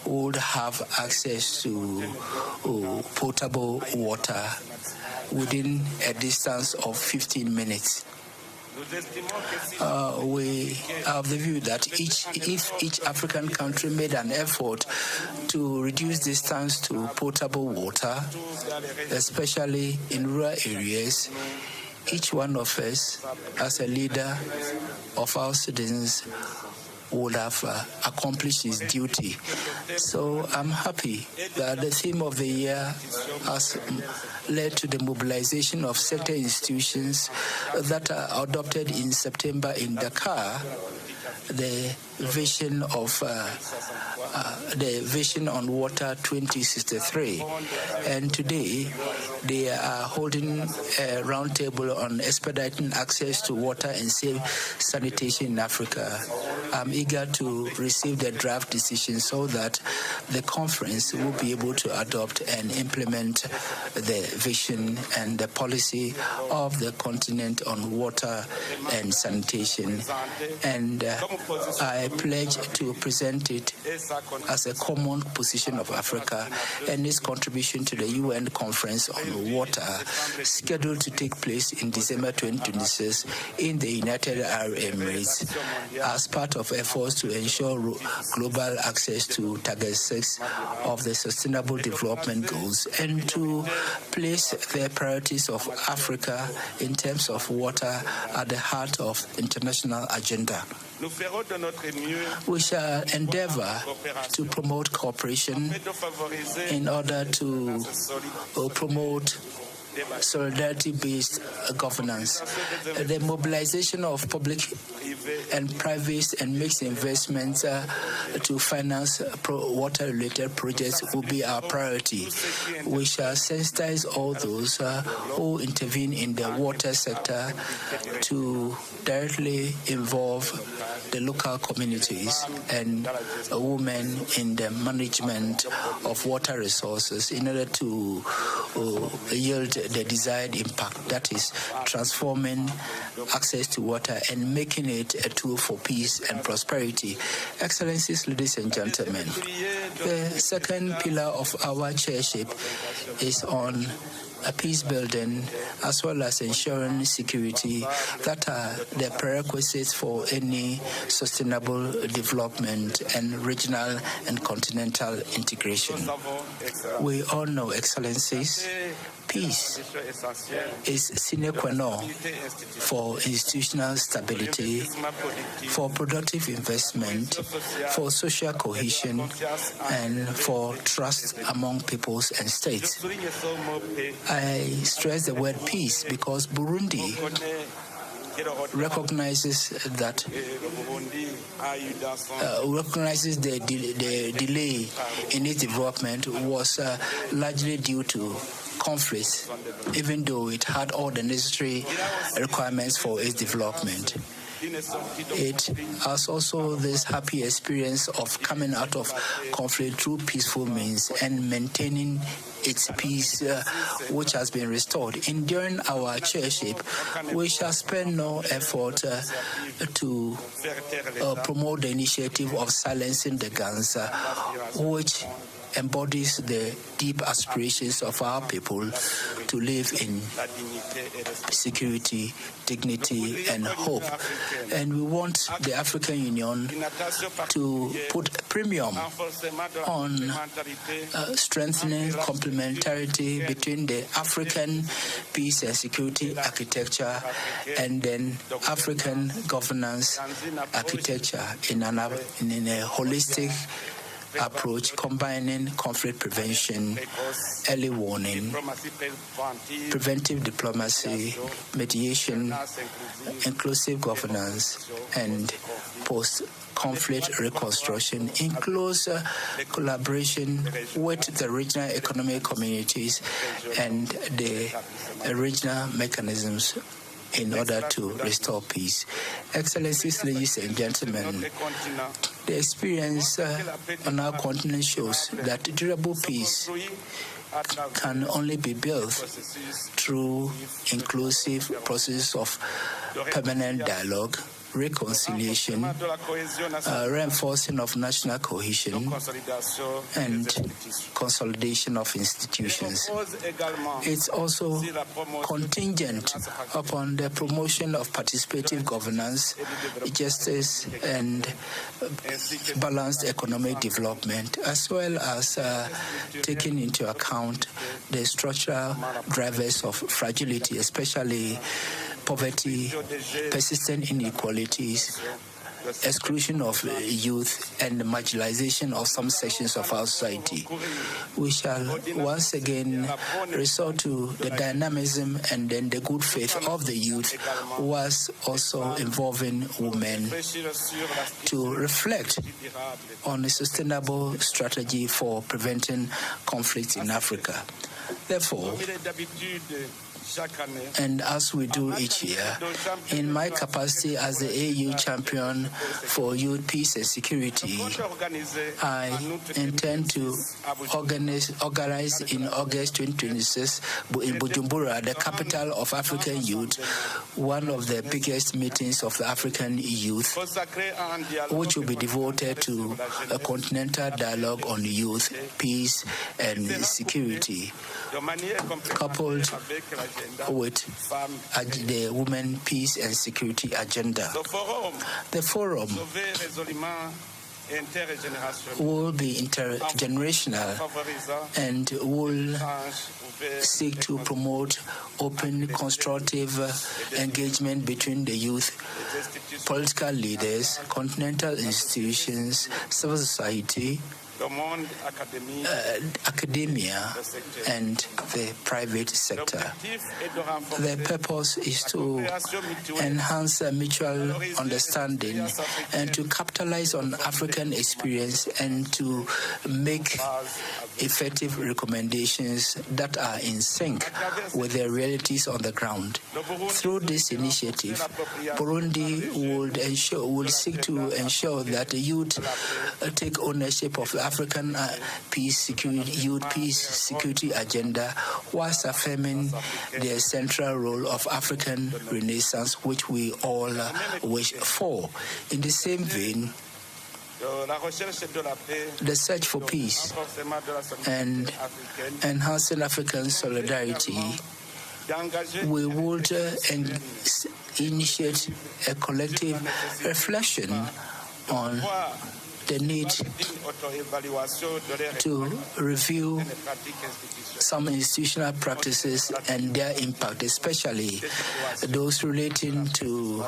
S9: would have access to potable water within a distance of 15 minutes. We have the view that if each African country made an effort to reduce distance to potable water, especially in rural areas, each one of us, as a leader of our citizens, would have accomplished his duty. So I'm happy that the theme of the year has led to the mobilization of certain institutions that are adopted in September in Dakar. The vision of the Vision on Water 2063. And today, they are holding a roundtable on expediting access to water and safe sanitation in Africa. I'm eager to receive the draft decision so that the conference will be able to adopt and implement the vision and the policy of the continent on water and sanitation. And I pledge to present it as a common position of Africa and its contribution to the UN Conference on Water, scheduled to take place in December 2026 in the United Arab Emirates, as part of efforts to ensure global access to Target 6 of the Sustainable Development Goals and to place the priorities of Africa in terms of water at the heart of international agenda. We shall endeavor to promote cooperation in order to promote solidarity-based governance. The mobilization of public and private and mixed investments to finance water-related projects will be our priority. We shall sensitize all those who intervene in the water sector to directly involve the local communities and women in the management of water resources in order to yield the desired impact, that is, transforming access to water and making it a tool for peace and prosperity. Excellencies, ladies and gentlemen, the second pillar of our chairship is on peace building as well as ensuring security that are the prerequisites for any sustainable development and regional and continental integration. We all know, Excellencies, peace is sine qua non for institutional stability, for productive investment, for social cohesion, and for trust among peoples and states. I stress the word peace because Burundi recognizes that the delay in its development was largely due to conflicts, even though it had all the necessary requirements for its development. It has also this happy experience of coming out of conflict through peaceful means and maintaining its peace, which has been restored. During our chairship, we shall spend no effort to promote the initiative of silencing the guns, which embodies the deep aspirations of our people to live in security, dignity, and hope. And we want the African Union to put premium on strengthening complementarity between the African peace and security architecture and then African governance architecture in a holistic approach combining conflict prevention, early warning, preventive diplomacy, mediation, inclusive governance, and post-conflict reconstruction in close collaboration with the regional economic communities and the regional mechanisms in order to restore peace. Excellencies, ladies and gentlemen, the experience on our continent shows that durable peace can only be built through inclusive process of permanent dialogue, reconciliation, reinforcing of national cohesion, and consolidation of institutions. It's also contingent upon the promotion of participative governance, justice, and balanced economic development, as well as taking into account the structural drivers of fragility, especially poverty, persistent inequalities, exclusion of youth and the marginalization of some sections of our society. We shall once again resort to the dynamism and then the good faith of the youth, was also involving women, to reflect on a sustainable strategy for preventing conflict in Africa. Therefore, and as we do each year, in my capacity as the AU champion for youth, peace and security, I intend to organize in August 2026 in Bujumbura, the capital of African youth, one of the biggest meetings of the African youth, which will be devoted to a continental dialogue on youth, peace and security, coupled with the Women, Peace and Security agenda. The forum will be intergenerational and will seek to promote open, constructive engagement between the youth, political leaders, continental institutions, civil society, academia and the private sector. The purpose is to enhance mutual understanding and to capitalize on African experience and to make effective recommendations that are in sync with the realities on the ground. Through this initiative, Burundi will seek to ensure that the youth take ownership of the African youth peace security agenda, whilst affirming the central role of African Renaissance, which we all wish for. In the same vein, the search for peace and enhancing African solidarity, we would initiate a collective reflection on the need to review some institutional practices and their impact, especially those relating to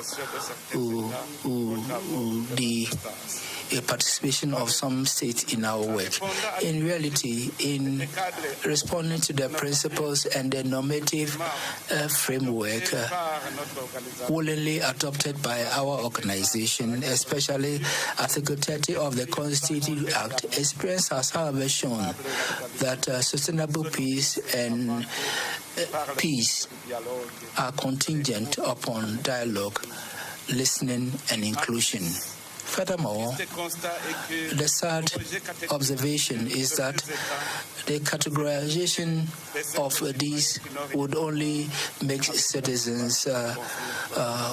S9: the participation of some states in our work. In reality, in responding to the principles and the normative framework willingly adopted by our organization, especially Article 30 of the Constitutive Act, experience has, however, shown that sustainable peace and peace are contingent upon dialogue, listening, and inclusion. Furthermore, the sad observation is that the categorization of these would only make citizens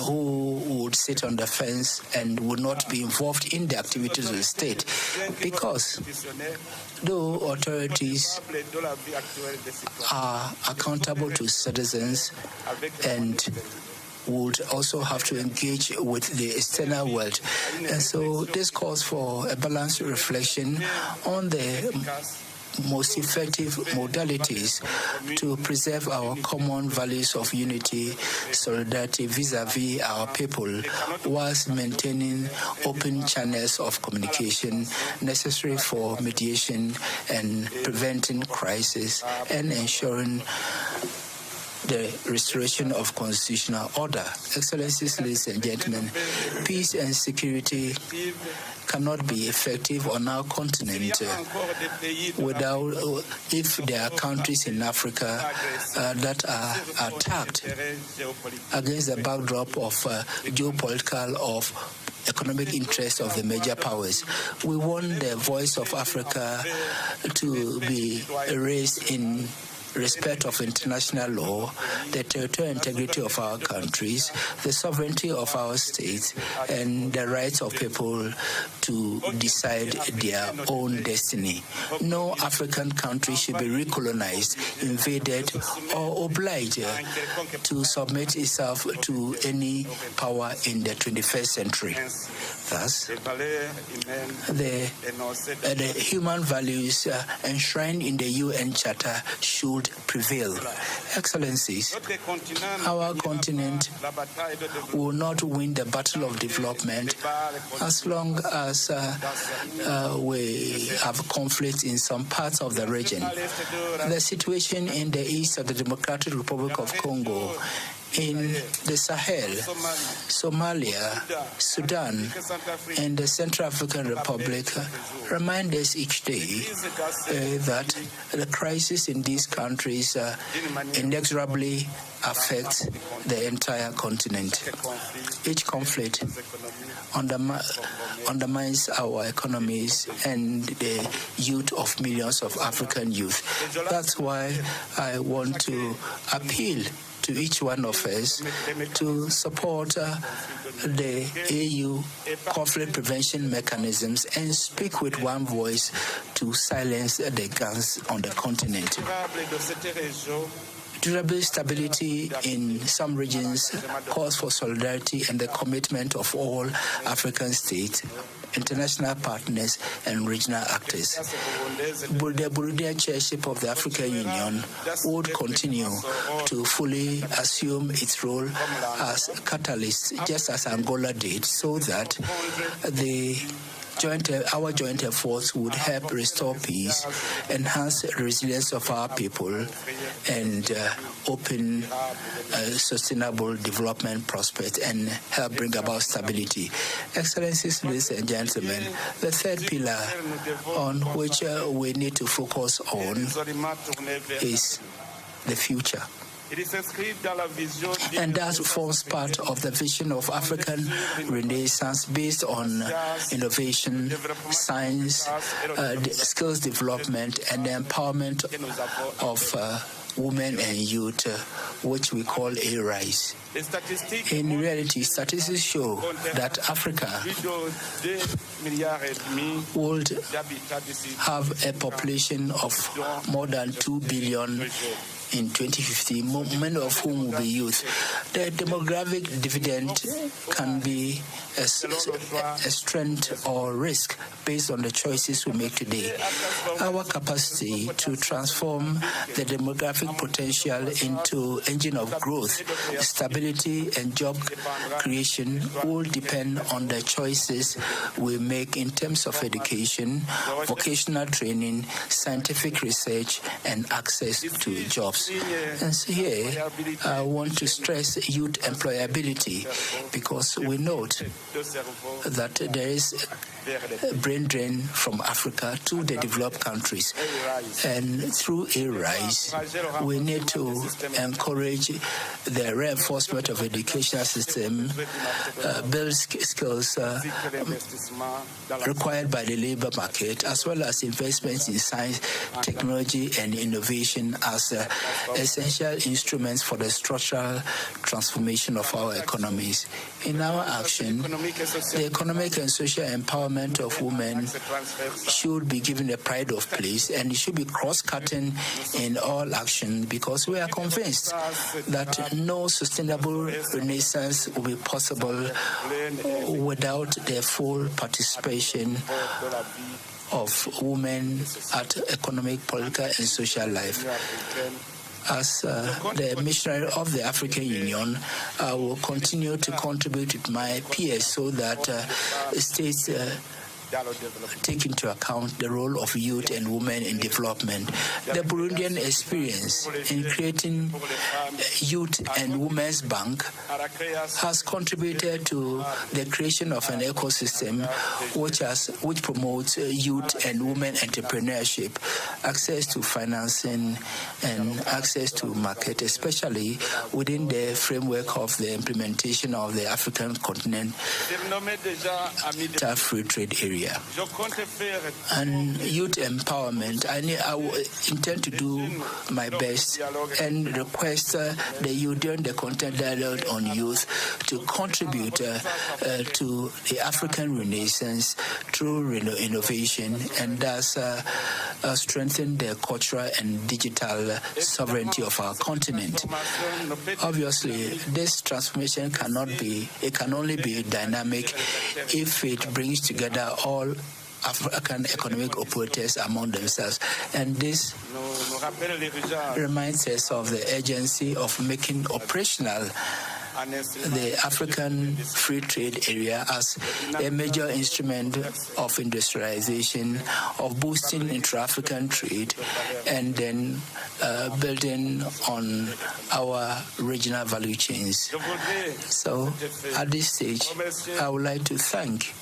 S9: who would sit on the fence and would not be involved in the activities of the state, because though authorities are accountable to citizens and would also have to engage with the external world. And so this calls for a balanced reflection on the most effective modalities to preserve our common values of unity, solidarity vis-à-vis our people, whilst maintaining open channels of communication necessary for mediation and preventing crisis and ensuring the restoration of constitutional order. Excellencies, ladies and gentlemen, peace and security cannot be effective on our continent without, if there are countries in Africa that are attacked against the backdrop of geopolitical, of economic interests of the major powers. We want the voice of Africa to be raised in respect of international law, the territorial integrity of our countries, the sovereignty of our states, and the rights of people to decide their own destiny. No African country should be recolonized, invaded, or obliged to submit itself to any power in the 21st century. Thus, the human values enshrined in the UN Charter should would prevail. Excellencies, our continent will not win the battle of development as long as we have conflict in some parts of the region. The situation in the east of the Democratic Republic of Congo, in the Sahel, Somalia, Sudan, and the Central African Republic remind us each day that the crisis in these countries inexorably affects the entire continent. Each conflict undermines our economies and the youth of millions of African youth. That's why I want to appeal to each one of us to support the AU conflict prevention mechanisms and speak with one voice to silence the guns on the continent. Durable stability in some regions calls for solidarity and the commitment of all African states, international partners, and regional actors. The Burundian chairship of the African Union would continue to fully assume its role as catalyst, just as Angola did, so that our joint efforts would help restore peace, enhance the resilience of our people, and open sustainable development prospects and help bring about stability. Excellencies, ladies and gentlemen, the third pillar on which we need to focus on is the future. And that forms part of the vision of African Renaissance based on innovation, science, skills development, and the empowerment of women and youth, which we call ARISE. In reality, statistics show that Africa would have a population of more than 2 billion in 2050, many of whom will be youth. The demographic dividend can be a strength or risk based on the choices we make today. Our capacity to transform the demographic potential into engine of growth, stability, and job creation will depend on the choices we make in terms of education, vocational training, scientific research, and access to jobs. And so here, I want to stress youth employability, because we note that there is a brain drain from Africa to the developed countries. And through ARISE, we need to encourage the reinforcement of educational system, build skills required by the labor market, as well as investments in science, technology, and innovation as essential instruments for the structural transformation of our economies. In our action, the economic and social empowerment of women should be given a pride of place, and it should be cross-cutting in all action, because we are convinced that no sustainable renaissance will be possible without the full participation of women at economic, political, and social life. As the missionary of the African Union, I will continue to contribute with my peers so that states take into account the role of youth and women in development. The Burundian experience in creating Youth and Women's Bank has contributed to the creation of an ecosystem which promotes youth and women entrepreneurship, access to financing, and access to market, especially within the framework of the implementation of the African Continental Free Trade Area. And youth empowerment, I intend to do my best and request the youth during the content dialogue on youth to contribute to the African Renaissance through innovation, and thus strengthen the cultural and digital sovereignty of our continent. Obviously, this transformation can only be dynamic if it brings together all African economic operators among themselves. And this reminds us of the urgency of making operational the African Free Trade Area as a major instrument of industrialization, of boosting intra-African trade, and then building on our regional value chains. So at this stage, I would like to thank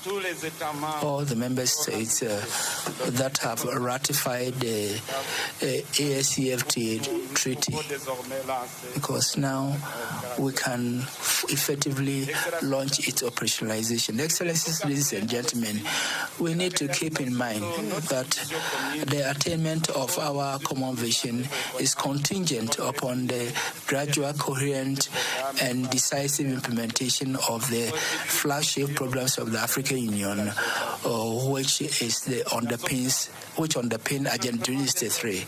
S9: all the member states that have ratified the ASEFTA treaty, because now we can effectively launch its operationalization. Excellencies, ladies and gentlemen, we need to keep in mind that the attainment of our common vision is contingent upon the gradual, coherent, and decisive implementation of the flagship programs of the African Union, which underpin Agenda 2063.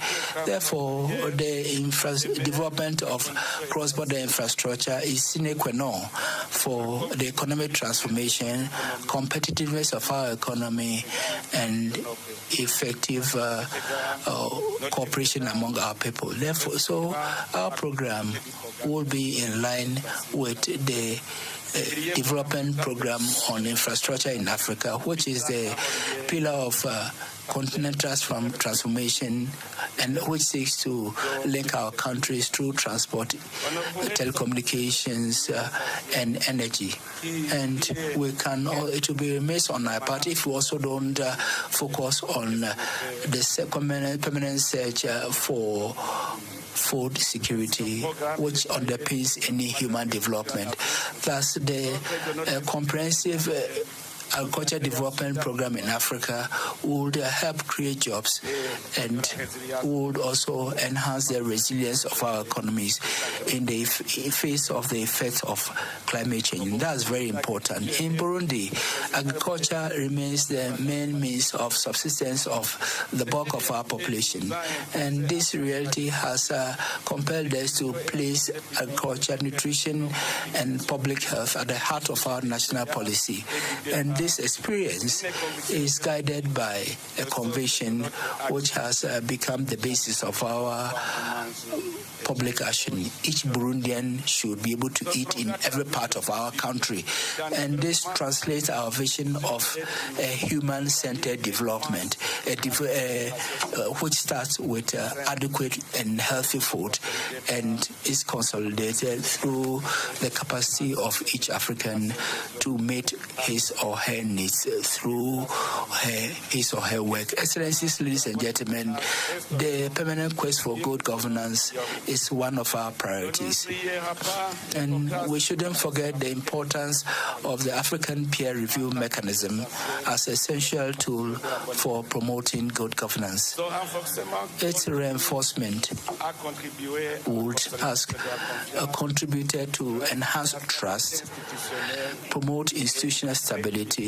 S9: Therefore, the development of cross-border infrastructure is sine qua non for the economic transformation, competitiveness of our economy, and effective cooperation among our people. Therefore, so our program will be in line with the development program on infrastructure in Africa, which is the pillar of continental transformation, and which seeks to link our countries through transport, telecommunications, and energy. And it will be remiss on our part if we also don't focus on the permanent search for food security, which underpins any human development. Thus, the comprehensive agriculture development program in Africa would help create jobs and would also enhance the resilience of our economies in the face of the effects of climate change. And that's very important. In Burundi, agriculture remains the main means of subsistence of the bulk of our population. And this reality has compelled us to place agriculture, nutrition, and public health at the heart of our national policy. And this experience is guided by a conviction which has become the basis of our public action. Each Burundian should be able to eat in every part of our country. And this translates our vision of a human-centered development, which starts with adequate and healthy food and is consolidated through the capacity of each African to meet his or her needs through his or her work. Excellencies, ladies and gentlemen, the permanent quest for good governance is one of our priorities. And we shouldn't forget the importance of the African peer review mechanism as an essential tool for promoting good governance. Its reinforcement would have contributed to enhance trust, promote institutional stability,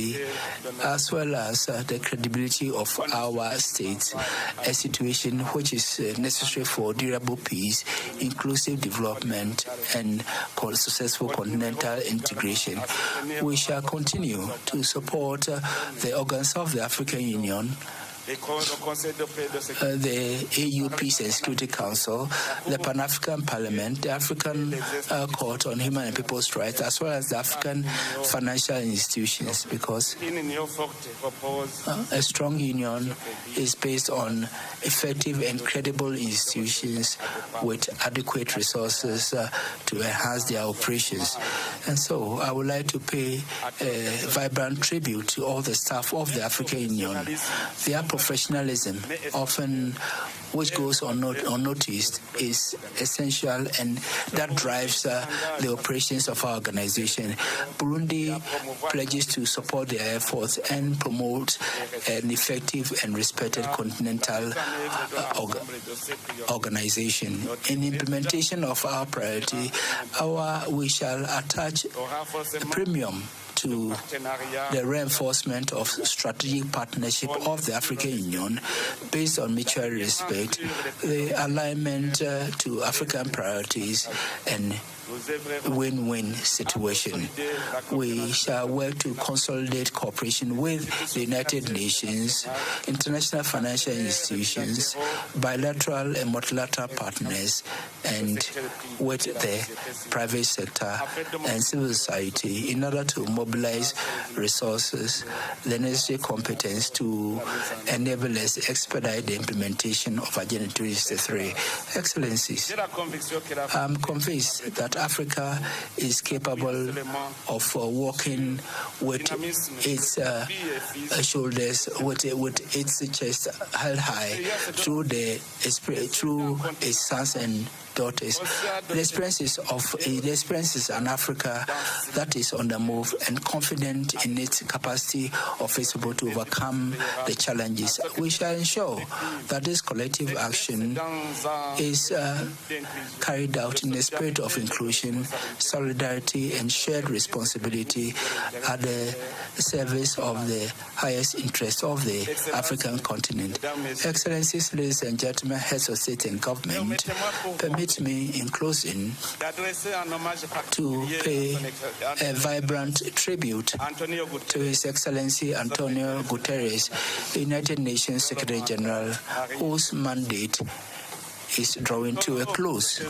S9: as well as the credibility of our states, a situation which is necessary for durable peace, inclusive development, and successful continental integration. We shall continue to support the organs of the African Union, the AU Peace and Security Council, the Pan-African Parliament, the African Court on Human and People's Rights, as well as the African financial institutions, because a strong union is based on effective and credible institutions with adequate resources to enhance their operations. And so I would like to pay a vibrant tribute to all the staff of the African Union. Their professionalism, often which goes unnoticed, is essential, and that drives the operations of our organization. Burundi pledges to support their efforts and promote an effective and respected continental organization. In implementation of our priority, we shall attach a premium to the reinforcement of strategic partnership of the African Union based on mutual respect, the alignment to African priorities, and win-win situation. We shall work to consolidate cooperation with the United Nations, international financial institutions, bilateral and multilateral partners, and with the private sector and civil society in order to mobilize resources, the necessary competence to enable us to expedite the implementation of Agenda 2063. Excellencies, I'm convinced that Africa is capable of walking with its shoulders, with its chest held high through its sons and daughters. The experiences an Africa that is on the move and confident in its capacity of its able to overcome the challenges. We shall ensure that this collective action is carried out in a spirit of inclusion, solidarity, and shared responsibility at the service of the highest interests of the African continent. Excellencies, ladies and gentlemen, heads of state and government, permit me in closing to pay a vibrant tribute to His Excellency Antonio Guterres, United Nations Secretary General, whose mandate is drawing to a close.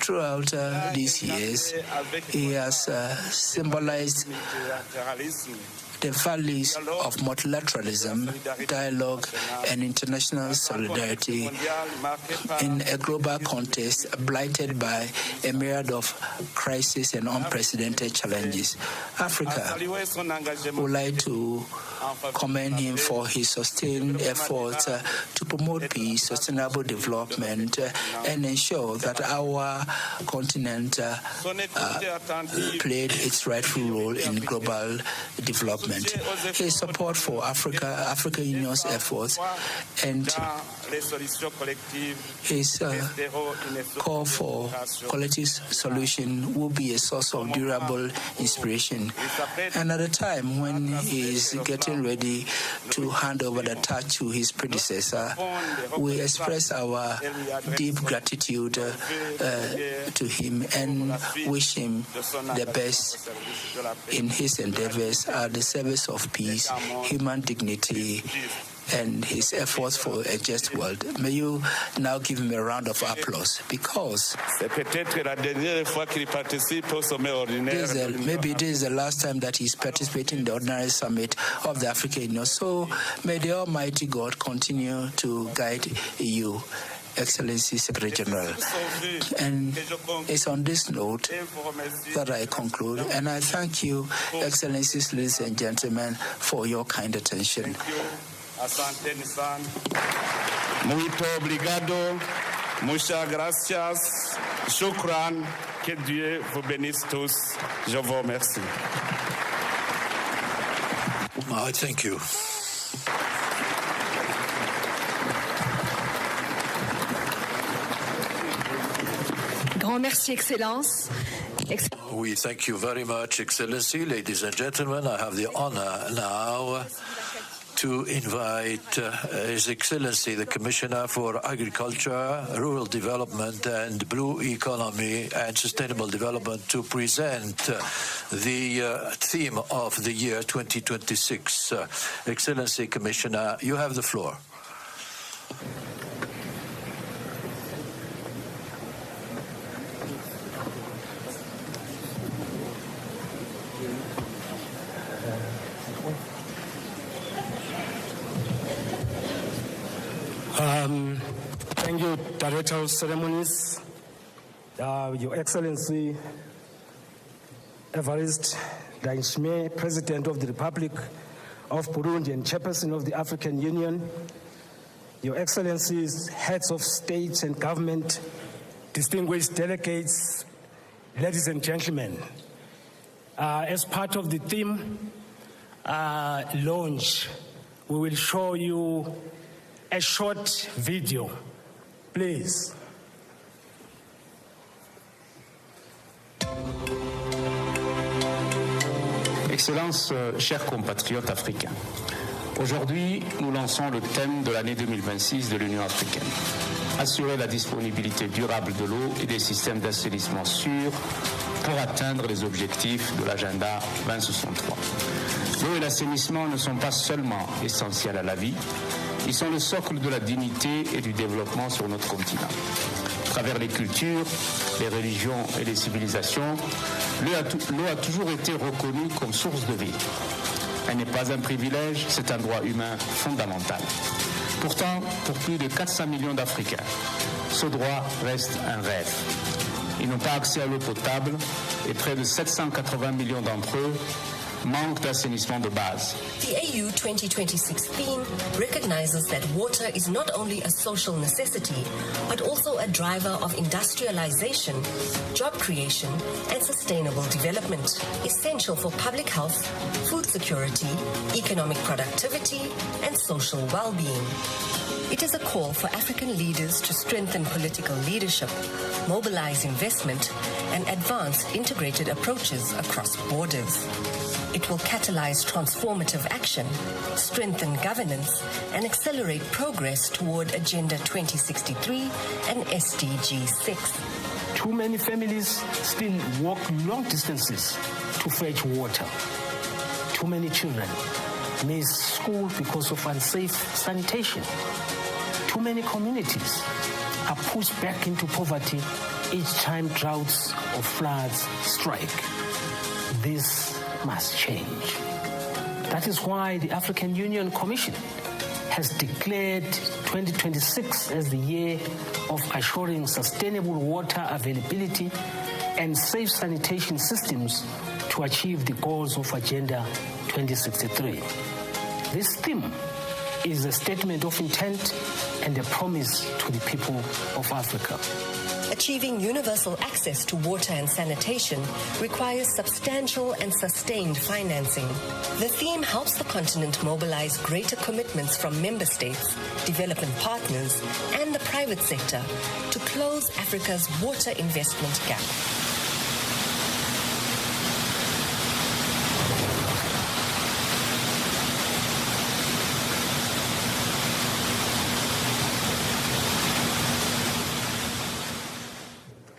S9: Throughout these years, he has symbolized the values of multilateralism, dialogue, and international solidarity in a global context blighted by a myriad of crises and unprecedented challenges. Africa would like to commend him for his sustained efforts to promote peace, sustainable development, and ensure that our continent played its rightful role in global development. His support for African Union's efforts, and his call for collective solution will be a source of durable inspiration. And at a time when he is getting ready to hand over the torch to his predecessor, we express our deep gratitude to him and wish him the best in his endeavors at the service of peace, human dignity, and his efforts for a just world. May you now give him a round of applause, because maybe this is the last time that he's participating in the ordinary summit of the African Union. So may the Almighty God continue to guide you, Excellency Secretary General. And it's on this note that I conclude, and I thank you, Excellencies, ladies and gentlemen, for your kind attention.
S13: Muito obrigado, muchas gracias, shukran, que Dieu vous bénisse tous. Je vous remercie.
S14: I thank you.
S12: Grand merci, Excellence.
S14: We thank you very much, Excellency. Ladies and gentlemen, I have the honor now to invite His Excellency, the Commissioner for Agriculture, Rural Development and Blue Economy and Sustainable Development, to present the theme of the year 2026. Excellency, Commissioner, you have the floor.
S19: Thank you, Director of Ceremonies, Your Excellency Evariste Ndayishimiye, President of the Republic of Burundi and Chairperson of the African Union, Your Excellencies, Heads of State and Government, distinguished delegates, ladies and gentlemen. As part of the theme launch, we will show you a short video, please.
S20: Excellences, chers compatriotes africains, Aujourd'hui, nous lançons le thème de l'année 2026 de l'Union africaine. Assurer la disponibilité durable de l'eau et des systèmes d'assainissement sûrs pour atteindre les objectifs de l'agenda 2063. L'eau et l'assainissement ne sont pas seulement essentiels à la vie, ils sont le socle de la dignité et du développement sur notre continent. À travers les cultures, les religions et les civilisations, l'eau a toujours été reconnue comme source de vie. Elle n'est pas un privilège, c'est un droit humain fondamental. Pourtant, pour plus de 400 millions d'Africains, ce droit reste un rêve. Ils n'ont pas accès à l'eau potable et près de 780 millions d'entre eux manquent d'assainissement de base.
S21: The AU 2026 theme recognizes that water is not only a social necessity, but also a driver of industrialization, job creation, and sustainable development, essential for public health, food security, economic productivity, and social well-being. It is a call for African leaders to strengthen political leadership, mobilize investment, and advance integrated approaches across borders. It will catalyze transformative action, strengthen governance, and accelerate progress toward Agenda 2063 and SDG 6.
S19: Too many families still walk long distances to fetch water. Too many children miss school because of unsafe sanitation. Too many communities are pushed back into poverty each time droughts or floods strike. This must change. That is why the African Union Commission has declared 2026 as the year of assuring sustainable water availability and safe sanitation systems to achieve the goals of Agenda 2063. This theme is a statement of intent and a promise to the people of Africa.
S21: Achieving universal access to water and sanitation requires substantial and sustained financing. The theme helps the continent mobilize greater commitments from member states, development partners, and the private sector to close Africa's water investment gap.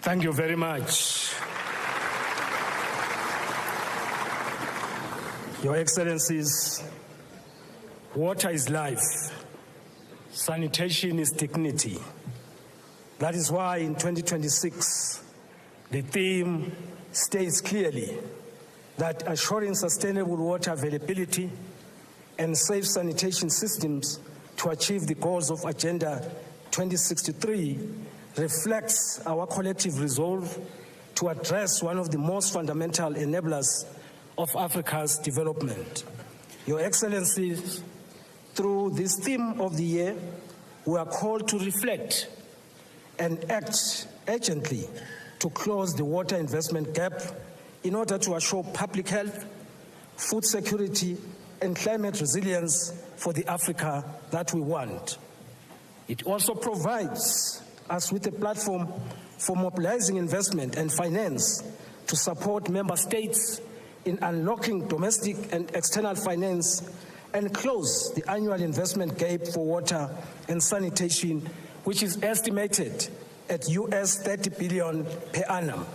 S19: Thank you very much. Your Excellencies, water is life. Sanitation is dignity. That is why in 2026, the theme states clearly that assuring sustainable water availability and safe sanitation systems to achieve the goals of Agenda 2063 reflects our collective resolve to address one of the most fundamental enablers of Africa's development. Your Excellencies, through this theme of the year, we are called to reflect and act urgently to close the water investment gap in order to assure public health, food security, and climate resilience for the Africa that we want. It also provides us with a platform for mobilizing investment and finance to support member states in unlocking domestic and external finance and close the annual investment gap for water and sanitation, which is estimated at US $30 billion per annum.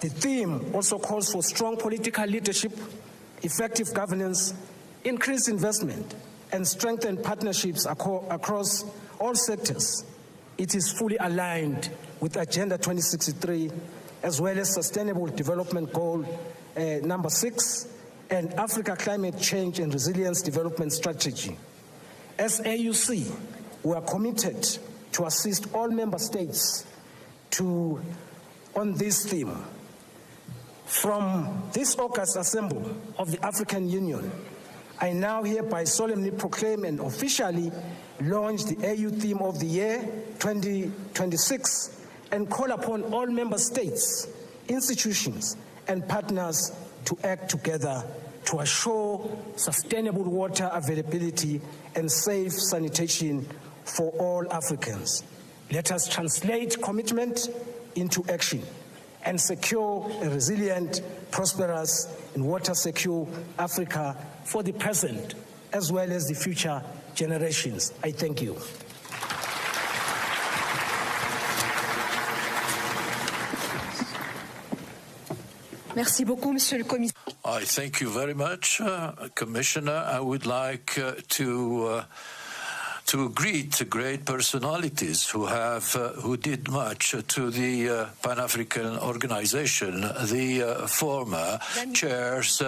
S19: The theme also calls for strong political leadership, effective governance, increased investment, and strengthened partnerships across all sectors. It is fully aligned with Agenda 2063, as well as Sustainable Development Goal number 6, and Africa Climate Change and Resilience Development Strategy. As AUC, we are committed to assist all member states on this theme. From this August Assembly of the African Union, I now hereby solemnly proclaim and officially launch the AU theme of the year 2026 and call upon all member states, institutions, and partners to act together to assure sustainable water availability and safe sanitation for all Africans. Let us translate commitment into action and secure a resilient, prosperous, and water-secure Africa for the present as well as the future generations. I thank you.
S12: Merci beaucoup, Monsieur le Commissaire.
S14: I thank you very much, Commissioner. I would like to greet great personalities who did much to the Pan-African organization. The former chairs,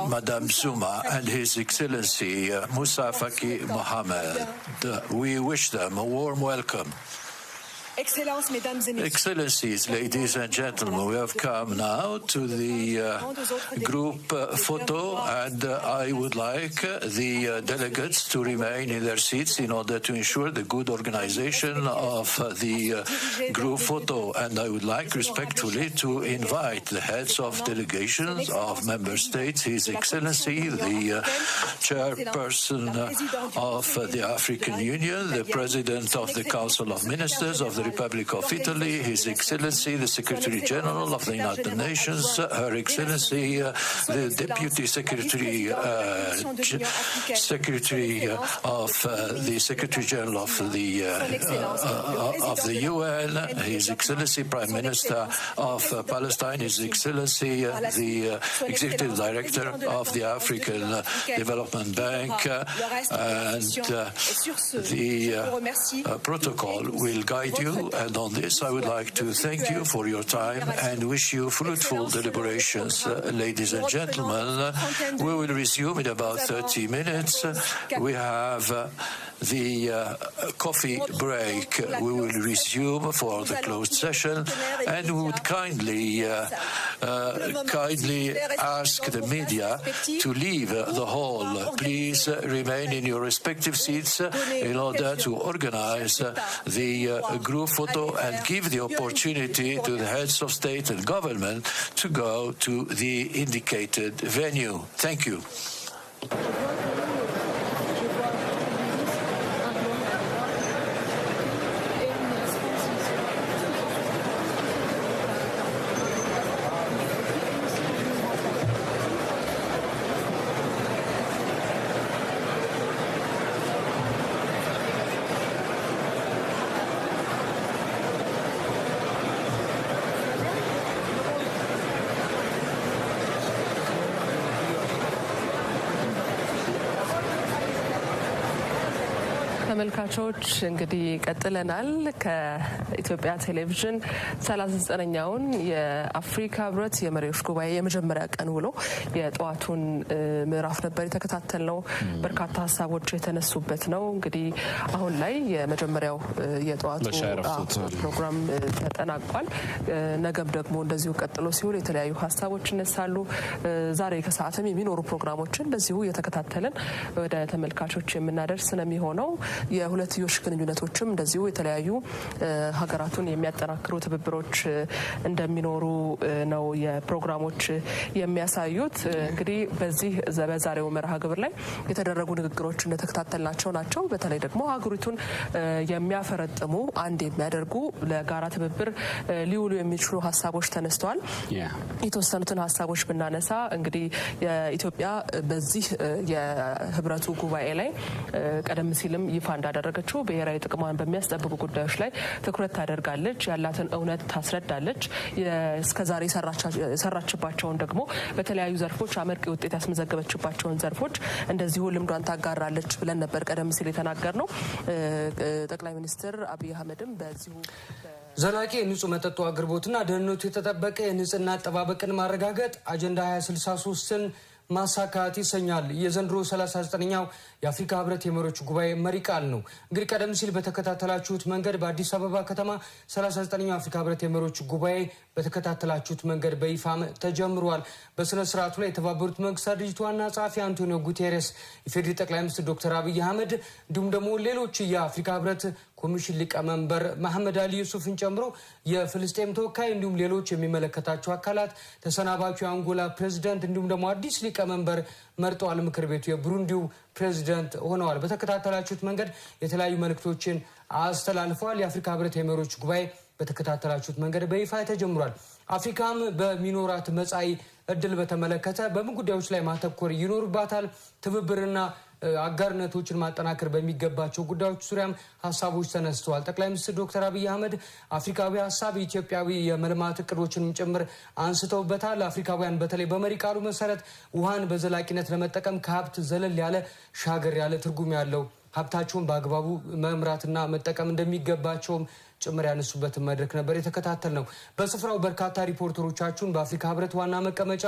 S14: Madame Zuma and His Excellency Moussa Faki Mohammed. We wish them a warm welcome. Excellencies, ladies and gentlemen, we have come now to the group photo, and I would like the delegates to remain in their seats in order to ensure the good organization of the group photo. And I would like respectfully to invite the heads of delegations of member states, His Excellency, the chairperson of the African Union, the President of the Council of Ministers of the Republic of Italy, His Excellency, the Secretary General of the United Nations, Her Excellency, the Deputy Secretary of the Secretary General of the UN, His Excellency, Prime Minister of Palestine, His Excellency, the Executive Director of the African Development Bank, and the protocol will guide you. And on this, I would like to thank you for your time and wish you fruitful deliberations. Ladies and gentlemen, we will resume in about 30 minutes. We have the coffee break. We will resume for the closed session, and we would kindly ask the media to leave the hall. Please remain in your respective seats in order to organize the group photo and give the opportunity to the heads of state and government to go to the indicated venue. Thank you.
S3: ተመልካቾች እንግዲህ ቀጥለናል ከኢትዮጵያ ቴሌቪዥን 39ኛውን የአፍሪካ ህብረት የመሪዎች ጉባኤ የመጀመሪያ ቀን ውሎ የጧቱን ምዕራፍ ነበር የተከታተልነው። በርካታ ሀሳቦች የተነሱበት ነው። እንግዲህ አሁን ላይ የመጀመሪያው የጧቱ ፕሮግራም ተጠናቋል። ነገም ደግሞ እንደዚሁ ቀጥሎ ሲሆን የተለያዩ ሀሳቦች ይነሳሉ። ዛሬ ከሰዓትም የሚኖሩ ፕሮግራሞችን እንደዚሁ እየተከታተልን ወደ ተመልካቾች የምናደርስ ነው የሚሆነው። የሁለትዮሽ ግንኙነቶችም እንደዚሁ የተለያዩ ሀገራቱን የሚያጠናክሩ ትብብሮች እንደሚኖሩ ነው የፕሮግራሞች የሚያሳዩት። እንግዲህ በዚህ በዛሬው መርሃ ግብር ላይ የተደረጉ ንግግሮች እንደተከታተልናቸው ናቸው። በተለይ ደግሞ ሀገሪቱን የሚያፈረጥሙ አንድ የሚያደርጉ ለጋራ ትብብር ሊውሉ የሚችሉ ሀሳቦች ተነስተዋል። የተወሰኑትን ሀሳቦች ብናነሳ እንግዲህ የኢትዮጵያ በዚህ የህብረቱ ጉባኤ ላይ ቀደም ሲልም ይፋ እንዳደረገችው ብሔራዊ ጥቅሟን በሚያስጠብቁ ጉዳዮች ላይ ትኩረት ታደርጋለች፣ ያላትን እውነት ታስረዳለች፣ እስከዛሬ የሰራችባቸውን ደግሞ በተለያዩ ዘርፎች አመርቂ ውጤት ያስመዘገበችባቸውን ዘርፎች እንደዚሁ ልምዷን ታጋራለች ብለን ነበር ቀደም ሲል የተናገርነው። ጠቅላይ ሚኒስትር አብይ አህመድም በዚሁ
S1: ዘላቂ የንጹህ መጠጥ አቅርቦትና ደህንነቱ የተጠበቀ የንጽህና አጠባበቅን ማረጋገጥ አጀንዳ 2063ን ማሳካት ይሰኛል የዘንድሮ 39ኛው የአፍሪካ ህብረት የመሪዎች ጉባኤ መሪ ቃል ነው። እንግዲህ ቀደም ሲል በተከታተላችሁት መንገድ በአዲስ አበባ ከተማ 39ኛው የአፍሪካ ህብረት የመሪዎች ጉባኤ በተከታተላችሁት መንገድ በይፋ ተጀምሯል። በስነ ስርዓቱ ላይ የተባበሩት መንግስታት ድርጅት ዋና ጸሐፊ አንቶኒዮ ጉቴሬስ፣ የፌዴራል ጠቅላይ ሚኒስትር ዶክተር አብይ አህመድ እንዲሁም ደግሞ ሌሎች የአፍሪካ ህብረት ኮሚሽን ሊቀመንበር መሐመድ አሊ ዩሱፍን ጨምሮ የፍልስጤም ተወካይ እንዲሁም ሌሎች የሚመለከታቸው አካላት ተሰናባቹ የአንጎላ ፕሬዝዳንት እንዲሁም ደግሞ አዲስ ሊቀመንበር መርጠዋል። ምክር ቤቱ የብሩንዲው ፕሬዝዳንት ሆነዋል። በተከታተላችሁት መንገድ የተለያዩ መልእክቶችን አስተላልፈዋል። የአፍሪካ ህብረት የመሪዎች ጉባኤ በተከታተላችሁት መንገድ በይፋ ተጀምሯል። አፍሪካም በሚኖራት መጻኢ እድል በተመለከተ በምን ጉዳዮች ላይ ማተኮር ይኖርባታል? ትብብርና አጋርነቶችን ማጠናከር በሚገባቸው ጉዳዮች ዙሪያም ሐሳቦች ተነስተዋል። ጠቅላይ ሚኒስትር ዶክተር አብይ አህመድ አፍሪካዊ ሐሳብ ኢትዮጵያዊ የመልማት እቅዶችን ጭምር አንስተውበታል። አፍሪካውያን በተለይ በመሪ ቃሉ መሰረት ውሃን በዘላቂነት ለመጠቀም ከሀብት ዘለል ያለ ሻገር ያለ ትርጉም ያለው ሀብታቸውን በአግባቡ መምራትና መጠቀም እንደሚገባቸውም ጭምር ያነሱበት መድረክ ነበር የተከታተል ነው። በስፍራው በርካታ ሪፖርተሮቻችን በአፍሪካ ህብረት ዋና መቀመጫ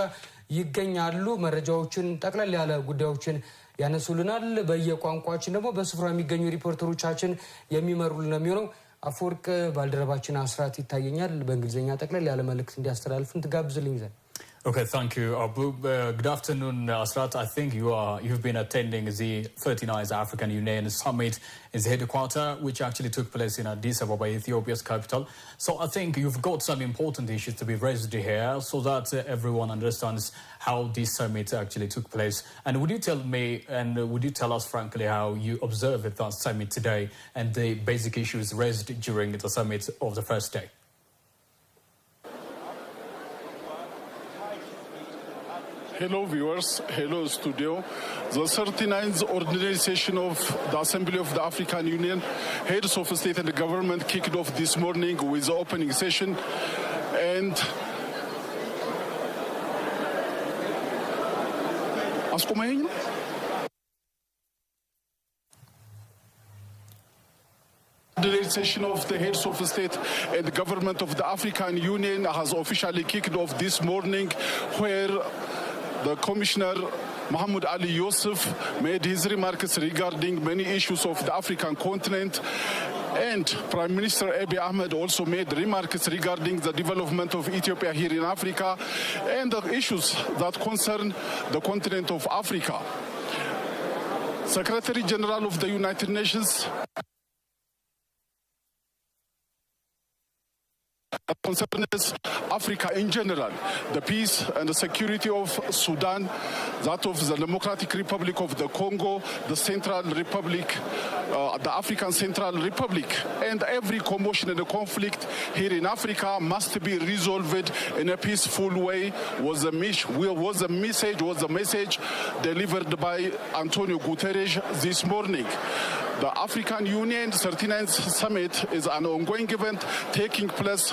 S1: ይገኛሉ። መረጃዎችን ጠቅለል ያለ ጉዳዮችን ያነሱልናል። በየቋንቋችን ደግሞ በስፍራው የሚገኙ ሪፖርተሮቻችን የሚመሩልን ነው የሚሆነው። አፈወርቅ ባልደረባችን አስራት ይታየኛል በእንግሊዝኛ ጠቅለል ያለ መልእክት እንዲያስተላልፍን ትጋብዝልኝ ዘንድ።
S2: Okay, thank you, Abu. Good afternoon, Asrat. I think you've been attending the 39th African Union Summit in the headquarters, which actually took place in Addis Ababa, Ethiopia's capital. So I think you've got some important issues to be raised here so that everyone understands how this summit actually took place. And would you tell me, and would you tell us frankly how you observed that summit today and the basic issues raised during the summit of the first day?
S5: Hello viewers, hello studio. The 39th ordinary session of the Assembly of the African Union, heads of state and government kicked off this morning with the opening session, and the session of the heads of state and government of the African Union has officially kicked off this morning, where the Commissioner Mohamed Ali Yusuf made his remarks regarding many issues of the African continent, and Prime Minister Abiy Ahmed also made remarks regarding the development of Ethiopia here in Africa and the issues that concern the continent of Africa. Secretary General of the United Nations concerns Africa in general, the peace and the security of Sudan, that of the Democratic Republic of the Congo, the Central Republic, the African Central Republic, and every commotion and conflict here in Africa must be resolved in a peaceful way, was the message delivered by Antonio Guterres this morning. The African Union 39th Summit is an ongoing event taking place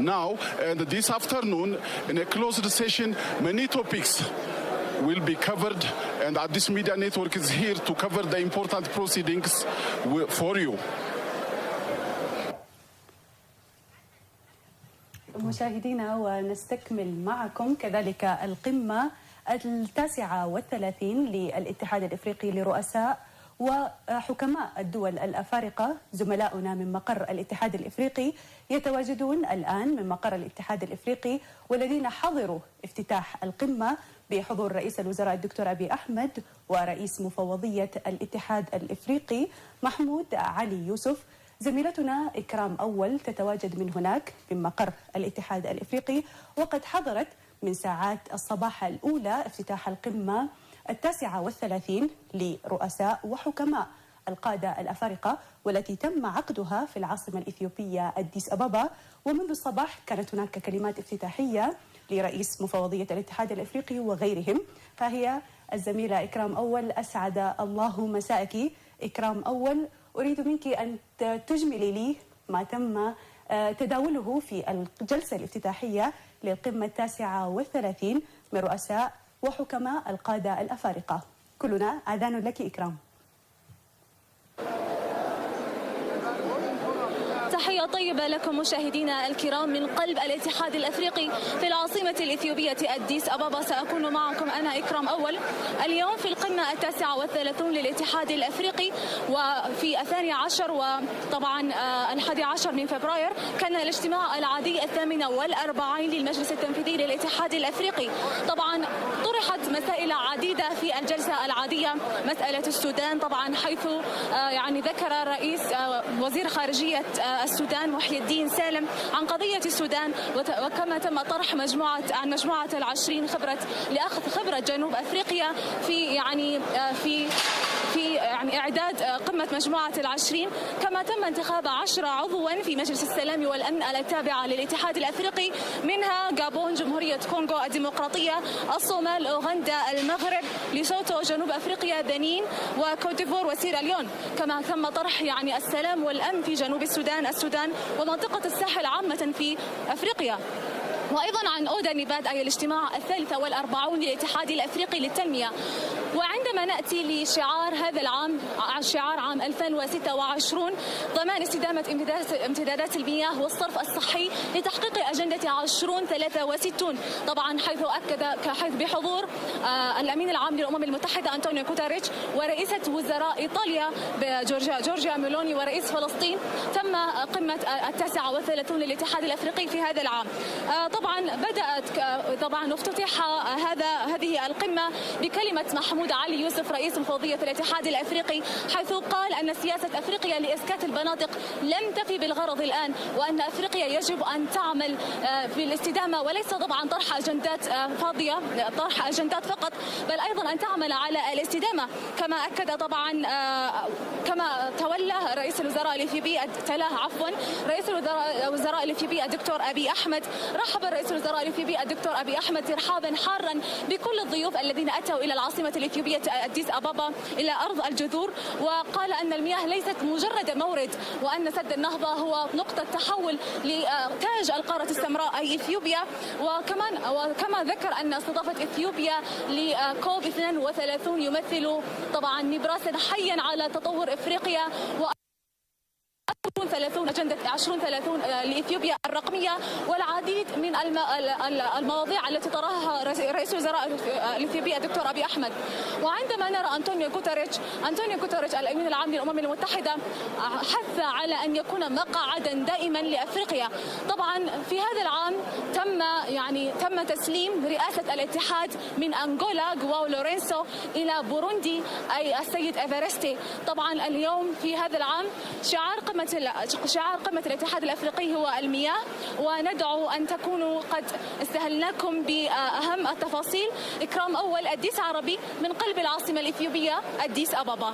S5: now, and this afternoon in a closed session many topics will be covered, and this media network is here to cover the important proceedings for you.
S4: مشاهدينا ونستكمل معكم كذلك القمة 39 للاتحاد الإفريقي لرؤساء وحكماء الدول الأفارقة. زملاؤنا من مقر الاتحاد الإفريقي يتواجدون الآن من مقر الاتحاد الإفريقي، والذين حضروا افتتاح القمة بحضور رئيس الوزراء الدكتور أبي أحمد ورئيس مفوضية الاتحاد الإفريقي محمود علي يوسف. زميلتنا إكرام أول تتواجد من هناك من مقر الاتحاد الإفريقي، وقد حضرت من ساعات الصباح الأولى افتتاح القمة 39 لرؤساء وحكماء القادة الأفارقة، والتي تم عقدها في العاصمة الإثيوبية أديس أبابا. ومنذ الصباح كانت هناك كلمات افتتاحية لرئيس مفوضية الاتحاد الإفريقي وغيرهم. فهي الزميلة إكرام أول، أسعد الله مساءك. إكرام أول، أريد منك أن تجملي لي ما تم تداوله في الجلسة الافتتاحية للقمة 39 من رؤساء وحكماء القادة الأفارقة. كلنا آذان لك إكرام.
S22: تحية طيبة لكم مشاهدينا الكرام من قلب الاتحاد الأفريقي في العاصمة الإثيوبية أديس أبابا. سأكون معكم أنا إكرام أول اليوم في القمة 39 للاتحاد الأفريقي، وفي 12 وطبعا 11 من فبراير كان الاجتماع العادي 48 للمجلس التنفيذي للاتحاد الأفريقي. طبعا طرحت مسائل عديدة في الجلسة العادية، مسألة السودان طبعا، حيث يعني ذكر رئيس وزير خارجية السودان محي الدين سالم عن قضية السودان، وكما تم طرح مجموعة ال20 لأخذ خبرة جنوب أفريقيا في في يعني إعداد قمة مجموعة العشرين، كما تم انتخاب 10 عضوا في مجلس السلام والأمن التابعة للاتحاد الأفريقي، منها غابون، جمهورية كونغو الديمقراطية، الصومال، أوغندا، المغرب، ليسوتو، جنوب أفريقيا، بنين، وكوت ديفوار وسيراليون. كما تم طرح يعني السلام والأمن في جنوب السودان ومنطقة الساحل عامة في أفريقيا. وأيضا عن أودا نيباد، أي الاجتماع 43 للاتحاد الأفريقي للتنمية. وعندما نأتي لشعار هذا العام، شعار عام 2026، ضمان استدامة امتدادات المياه والصرف الصحي لتحقيق أجندة 2063، طبعا حيث بحضور الأمين العام للأمم المتحدة أنطونيو غوتيريش، ورئيسة وزراء إيطاليا جورجيا ميلوني، ورئيس فلسطين. تم قمة 39 للاتحاد الأفريقي في هذا العام. طبعا افتتح هذه القمة بكلمة محمود علي يوسف رئيس مفوضية الاتحاد الأفريقي، حيث قال أن سياسة أفريقيا لإسكات المناطق لم تفي بالغرض الآن، وأن أفريقيا يجب أن تعمل في الاستدامة، وليس طبعا طرح أجندات فاضية، طرح أجندات فقط، بل أيضا أن تعمل على الاستدامة. كما أكد طبعا كما تولى رئيس الوزراء الإثيوبي رئيس الوزراء الإثيوبي الدكتور أبي أحمد. رحب رئيس الوزراء الإثيوبي الدكتور أبي أحمد ترحابا حارا بكل الضيوف الذين أتوا إلى العاصمة الإثيوبية أديس أبابا إلى أرض الجذور، وقال أن المياه ليست مجرد مورد، وأن سد النهضة هو نقطة تحول لتاج القارة السمراء أي إثيوبيا. وكما ذكر أن استضافة إثيوبيا لكوب 32 يمثل طبعا نبراسا حيا على تطور إفريقيا، 30 أجندة 2030 لإثيوبيا الرقمية، والعديد من المواضيع التي طرحها رئيس الوزراء الإثيوبي الدكتور أبي أحمد. وعندما نرى أنطونيو غوتيريش الأمين العام للأمم المتحدة حث على أن يكون مقعدا دائما لأفريقيا. طبعا في هذا العام تم تسليم رئاسة الاتحاد من أنغولا جواو لورينسو إلى بوروندي أي السيد إيفارستي. طبعا اليوم في هذا العام شعار قمة الاتحاد الأفريقي هو المياه، وندعو أن تكونوا قد استهلناكم بأهم التفاصيل. إكرام أول، أديس عربي، من قلب العاصمة الإثيوبية أديس أبابا.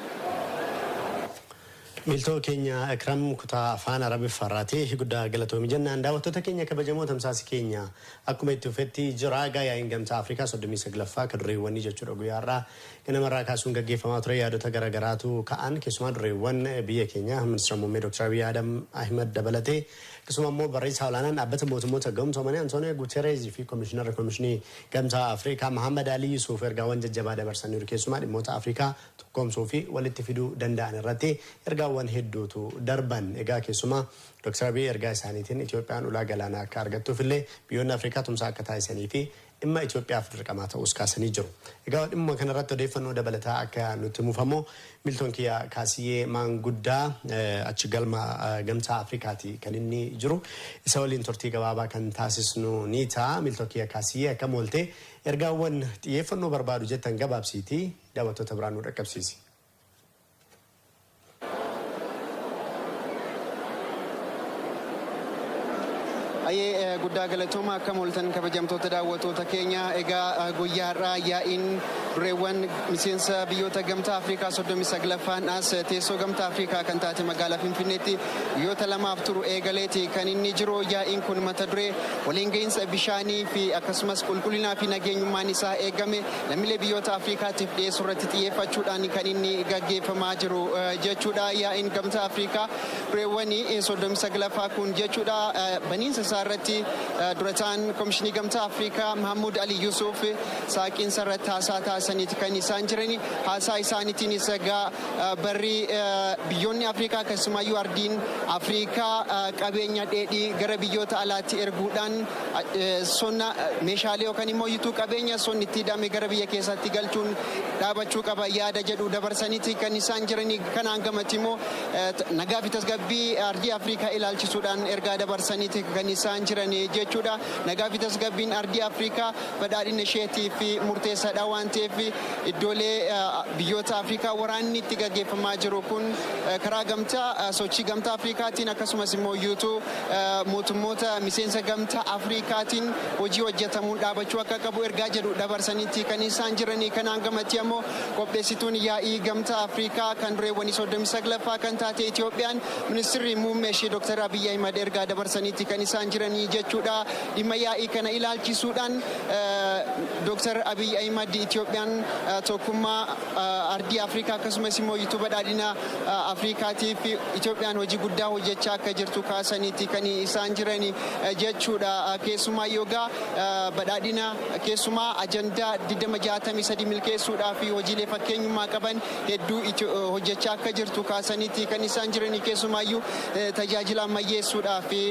S6: ميلتو كينيا أكرم كتا فان عربي فراتي قد قلتو مجنة دعوتو كينيا كبجمو تمساس كينيا أكو ميتوفتي جراغا يا إنجمتا أفريقيا صدمي سقلفا كدريواني جاتشورو غيارا كنا مرة كاسونغا جيفا ماتري يادو تغرغراتو كأن كسما دريوان بيا كينيا منستر مومي دكتور أبي آدم أحمد دبلتي كسما مو برئيس حولانا أبت موتموتا غمتو مني أنتونيو غوتيريز في كوميشني غمتا أفريقيا محمد علي يوسف إرغاوان جبادة برسانيور كسما موتا أفريقيا تقوم صوفي والاتفيدو دندان الرتي إرغاوان هدوتو دربان إيغا كسما دكتور أبي إرغا سانيتين إثيوبيان ولا غلانا كارغتو فيلي بيون أفريقيا تمسا كتايساني في إما إثيوبيا أفريقيا ماتا أسكاساني جرو إيغا إما كان رتو ديفنو دبلتا أكا نتمفهمو ميلتون كيا كاسيه مان غودا أتشغل ما غمتا أفريقياتي كانني جرو إساولين تورتيغا بابا كان تاسسنو نيتا ميلتون كيا كاسيه كمولتي إرغاوان تيفنو بربادو جتان غباب سيتي داوتو تبرانو ركب سيسي
S7: أي قد قلتهما كمولتن كبجمتو تداوتو تكينيا إيغا غويارا يائين ريوان مسينسا بيوتا غمتا أفريقيا صدومي سغلفان أس تيسو غمتا أفريقيا كانتاتي مغالا فينفينيتي يوتا لما أفترو إيغاليتي كان النجرو يائين كون متدري ولينغينس بشاني في أكسمس كلنا في نجين يمانيسا إيغامي لميلي بيوتا أفريقيا تفدي سورة تيفا چوداني كان إني إيغاقي فماجرو جاچودا يائين غمتا أفريقيا ريواني صدومي سغلفا كون جاچودا بنين سارتي درتان كومشني غمتا أفريقيا محمود علي يوسف ساكين سارتا ساتا سانيت كاني سانجرني هاسا إسانيتي نسجا بري بيوني أفريقيا كسما يواردين أفريقيا كابينيا دي غربيوتا علاتي إرغودان سونا مشاليو كاني مويتو كابينيا سون نتيدا مغربيا كيسا تيغالچون دابچو كابا يادا جدو دبرسانيتي كاني سانجرني كانانغمتيمو نغافي تسغبي أرجي أفريقيا إلالچي سودان إرغا دبرسانيتي كاني isaan jiran jechuudha. Nagaa fi tasgabbiin ardii Afrikaa badhaadhina isheetii fi murteessaadha waan ta'eef iddoolee biyyoota Afrikaa waraanni itti gaggeeffamaa jiru kun karaa gamtaa sochii gamtaa Afrikaatiin akkasumas immoo yuutuu mootummoota miseensa gamtaa Afrikaatiin hojii hojjetamuun dhaabachuu akka qabu ergaa jedhu dabarsaniitti kan isaan jiranii. Kanaan gamatti ammoo qopheessituun yaa'ii gamtaa Afrikaa kan dureewwanii 39ffaa kan taate Itoophiyaan ministeerri muummee ishee Dr. Abiy Ahmed ergaa dabarsaniitti kan isaan jiranii jechuudha. Dhimma yaa'ii kana ilaalchisuudhaan Dr. Abiy Ahmed Itoophiyaan tokkummaa ardii Afrikaa akkasumas immoo yuutuu badhaadhina Afrikaatiif Itoophiyaan hojii guddaa hojjechaa akka jirtu kaasaniitti kan isaan jiranii jechuudha. Keessumaa yoogaa badhaadhina keessumaa ajandaa 2063 milkeessuudhaa fi hojiilee fakkeenyummaa qaban hedduu hojjechaa akka jirtu kaasaniitti kan isaan jiranii. Keessumaayyuu tajaajila ammayyeessuudhaa fi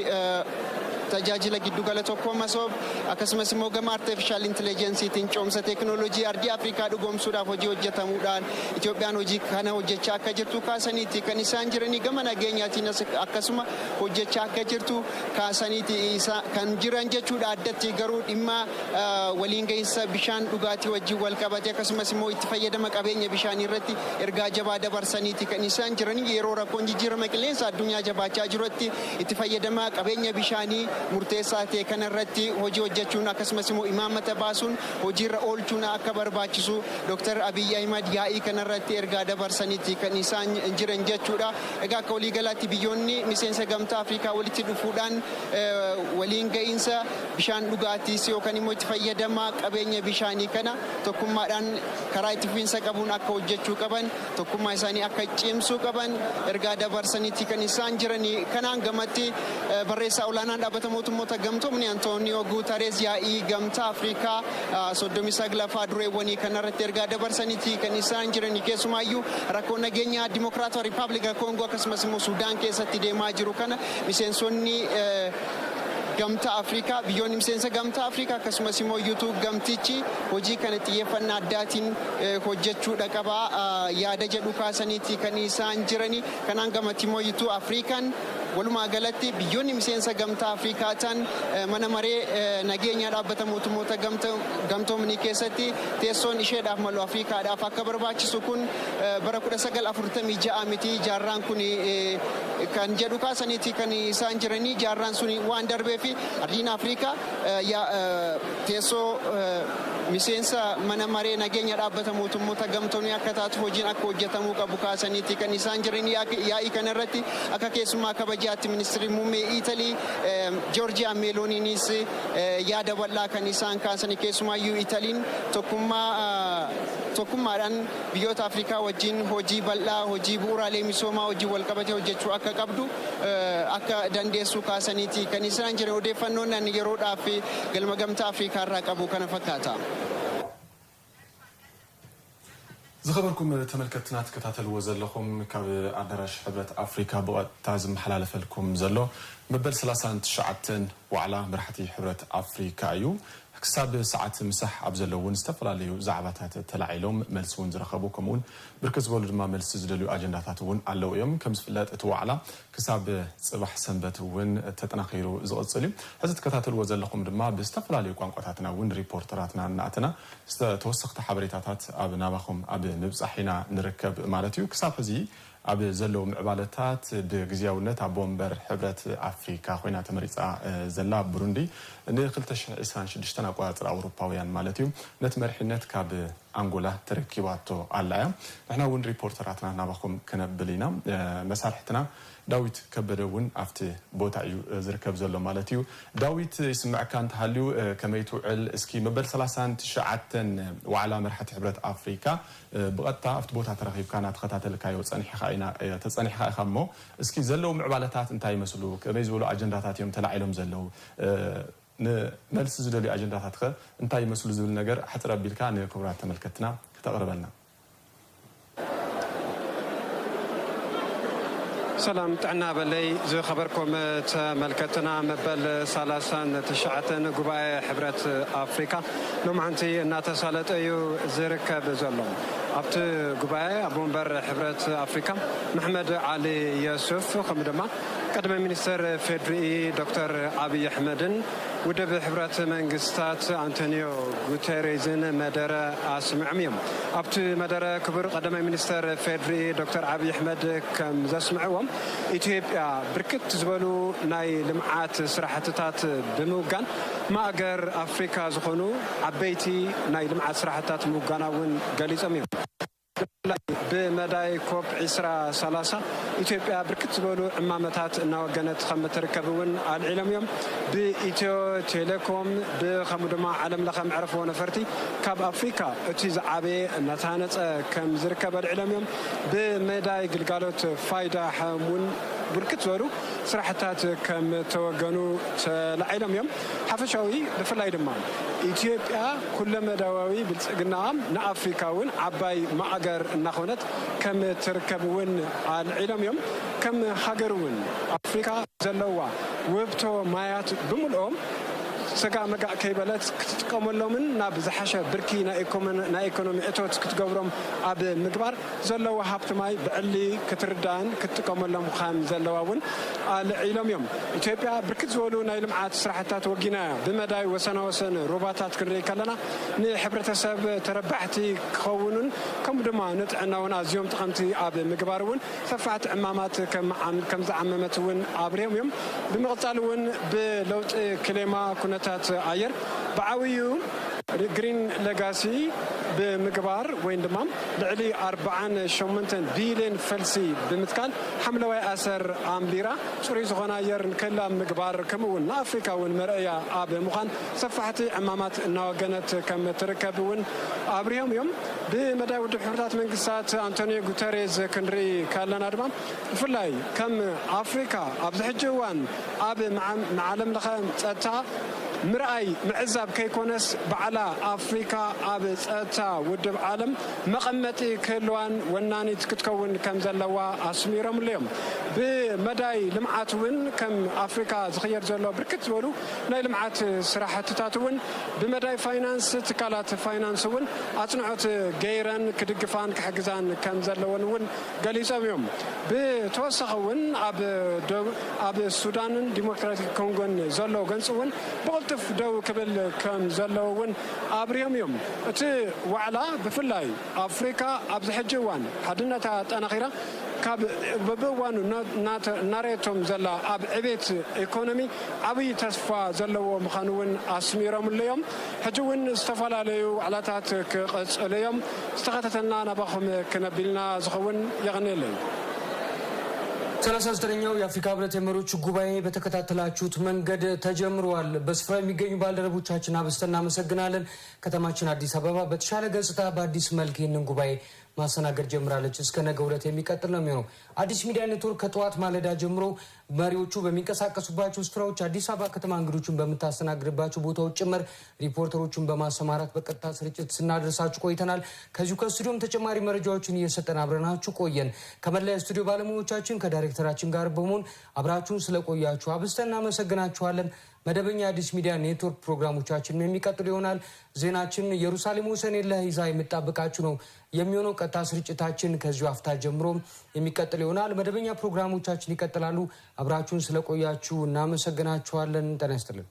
S7: tajaajila giddugala tokkooma soob akkasumas immoo gama artificial intelligenceetiin coomsa teknoolojii ardii Afrikaa dhugoomsuudhaaf hojii hojjetamuudhaan Itoophiyaan hojii kana hojjechaa akka jirtu kaasaniitti kan isaan jiranii. Gama nageenyaatiin akkasuma hojjechaa akka jirtu kaasaniitti kan jiran jechuudha. Addatti garuu dhimma waliin gahinsa bishaan dhugaatii wajjin wal qabate akkasumas immoo itti fayyadama qabeenya bishaanii irratti ergaa jabaa dabarsaniitti kan isaan jiranii. Yeroo rakkoon jijjiirama qilleensa addunyaa jabaachaa jirutti itti fayyadama qabeenya bishaanii murteessaa ta'e kanarratti hojii hojjechuun akkasumas immoo imaamata baasuun hojiirra oolchuun akka barbaachisu Dr. Abiy Ahmed yaa'ii kanarratti ergaa dabarsaniitti kan isaan jiran jechuudha. Egaa akka waliigalaatti biyyoonni miseensa gamtaa Afrikaa walitti dhufuudhaan waliin gahinsa bishaan dhugaatiis yookaan immoo itti fayyadama qabeenya bishaanii kana tokkummaadhaan karaa itti fufiinsa qabuun akka hojjechuu qaban tokkummaa isaanii akka cimsuu qaban ergaa dabarsaniitti kan isaan jiranii. Kanaan gamatti barreessaa olaanaan dhaabbata mootummoota gamtoomni Antooniyoo Guutarees yaa'ii gamtaa Afrikaa 39ffaa dureewwanii kanarratti ergaa dabarsaniitti kan isaan jiranii. Keessumaayyuu rakkoo nageenyaa Dimokiraatawaa Riippaabilika Koongoo akkasumas immoo Suudaan keessatti deemaa jiru kana miseensonni gamtaa Afrikaa biyyoonni miseensa gamtaa Afrikaa akkasumas immoo yuutuu gamtichi hojii kana xiyyeeffannaa addaatiin hojjechuudha qabaa yaada jedhu kaasaniitti kan isaan jiranii. Kanaan gamatti immoo yuutuu Afrikaan walumaa galatti biyyoonni miseensa gamtaa Afrikaa ta'an mana maree nageenya dhaabbata mootummoota gamtoomanii keessatti teessoon isheedhaaf malu Afrikaadhaaf akka barbaachisu kun bara 1946 miti jaarraan kun kan jedhu kaasaniitti kan isaan jiranii. Jaarraan suni waan darbeef ardiin Afrikaa teessoo miseensa mana maree nageenya dhaabbata mootummoota gamtoomanii akka taatu hojiin akka hojjetamuu qabu kaasaniitti kan isaan jiranii. Yaa'ii kanarratti akka keessumaa kabajaatti ministeerri muummee Italii Giorgia Meloniinis yaada bal'aa kan isaan kaasanii. Keessumaayyuu Italiin tokkummaadhaan biyyoota Afrikaa wajjin hojii bal'aa hojii bu'uuraalee misoomaa hojii wal qabatee hojjechuu akka qabdu akka dandeessu kaasaniitti kan isaan jiran. Odeeffannoon ani yeroodhaaf galma gamtaa Afrikaa irraa qabu kana fakkaata.
S8: زخبركم تملكتنا تكتاتل وزلكم كاب أدراش حبرة أفريقيا بوقت تازم حلال فلكم زلو مبل 39 وعلى مرحتي حبرة أفريقيا أيو كساب ساعات مسح أبزلون استفراليو زعبات تلعيلهم ملسون زرخبوكمون بركز بولد ما ملس زدلو أجنداتاتون على يوم كم سفلات توعلا كساب صباح سنبتون تتناخيرو زغصلي هذا تكتاتل وزلكم دما باستفراليو قانقاتنا ون ريبورتراتنا ناتنا توسخت حبريتات أبنا بخم أب نبصحينا نركب مالتيو كساب هذه أب زلو معبالتات بجزياونات بومبر حبرة أفريقيا خوينا تمريصا زلا بروندي نقلتش إسران شدشتنا قوات الأوروباويان مالتيو نتمرحنات كاب أنغولا تركيباتو على نحنا ون ريبورتراتنا نابخم كنبلينا مسارحتنا داويت كبدون أفتي بوتا زركب زلو مالتيو داويت يسمع كانت هاليو كميتو عل اسكي مبل 39 وعلى مرحة حبرة أفريقيا بغطا أفت بوتا ترخيب كانت خطات الكايو تصنيح خائنا خمو اسكي زلو معبالتات انتاي مسلو كميزولو أجنداتات يوم تلعيلهم زلو نلس زلو أجنداتات خ انتاي مسلو زلو نجر حتى ربي الكان كبرات تملكتنا كتقرب لنا
S15: سلام تعنا بلي زي خبركم تملكتنا مبل 39 قبائل حبرة أفريقيا نوم عنتي ناتسالت أيو زركب زلهم أبت قبائل أبومبر حبرة أفريقيا محمد علي يوسف خمدما ቀዳማይ ሚኒስትር ፌድሪ ዶክተር አብይ አህመድን ውድብ ሕብረት መንግስታት አንቶኒዮ ጉተሬዝን መደረ አስምዕም እዮም ኣብቲ መደረ ክቡር ቀዳማይ ሚኒስትር ፌድሪ ዶክተር አብይ አህመድ ከም ዘስምዕዎም ኢትዮጵያ ብርክት ዝበሉ ናይ ልምዓት ስራሕትታት ብምውጋን ማእገር አፍሪካ ዝኾኑ ዓበይቲ ናይ ልምዓት ስራሕትታት ምውጋና እውን ገሊፆም እዮም بمداي كوب عسرة ثلاثة إثيوبيا بركت بولو عمامتات ناوجنت خم تركبون على العلم يوم بإثيو تيليكوم بخمدما علم لخم عرفوا نفرتي كاب أفريقيا أتيز عبي نتانت كم زركب العلم يوم بمداي قلقالوت فايدة حمون بركت بولو صراحتات كم توجنوا العلم يوم حفشاوي بفلاي دمان إثيوبيا كل مداوي بالقنام نأفريقاون عباي معجر نخونت كم تركبون على العلم يوم كم حجرون أفريقيا زلوا وبتو مايات بملهم سجع مجا كيبلات كتقوم لهم نابز حشة بركي نا إيكونومي أتوت كتجبرهم عب مقبر زلوا هابت ماي بعلي كتردان كتقوم لهم خام زلواون على علم يوم إثيوبيا بركت زولو نايلم عاد سرحتات وجينا بمداي وسن روباتات كري كلنا نحبرت سب تربحتي خونون كم دما نتعنا ونازيوم تقمتي عب مقبرون ثفعت عمامات كم زعممتون عبريهم يوم بمقطعون بلوت كلمة كنا عير بعويو جرين ليجاسي بمقبار وين دمام لعلي 4 بليون فلسي بمتكال حملة وأثر أمبيرا سوري زغنا ير كلا مقبار كمون أفريقيا والمرأة أب مخان صفحتي عمامات ناقنت كم تركبون أبريهم يوم بمدى ودحورات من قصات أنتونيو غوتيريز كنري كالنا دمام فلاي كم أفريقيا أبزحجوان أب معلم لخم تتا مرأي معزب كيكونس بعلا أفريقيا أبز أتا ودب عالم مقمتي كلوان وناني تكتكون كم زلوا أسميرهم اليوم بمداي لمعاتون كم أفريقيا زخير زلوا بركت ولو ناي لمعات صراحة تاتون بمداي فاينانس تكالات فاينانسون أصنعت غيران كدقفان كحجزان كم زلوا ون قليسهم يوم بتوسخون أب السودان ديمقراطيك كونغون زلوا جنسون بقولتف دو قبل كم زلوا أبريهم يوم أتى وعلا بفلاي أفريقيا أبز حجوان حدنا أنا خيرا كاب ببوان ناريتهم زلا أب عبيت إيكونومي أبي تصفى زلوا مخانون أسميرهم اليوم حجون استفال عليو على تاتك اليوم استغتتنا نباخم كنبيلنا زخون يغني لي
S1: 39ኛው የአፍሪካ ህብረት የመሪዎች ጉባኤ በተከታተላችሁት መንገድ ተጀምሯል። በስፍራ የሚገኙ ባልደረቦቻችን አብስተና መሰግናለን። ከተማችን አዲስ አበባ በተሻለ ገጽታ በአዲስ መልክ ይህንን ጉባኤ ማሰናገድ ጀምራለች። እስከ ነገ ዕለት የሚቀጥል ነው የሚሆነው። አዲስ ሚዲያ ኔትወርክ ከጠዋት ማለዳ ጀምሮ መሪዎቹ በሚንቀሳቀሱባቸው ስፍራዎች አዲስ አበባ ከተማ እንግዶችን በመታስተናግድባቸው ቦታዎች ጭምር ሪፖርተሮችን በማሰማራት በቀጥታ ስርጭት ስናደርሳችሁ ቆይተናል። ከዚሁ ከስቱዲዮም ተጨማሪ መረጃዎችን እየሰጠን አብረናችሁ ቆየን። ከመላ ስቱዲዮ ባለሙያዎቻችን ከዳይሬክተራችን ጋር በመሆን አብራችሁን ስለቆያችሁ አብስተና መሰግናችኋለን። መደበኛ አዲስ ሚዲያ ኔትወርክ ፕሮግራሞቻችን የሚቀጥሉ ይሆናል። ዜናችን ኢየሩሳሌም ወሰኔለህ ይዛ የምትጠብቃችሁ ነው የሚሆነው። ቀጥታ ስርጭታችን ከዚሁ አፍታ ጀምሮ የሚቀጥል ይሆናል። መደበኛ ፕሮግራሞቻችን ይቀጥላሉ። አብራችሁን ስለቆያችሁ እናመሰግናችኋለን። ጤና ይስጥልን።